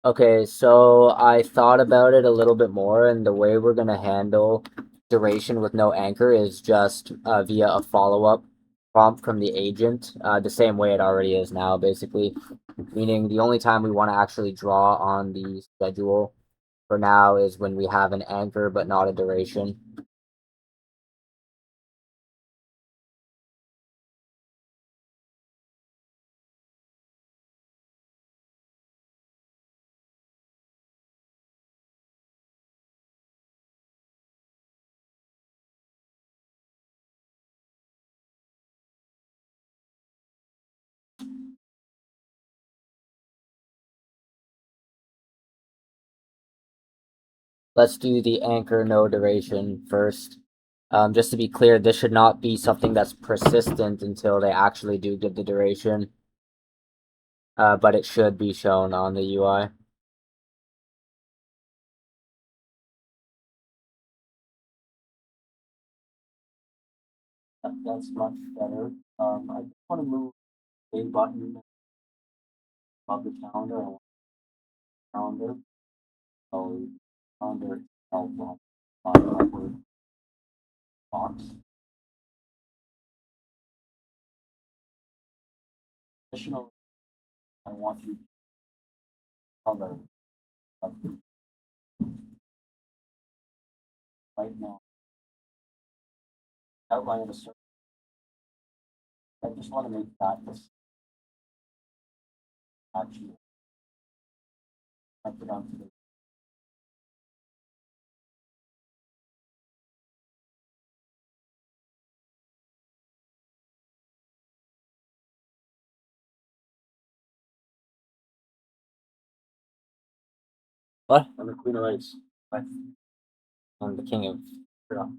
Okay, so I thought about it a little bit more, and the way we're gonna handle duration with no anchor is just via a follow-up prompt from the agent, the same way it already is now, basically. Meaning the only time we want to actually draw on the schedule for now is when we have an anchor but not a duration. Let's do the anchor no duration first. Just to be clear, this should not be something that's persistent until they actually do give the duration. But it should be shown on the UI. That's much better. I just want to move a button above the calendar. I want calendar. So calendar itself on upward box. Additional, I want you color of right now. Outline of a circle. I just want to make that this actually. I put onto the What? on the Queen of Ice. I'm the king of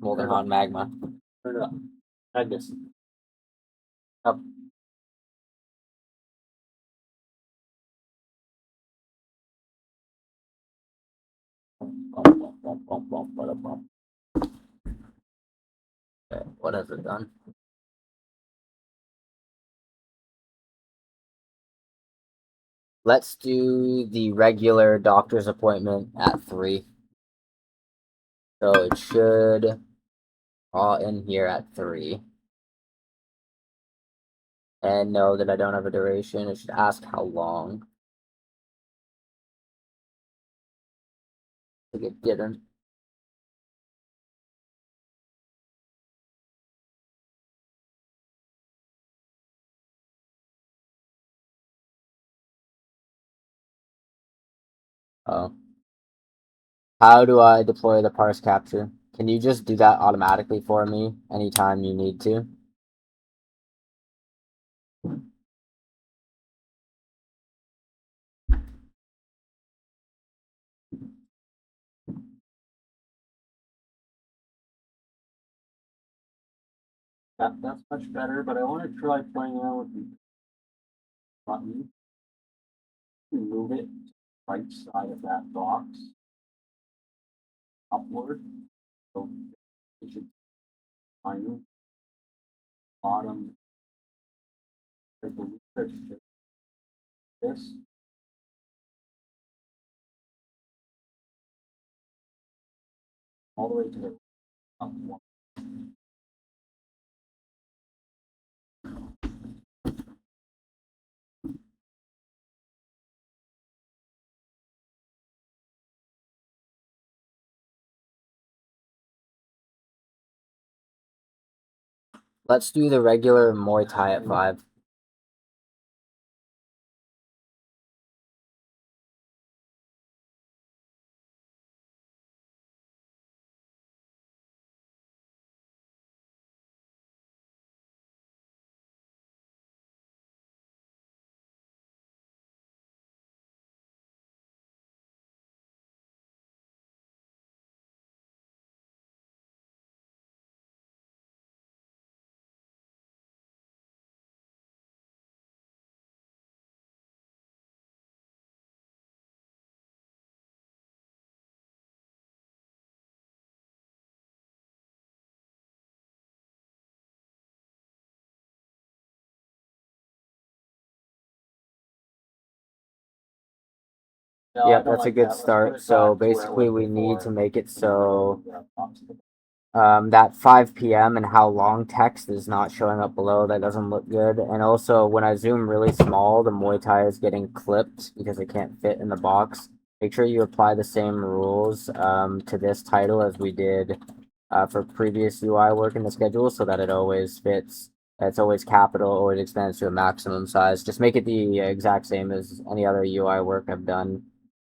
molten hot magma. Turn it up. Agnes. Up. Okay, what has it done? Let's do the regular doctor's appointment at 3. So it should draw in here at 3. And know that I don't have a duration. It should ask how long. I think it didn't. Oh. How do I deploy the parse capture? Can you just do that automatically for me anytime you need to? That's much better, but I want to try playing around with the button. Move it to the right side of that box upward. So it should find bottom. I believe it should this. all the way to the top one. Let's do the regular Muay Thai at 5. No, I Yeah, don't that's a like good that. Let's put start. it So back to where it basically, was we need to before. make it so Yeah, opposite. that 5 p.m. and how long text is not showing up below. That doesn't look good. And also, when I zoom really small, the Muay Thai is getting clipped because it can't fit in the box. Make sure you apply the same rules to this title as we did for previous UI work in the schedule so that it always fits. It's always capital, always expands to a maximum size. Just make it the exact same as any other UI work I've done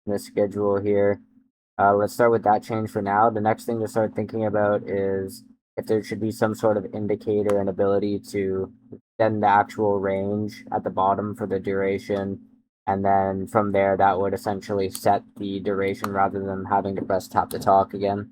in the schedule here. Let's start with that change for now. The next thing to start thinking about is if there should be some sort of indicator and ability to extend the actual range at the bottom for the duration. And then from there, that would essentially set the duration rather than having to press tap to talk again.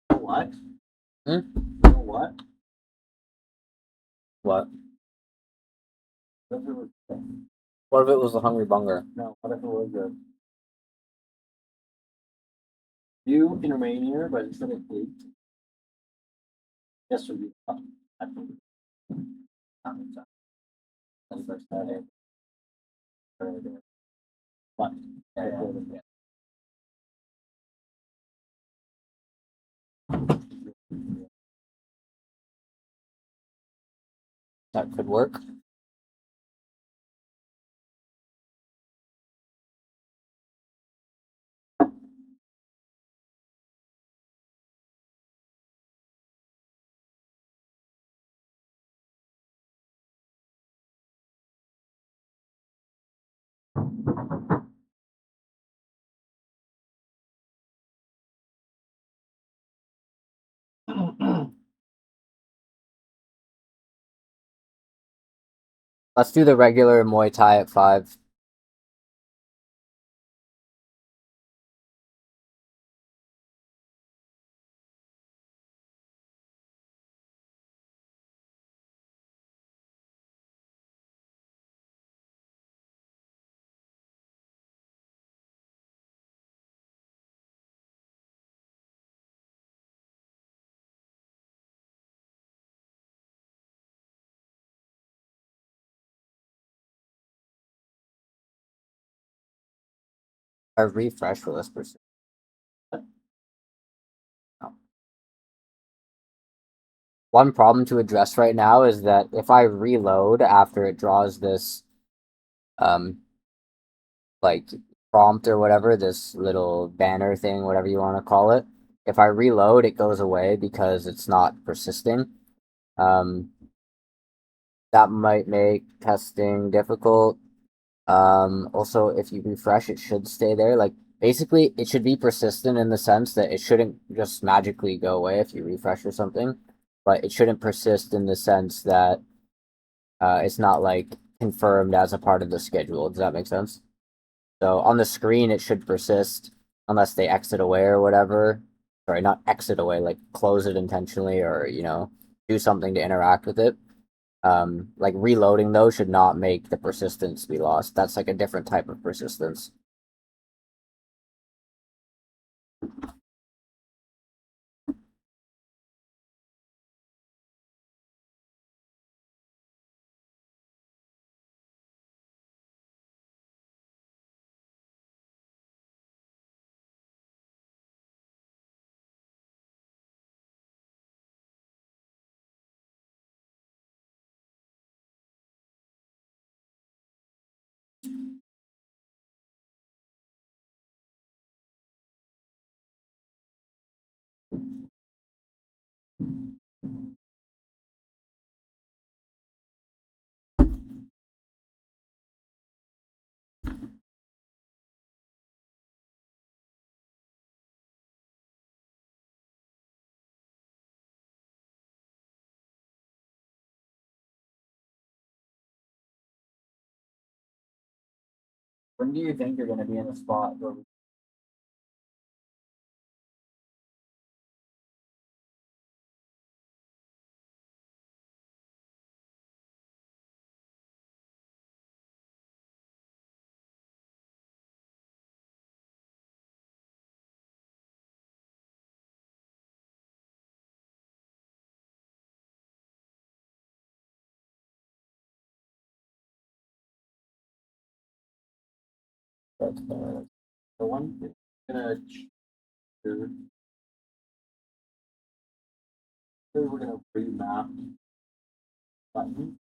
What? Hmm? You know what? What? What if it was, What if it was the Hungry Bunger? no, what if it was a view in Romania, but instead of eight, this would be up. I think. That's first Saturday. But, yeah. That could work. Let's do the regular Muay Thai at 5. I refresh, will this persist? No. One problem to address right now is that if I reload after it draws this, like prompt or whatever, this little banner thing, whatever you want to call it, if I reload, it goes away because it's not persisting. That might make testing difficult. Also, if you refresh, it should stay there. Like, basically, it should be persistent in the sense that it shouldn't just magically go away if you refresh or something, but it shouldn't persist in the sense that it's not like confirmed as a part of the schedule. Does that make sense? So on the screen, it should persist unless they exit away or whatever. Sorry, not exit away, like close it intentionally or, do something to interact with it. Like reloading though should not make the persistence be lost. That's like a different type of persistence. When do you think you're going to be in a spot where The one thing I'm gonna here, we're gonna remap button.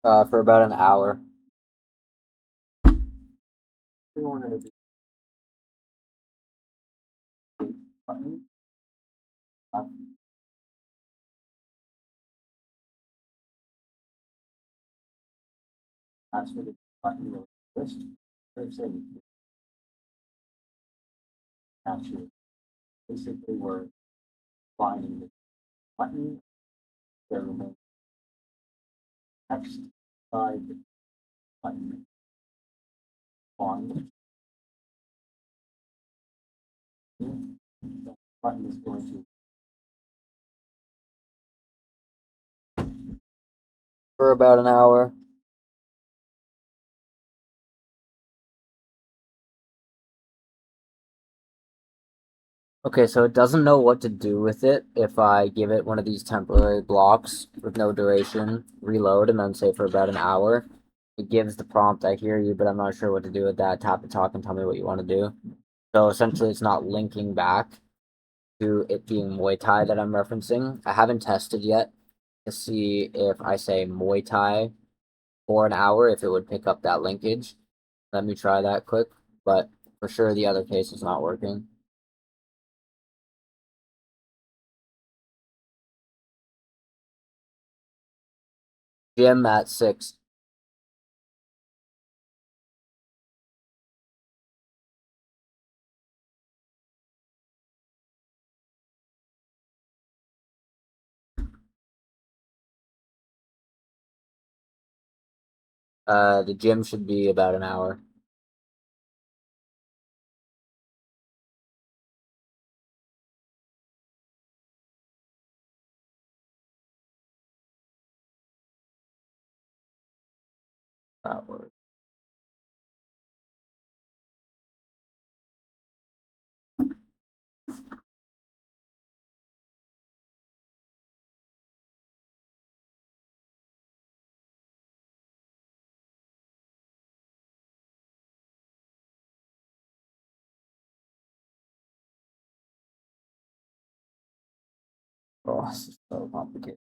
for about an hour? We're gonna do button. That's where the button list. Let's say actually basically we're finding the button there remains text side button on the button is going to For about an hour. Okay, so it doesn't know what to do with it if I give it one of these temporary blocks with no duration, reload, and then say for about an hour. It gives the prompt, I hear you, but I'm not sure what to do with that. Tap and talk and tell me what you want to do. So essentially, it's not linking back to it being Muay Thai that I'm referencing. I haven't tested yet to see if I say Muay Thai for an hour, if it would pick up that linkage. Let me try that quick, but for sure the other case is not working. Gym at 6. The gym should be about an hour. That works. Oh, this is so complicated.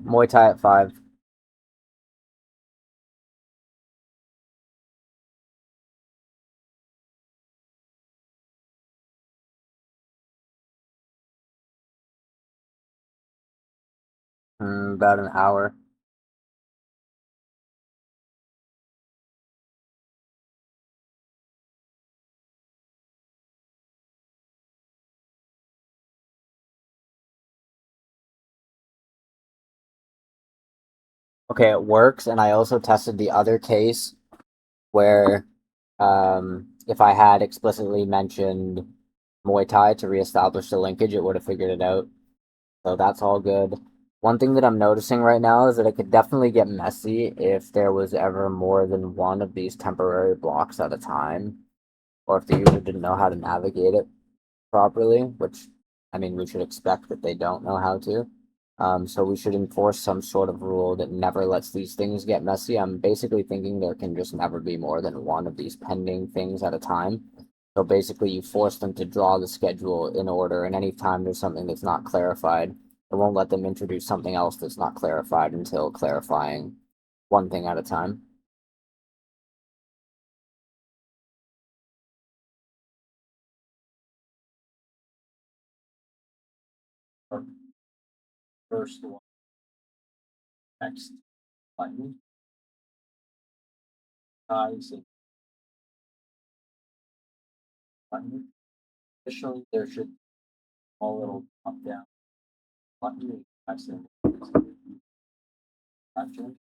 Muay Thai at 5. About an hour. Okay, it works, and I also tested the other case where if I had explicitly mentioned Muay Thai to reestablish the linkage, it would have figured it out. So that's all good. One thing that I'm noticing right now is that it could definitely get messy if there was ever more than one of these temporary blocks at a time, or if the user didn't know how to navigate it properly, which, I mean, we should expect that they don't know how to. So we should enforce some sort of rule that never lets these things get messy. I'm basically thinking there can just never be more than one of these pending things at a time. So basically, you force them to draw the schedule in order, and anytime there's something that's not clarified, it won't let them introduce something else that's not clarified until clarifying one thing at a time. First one, next button, ties and button. Additionally, there should be a little drop down button. That's the action.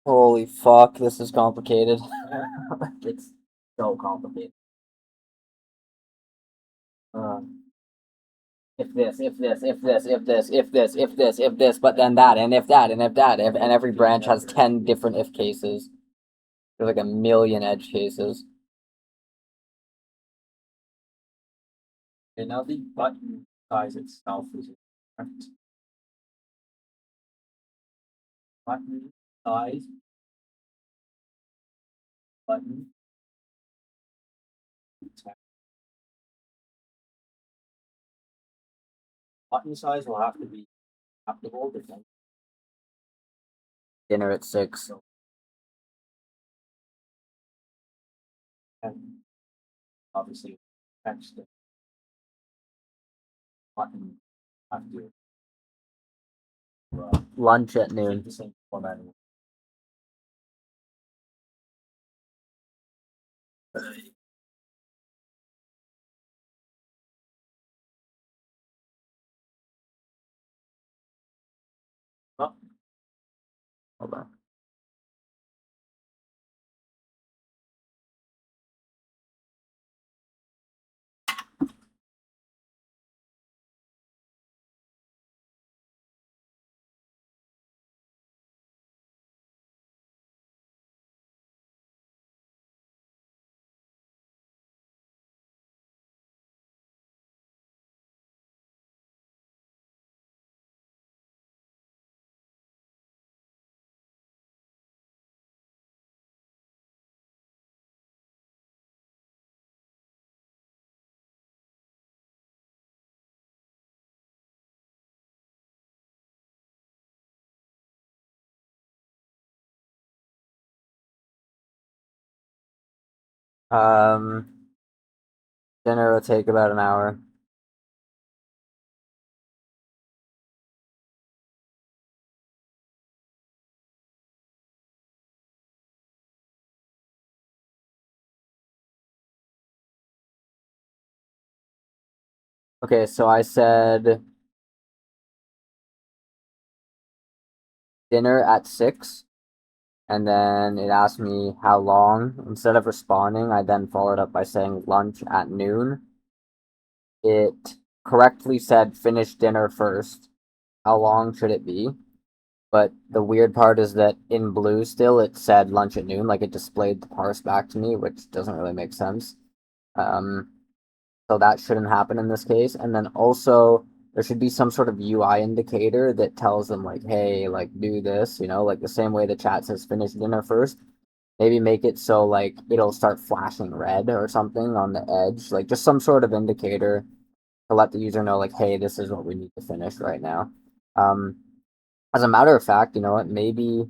Holy fuck, this is complicated. It's so complicated. If this, if this, if this, if this, if this, if this, if this, but then that, and if that, and if that, if, and every branch has 10 different if cases. There's like a million edge cases. And now the button size itself is correct. Button size, button, text. Button size will have to be adaptable depending Dinner at 6. and obviously text button have to Lunch at keep noon. the same format. Oh, Hold on. Um, Dinner will take about an hour. Okay, so I said dinner at 6, and then it asked me how long. Instead of responding, I then followed up by saying lunch at noon. it correctly said finish dinner first. How long should it be? But the weird part is that in blue still it said lunch at noon, like it displayed the parse back to me, which doesn't really make sense. Um, so that shouldn't happen in this case. And then also there should be some sort of UI indicator that tells them like, hey, like do this, like the same way the chat says finish dinner first. Maybe make it so like it'll start flashing red or something on the edge, like just some sort of indicator to let the user know like, hey, this is what we need to finish right now. Um, as a matter of fact, you know what? Maybe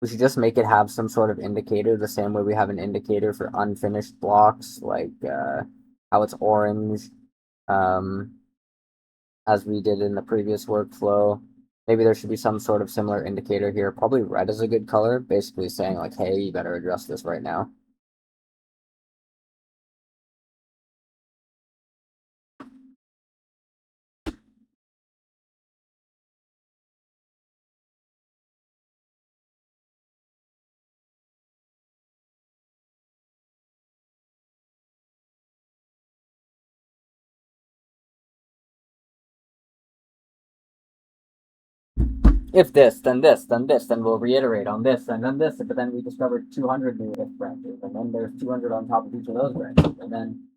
we should just make it have some sort of indicator the same way we have an indicator for unfinished blocks, like how it's orange, um, as we did in the previous workflow. Maybe there should be some sort of similar indicator here. Probably red is a good color, basically saying like, hey, you better address this right now. If this, then this, then this, then we'll reiterate on this, and then this, but then we discovered 200 new if branches, and then there's 200 on top of each of those branches, and then.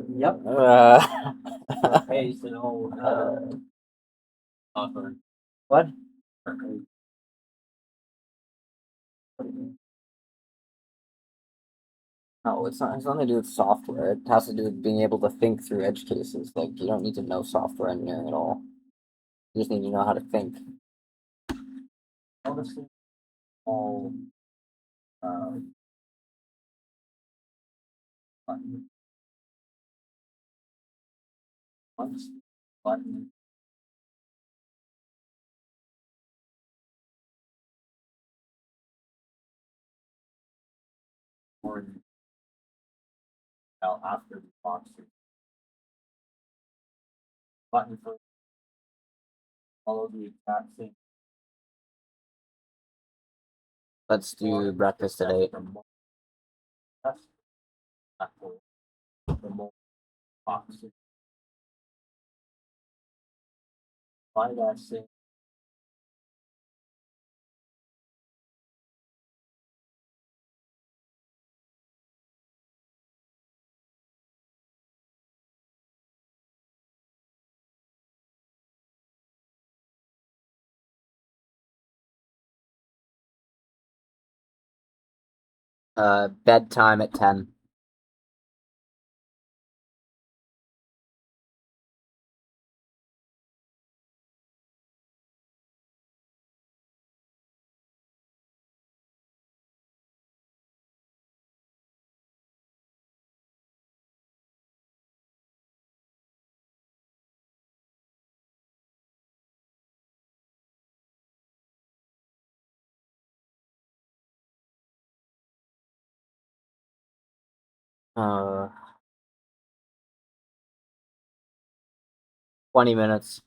Yep. Uh, Hey, so offer. what? No, it's not. It's nothing to do with software. It has to do with being able to think through edge cases. Like you don't need to know software engineering at all. You just need to know how to think. Honestly, all button. Once button. Or after the box. Button for follow the exact same. Let's do breakfast at 8. That's after the box. By that same. Bedtime at 10. Uh, 20 minutes.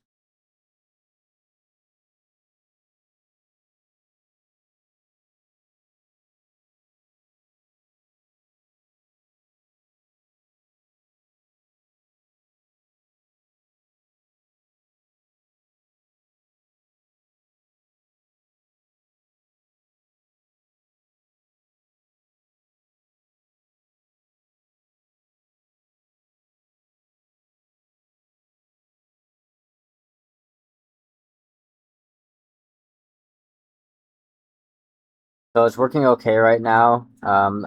So it's working okay right now.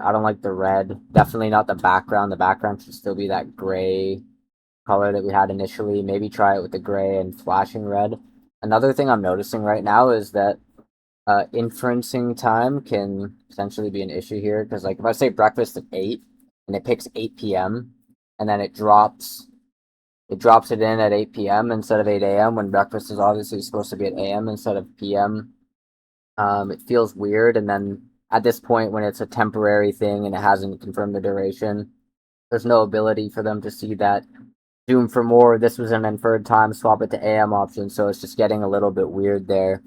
I don't like the red. Definitely not the background. The background should still be that gray color that we had initially. Maybe try it with the gray and flashing red. Another thing I'm noticing right now is that inferencing time can potentially be an issue here because like if I say breakfast at 8 and it picks 8 p.m. and then it drops it in at 8 p.m. instead of 8 a.m. when breakfast is obviously supposed to be at a.m. instead of p.m. It feels weird, and then at this point when it's a temporary thing and it hasn't confirmed the duration, there's no ability for them to see that zoom for more, this was an inferred time, swap it to AM option, so it's just getting a little bit weird there.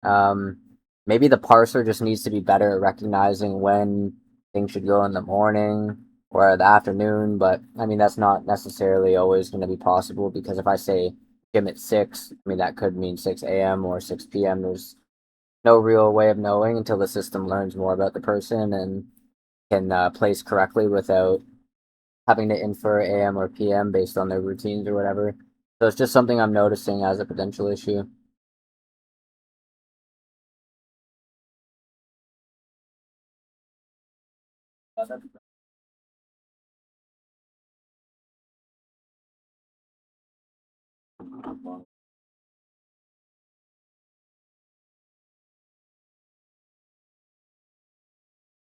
Um, Maybe the parser just needs to be better at recognizing when things should go in the morning, or the afternoon, but I mean that's not necessarily always going to be possible because if I say gym at 6, I mean that could mean 6 a.m. or 6 p.m. There's no real way of knowing until the system learns more about the person and can place correctly without having to infer AM or PM based on their routines or whatever. So it's just something I'm noticing as a potential issue.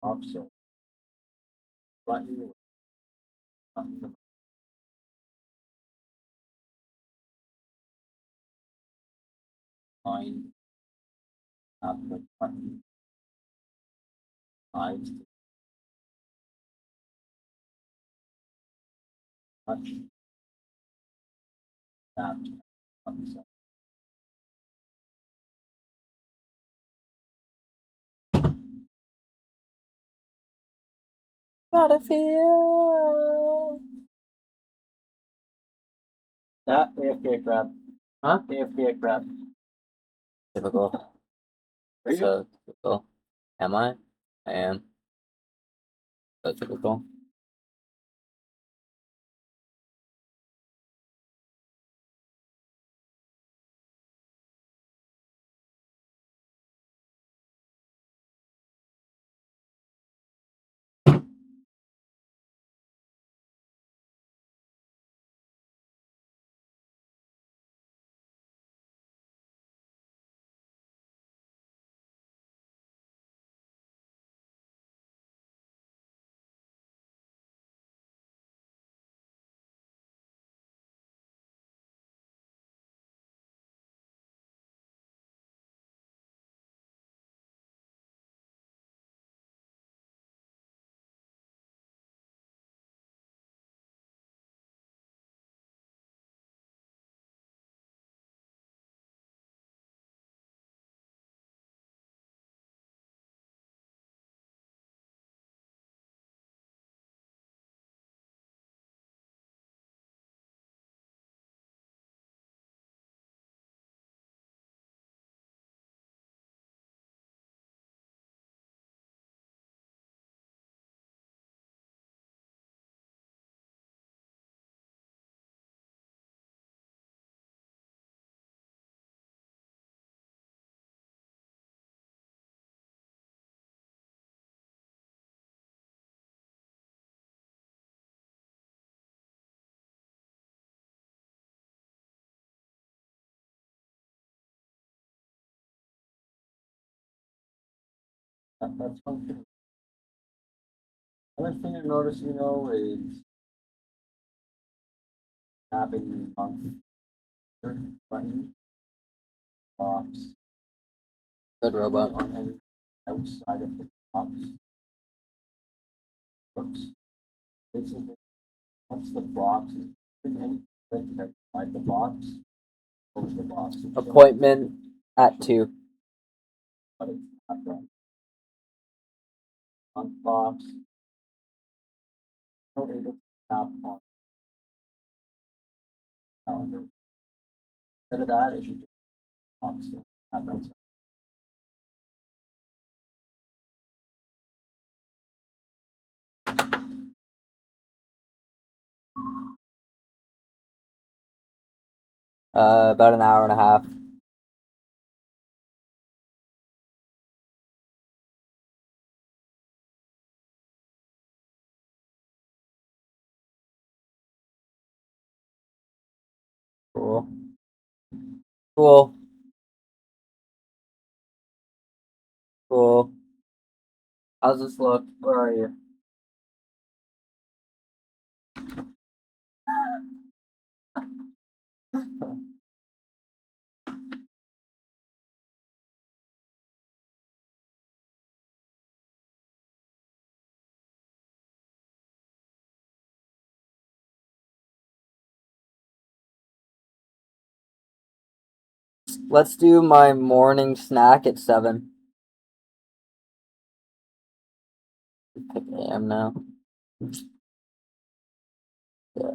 Option. Button. Line. The button. Eyes. Touch. Tap. Button. Gotta feel. That AFK crap. Huh? AFK crap. Typical. Are you? So typical. Am I? I am. So typical. That's functional. Other thing I noticed, is tapping on the button box Good robot. on any outside of the box. Looks basically once the box is in any click outside the box, close the box. Appointment at 2. But it's not done. On box, no able to tap on calendar. Instead of that, it should just box it. Tap outside. About an hour and a half. Cool. Cool. Cool. How's this look? Where are you? Let's do my morning snack at 7 a.m. now. Yeah.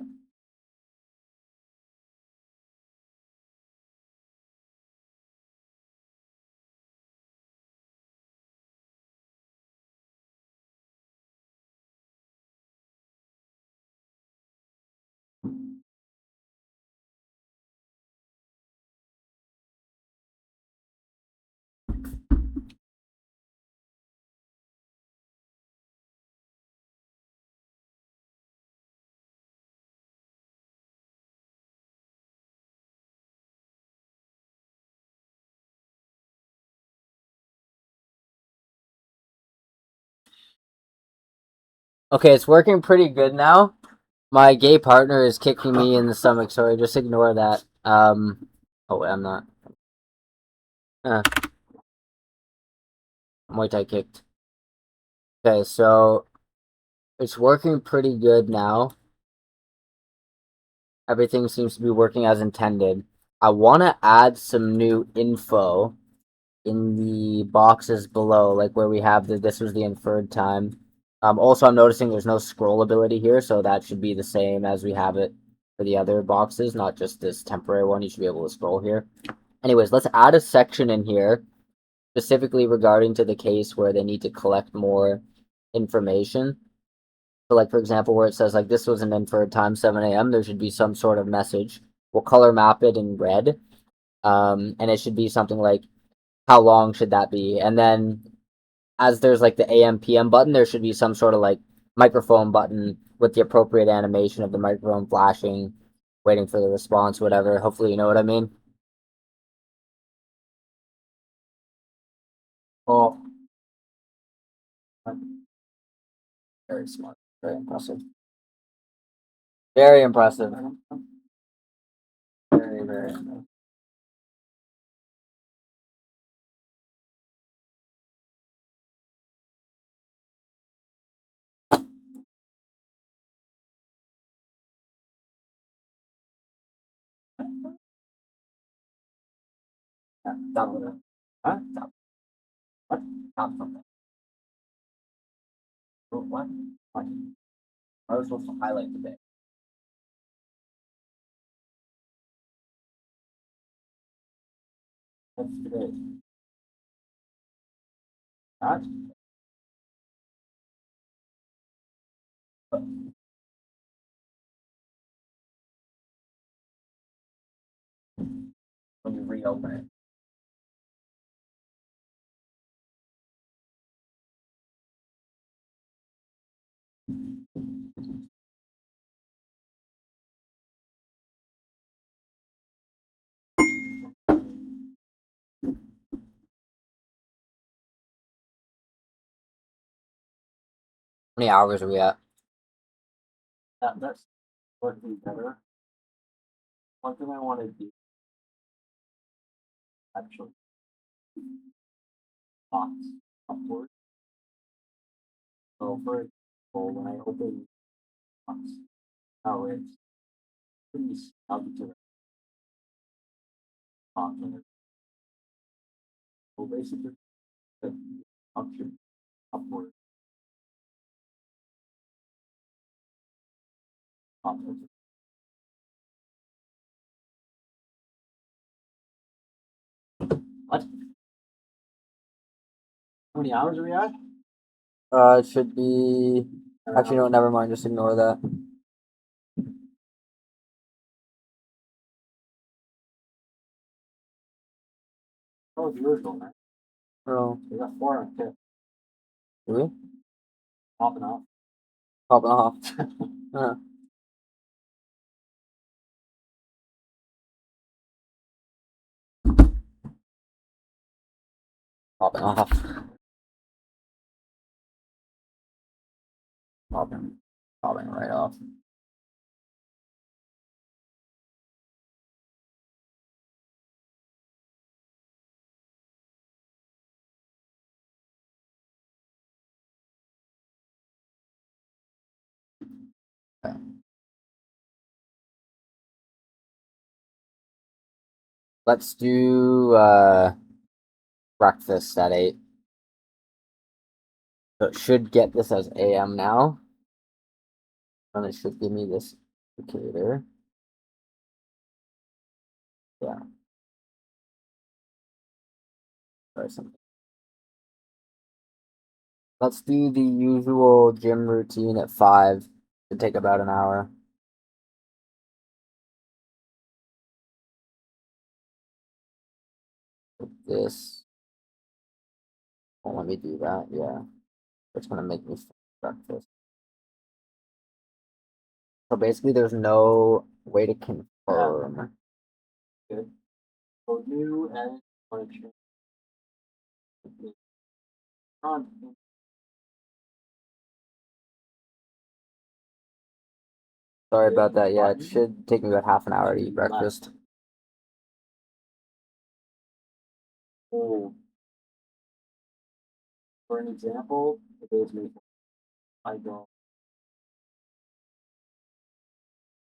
Okay, it's working pretty good now. My gay partner is kicking me in the stomach, so just ignore that. Oh wait, I'm not. I'm Muay Thai kicked. Okay, so it's working pretty good now. Everything seems to be working as intended. I want to add some new info in the boxes below, like where we have this was the inferred time. Also, I'm noticing there's no scroll ability here, so that should be the same as we have it for the other boxes, not just this temporary one. You should be able to scroll here. Anyways, let's add a section in here specifically regarding to the case where they need to collect more information. So, like, for example, where it says, like, this was an inferred time, 7 a.m., there should be some sort of message. We'll color map it in red. And it should be something like, how long should that be? And then as there's like the AM PM button, there should be some sort of like microphone button with the appropriate animation of the microphone flashing, waiting for the response, whatever. Hopefully you know what I mean. Oh, very smart, very impressive, very impressive, very. Stop with it. Huh? Stop. What? Stop something. What? What? I was supposed to highlight today. What's today? That? When you reopen it. How many hours are we at? That's working better. One thing I want to do, actually, box upward. So for example, when I open box, now it's pretty snug to the top of it. So basically, the option upward, upward. What? How many hours are we at? It should be. Actually, no, never mind. Just ignore that. Oh, it's usual, man. Oh, We got 4 on 10. do we? Popping off. Popping off. Popping off. Popping right off. Okay. Let's do breakfast at 8. So it should get this as AM now. And it should give me this Indicator. Yeah. Try something. Let's do the usual gym routine at 5. It'd take about an hour. This won't let me do that. Yeah, it's gonna make me breakfast. So basically, there's no way to confirm. Good. So new and function. On. Sorry about that. Yeah, it should take me about half an hour to eat breakfast. Oh. For an example, today's me. I go.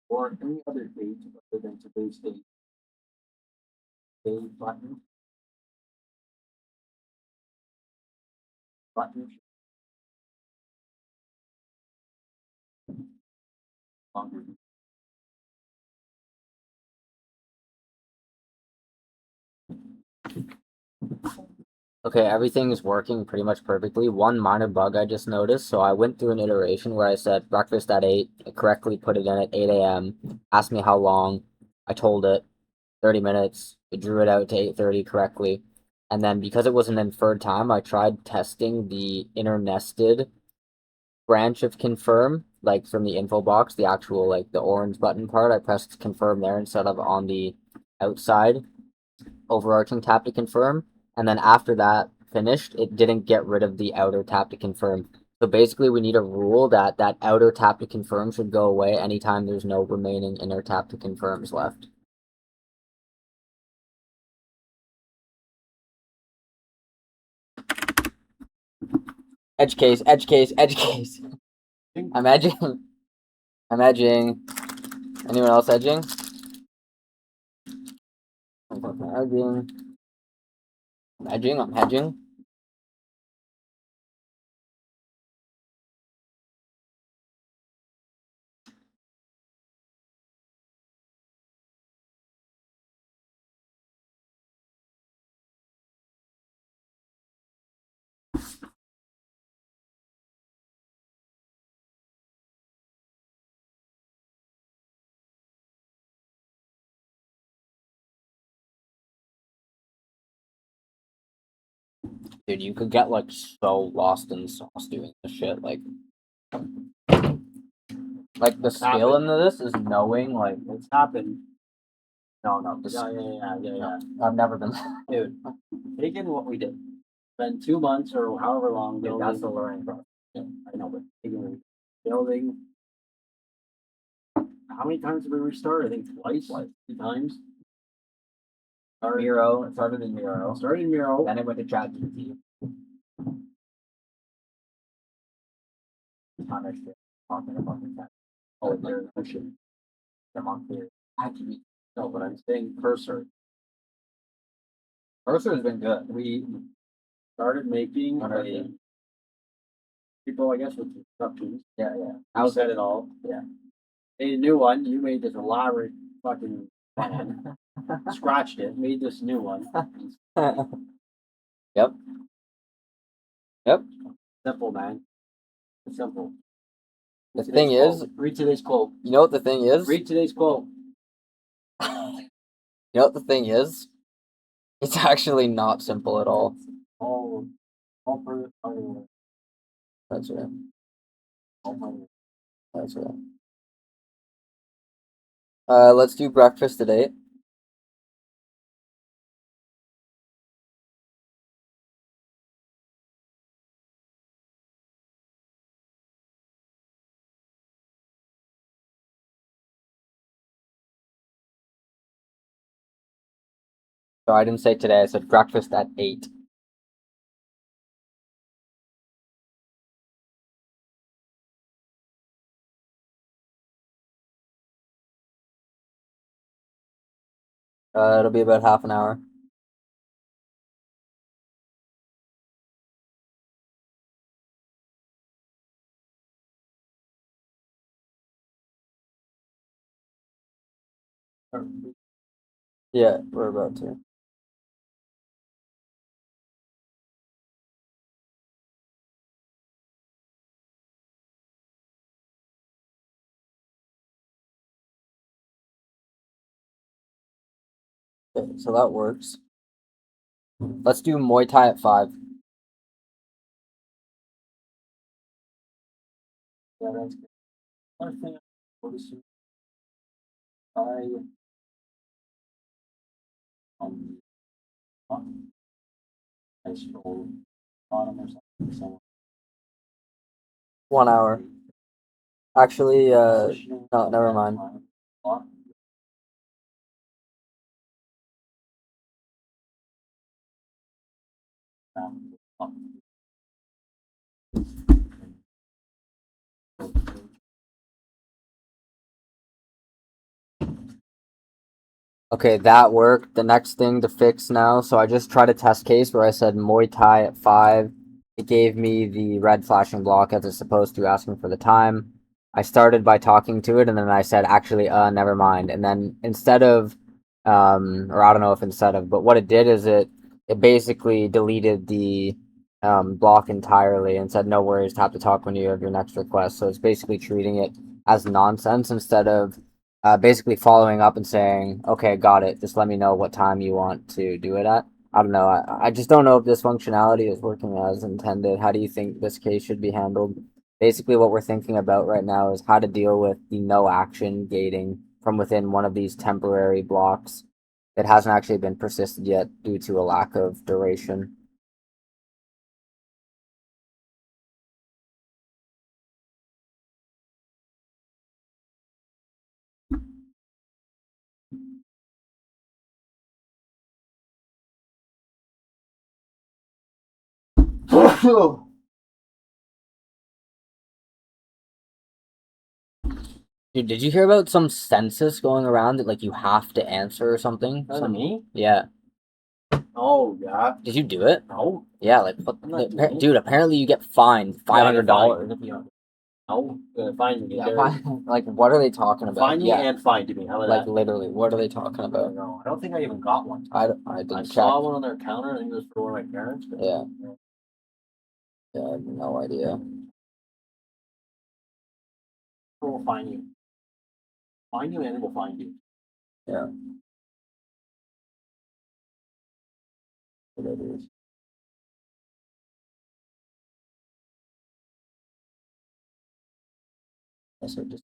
Or any other date other than today's date. Day button. Button. Longer. Okay, everything is working pretty much perfectly. One minor bug I just noticed. So I went through an iteration where I said breakfast at 8, I correctly put it in at 8 a.m., asked me how long. I told it 30 minutes. It drew it out to 8:30 correctly. And then because it was an inferred time, I tried testing the inner nested branch of confirm, like from the info box, the actual like the orange button part. I pressed confirm there instead of on the outside overarching tap to confirm. And then after that finished, it didn't get rid of the outer tap to confirm. So basically, we need a rule that that outer tap to confirm should go away anytime there's no remaining inner tap to confirms left. Edge case, edge case, edge case. I'm edging. I'm edging. Anyone else edging? I'm edging. I'm edging. I'm hedging. Dude, you could get like so lost in sauce doing this shit. Like the skill into this is knowing like It's happened. no Yeah. I've never been. Dude, taking what we did, spend 2 months or however long Dude, building. that's the learning process. Yeah, I know, but taking building. How many times did we restart? I think twice, like 3 times. Miro, it started in Miro. Started in Miro. Then it went to ChatGPT. Ton of shit talking about the chat. Oh, there's no shit. I'm on clear. Actually, No, but I'm saying cursor. Cursor has been good. We started making a people, I guess, with instructions. Yeah. I said it all. Yeah. Made a new one. You made this elaborate fucking plan. Scratched it. Made this new one. Yep. Simple, man. It's simple. The Read thing today's is, quote. Read today's quote. you know what the thing is? Read today's quote. You know what the thing is? It's actually not simple at all. All for the funny. That's right. All funny. That's right. Let's do breakfast today. So I didn't say today, I said breakfast at 8. It'll be about half an hour. Yeah, we're about to. Okay, so that works. Let's do Muay Thai at 5. Yeah, that's good. One thing I noticed, I um I scroll bottom or something. So 1 hour. Actually, no, never mind. Okay, that worked. The next thing to fix now, so I just tried a test case where I said Muay Thai at 5. It gave me the red flashing block as it's supposed to, asking for the time. I started by talking to it, and then I said, actually, never mind. And then instead of, or I don't know if instead of, but what it did is it basically deleted the block entirely and said, no worries, tap to talk when you have your next request. So it's basically treating it as nonsense instead of basically following up and saying, okay, got it. Just let me know what time you want to do it at. I don't know. I just don't know if this functionality is working as intended. How do you think this case should be handled? Basically, what we're thinking about right now is how to deal with the no action gating from within one of these temporary blocks that hasn't actually been persisted yet due to a lack of duration. Dude, did you hear about some census going around that like you have to answer or something? That's me? Yeah. Oh yeah. Did you do it? No. Yeah, like what I'm not doing it. dude, apparently you get fined $500. No, fine me. Yeah, like what are they talking about? Find me Yeah, and find me. How about like that? literally, what are they talking I don't about? know. I don't think I even got one. I I didn't check. saw one on their counter. I think it was for one of my parents. But Yeah. Yeah, I have no idea. we'll find you. Find you and we'll find you. Yeah. What it is. So just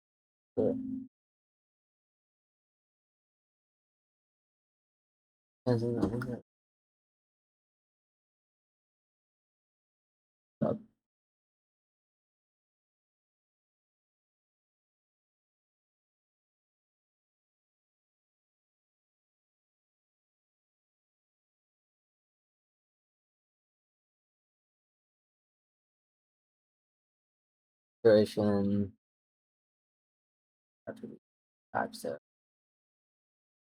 duration. Apps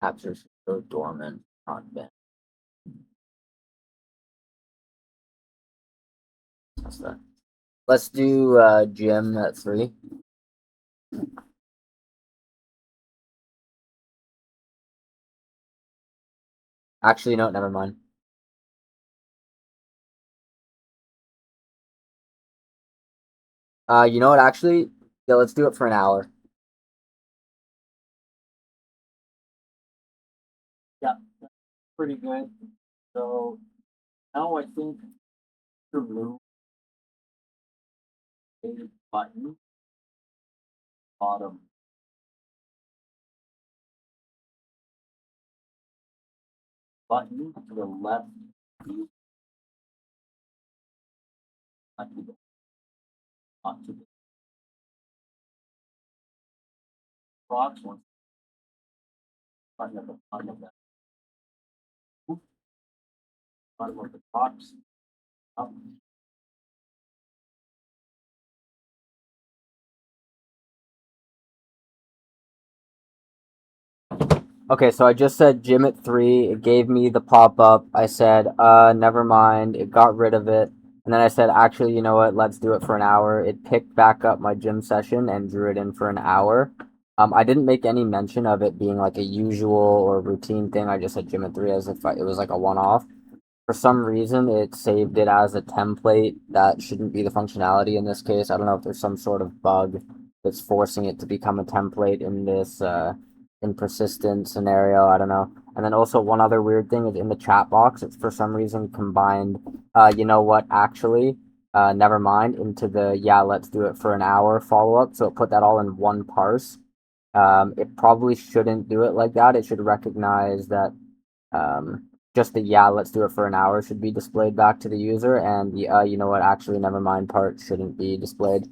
apps are so dormant, not been. That's that. Let's do gym at 3. Actually, no, never mind. You know what? Actually, yeah, let's do it for an hour. Yeah, pretty good. So now I think to remove a button bottom. Button to the left. Not to the not to the box one. Button at the bottom of that. Bottom of the box. Up. Okay, so I just said gym at 3. It gave me the pop up. I said, never mind. It got rid of it. And then I said, actually, you know what? Let's do it for an hour. It picked back up my gym session and drew it in for an hour. I didn't make any mention of it being like a usual or routine thing. I just said gym at 3 as if it was like a one-off. For some reason, it saved it as a template. That shouldn't be the functionality in this case. I don't know if there's some sort of bug that's forcing it to become a template in this in persistent scenario. I don't know. And then also one other weird thing is in the chat box, it's for some reason combined. You know what? Actually, never mind. Into the yeah, let's do it for an hour follow up. So it put that all in one parse. It probably shouldn't do it like that. It should recognize that just the yeah, let's do it for an hour should be displayed back to the user, and the you know what, actually, never mind part shouldn't be displayed.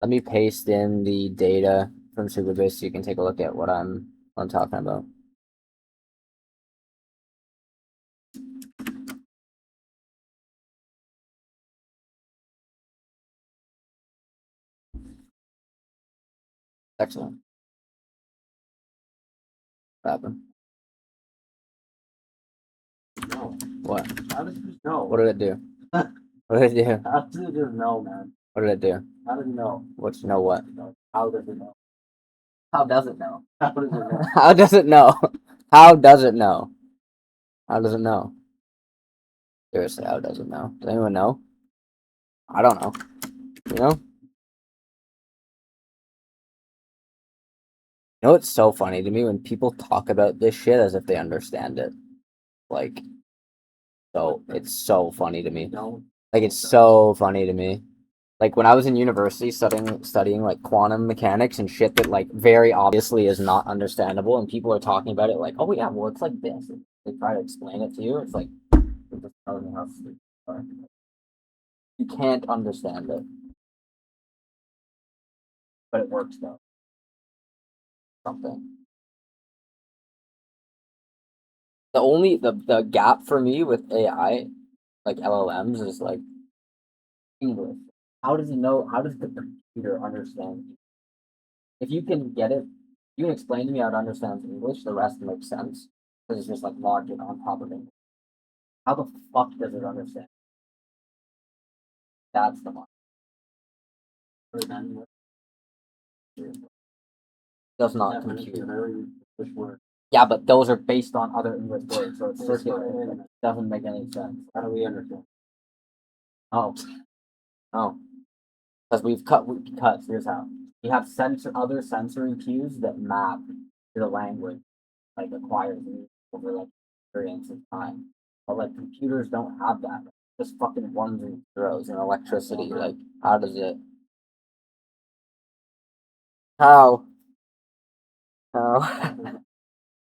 Let me paste in the data from Superbase so you can take a look at what I'm talking about. Excellent. What happened? No. What? How does it know? What did it do? What did it do? How does it know, man? What did it do? How does it know? What's know what? How does it know? How does it know? How does it know? How does it know? How does it know? How does it know? Seriously, how does it know? Does anyone know? I don't know. You know? You know what's so funny to me when people talk about this shit as if they understand it. Like, so it's so funny to me. No. Like it's so funny to me. Like when I was in university studying like quantum mechanics and shit that like very obviously is not understandable, and people are talking about it like, oh yeah, well it's like this. And they try to explain it to you. It's like it just tells me how stupid you are. You can't understand it, but it works though. Something. The gap for me with AI, like LLMs, is like English. How does it know? How does the computer understand? If you can get it, you can explain to me how it understands English. The rest makes sense because it's just like logic on top of it. How the fuck does it understand? That's the one. Does not compute. Yeah, but those are based on other English words, so it's circular. It doesn't make any sense. How do we understand? Oh, oh, because because here's how we have other sensory cues that map to the language, like acquires over like experience and time. But like computers don't have that. Just fucking ones and zeros and electricity. Like, how does it? How? How?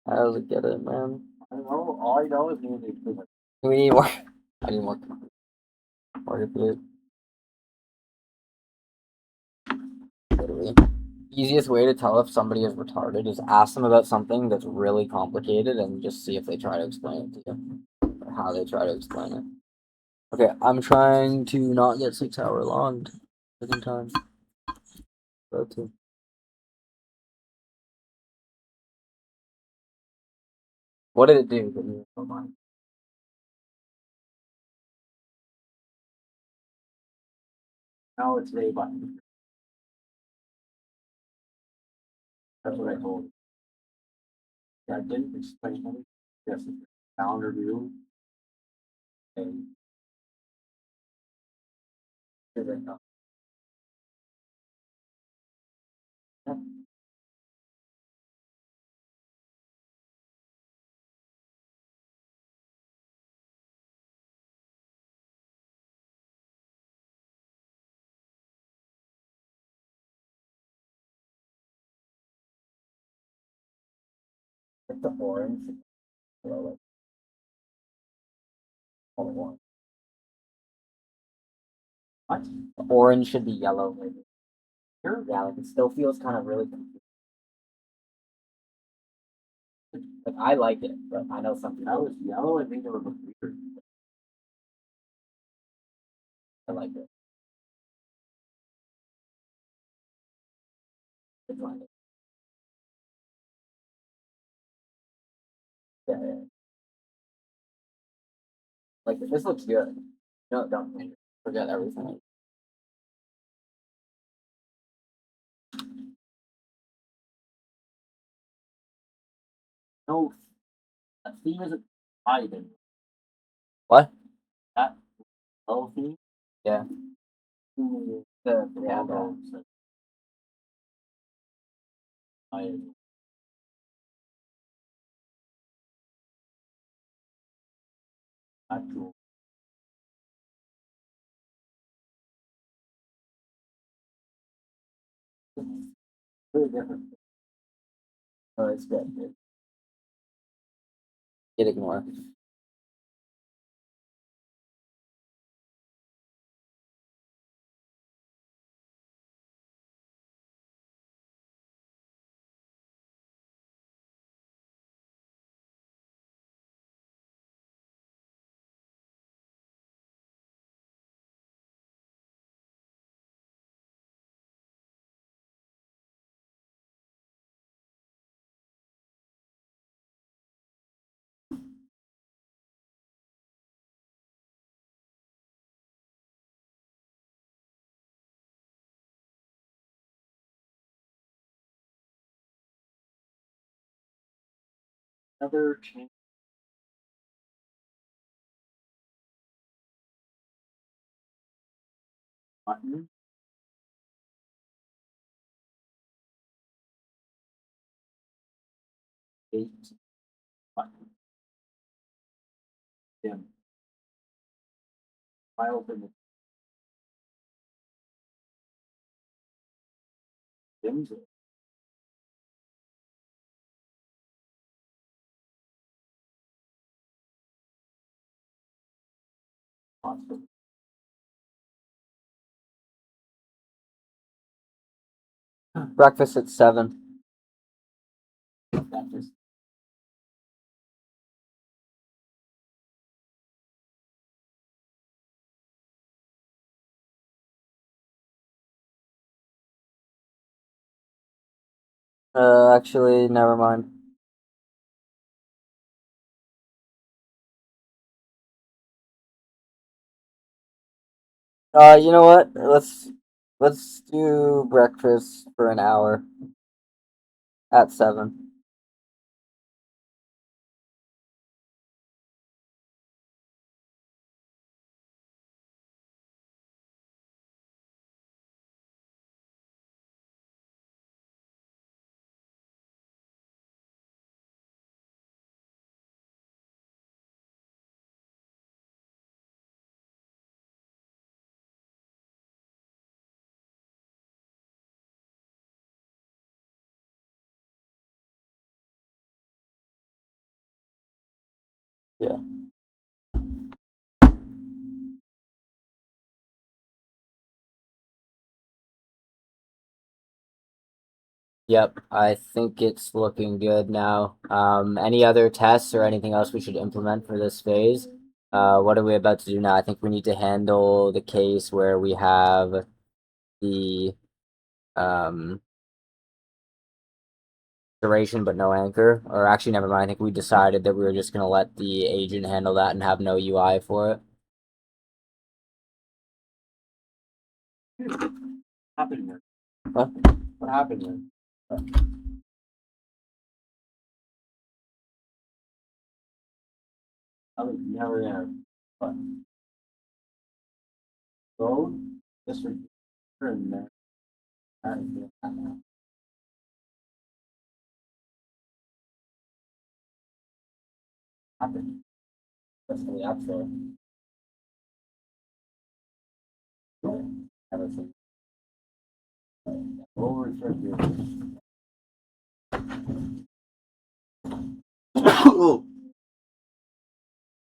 How does it get it, man? I don't know. All I know is We need more. I need more. More food. Literally. Easiest way to tell if somebody is retarded is ask them about something that's really complicated and just see if they try to explain it to you. Or how they try to explain it. Okay, I'm trying to not get 6 hour long. Second time. Go to. What did it do that you don't mind? now it's a button. That's what I told you. Yeah, I didn't explain it. Yes, calendar view. And here they go. Hit the orange. All at once. What? The orange should be yellow, maybe. Sure. Yeah, like it still feels kind of really confusing. Like I like it, but I know some That people. was yellow. I think it was weird. I like it. It's like it. Yeah, yeah. Like this looks good. No, don't forget everything. No, that theme isn't hiding. What? That low theme. Yeah. The Yeah, logo says hiding. Actual. Really different. Oh, it's good. Hit ignore. Another change. Button. Eight. Button. Dim. I open the dims it. Awesome. Breakfast at 7. That just Actually, never mind. You know what? Let's do breakfast for an hour at 7. Yeah. Yep, I think it's looking good now. Any other tests or anything else we should implement for this phase? What are we about to do now? I think we need to handle the case where we have the duration but no anchor. Or actually, never mind. I think we decided that we were just gonna let the agent handle that and have no UI for it. happened there. What? What happened there? I was never there. But road, this would turn there. And happened. That's the outro. Everything. Over here.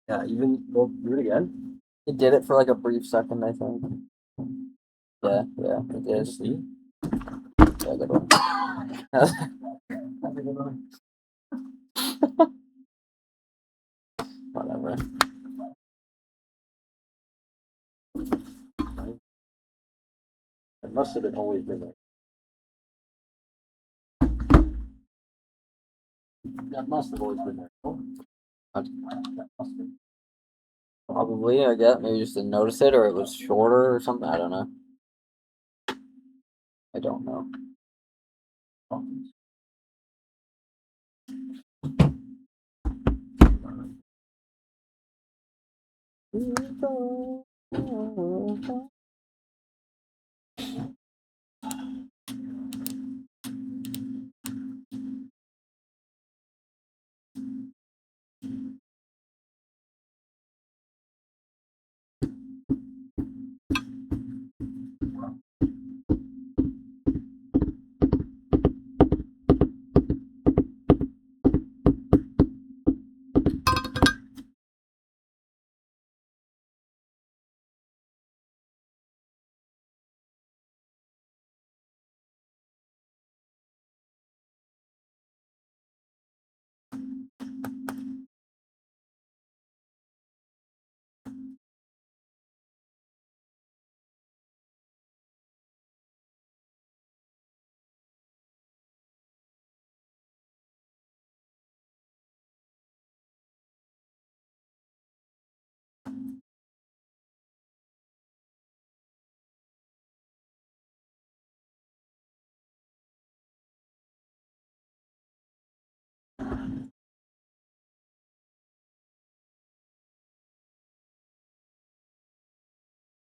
Yeah, even we'll do it again. It did it for like a brief second, I think. Yeah, it did. See? Yeah, good one. Whatever. It must have been always been there. That must have always been there. Oh, What? that must have. Probably, I guess. Maybe just didn't notice it, or it was shorter or something. I don't know. I don't know.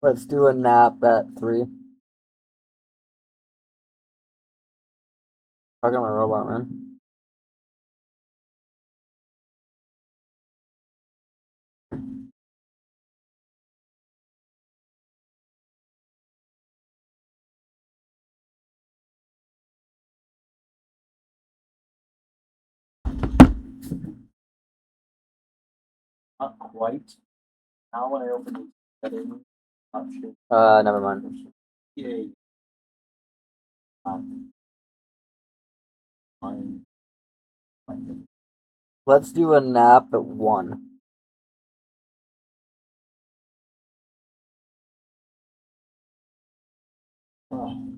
Let's do a nap at 3. Talking my robot, man. Not quite. Now when I open the settings option, Never mind. yay. Fine. Let's do a nap at 1. Oh,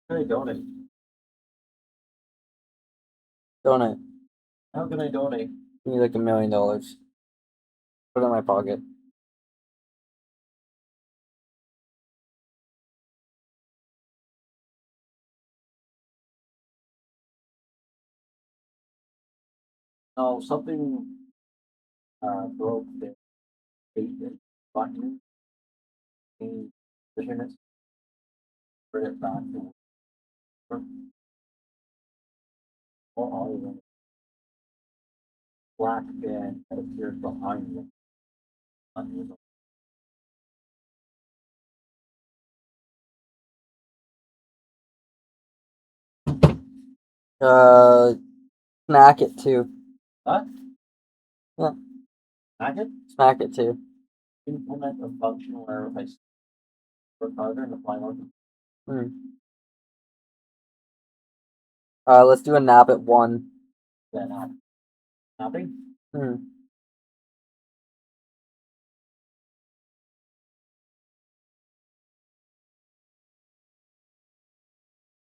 how can I donate? Donate. How can I donate? Give me like $1 million. Put it in my pocket. No, something broke the button. And pushing it, bring it back to work. Or all of them. Black band that appears behind you. Unusual. Smack it 2. Huh? Yeah. Back it? Smack it 2. Implement a function where I work harder and apply more. Let's do a nap at 1. Then napping. Hmm.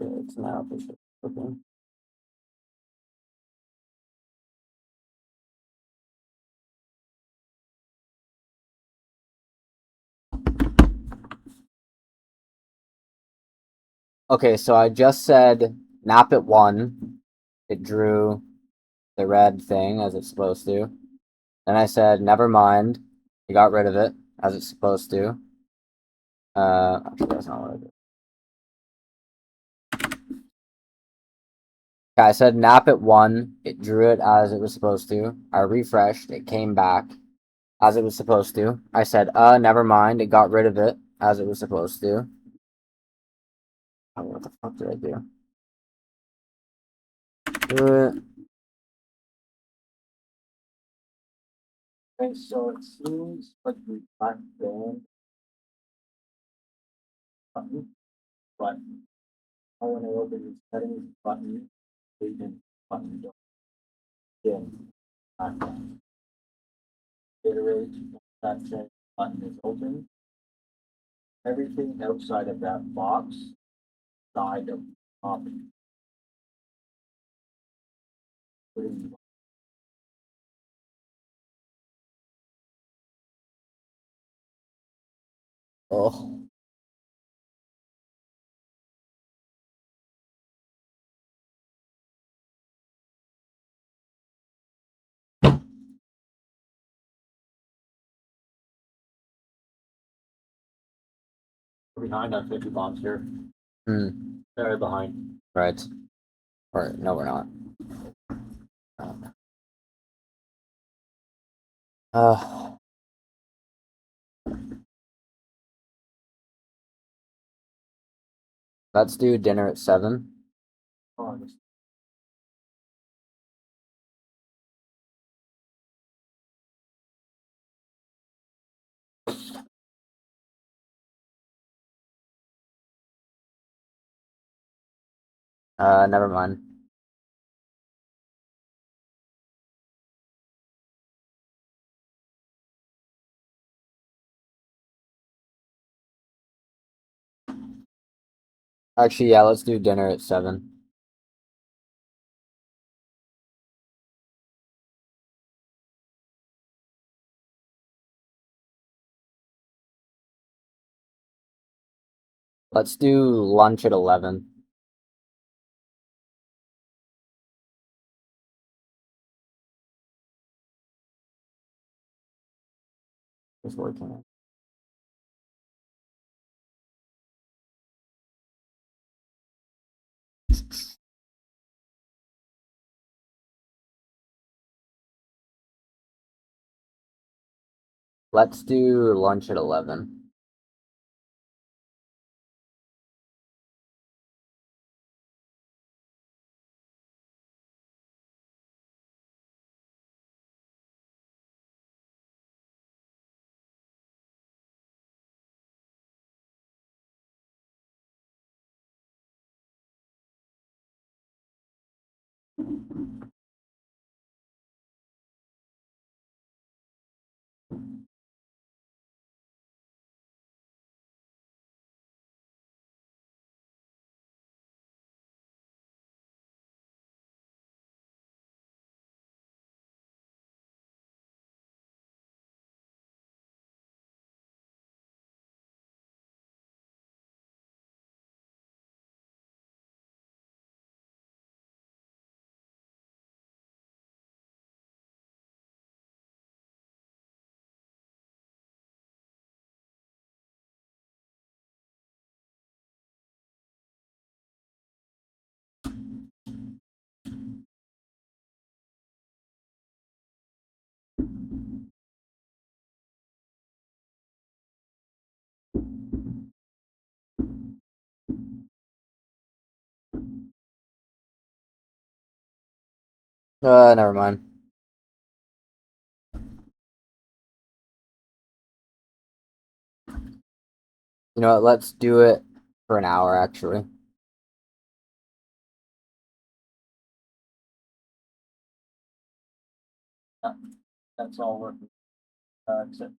Yeah, it's nap. Okay. Okay, so I just said nap at 1. It drew the red thing as it's supposed to. Then I said never mind. It got rid of it as it's supposed to. Actually, that's not what I did. Okay, I said nap at 1. It drew it as it was supposed to. I refreshed. It came back as it was supposed to. I said, never mind. It got rid of it as it was supposed to. Oh, what the fuck did I do? Okay, so it seems like the black band button, but when I open the settings button, agent button, don't dim black band. Iterate, that check button is open. Everything outside of that box, side of copy. Oh. Behind on 50 bombs here. Hmm. Very behind. Right. Or no, we're not. Uh, let's do dinner at 7. Oh, Never mind. Actually, yeah, let's do dinner at 7. Let's do lunch at 11. It's working. Let's do lunch at 11. Never mind. You know what? Let's do it for an hour, actually. That's all working. Except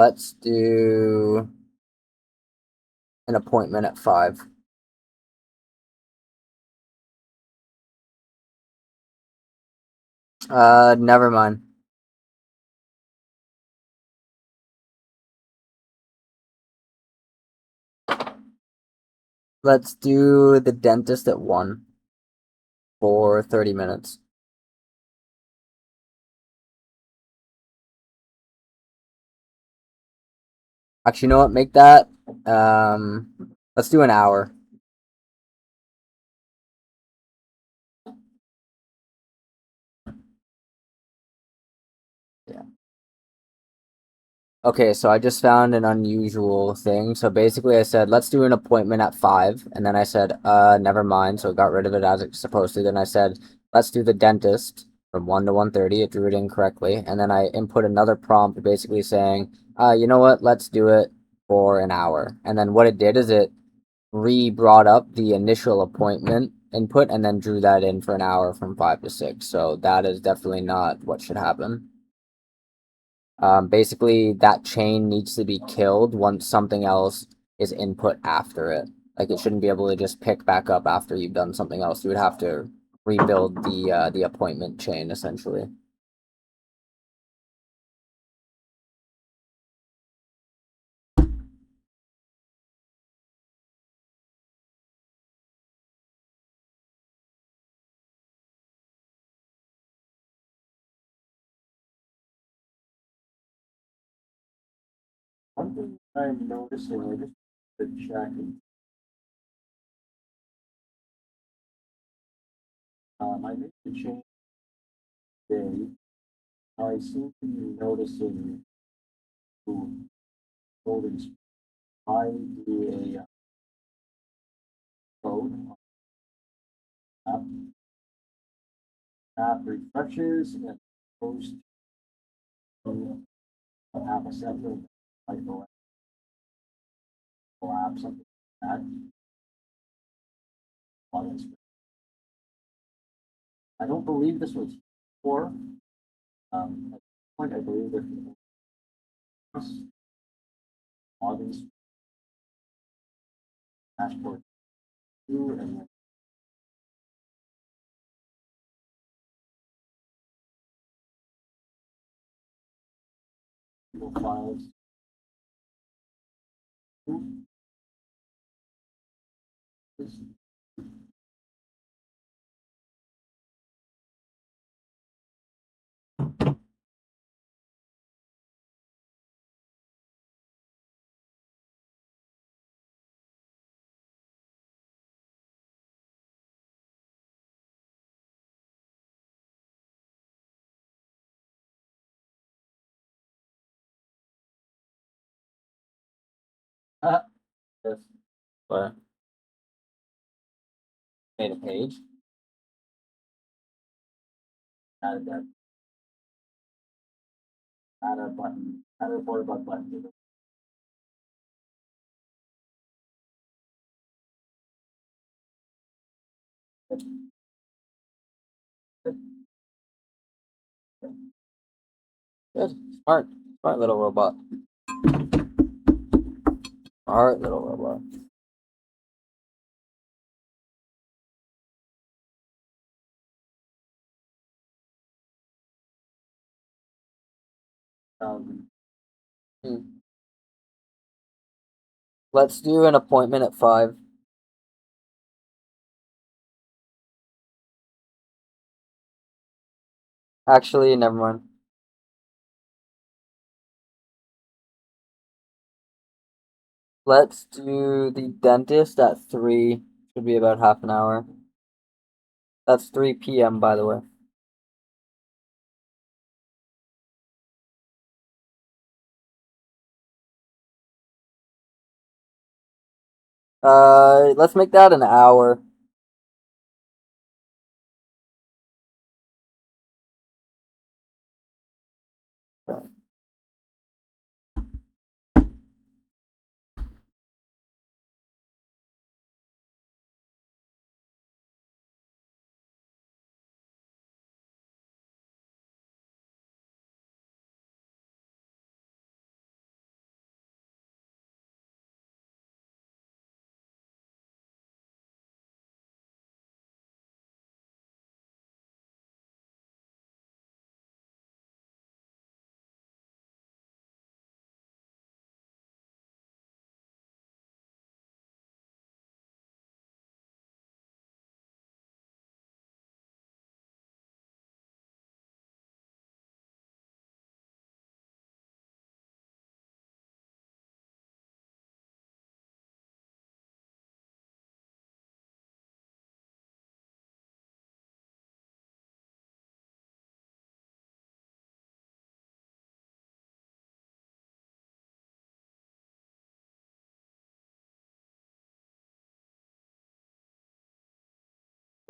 Let's do an appointment at 5. Never mind. Let's do the dentist at 1. for 30 minutes. Actually, you know what? Make that, let's do an hour. Yeah. Okay, so I just found an unusual thing. So basically I said, let's do an appointment at 5, and then I said, never mind, so it got rid of it as it's supposed to. Then I said, let's do the dentist from 1 to 1:30. It drew it in correctly, and then I input another prompt basically saying, you know what, let's do it for an hour. And then what it did is it re-brought up the initial appointment input and then drew that in for an hour from 5 to 6. So that is definitely not what should happen. Basically, that chain needs to be killed once something else is input after it. Like, it shouldn't be able to just pick back up after you've done something else. You would have to rebuild the appointment chain, essentially. One thing I'm noticing, I just to check. I made the change today. I seem to be noticing who holdings I do a code app, app refreshes and goes to app assembly, like the app, something like that. I don't believe this was for, at this point, I believe this was logins, dashboard two, and then Google files. Two. Yes. But made a page. Added that, add a button, add a report button. Good. Smart. Smart little robot. Smart little robot. Let's do an appointment at 5. Actually, never mind. Let's do the dentist at 3. Should be about half an hour. That's 3 p.m., by the way. Let's make that an hour.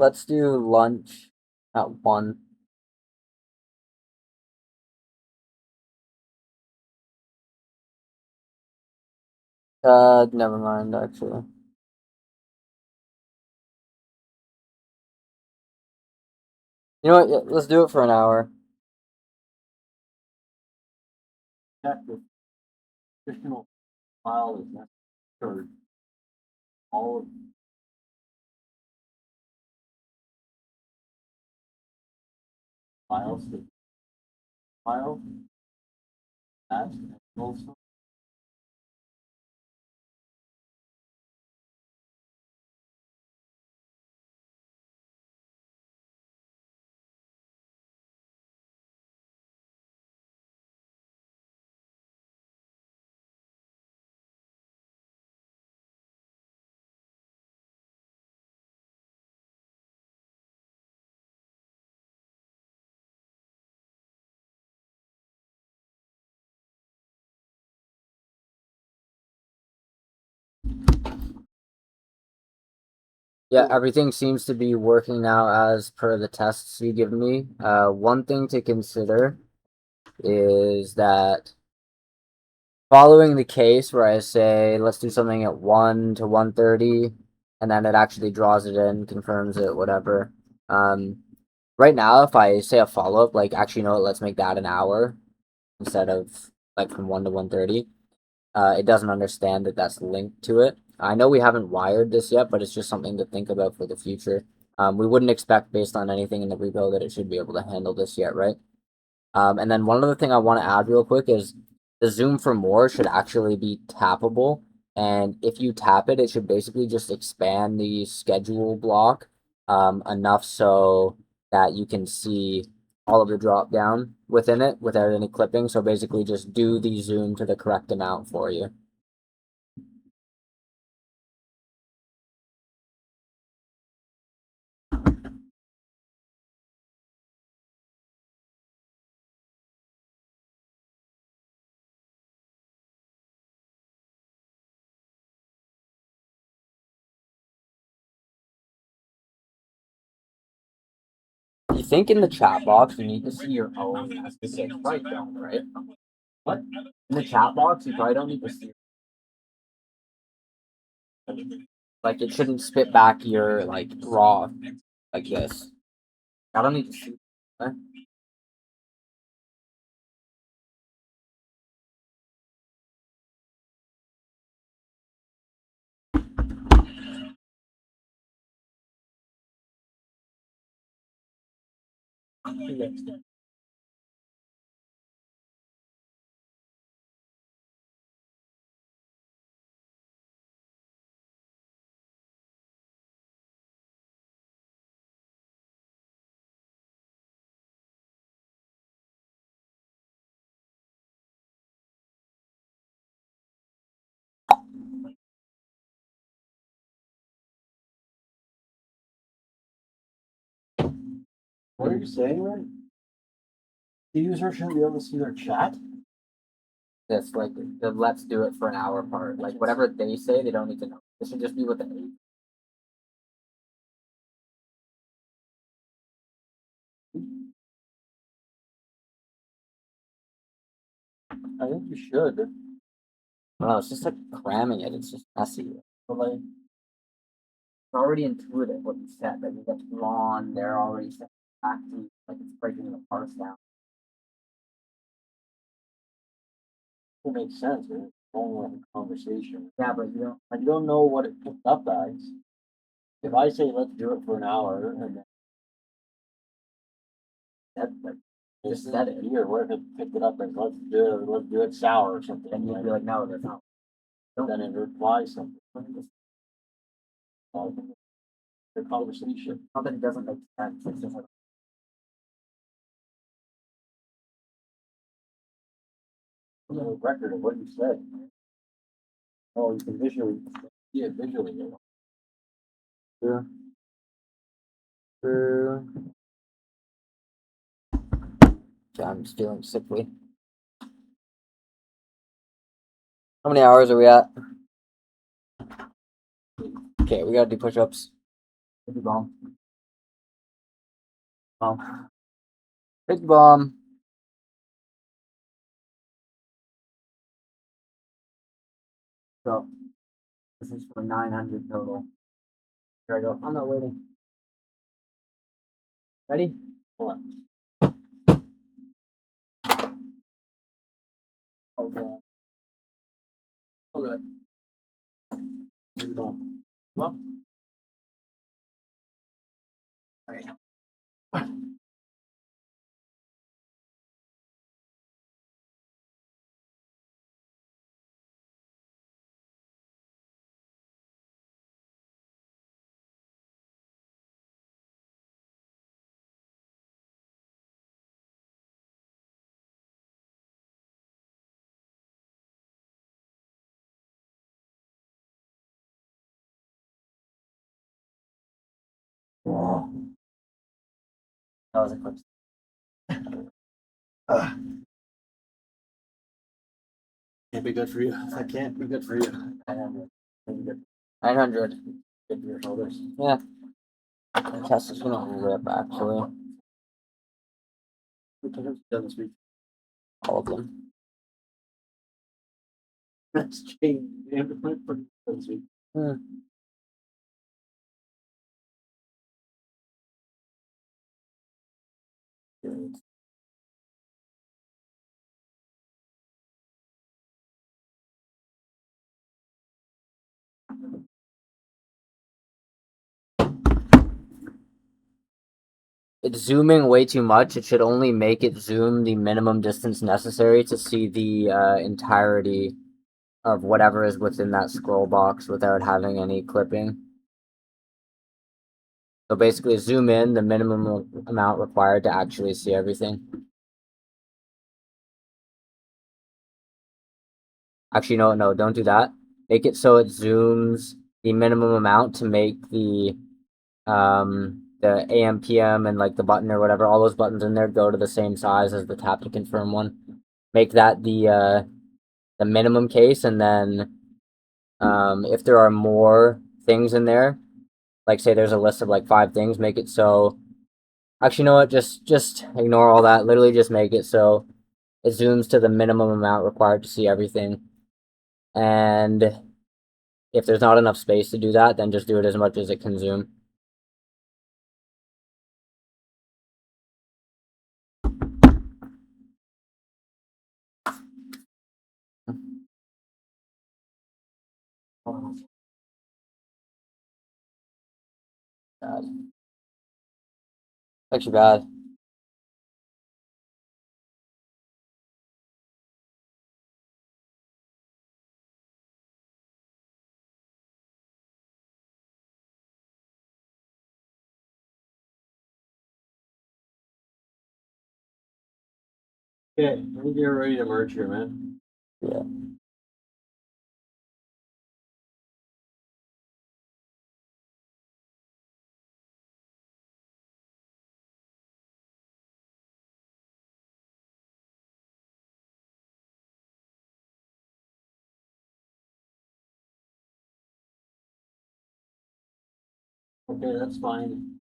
let's do lunch at 1. Never mind, actually. You know what? Yeah, let's do it for an hour. Check if additional file is necessary for all of files to file. That's also Yeah, everything seems to be working now as per the tests you give me. One thing to consider is that following the case where I say let's do something at 1 to 1:30, and then it actually draws it in, confirms it, whatever. Right now, if I say a follow up, like actually no, let's make that an hour instead of like from 1 to 1:30. It doesn't understand that that's linked to it. I know we haven't wired this yet, but it's just something to think about for the future. We wouldn't expect based on anything in the repo that it should be able to handle this yet, right? And then one other thing I want to add real quick is the zoom for more should actually be tappable. And if you tap it, it should basically just expand the schedule block enough so that you can see all of the drop down within it without any clipping. So basically just do the zoom to the correct amount for you. You think in the chat box you need to see your own messages? You probably don't, right? What? In the chat box, you probably don't need to see. Like it shouldn't spit back your like raw like this. I don't need to see. Huh? what are you saying, man? The user shouldn't be able to see their chat? This like the let's do it for an hour part. Like whatever they say, they don't need to know. This should just be what they. I think you should. No, it's just like cramming it. It's just messy. But like, It's already intuitive what you said. Like you get drawn, they're already set back to like it's breaking the parts down. it makes sense, man. It's only like a conversation. Yeah, but you don't. Like, you don't know what it picked up as. If I say let's do it for an hour and then That like just Just said said it it. here, what if it picked it up as let's do it sour or something? then you'd be like, no, that's not. Then it replies something. The conversation. Not that it doesn't make sense. It's just like A record of what you said. Oh, you can visually see it visually. true. True. Yeah, I'm just feeling sickly. How many hours are we at? Okay, we gotta do push-ups. Keep it going. Big bomb. So this is for 900 total. Here I go. I'm not waiting. Ready? What? Okay. Okay. Big bomb. Well. Alright. That was a quick. Can't be good for you. That can't be good for you. 900. Maybe good 900. for your shoulders. Yeah. The test is gonna rip actually. Doesn't speak. All of them. That's changed. Doesn't speak. It's zooming way too much. It should only make it zoom the minimum distance necessary to see the entirety of whatever is within that scroll box without having any clipping. So basically zoom in the minimum amount required to actually see everything. Actually, no, don't do that. Make it so it zooms the minimum amount to make the AM, PM, and like the button or whatever, all those buttons in there go to the same size as the tap to confirm one. Make that the minimum case, and then if there are more things in there, like say there's a list of like 5 things, make it so. Actually, you know what? Just ignore all that. Literally, just make it so it zooms to the minimum amount required to see everything. And if there's not enough space to do that, then just do it as much as it can zoom. Bad. Actually bad. Okay, I think you're ready to merge here, man. Yeah. Okay, that's fine.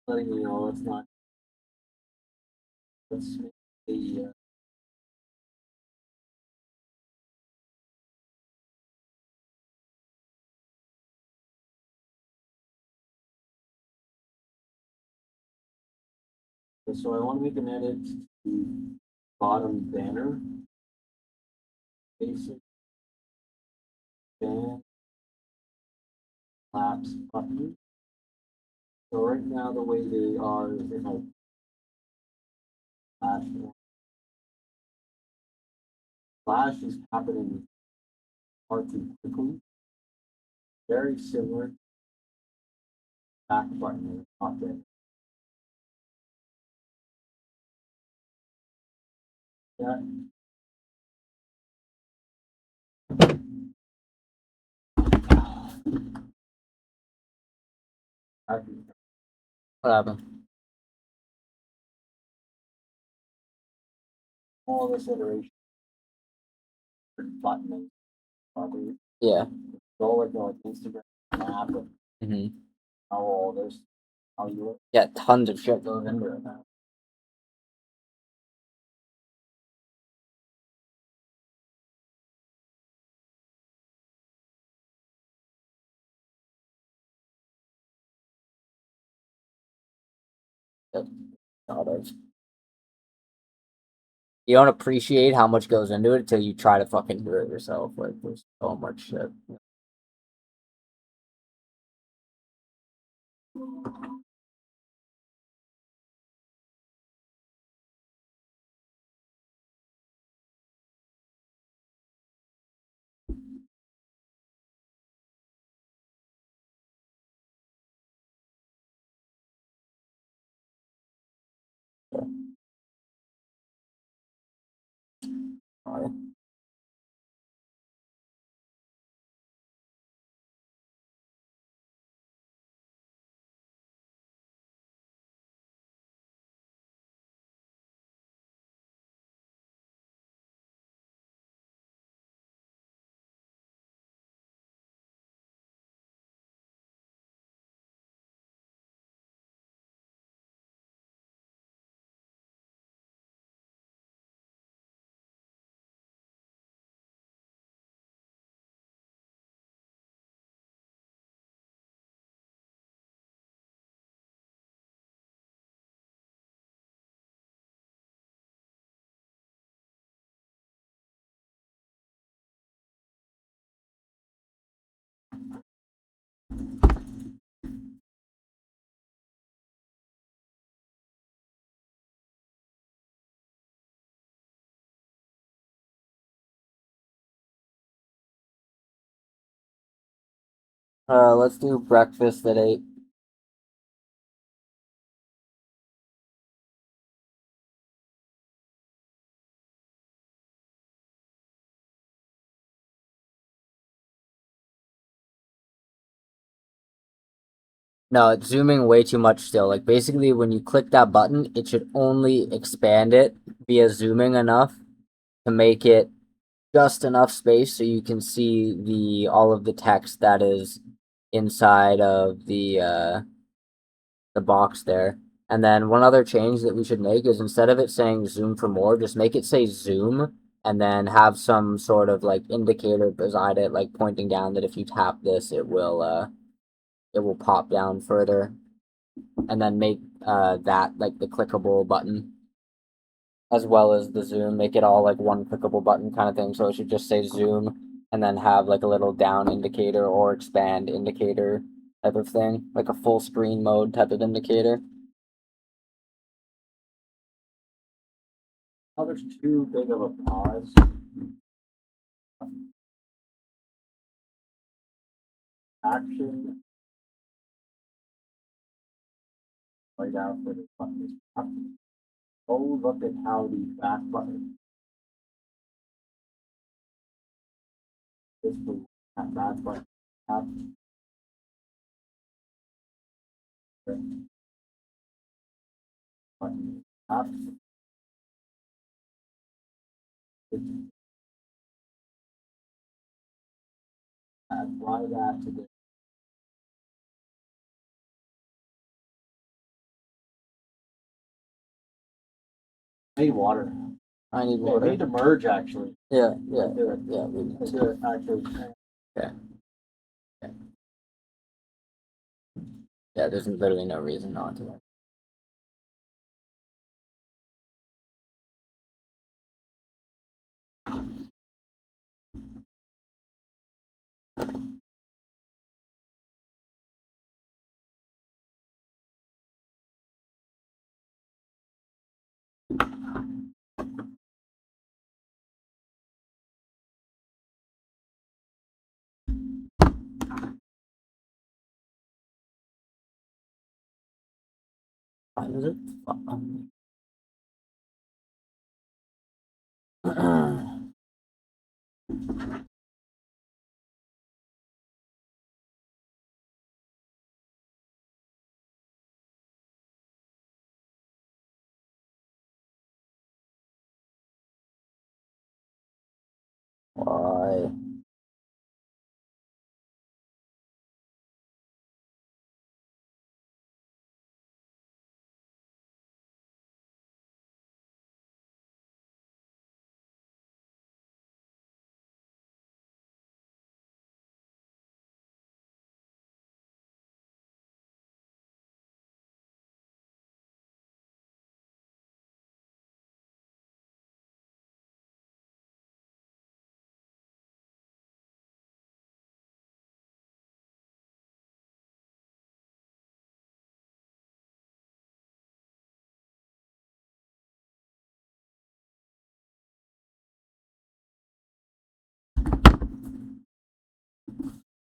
Letting you know it's not. Let's make the so I want to make an edit to the bottom banner. Basic ban lapse button. So right now the way they are is they have flash. Flash is happening far too quickly. Very similar back button is not there. Yeah. What happened? All this iteration button probably Yeah. go like Instagram app and Mm-hmm. how all this how you look. Yeah, tons of shit goes into it now. Sort of. You don't appreciate how much goes into it until you try to fucking do it yourself. Like, there's so much shit. Sorry. Let's do breakfast at 8. No, it's zooming way too much still. Like, basically, when you click that button, it should only expand it via zooming enough to make it just enough space so you can see all of the text that is inside of the box there. And then one other change that we should make is instead of it saying zoom for more, just make it say zoom and then have some sort of like indicator beside it, like pointing down that if you tap this, it will pop down further. And then make that like the clickable button as well as the zoom. Make it all like one clickable button kind of thing. So it should just say zoom and then have like a little down indicator or expand indicator type of thing, like a full screen mode type of indicator. Now there's too big of a pause. Action. Right after the button is tapped. Oh, look at how the back button. This will that back button tapped. Button tapped. Apply that to the made water. I need Yeah, water. need to merge actually. Yeah. Do it. We need to. Do it actually. Yeah, there's literally no reason not to. Why is it? Why?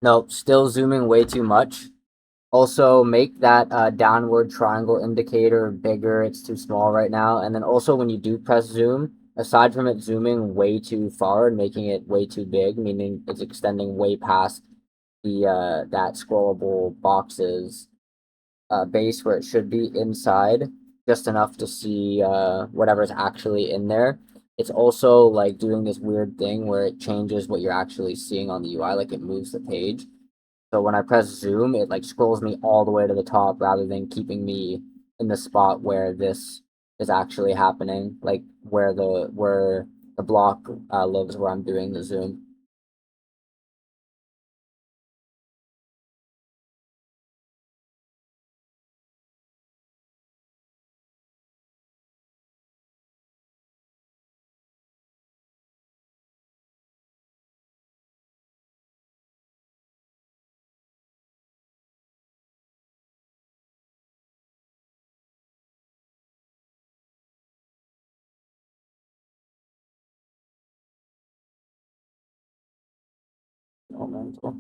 Nope, still zooming way too much. Also, make that downward triangle indicator bigger. It's too small right now. And then also, when you do press zoom, aside from it zooming way too far and making it way too big, meaning it's extending way past the that scrollable box's base where it should be inside, just enough to see whatever's actually in there. It's also like doing this weird thing where it changes what you're actually seeing on the UI, like it moves the page. So when I press zoom, it like scrolls me all the way to the top rather than keeping me in the spot where this is actually happening, like where the block lives where I'm doing the zoom. Elemental.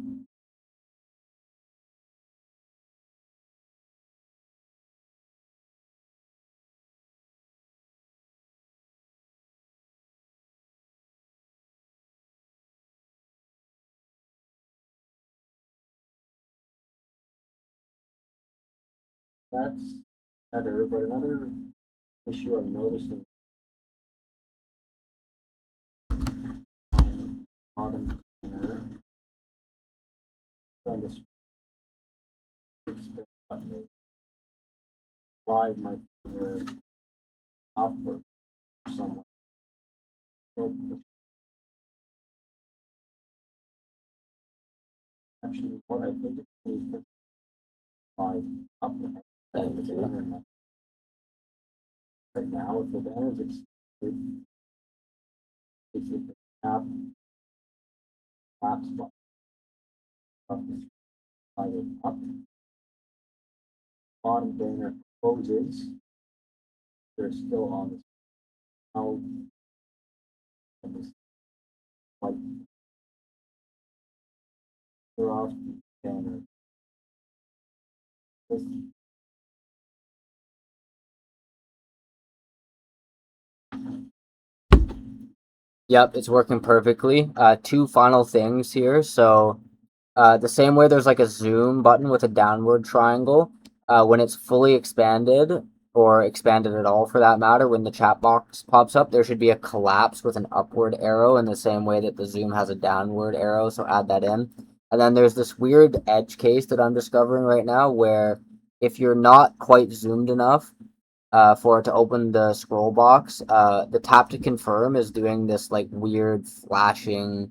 That's better, but another issue I'm noticing on bottom corner, on this button, slide my finger upward somewhat. So actually, what I think it needs to slide upward. Right now, with the advantage, it's the app spot up is sliding up. Bottom banner closes. They're still on this now. And this like they're off the banner. This Yep, it's working perfectly. Two final things here. So, the same way there's like a zoom button with a downward triangle, when it's fully expanded or expanded at all for that matter, when the chat box pops up, there should be a collapse with an upward arrow in the same way that the zoom has a downward arrow. So add that in. And then there's this weird edge case that I'm discovering right now where if you're not quite zoomed enough, for it to open the scroll box. The tap to confirm is doing this like weird flashing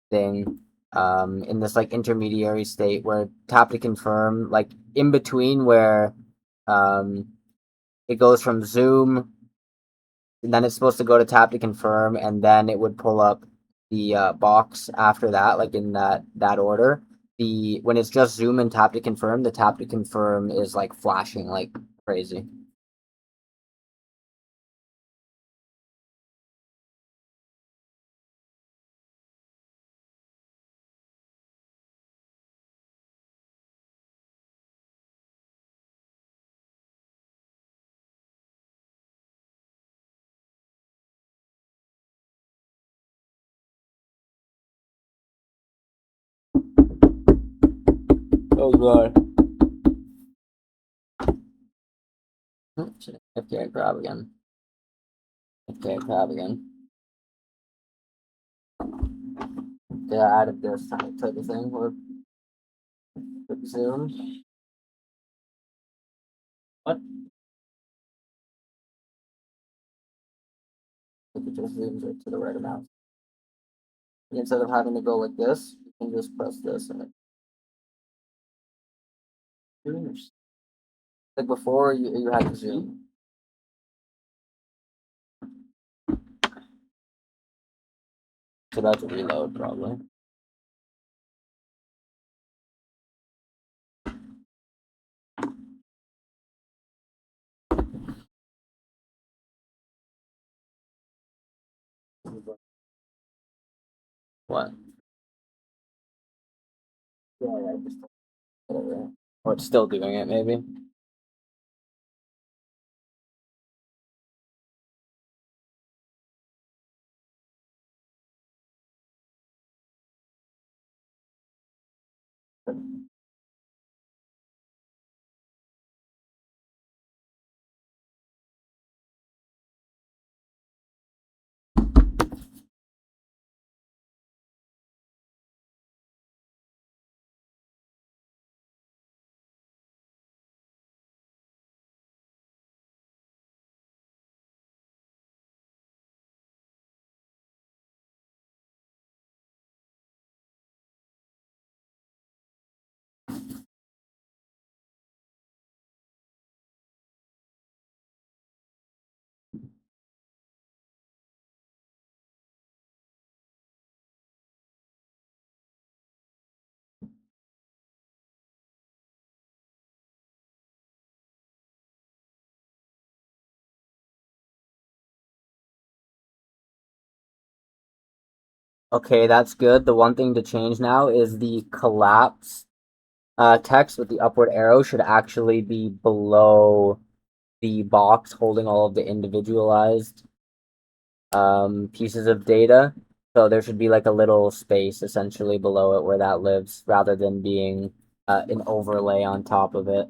thing in this like intermediary state where tap to confirm, like in between where um, it goes from zoom, and then it's supposed to go to tap to confirm, and then it would pull up the box after that, like in that order. The when it's just zoom and tap to confirm, the tap to confirm is like flashing like crazy. Oh god. Okay, grab again. Okay, grab again. Yeah, I added this type of thing with zoom. what? It just zooms it to the right amount. Instead of having to go like this, you can just press this and it zooms. Like before, you had to zoom. So that's a reload probably. What? Yeah, I just Or it's still doing it, maybe. Okay, that's good. The one thing to change now is the collapse text with the upward arrow should actually be below the box holding all of the individualized pieces of data. So there should be like a little space essentially below it where that lives rather than being an overlay on top of it.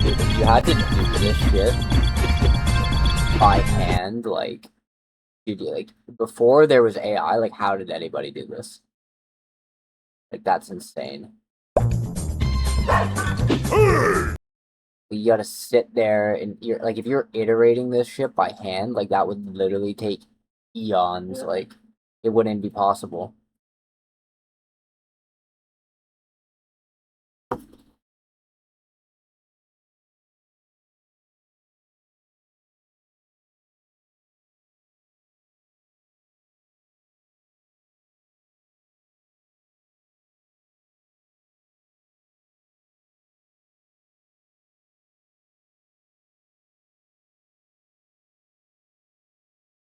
Dude, if you had to do this shit by hand, like, dude, like before there was AI, like how did anybody do this? Like that's insane. You gotta sit there and you're like if you're iterating this shit by hand, like that would literally take eons. Like it wouldn't be possible.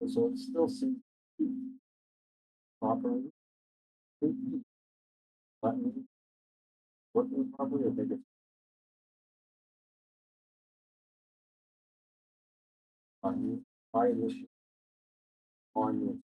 so it still seems properly. Button working properly, I think it's button by initial on the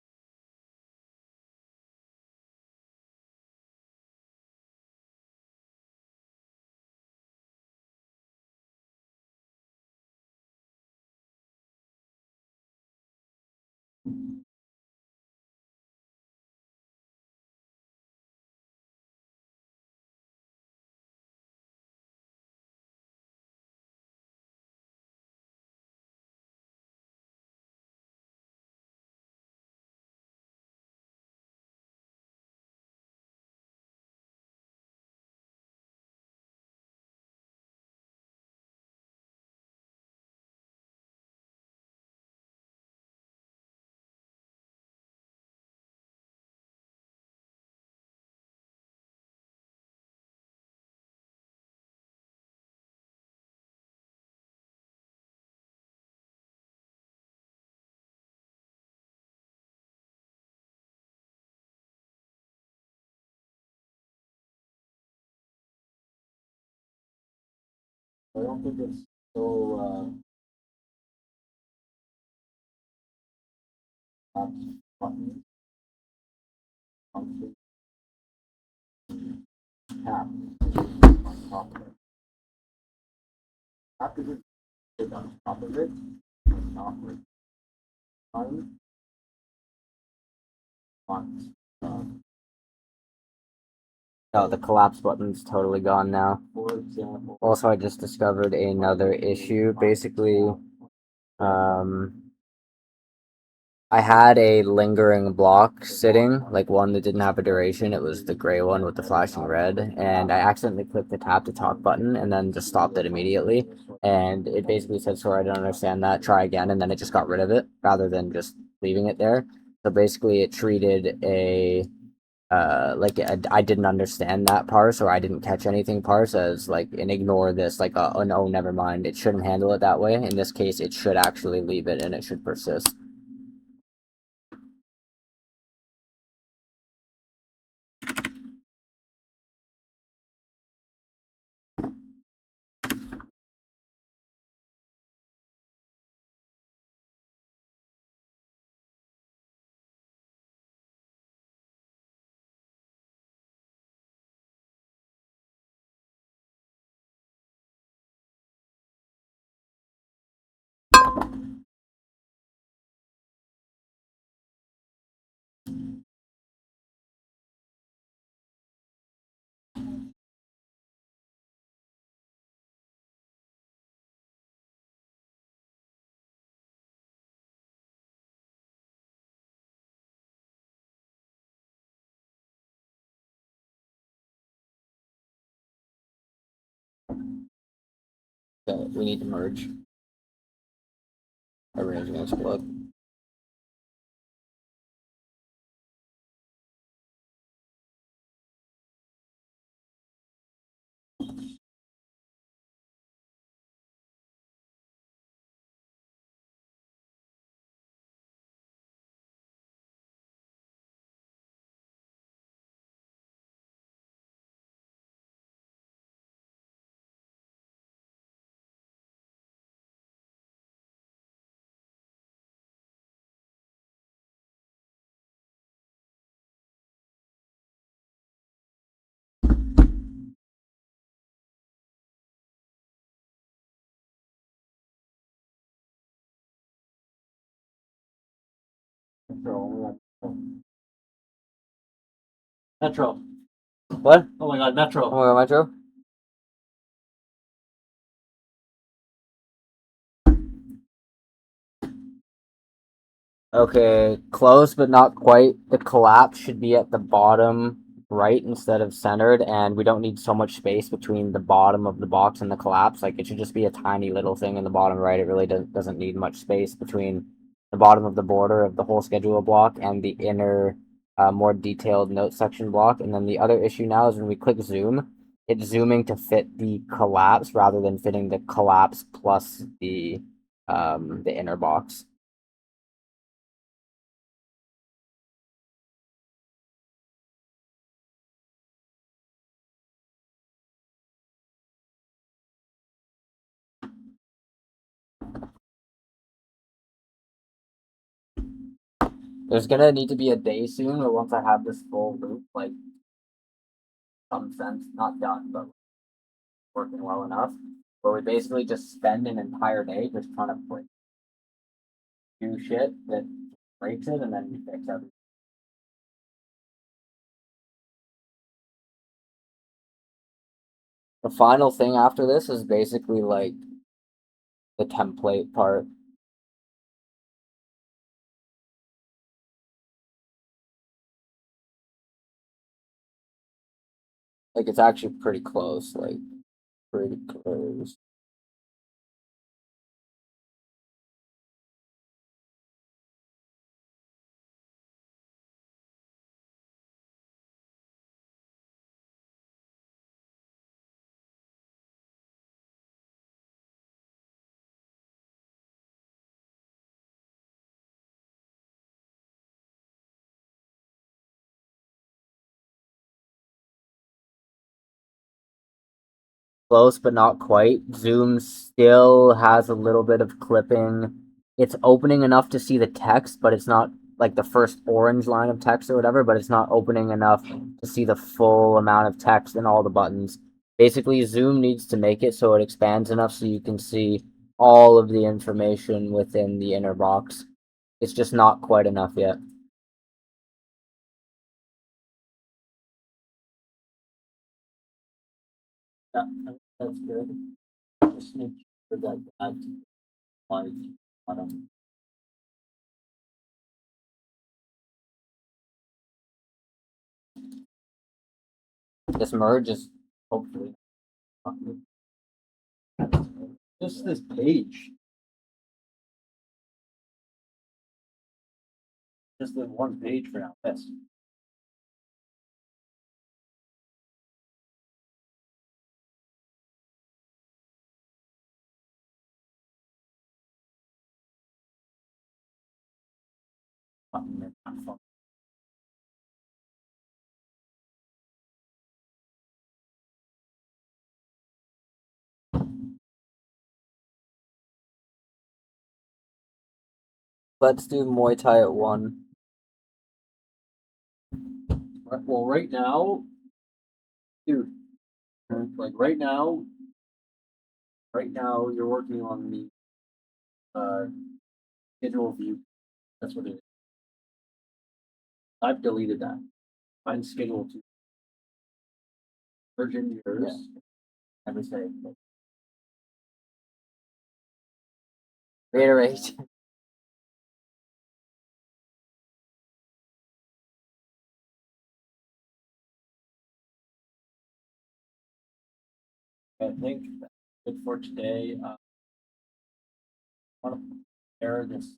I don't think it's so button function tap on top of it. After you click on top of it, on top of it, on, Oh, the collapse button's totally gone now. for example. Also, I just discovered another issue. Basically, I had a lingering block sitting, like one that didn't have a duration. It was the gray one with the flashing red, and I accidentally clicked the tap to talk button and then just stopped it immediately. And it basically said, sorry, I don't understand that, try again, and then it just got rid of it rather than just leaving it there. So basically, it treated I didn't understand that parse or I didn't catch anything parse as like an ignore this, like oh no, never mind. It shouldn't handle it that way. In this case, it should actually leave it and it should persist. Okay, we need to merge. Arrange and explode. Metro. What? Oh my god, Metro. Oh my god, Metro? Okay, close but not quite. The collapse should be at the bottom right instead of centered, and we don't need so much space between the bottom of the box and the collapse. Like, it should just be a tiny little thing in the bottom right. It really doesn't need much space between the bottom of the border of the whole schedule block and the inner, more detailed note section block. And then the other issue now is when we click zoom, it's zooming to fit the collapse rather than fitting the collapse plus the inner box. There's gonna need to be a day soon, or once I have this full loop, like, some sense, not done, but working well enough, where we basically just spend an entire day just trying to like, do shit that breaks it, and then we fix everything. The final thing after this is basically like the template part. Like, it's actually pretty close, like pretty close. Close but not quite. Zoom still has a little bit of clipping. It's opening enough to see the text, but it's not like the first orange line of text or whatever, but it's not opening enough to see the full amount of text in all the buttons. Basically, Zoom needs to make it so it expands enough so you can see all of the information within the inner box. It's just not quite enough yet. Yeah, that's good. Just make sure that that applies to bottom. This merge is Hopefully. Just this page. Just the one page for now. Yes. let's do Muay Thai at 1. Well, right now, dude, like right now, you're working on the schedule view. That's what it is. I've deleted that. Find schedule to merge into yours. And we say, Reiterate. I think that's good for today. I want to compare this.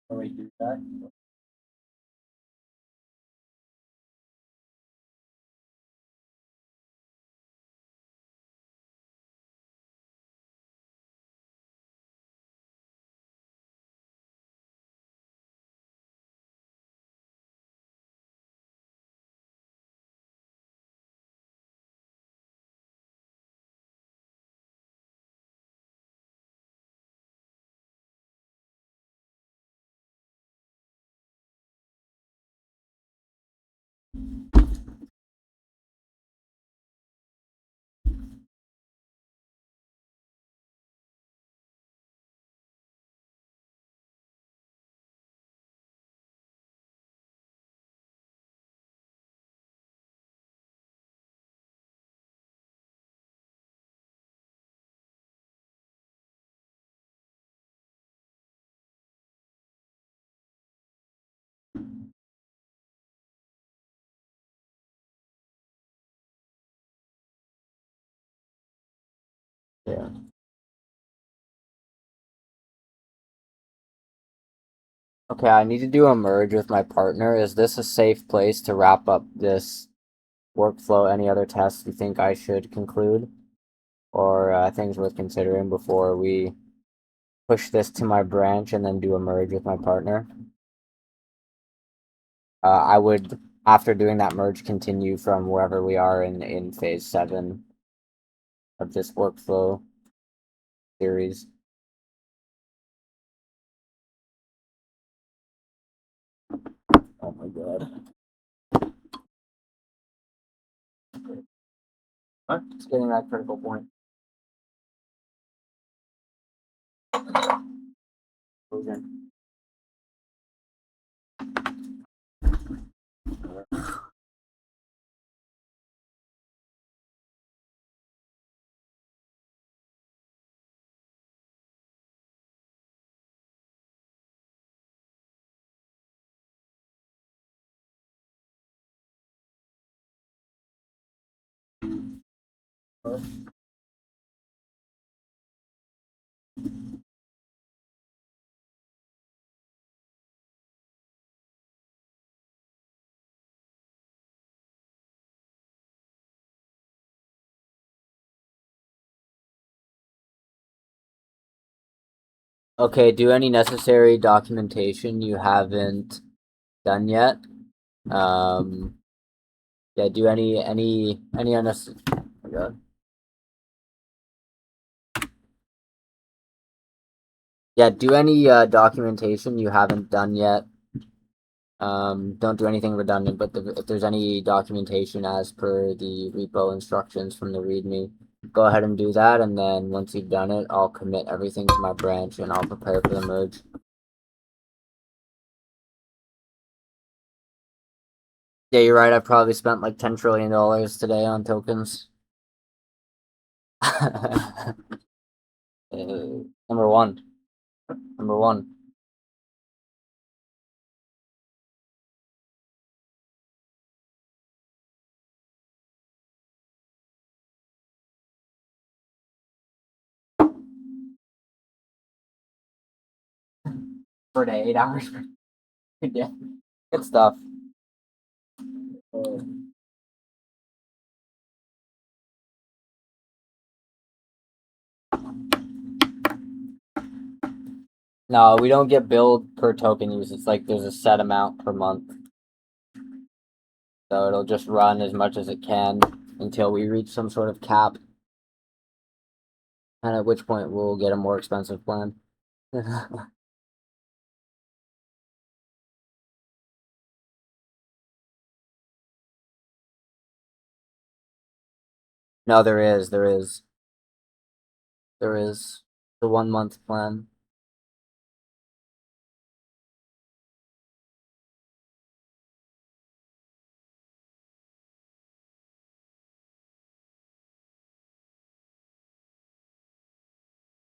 How do we do that? Yeah. Okay, I need to do a merge with my partner. Is this a safe place to wrap up this workflow? Any other tests you think I should conclude? Or things worth considering before we push this to my branch and then do a merge with my partner? I would, after doing that merge, continue from wherever we are in phase 7 of this workflow series. Oh my god. It's getting that critical point. Okay. Okay, do any necessary documentation you haven't done yet. Yeah, do any unnecessary. Oh my god. Yeah, do any documentation you haven't done yet. Don't do anything redundant, but if there's any documentation as per the repo instructions from the README, go ahead and do that, and then once you've done it, I'll commit everything to my branch and I'll prepare for the merge. Yeah, you're right. I probably spent like $10 trillion today on tokens. Number one. Number one. For the 8 hours. Yeah. Good stuff. Uh, No, we don't get billed per token use. It's like there's a set amount per month. So it'll just run as much as it can until we reach some sort of cap. And at which point we'll get a more expensive plan. No, there is. There is the 1 month plan.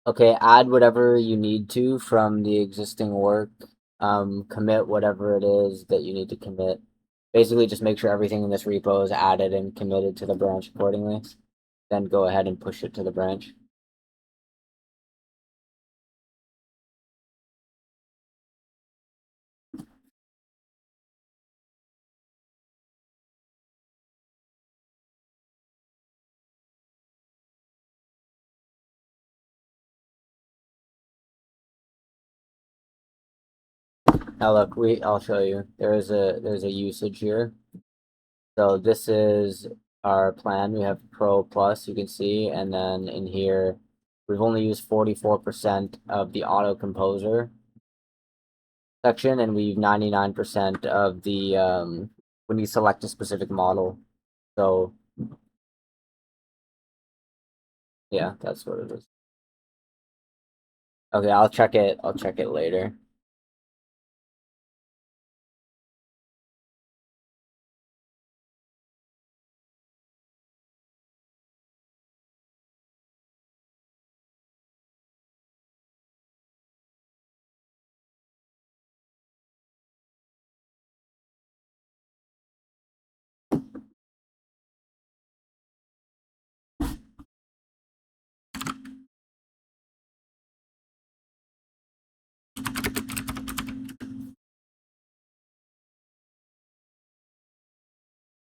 Okay, add whatever you need to from the existing work. Commit whatever it is that you need to commit. Basically, just make sure everything in this repo is added and committed to the branch accordingly. Then go ahead and push it to the branch. Now look, I'll show you. There's a usage here. So this is our plan. We have Pro Plus, you can see, and then in here, we've only used 44% of the Auto Composer section, and we've 99% of the when you select a specific model. So yeah, that's what it is. Okay, I'll check it. I'll check it later.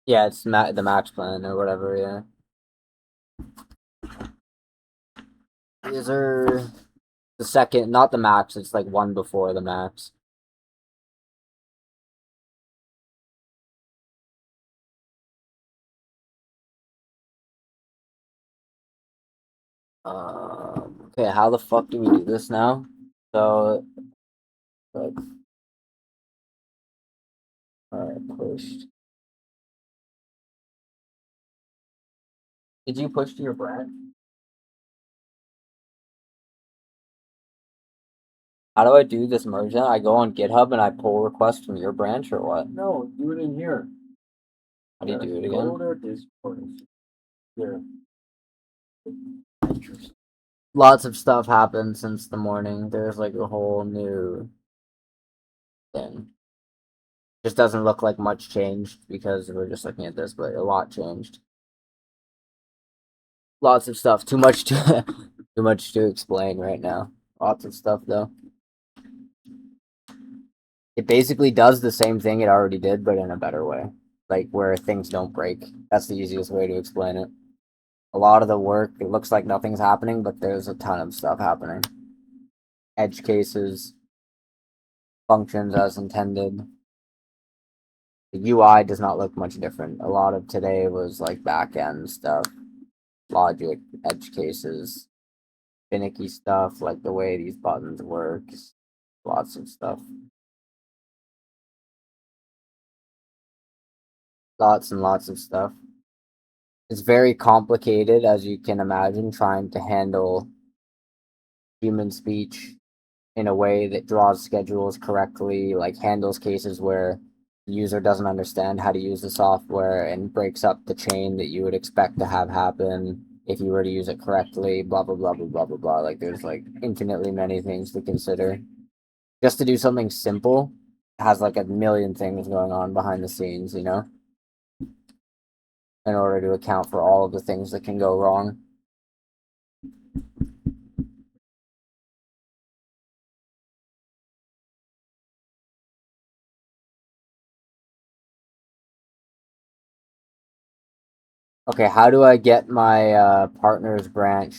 Yeah, it's the max plan or whatever. Yeah. These are the second, not the max. It's like one before the max. Okay, how the fuck do we do this now? So, like, alright, pushed. Did you push to your branch? How do I do this merge then? I go on GitHub and I pull requests from your branch or what? no, do it in here. How do you do it Go again? to our Discord. Here. Interesting. Lots of stuff happened since the morning. There's like a whole new thing. Just doesn't look like much changed because we're just looking at this, but a lot changed. Lots of stuff. Too much to too much to explain right now. Lots of stuff though. It basically does the same thing it already did, but in a better way. Like where things don't break. That's the easiest way to explain it. A lot of the work, it looks like nothing's happening, but there's a ton of stuff happening. Edge cases, functions as intended. The UI does not look much different. A lot of today was like back end stuff, logic, edge cases, finicky stuff, like the way these buttons work, lots of stuff. Lots and lots of stuff. It's very complicated, as you can imagine, trying to handle human speech in a way that draws schedules correctly, like handles cases where the user doesn't understand how to use the software and breaks up the chain that you would expect to have happen if you were to use it correctly, blah blah blah blah blah blah blah. Like there's like infinitely many things to consider. Just to do something simple has like a million things going on behind the scenes, you know? In order to account for all of the things that can go wrong. Okay, how do I get my partner's branch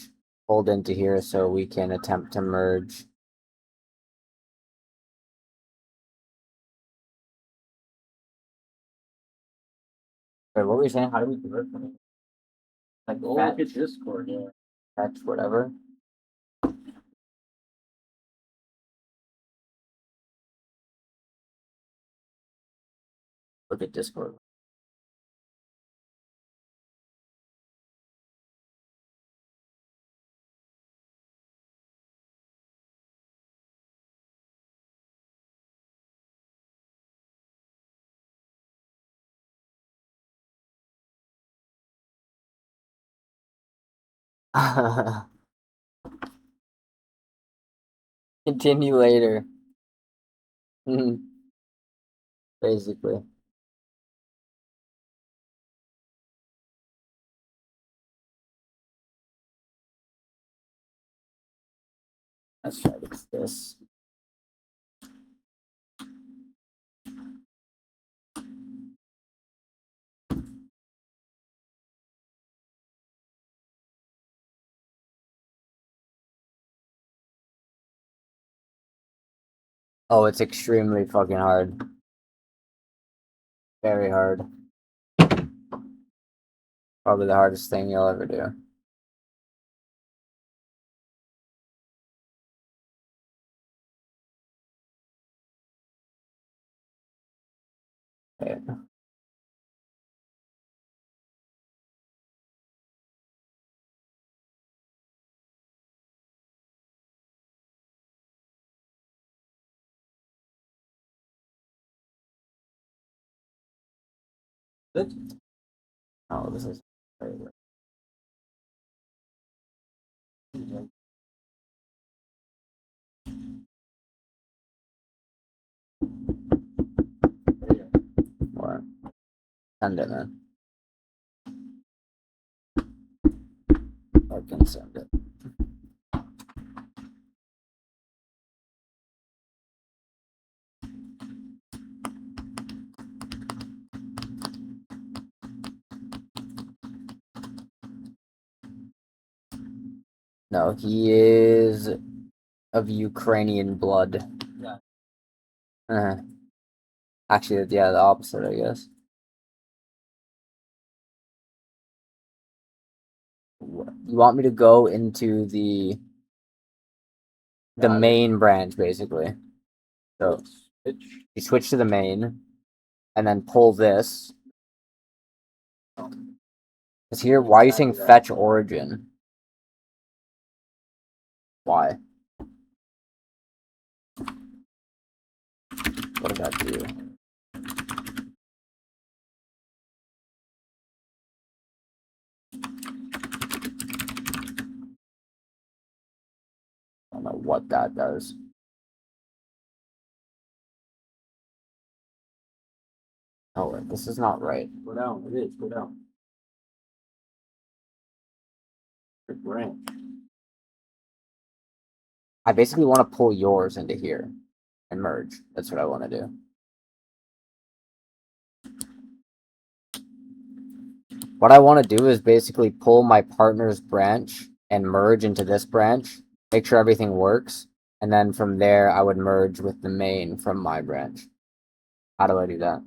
pulled into here so we can attempt to merge? Wait, what were you saying? How do we convert from it? Like Go look at Discord, yeah. fetch, whatever. Look at Discord. Continue later. Basically. Let's try to fix this. Oh, it's extremely fucking hard. Very hard. Probably the hardest thing you'll ever do. Okay. Good. Oh, this is. What? Send it, man. I can send it. No, he is of Ukrainian blood. Yeah. Actually, yeah, the opposite, I guess. You want me to go into the Got it. main branch, basically. So Switch. you switch to the main, and then pull this. Cause here, why are you saying fetch origin? Why? What does that do? I don't know what that does. Oh, wait, this is not right. Go down, it is, go down. Good branch. I basically want to pull yours into here and merge. That's what I want to do. What I want to do is basically pull my partner's branch and merge into this branch, make sure everything works, and then from there I would merge with the main from my branch. How do I do that?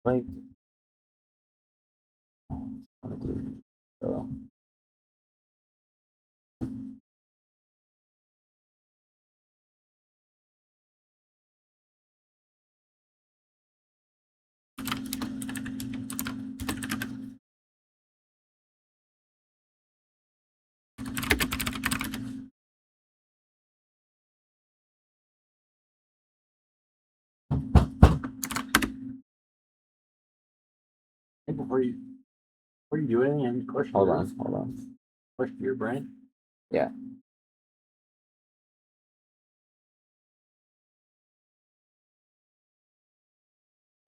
Like, so. Hey, before you do anything, any questions? Hold on. Push to your brain. Yeah.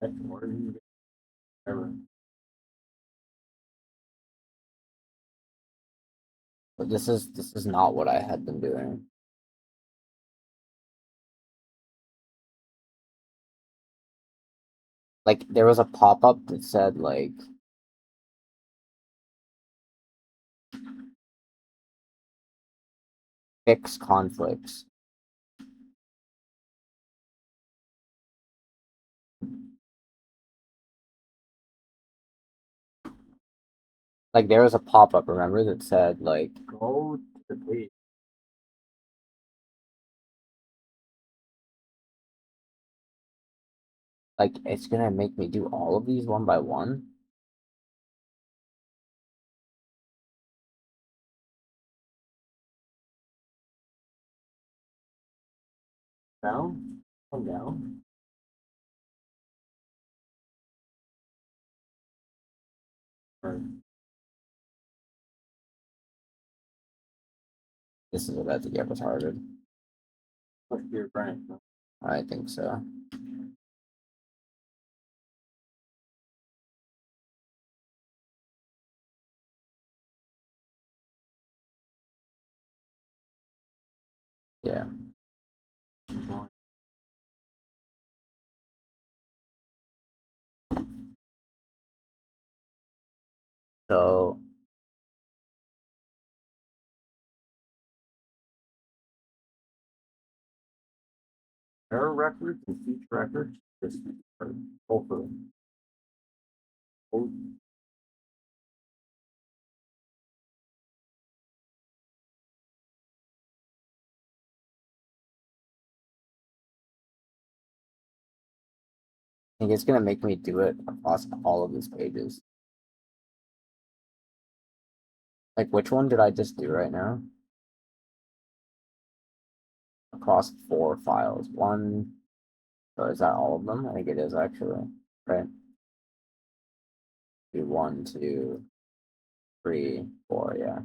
That's more than you get ever. But this is not what I had been doing. Like there was a pop-up that said like fix conflicts. Like there was a pop-up, remember, that said like Go to the page. it's gonna make me do all of these one by one. Down. Come down. Or This is about to get retarded. push to your brain. I think so. Yeah. So Error records and feature records. Just both of them. Both. I think it's gonna make me do it across all of these pages. Like which one did I just do right now? Across 4 files. One, or is that all of them? I think it is actually. Right. Do 1, 2, 3, 4, yeah.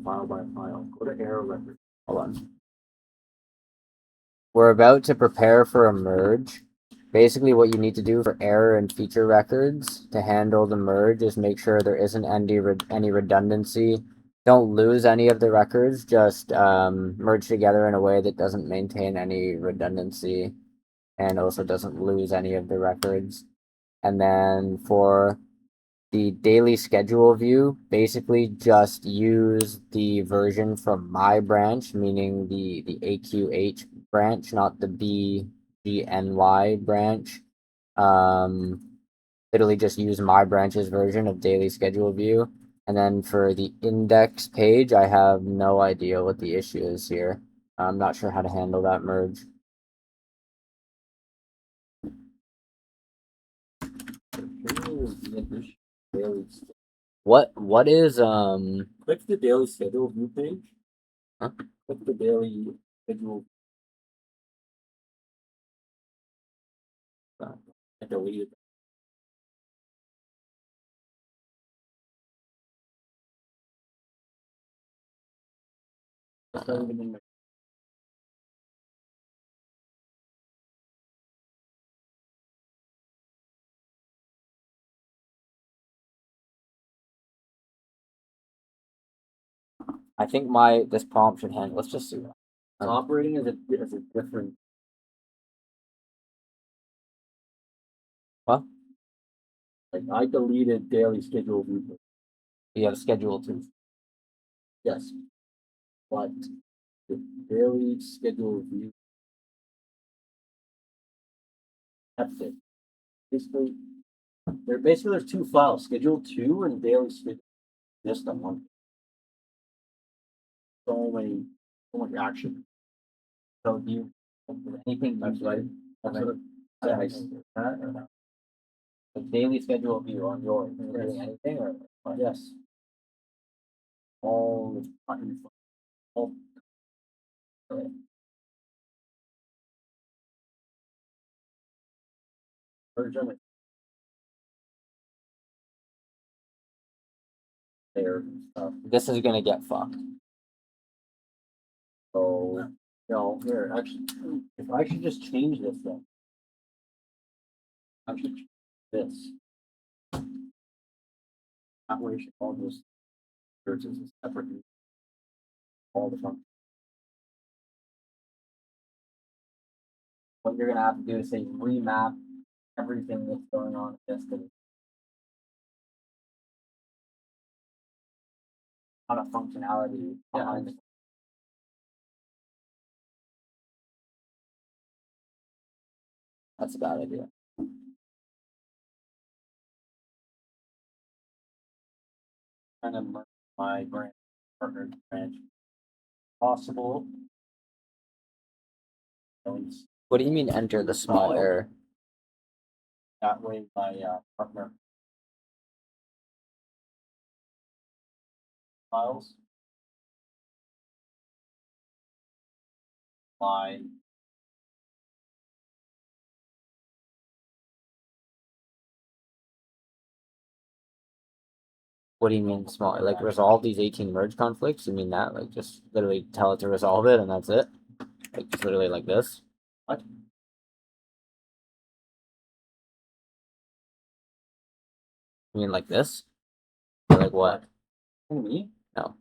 File by file. Go to error record. Hold on. We're about to prepare for a merge. Basically, what you need to do for error and feature records to handle the merge is make sure there isn't any redundancy. Don't lose any of the records, just merge together in a way that doesn't maintain any redundancy and also doesn't lose any of the records. And then for the daily schedule view, basically just use the version from my branch, meaning the AQH branch, not the BGNY branch. Literally just use my branch's version of daily schedule view. And then for the index page, I have no idea what the issue is here. I'm not sure how to handle that merge. Daily. What is Click the daily schedule view page. Huh? Click the daily schedule. I deleted. It's not even in my. I think this prompt should handle. Let's just see. Operating as a different. What? Like I deleted daily schedule view page. You have schedule to. Yes. But the daily schedule review. That's it. Basically, there's two files, schedule 2 and daily schedule. Just a month. So much action. So do you anything That's right. That's what it says. the daily schedule view on yours? Yes. Anything or Yes. All the time. All. Urgent. There and stuff. this is gonna get fucked. So, no, here, actually, if I should just change this then. I should change this. That way, should all those searches is separate. All the functions. What you're gonna have to do is say remap everything that's going on in this to on a functionality behind it. That's a bad idea. Kind of merge my branch partner branch. Possible. At least What do you mean enter the small error? that way my partner files. My What do you mean small? Like resolve these 18 merge conflicts? You mean that? Like just literally tell it to resolve it and that's it? Like just literally like this? what? You mean like this? Or like what? Me? No.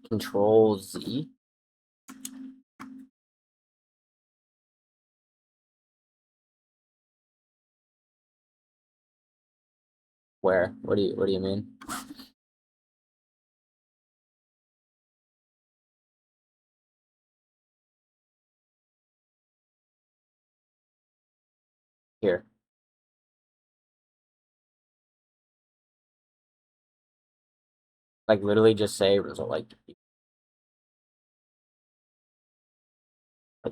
Control Z. Where? What do you mean? Here. Like literally just say result like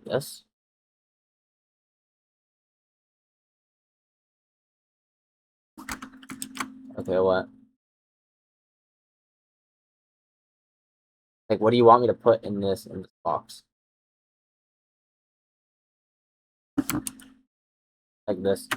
this. Okay, what? Like what do you want me to put in this box? Like this.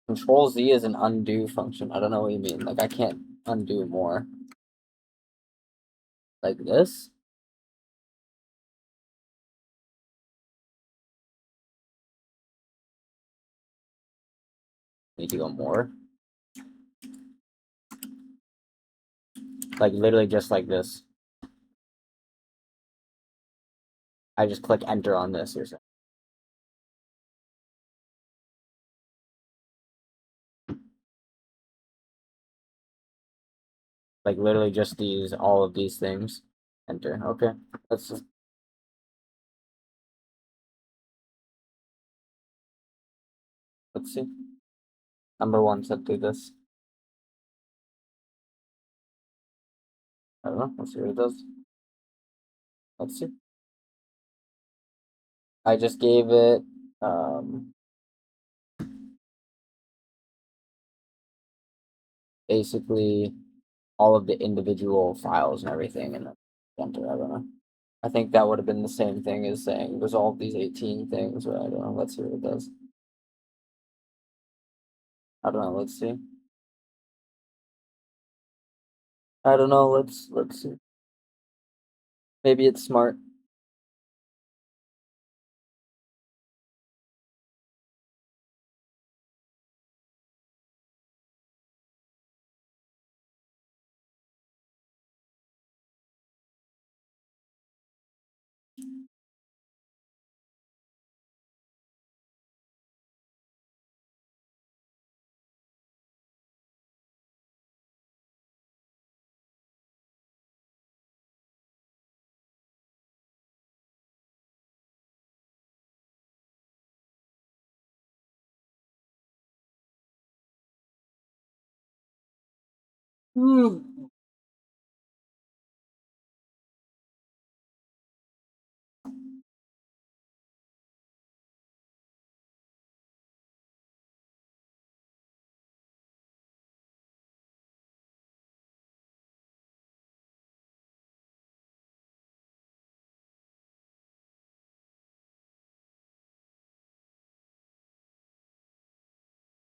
Control Z is an undo function. I don't know what you mean. Like I can't undo more. Like this? Need to go more. Like literally just like this. I just click enter on this or something. Like literally just all of these things. Enter. Okay. Let's see. Number one said do this. I don't know. Let's see what it does. Let's see. I just gave it basically all of the individual files and everything and then enter. I don't know. I think that would have been the same thing as saying resolve these 18 things, but I don't know. Let's see what it does. I don't know. Let's see. I don't know. Let's see. Maybe it's smart.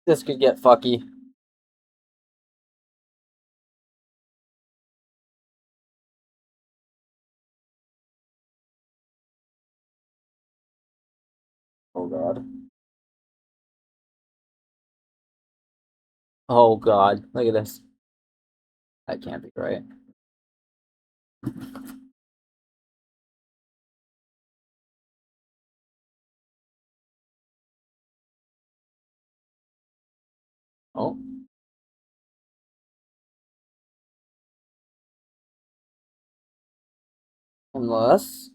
This could get fucky. Oh god. Oh god. Look at this. That can't be right. Oh. Unless.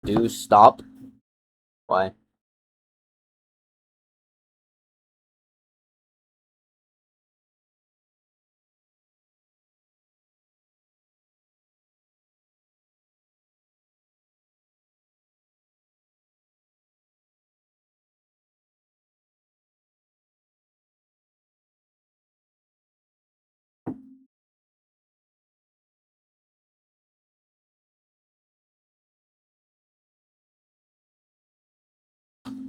Do stop. Why?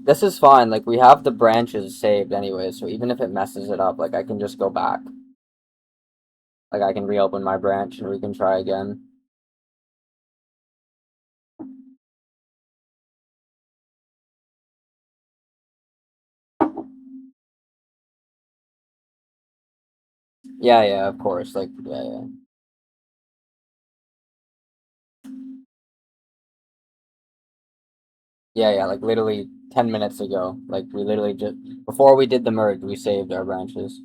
This is fine. Like, we have the branches saved anyway, so even if it messes it up, like, I can just go back. Like, I can reopen my branch and we can try again. Yeah, yeah, of course. Like, yeah, yeah. Yeah, yeah, like literally 10 minutes ago. Like, we literally just, before we did the merge, we saved our branches.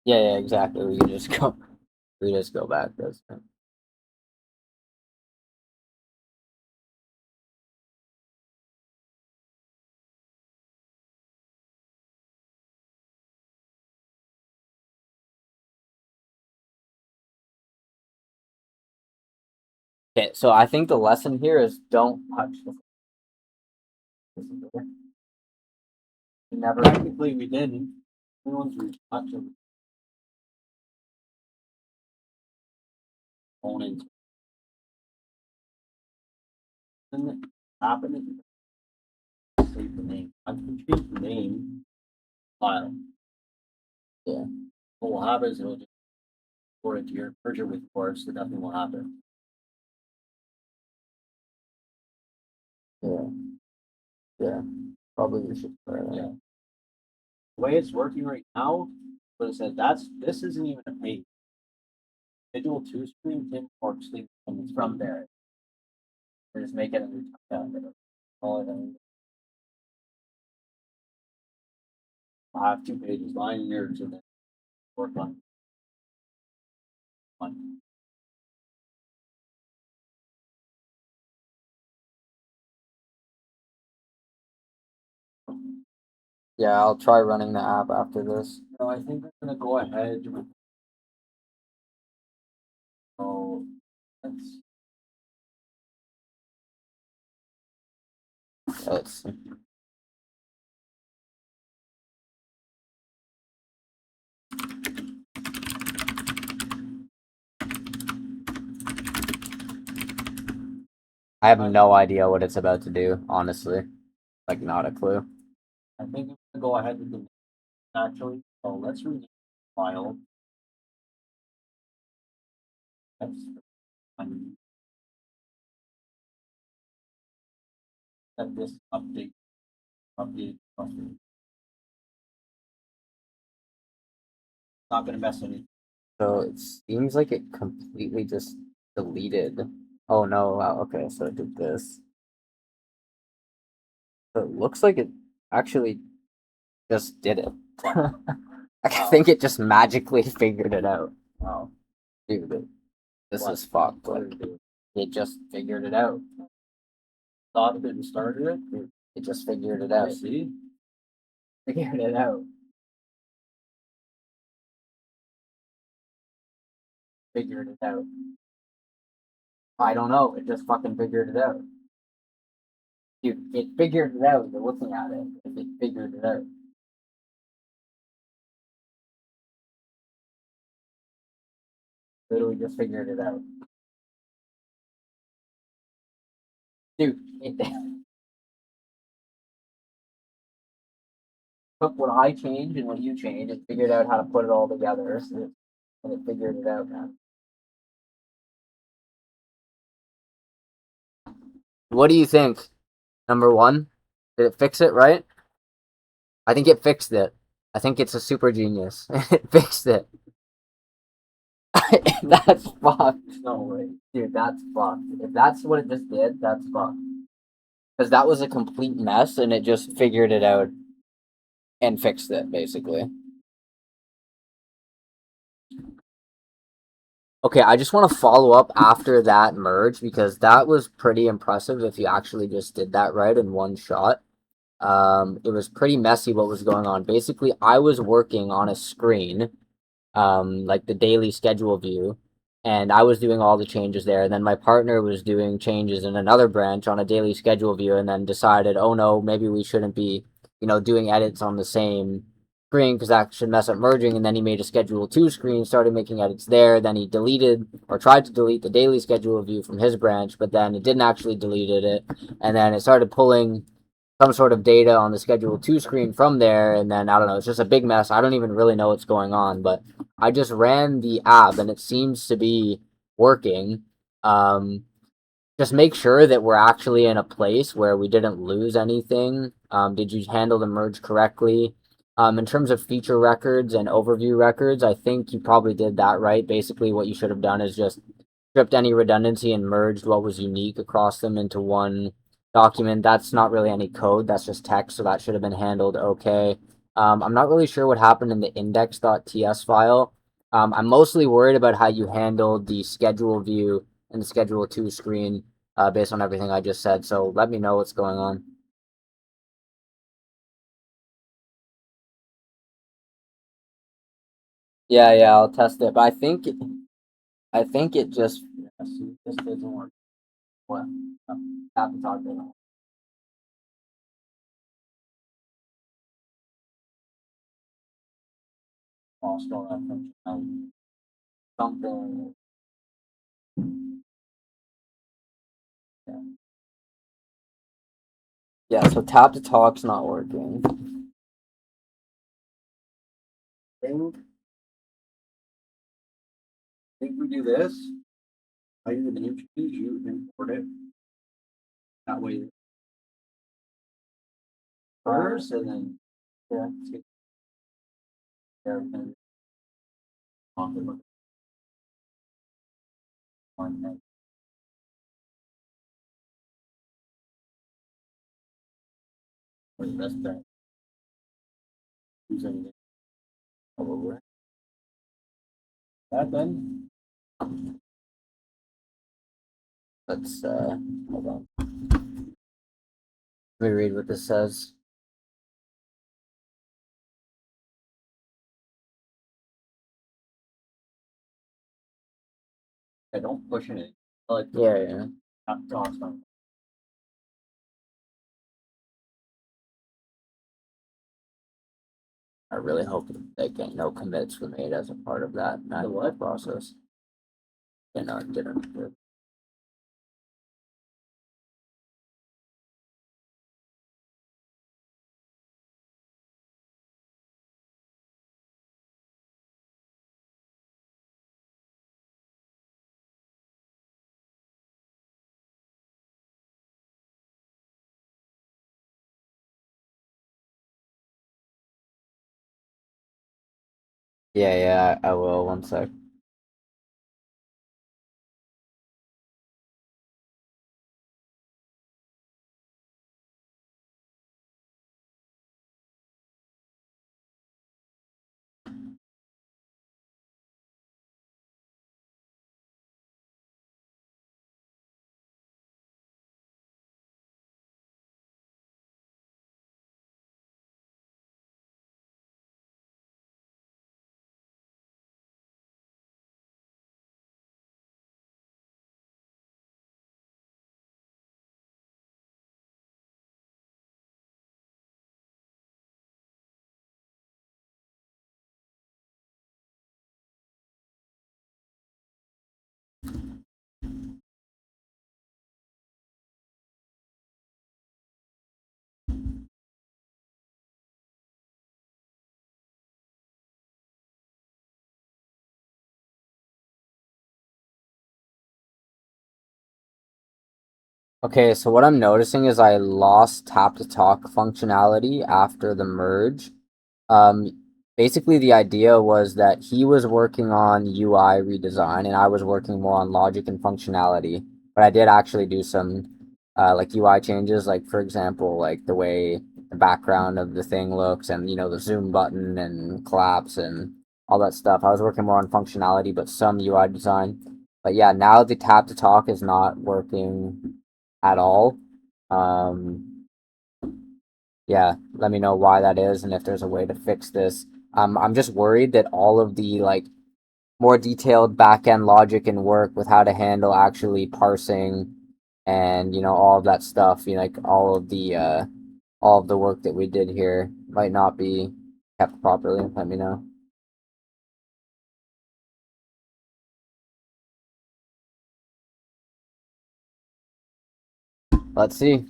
Yeah, yeah, exactly. We can just go, we just go back. That's fine. Okay, so I think the lesson here is don't touch the. Never. Technically, we didn't. Everyone's touching components. And it happened. Save the name. I can change the name file. Yeah. What will happen is it'll just pour it to your merger with course, so nothing will happen. Yeah. Yeah. Probably we should try that. Yeah. The way it's working right now, but it said this isn't even a page. Visual two stream Tim Fork sleep comes from there. We just make it a new tab. All it is. I'll have two pages, mine and yours, and then work on one. Yeah, I'll try running the app after this. So I think I'm gonna go ahead with. So let's. Let's see. I have no idea what it's about to do, honestly. Like, not a clue. I think I'm gonna go ahead with the actually. So let's rename the file. Let's set this update. Not gonna mess anything. So it seems like it completely just deleted. Oh no, wow, okay, so it did this. So it looks like it actually just did it. I think it just magically figured it out. Wow. Dude, this What? is fucked. What Like, did it do? it just figured it out. Thought of it and started it. It just figured it I out. see. Figured it out. Figured it out. I don't know. It just fucking figured it out. Dude, it figured it out. You're looking at it. It figured it out. Literally just figured it out. Dude, it took what I changed and what you changed and figured out how to put it all together. And it figured it out, man. What do you think? Number one, did it fix it right? I think it fixed it. I think it's a super genius. It fixed it. That's fucked. No way. Dude, that's fucked. If that's what it just did, that's fucked. Because that was a complete mess and it just figured it out and fixed it, basically. Okay, I just want to follow up after that merge because that was pretty impressive if you actually just did that right in one shot. It was pretty messy what was going on. Basically, I was working on a screen, like the daily schedule view, and I was doing all the changes there. And then my partner was doing changes in another branch on a daily schedule view, and then decided, oh no, maybe we shouldn't be, doing edits on the same screen because that should mess up merging. And then he made a schedule 2 screen, started making edits there. Then he deleted or tried to delete the daily schedule view from his branch, but then it didn't actually deleted it. And then it started pulling some sort of data on the schedule 2 screen from there, and then I don't know, it's just a big mess. I don't even really know what's going on, but I just ran the app and it seems to be working. Just make sure that we're actually in a place where we didn't lose anything. Did you handle the merge correctly? In terms of feature records and overview records, I think you probably did that right. Basically, what you should have done is just stripped any redundancy and merged what was unique across them into one document. That's not really any code, that's just text, so that should have been handled okay. I'm not really sure what happened in the index.ts file. I'm mostly worried about how you handled the schedule view and the schedule 2 screen based on everything I just said. So let me know what's going on. Yeah, I'll test it. But I think it just Yeah, see, this doesn't work. what happened talking. Lost all that functionality. Something. Yeah, so tap to talk's not working. Think we do this. I do the new change, you import it. That way. First, and then Yeah. everything. On the on that. Or the best bet. Using all over it. That then. Let's hold on. Let me read what this says. I don't push it. I like to Yeah. talk stuff. I really hope that no commits were made as a part of that what? process. And no, it didn't. Yeah, I will. One sec. Okay, so what I'm noticing is I lost tap to talk functionality after the merge. Um, Basically the idea was that he was working on UI redesign and I was working more on logic and functionality. But I did actually do some like UI changes, like for example, like the way the background of the thing looks and the zoom button and collapse and all that stuff. I was working more on functionality, but some UI design. But yeah, now the tap to talk is not working at all. Um, yeah, let me know why that is and if there's a way to fix this. I'm just worried that all of the like more detailed back-end logic and work with how to handle actually parsing and all of that stuff, like all of the work that we did here might not be kept properly. Let me know. Let's see.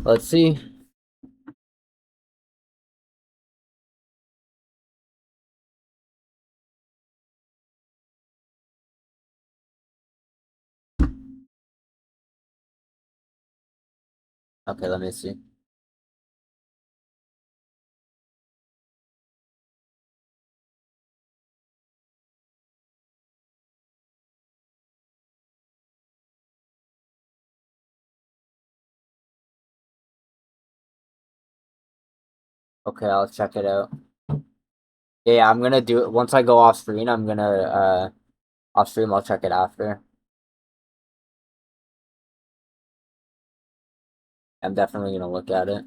Let's see. Okay, let me see. Okay, I'll check it out. Yeah, I'm gonna do it once I go off screen. I'm gonna off stream. I'll check it after. I'm definitely gonna look at it.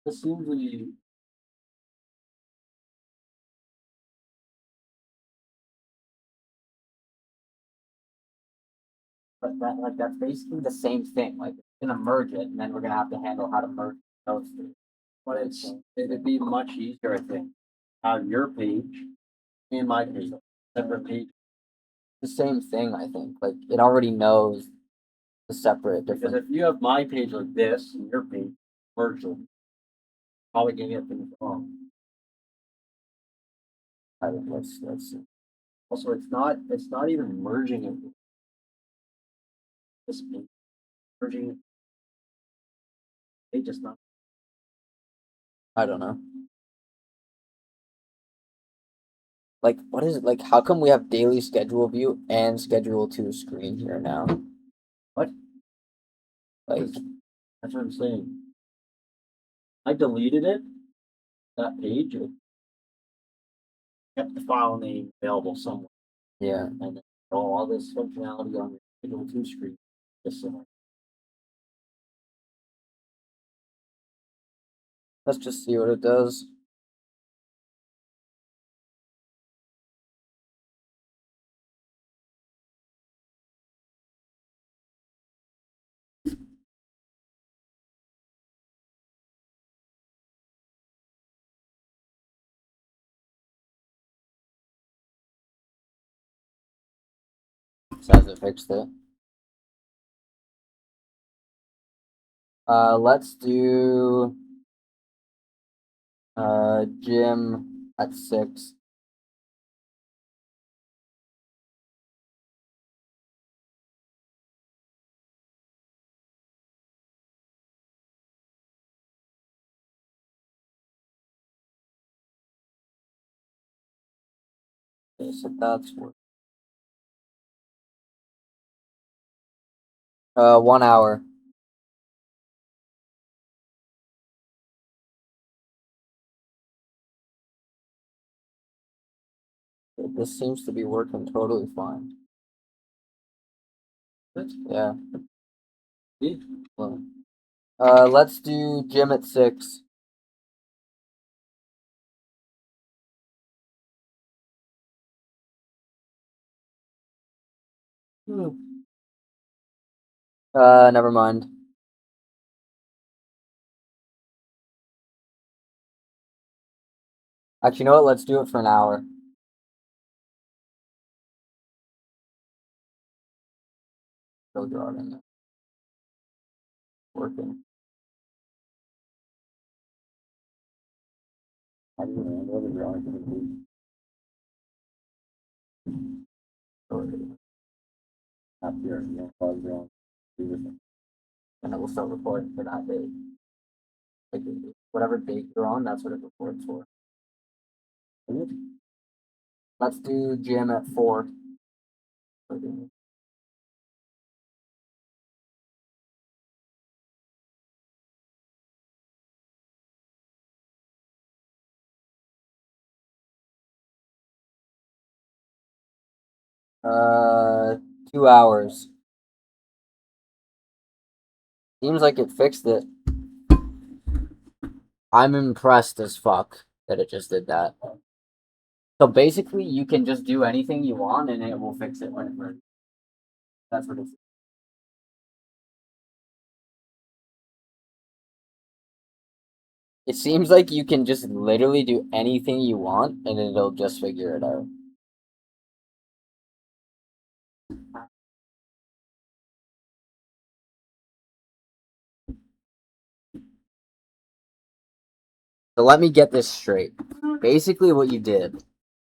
Assumably, But that's basically the same thing. Like it's gonna merge it, and then we're gonna have to handle how to merge those two. but it'd be much easier, I think, have your page and my page, separate page. The same thing, I think. Like it already knows the separate Because different. if you have my page like this and your page, merge them, probably gonna get things wrong. I don't know, let's see. Also, it's not even merging it with this page. Merging it, they just not. I don't know. Like, what is it? Like, how come we have daily schedule view and schedule to screen here now? What? Like, That's what I'm saying. I deleted it, that page, it kept the file name available somewhere, yeah. and then all this functionality on the Schedule 2 screen, just so Let's just see what it does. Says it fixed it. Let's do gym at 6. Okay, so that's what. 1 hour. This seems to be working totally fine. Yeah. Well, let's do gym at 6. Never mind. Actually, you know what? Let's do it for an hour. Go draw it in there. Working. I don't know what the drawing can be. Up here, you know, cause drawing. Do this one. And it will start recording for that date. Like, whatever date you're on, that's what it records for. Let's do gym at 4. Okay. 2 hours. Seems like it fixed it. I'm impressed as fuck that it just did that. So basically, you can just do anything you want and it will fix it when it's ready. That's what it's. It seems like you can just literally do anything you want and it'll just figure it out. So let me get this straight. Basically, what you did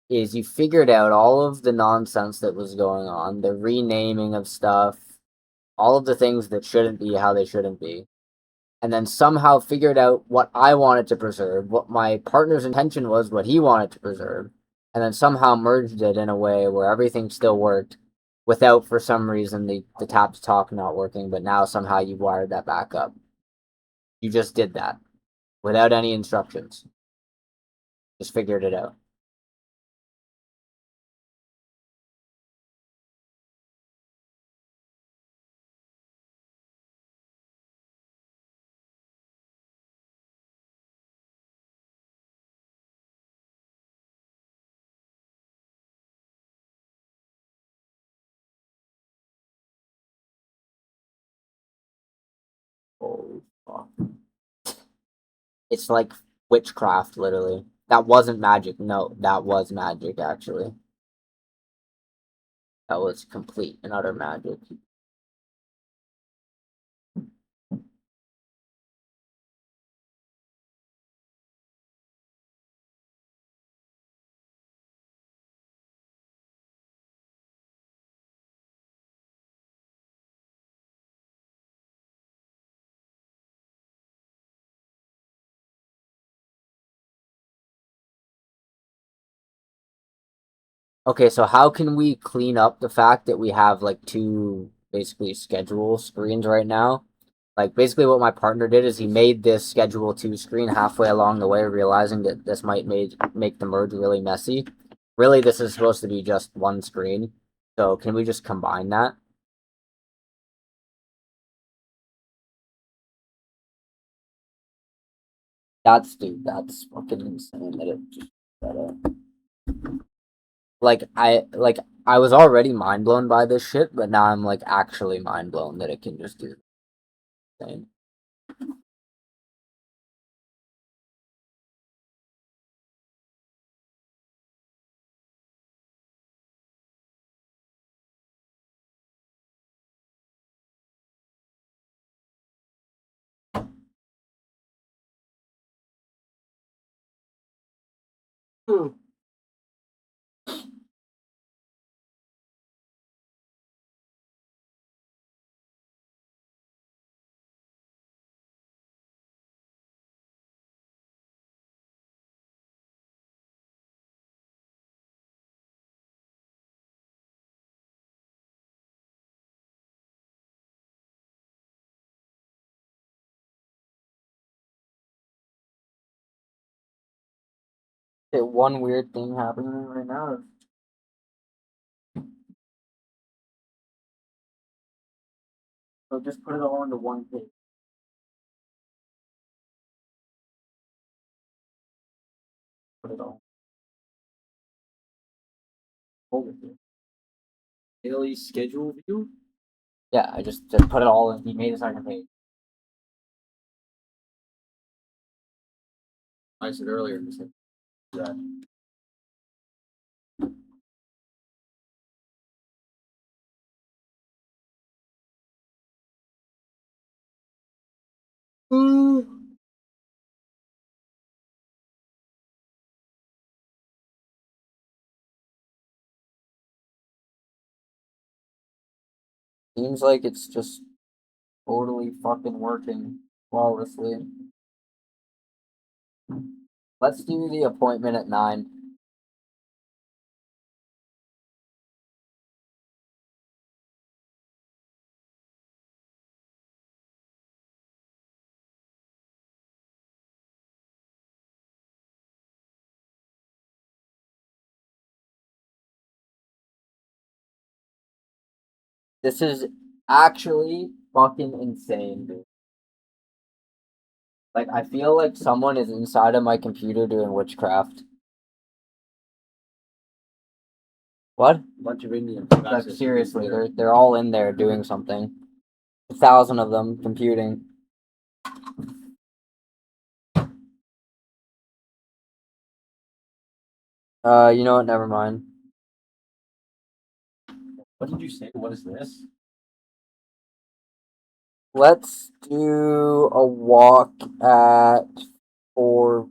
is you figured out all of the nonsense that was going on, the renaming of stuff, all of the things that shouldn't be how they shouldn't be, and then somehow figured out what I wanted to preserve, what my partner's intention was, what he wanted to preserve, and then somehow merged it in a way where everything still worked without, for some reason, the tap to talk not working, but now somehow you wired that back up. You just did that without any instructions. Just figured it out. Holy fuck. It's like witchcraft, literally. That wasn't magic. No, that was magic, actually. That was complete and utter magic. Okay, so how can we clean up the fact that we have like two basically schedule screens right now? Like basically what my partner did is he made this schedule 2 screen halfway along the way, realizing that this might make the merge really messy. Really, this is supposed to be just one screen. So can we just combine that? That's fucking insane that it just that like I was already mind blown by this shit, but now I'm like actually mind blown that it can just do the same. Okay, one weird thing happening right now. So just put it all into one page. Put it all. Hold it there. Daily schedule view? Yeah, I just put it all in. He made a second page. I said earlier, you said that. Seems like it's just totally fucking working flawlessly. Let's do the appointment at 9. This is actually fucking insane, dude. Like, I feel like someone is inside of my computer doing witchcraft. What? A bunch of Indians. Like, seriously, they're all in there doing something. 1,000 of them computing. You know what? Never mind. What did you say? What is this? Let's do a walk at 4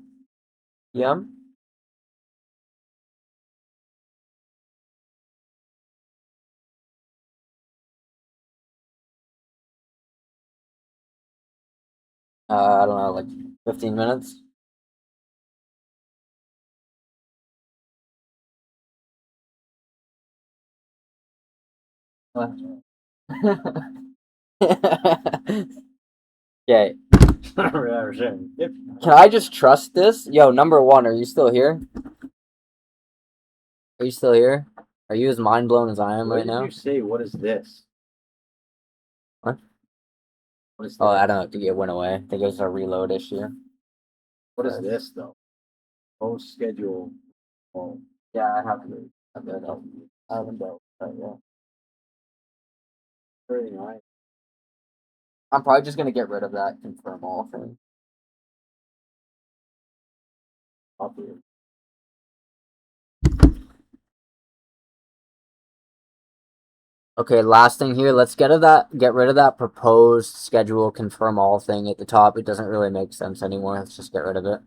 p.m. I don't know, like 15 minutes. What? Okay, Yep. can I just trust this? Yo, number one, are you still here? Are you still here? Are you as mind blown as I am What right did now? you say? What is this? What? What is Oh, this? I don't know. I think it went away. I think it was a reload issue. What is this though? Post schedule. Oh, Yeah, I have to. I haven't dealt with that yet. very nice. I'm probably just gonna get rid of that confirm all thing. Copy it. Okay, last thing here. Let's get rid of that proposed schedule confirm all thing at the top. It doesn't really make sense anymore. Let's just get rid of it.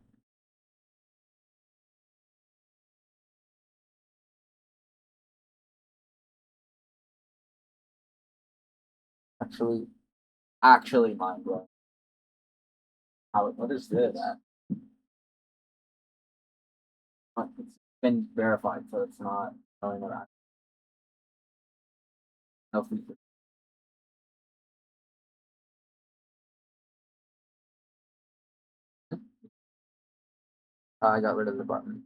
Actually mind blowing. What is this? It's been verified, so it's not. Probably never. No feature. I got rid of the button.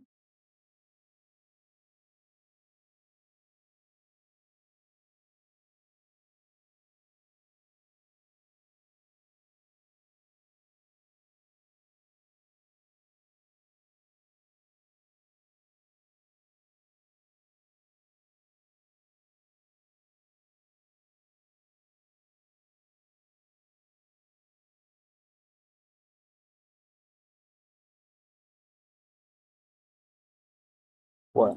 What?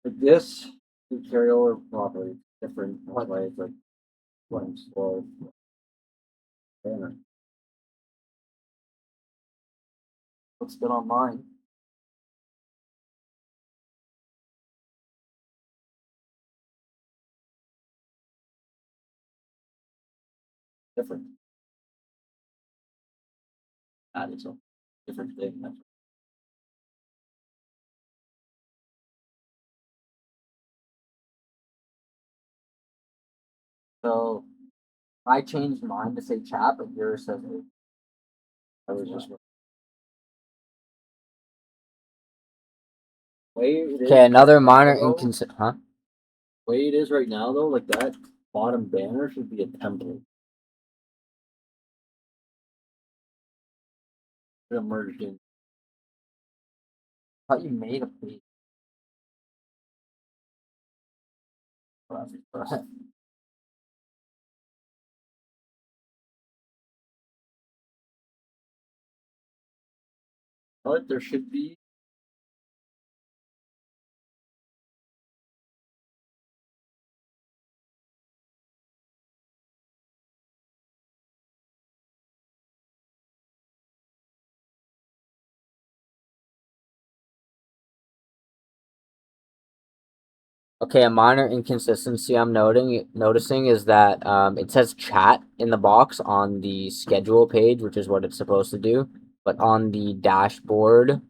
Like this, you carry over properly. Different way. It's like one slow banner. Looks good on mine. Different. That is a different thing. That's So I changed mine to say chat, but yours says it. I was just way it is Okay, another right minor now, though, inconsistent. Huh? way it is right now though, like that bottom banner should be a template. Should have merged in. I thought you made a page. But there should be Okay, a minor inconsistency I'm noticing is that it says chat in the box on the schedule page, which is what it's supposed to do, but on the dashboard,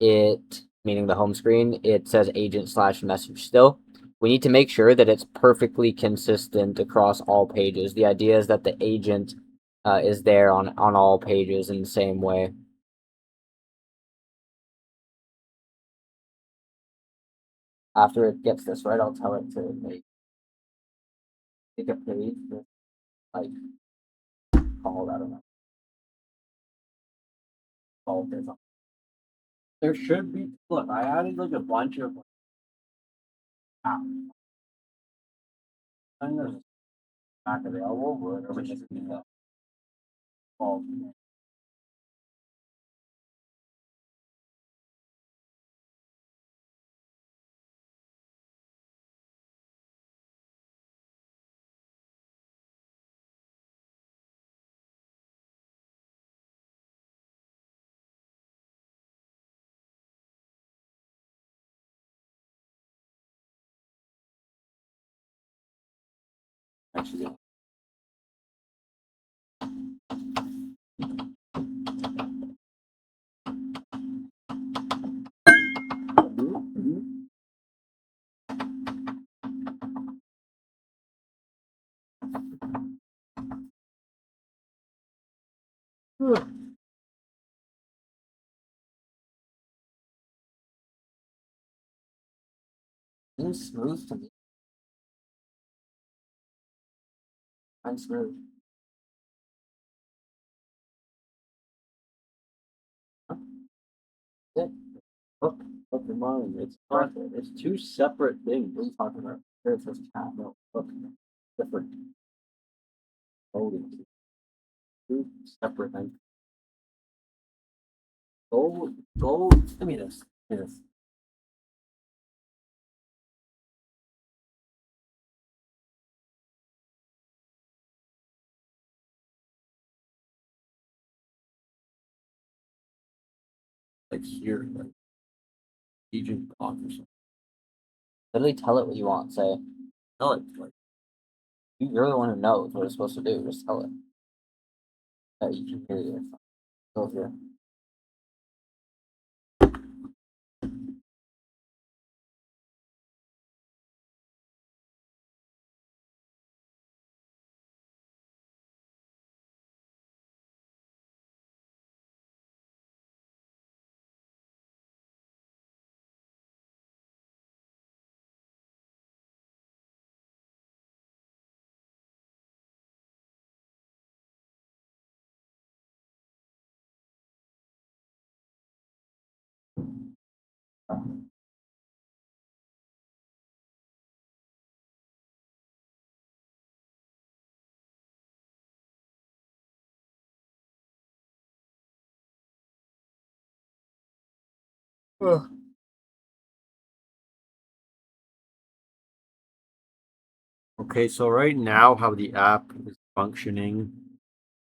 meaning the home screen, it says agent/message still. We need to make sure that it's perfectly consistent across all pages. The idea is that the agent is there on all pages in the same way. After it gets this right, I'll tell it to make a page with like called, I don't know. Called or something. there should be look, I added like a bunch of and there's back available, whatever it should be called. Actually, Seems smooth to me. I'm smooth. look, look in mine. It's not, it's two separate things. What are you talking about? Here it says chat. No, look, different loading. Two separate things. Go, give me this. Give me this. Like here, like agent block or something. Literally tell it what you want. Say, Tell it like you're the one who knows what it's supposed to do. Just tell it. That you can hear you. Go through. Okay, so right now how the app is functioning,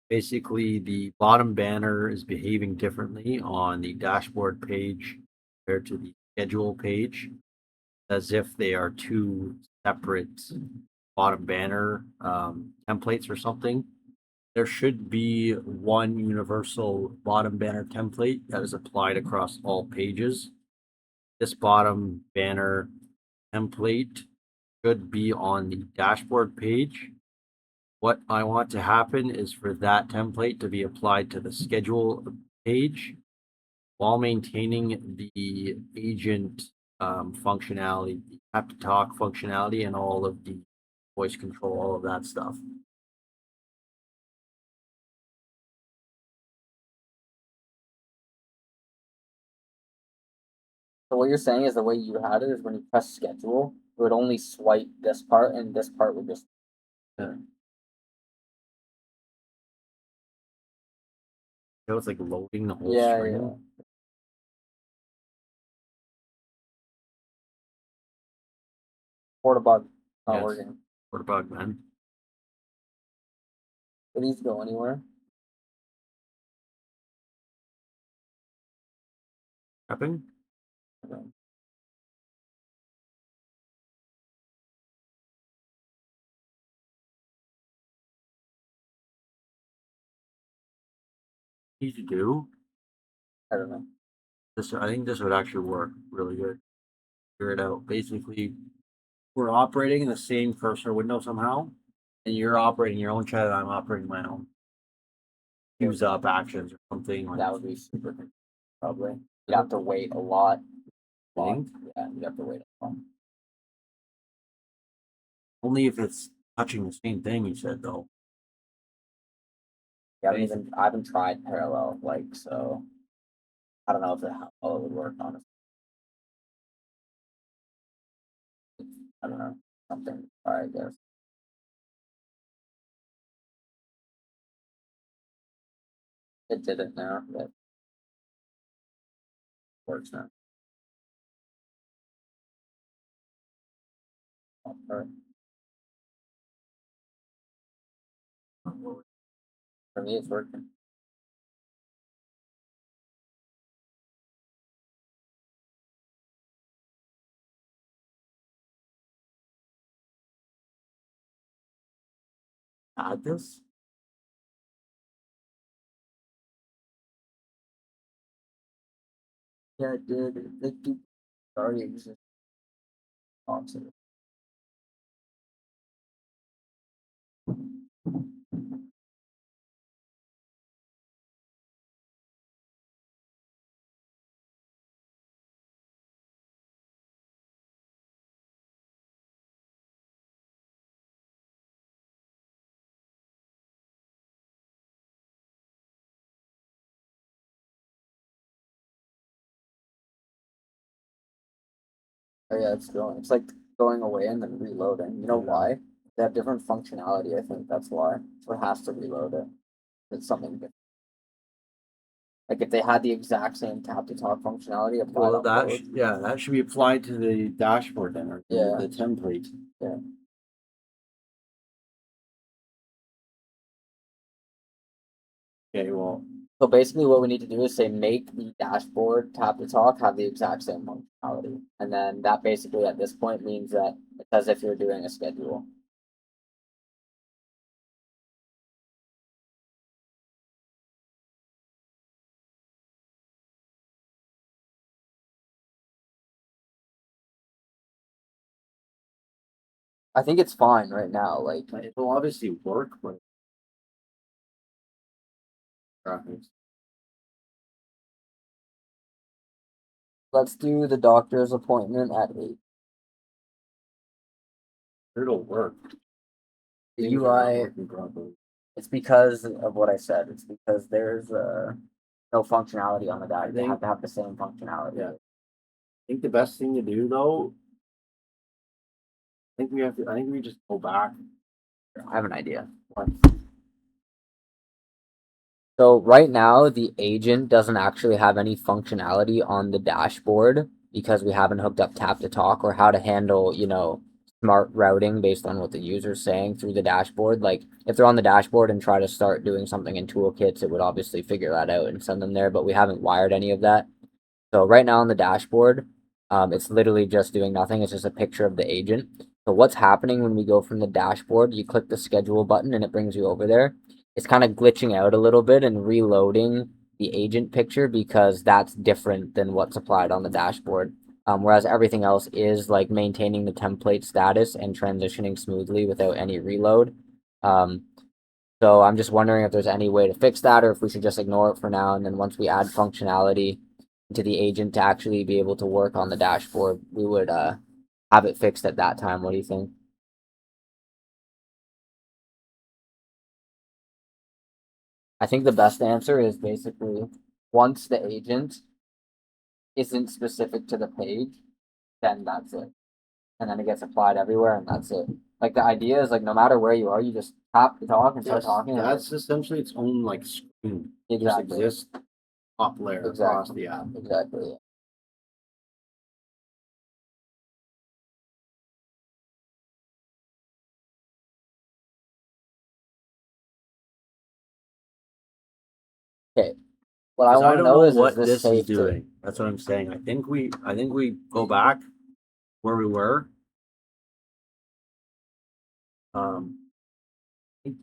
basically the bottom banner is behaving differently on the dashboard page compared to the schedule page, as if they are two separate bottom banner templates or something. There should be one universal bottom banner template that is applied across all pages. This bottom banner template should be on the dashboard page. What I want to happen is for that template to be applied to the schedule page while maintaining the agent functionality, the tap to talk functionality, and all of the voice control, all of that stuff. So what you're saying is the way you had it is when you press schedule, it would only swipe this part, and this part would just. It was like loading the whole Yeah, screen. yeah. Port bug not Yes. working. What about man? It needs to go anywhere. Prepping? Okay. Easy to do. I don't know. I think this would actually work really good. Figure it out. Basically, we're operating in the same cursor window somehow, and you're operating your own chat, and I'm operating my own. Use up actions or something like That would be super good. Probably. You'd have to wait a lot. Think? Yeah, you'd have to wait a lot. Only if it's touching the same thing you said though. Yeah, I haven't tried parallel, like, so I don't know if how well it would work, honestly. I don't know. Something to try, I guess. It didn't now, but works now. Alright. For me, it's working. Add this? Yeah, it did. It do already exist. Awesome. Oh yeah, it's going. It's like going away and then reloading. You know why? They have different functionality. I think that's why. So it has to reload it. It's something different. Like if they had the exact same tap to talk functionality applied Well, on both. yeah, that should be applied to the dashboard then, or Yeah. the template. Yeah. Okay, well, So basically, what we need to do is say make the dashboard tap to talk have the exact same functionality, and then that basically at this point means that it's as if you're doing a schedule. I think it's fine right now. Like it'll obviously work, but graphics. let's do the doctor's appointment at 8. It'll work. The Things are not UI. working properly. It's because of what I said. It's because there's no functionality on the dashboard. They have to have the same functionality. Yeah. I think the best thing to do though, I think we just go back. I have an idea. What? So right now, the agent doesn't actually have any functionality on the dashboard because we haven't hooked up tap to talk or how to handle, smart routing based on what the user's saying through the dashboard. Like if they're on the dashboard and try to start doing something in toolkits, it would obviously figure that out and send them there, but we haven't wired any of that. So right now on the dashboard, it's literally just doing nothing. It's just a picture of the agent. So what's happening when we go from the dashboard, you click the schedule button and it brings you over there. It's kind of glitching out a little bit and reloading the agent picture because that's different than what's applied on the dashboard. Whereas everything else is like maintaining the template status and transitioning smoothly without any reload. Um, so I'm just wondering if there's any way to fix that or if we should just ignore it for now. And then once we add functionality to the agent to actually be able to work on the dashboard, we would have it fixed at that time. What do you think? I think the best answer is basically once the agent isn't specific to the page, then that's it. And then it gets applied everywhere and that's it. Like the idea is like no matter where you are, you just tap the talk and start Yes, talking. that's essentially its own like screen. It just Exactly. exists top layer across the app. Exactly. Okay. What I 'Cause want to don't know is what this this safe is doing. That's what I'm saying. I think we go back where we were.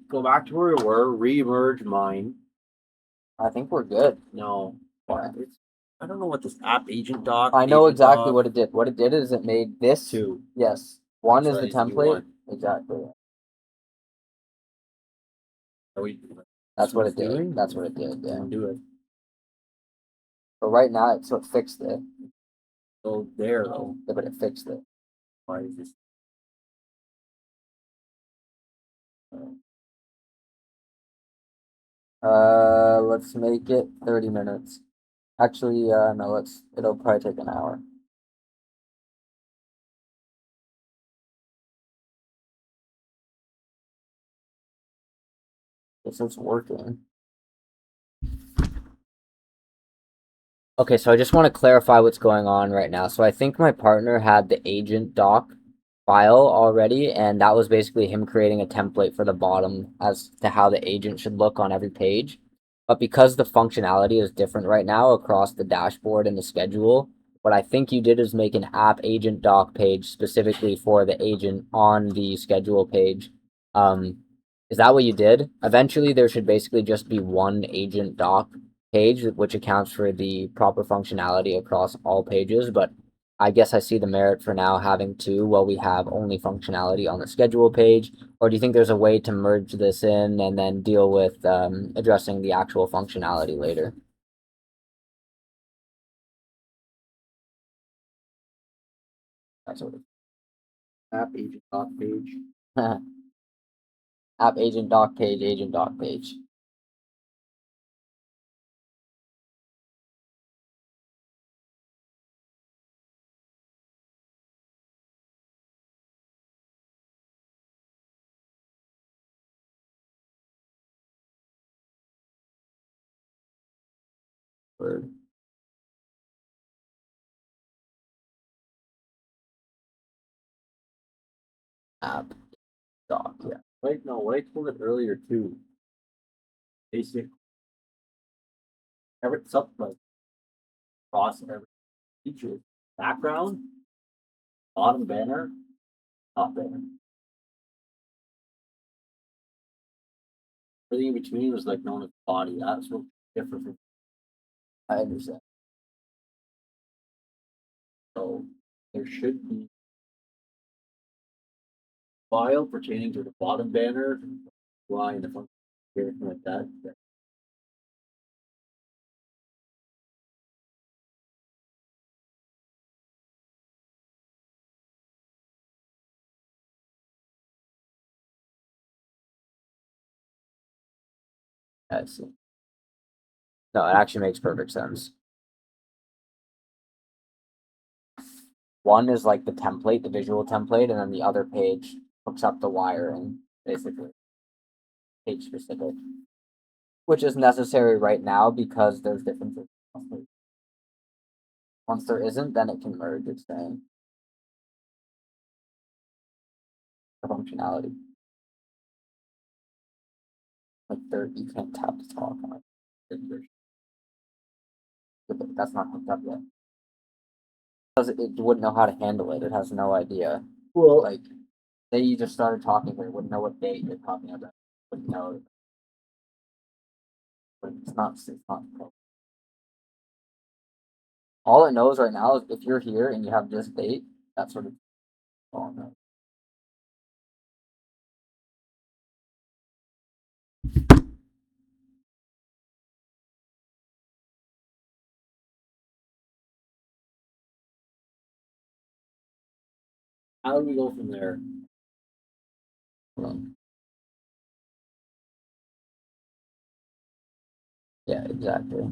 Go back to where we were, re-emerge mine. I think we're good. No. Why? I don't know what this app agent doc. I know agent exactly doc what it did. What it did is it made this. two. Yes. One So is the that is template. U1. Exactly. Are we That's what it did. doing? That's what it did. Yeah. Do it. But right now, so it fixed it. So there though. Yeah, but it fixed it. Why is this? Let's make it 30 minutes. Actually, no, it'll probably take an hour. Guess it's working. Okay, so I just want to clarify what's going on right now. So I think my partner had the agent doc file already, and that was basically him creating a template for the bottom as to how the agent should look on every page. But because the functionality is different right now across the dashboard and the schedule, what I think you did is make an app agent doc page specifically for the agent on the schedule page. Is that what you did? Eventually, there should basically just be one agent doc page, which accounts for the proper functionality across all pages, but I guess I see the merit for now having two while we have only functionality on the schedule page. Or do you think there's a way to merge this in and then deal with addressing the actual functionality later? That's what App agent doc page. app agent doc page, agent doc page. Word. App doc, yeah. Wait, no, what I told it earlier too. Basic. Every something like across every feature. Background, bottom banner, top banner. Everything in between was like known as body. That's what different from I understand. so there should be file pertaining to the bottom banner, why and the function, everything like that. I see. No, it actually makes perfect sense. One is like the template, the visual template, and then the other page hooks up the wiring, basically. Page specific. which is necessary right now because there's differences. Once there isn't, then it can merge. It's saying the functionality. Like there, you can't tap to talk on it. That's not hooked up yet. Because it wouldn't know how to handle it. It has no idea. Well, Like, say you just started talking here, it wouldn't know what date you're talking about. Wouldn't know. But it's not. It's not. All it knows right now is if you're here and you have this date, that's sort of all it knows. how do we go from there? Yeah, exactly.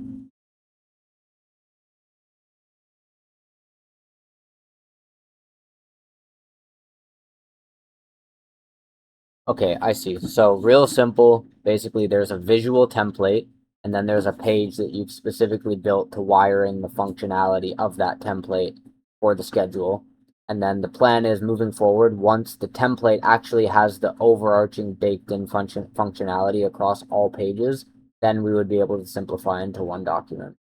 Okay, I see. So real simple. Basically, there's a visual template, and then there's a page that you've specifically built to wire in the functionality of that template for the schedule. And then the plan is moving forward, once the template actually has the overarching baked-in functionality across all pages, then we would be able to simplify into one document.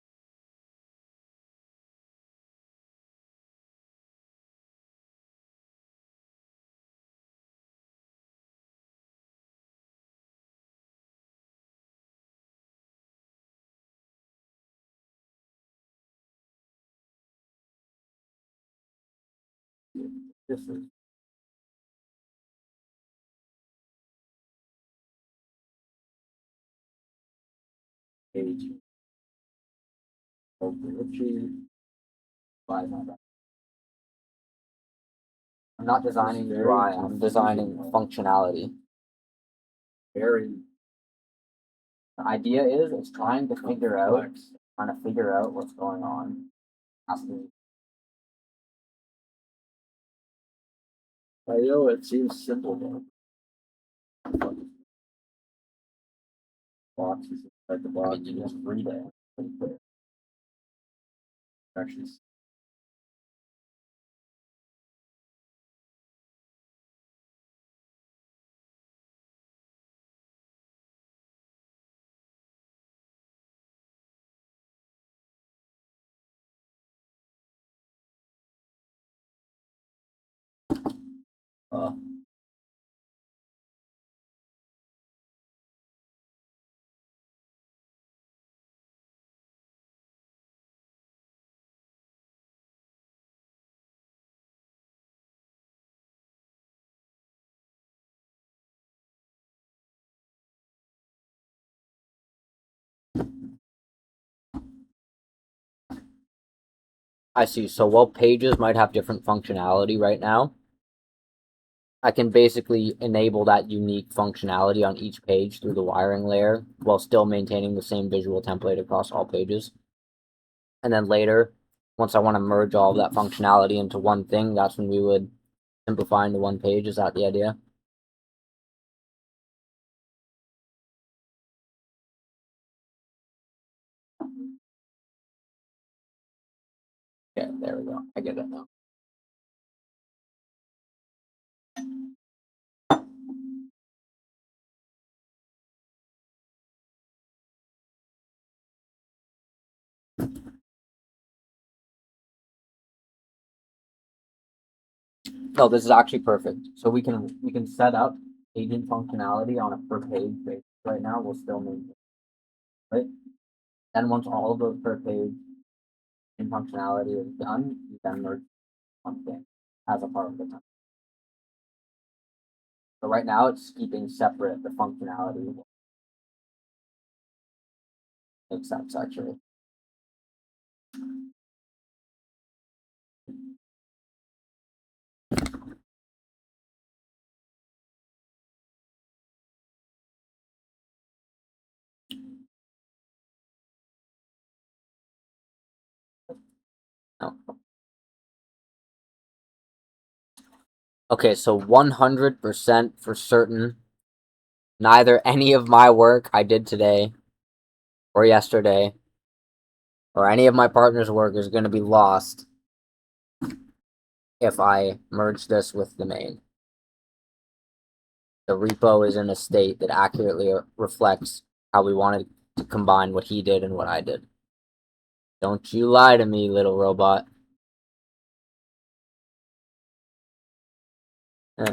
This is page. Okay, Richie. Why is that? I'm not designing Very UI, I'm designing functionality. Very The idea is it's trying to figure out complex. what's going on. Asking, I know it seems simple though. Boxes inside the I box. mean, you just read it. Pretty quick. Actually, Uh, I see. So while pages might have different functionality right now, I can basically enable that unique functionality on each page through the wiring layer while still maintaining the same visual template across all pages. And then later, once I want to merge all of that functionality into one thing, that's when we would simplify into one page. Is that the idea? Yeah, there we go. I get it now. No, this is actually perfect. So we can set up agent functionality on a per page basis right now. We'll still maintain, right? Then once all of those per page in functionality is done, you then merge one thing as a part of the template. So right now it's keeping separate the functionality. Makes sense actually. No. Okay, so 100% for certain, neither any of my work I did today or yesterday or any of my partner's work is going to be lost if I merge this with the main. The repo is in a state that accurately reflects how we wanted to combine what he did and what I did. Don't you lie to me, little robot. Eh.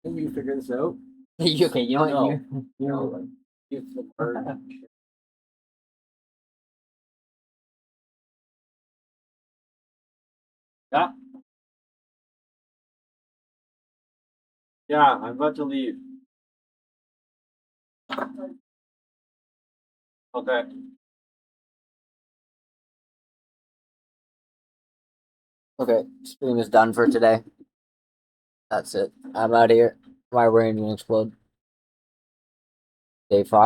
Can you figure this out? You okay? You know what? No. You know, Like, use the word. Yeah. Yeah, I'm about to leave. Okay. okay, stream is done for today. That's it. I'm out of here. My brain will explode. Day 5.